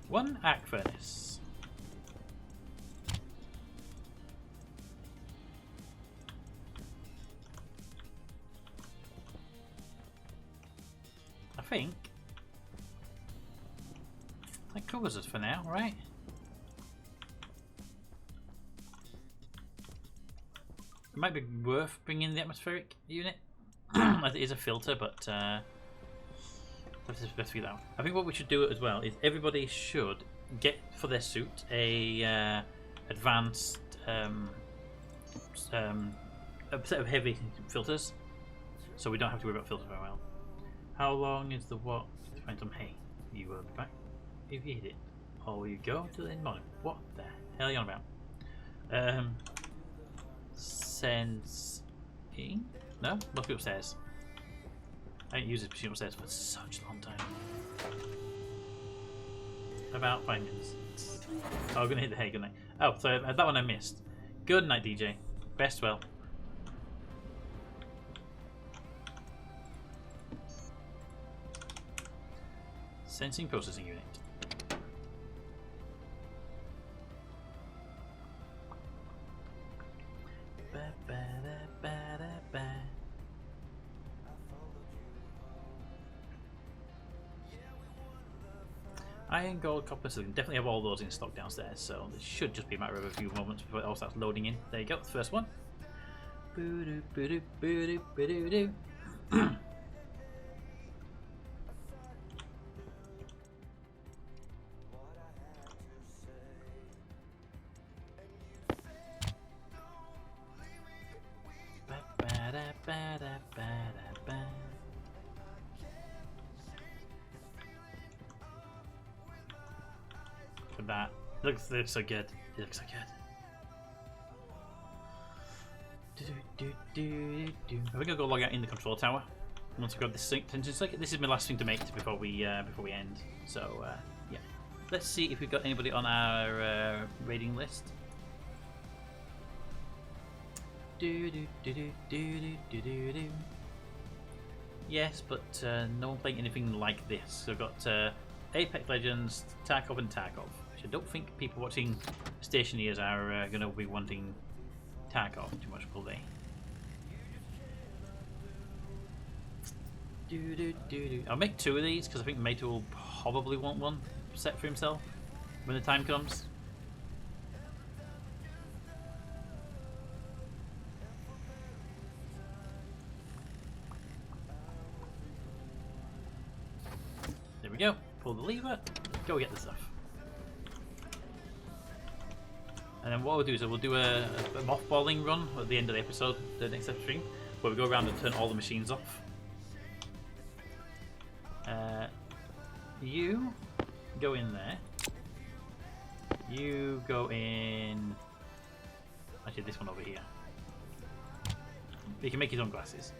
S1: One arc furnace. I think that covers us for now, right? It might be worth bringing the atmospheric unit. As it is a filter, but let's just figure that out. I think what we should do as well is everybody should get for their suit a advanced a set of heavy filters, so we don't have to worry about filters very well. How long is the what? Let's find some hay. You will be back if you hit it. Or you go to the end morning. What the hell are you on about? Sensing? No? Must be upstairs. I haven't used this machine upstairs for such a long time. About 5 minutes. Oh, I'm gonna hit the hay, good night. Oh, so that one I missed. Good night, DJ. Best well. Sensing processing unit. Iron, gold, copper, silicon. Definitely have all those in stock downstairs, so it should just be a matter of a few moments before it all starts loading in. There you go, the first one. Boo-doo, boo-doo, boo-doo, boo-doo-doo. Ba-ba-da-ba-da-ba-da-ba. Look at that. It looks so good. It looks so good. I think I'll go log out in the control tower once I've got this tension circuit. This is my last thing to make before we end. So yeah, let's see if we've got anybody on our raiding list. Yes, but no one playing anything like this. So I've got Apex Legends, Tarkov and Tarkov. Which I don't think people watching Stationeers are going to be wanting Tarkov too much, will they? I'll make 2 of these because I think Mate will probably want one set for himself when the time comes. There we go. Pull the lever. Go get the stuff. And then what we'll do is we'll do a mothballing run at the end of the episode, the next stream, where we go around and turn all the machines off. you go in there. You go in. Actually, this one over here. You can make his own glasses.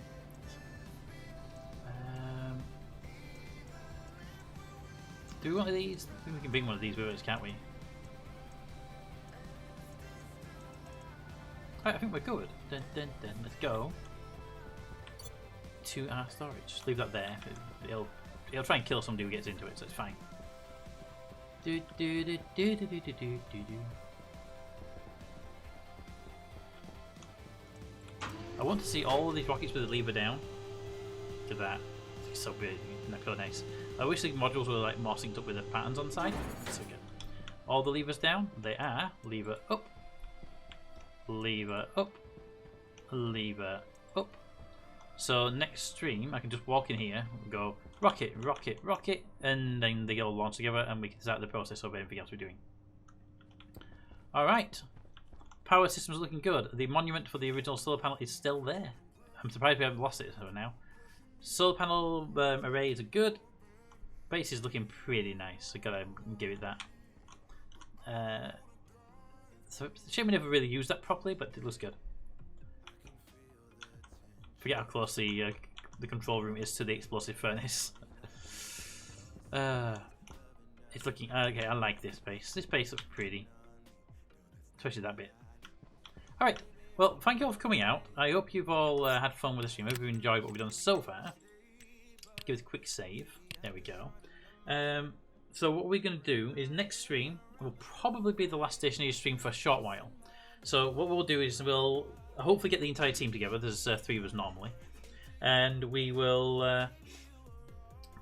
S1: Do we want one of these? I think we can bring one of these with us, can't we? Right, I think we're good. Dun, dun, dun. Let's go to our storage. Just leave that there. It'll try and kill somebody who gets into it, so it's fine. Do, do, do, do, do, do, do, do, do. I want to see all of these rockets with the lever down. Look at that. It's so big. Isn't that so nice? I wish the modules were like more synced up with the patterns on the side. So good. All the levers down. They are lever up, lever up, lever up. So next stream, I can just walk in here and go rocket, rocket, rocket, and then they all launch together, and we can start the process of anything else we're doing. All right. Power system's looking good. The monument for the original solar panel is still there. I'm surprised we haven't lost it for now. Solar panel arrays are good. Base is looking pretty nice. I gotta give it that. So it's a shame we never really used that properly, but it looks good. Forget how close the control room is to the explosive furnace. It's looking okay. I like this base. This base looks pretty, especially that bit. All right. Well, thank you all for coming out. I hope you've all had fun with the stream. I hope you enjoyed what we've done so far. Give it a quick save. There we go. So what we're going to do is next stream will probably be the last Stationeers stream for a short while. So what we'll do is we'll hopefully get the entire team together. There's 3 of us normally. And we will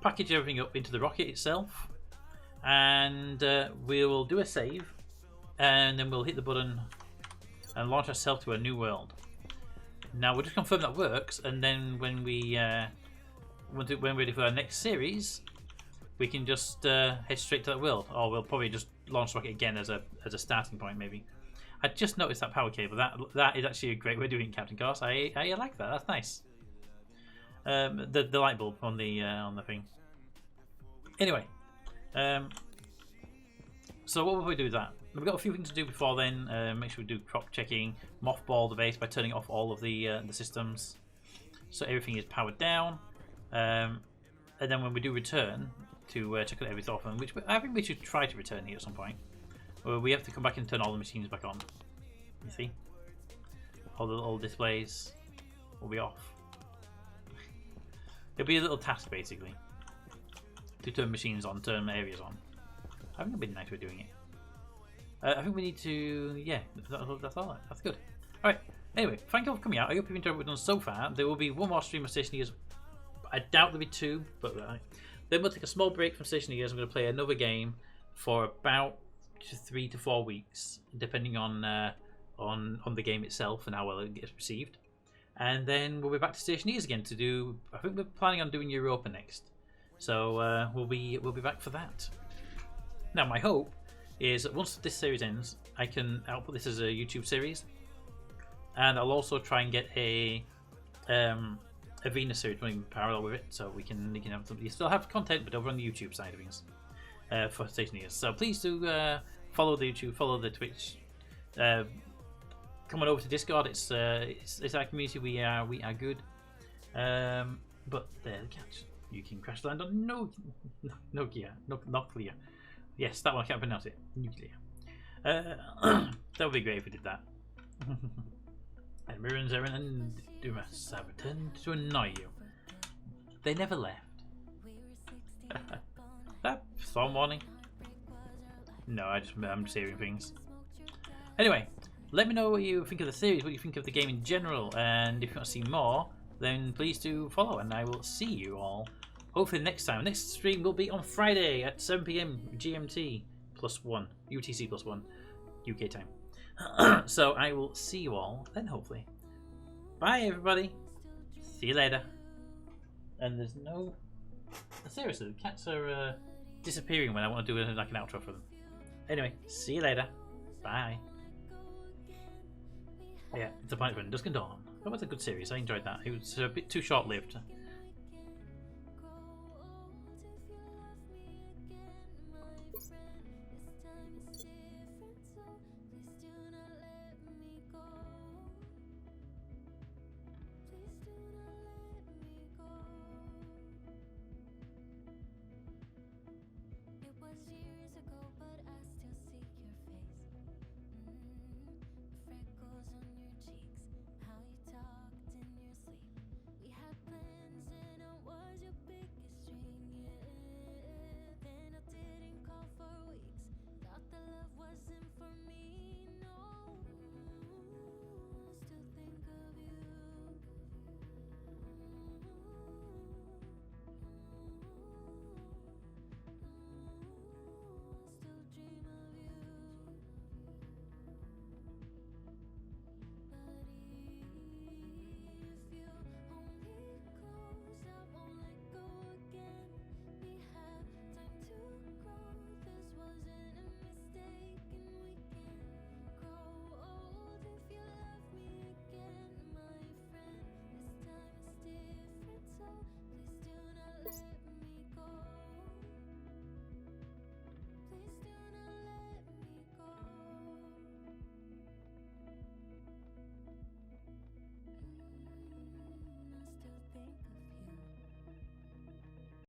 S1: package everything up into the rocket itself. And we will do a save. And then we'll hit the button and launch ourselves to a new world. Now we'll just confirm that works, and then when we're ready for our next series, we can just head straight to that world, or we'll probably just launch the rocket again as a starting point. Maybe. I just noticed that power cable. That is actually a great way of doing it, Captain Course. I like that. That's nice. The light bulb on the thing. Anyway, so what will we do with that? We've got a few things to do before then. Make sure we do crop checking, mothball the base by turning off all of the systems, so everything is powered down. And then when we do return to check out everything often, which I think we should try to return here at some point, we have to come back and turn all the machines back on. You see, all the little displays will be off. It'll be a little task basically to turn machines on, turn areas on. I think it'd be nice way of doing it. I think we need to, yeah, that's all. That's good. Alright, anyway, thank you all for coming out. I hope you've enjoyed what we've done so far. There will be one more stream of Stationeers. I doubt there'll be 2, but then we'll take a small break from Stationeers. I'm going to play another game for about 3 to 4 weeks, depending on the game itself and how well it gets received. And then we'll be back to Stationeers again to do, I think we're planning on doing Europa next. So we'll be back for that. Now my hope is that once this series ends, I can output this as a YouTube series, and I'll also try and get a Venus series running parallel with it, so we can have something. You still have content, but over on the YouTube side of things for Stationeers. So please do follow the YouTube, follow the Twitch. Come on over to Discord. It's our community. We are good. But there, the catch. You can crash land on nuclear. Yes, that one I can't pronounce it. Nuclear. That would be great if we did that. And Mirren, Zeren, and Dumas have returned to annoy you. They never left. That storm warning? No, I'm just hearing things. Anyway, let me know what you think of the series, what you think of the game in general, and if you want to see more, then please do follow, and I will see you all hopefully next time. Next stream will be on Friday at 7 PM GMT +1, UTC +1, UK time. So I will see you all then, hopefully. Bye, everybody. See you later. And there's no... Seriously, the cats are disappearing when I want to do like an outro for them. Anyway, see you later. Bye. Yeah, it's a point for Dusk and Dawn. That was a good series. I enjoyed that. It was a bit too short-lived.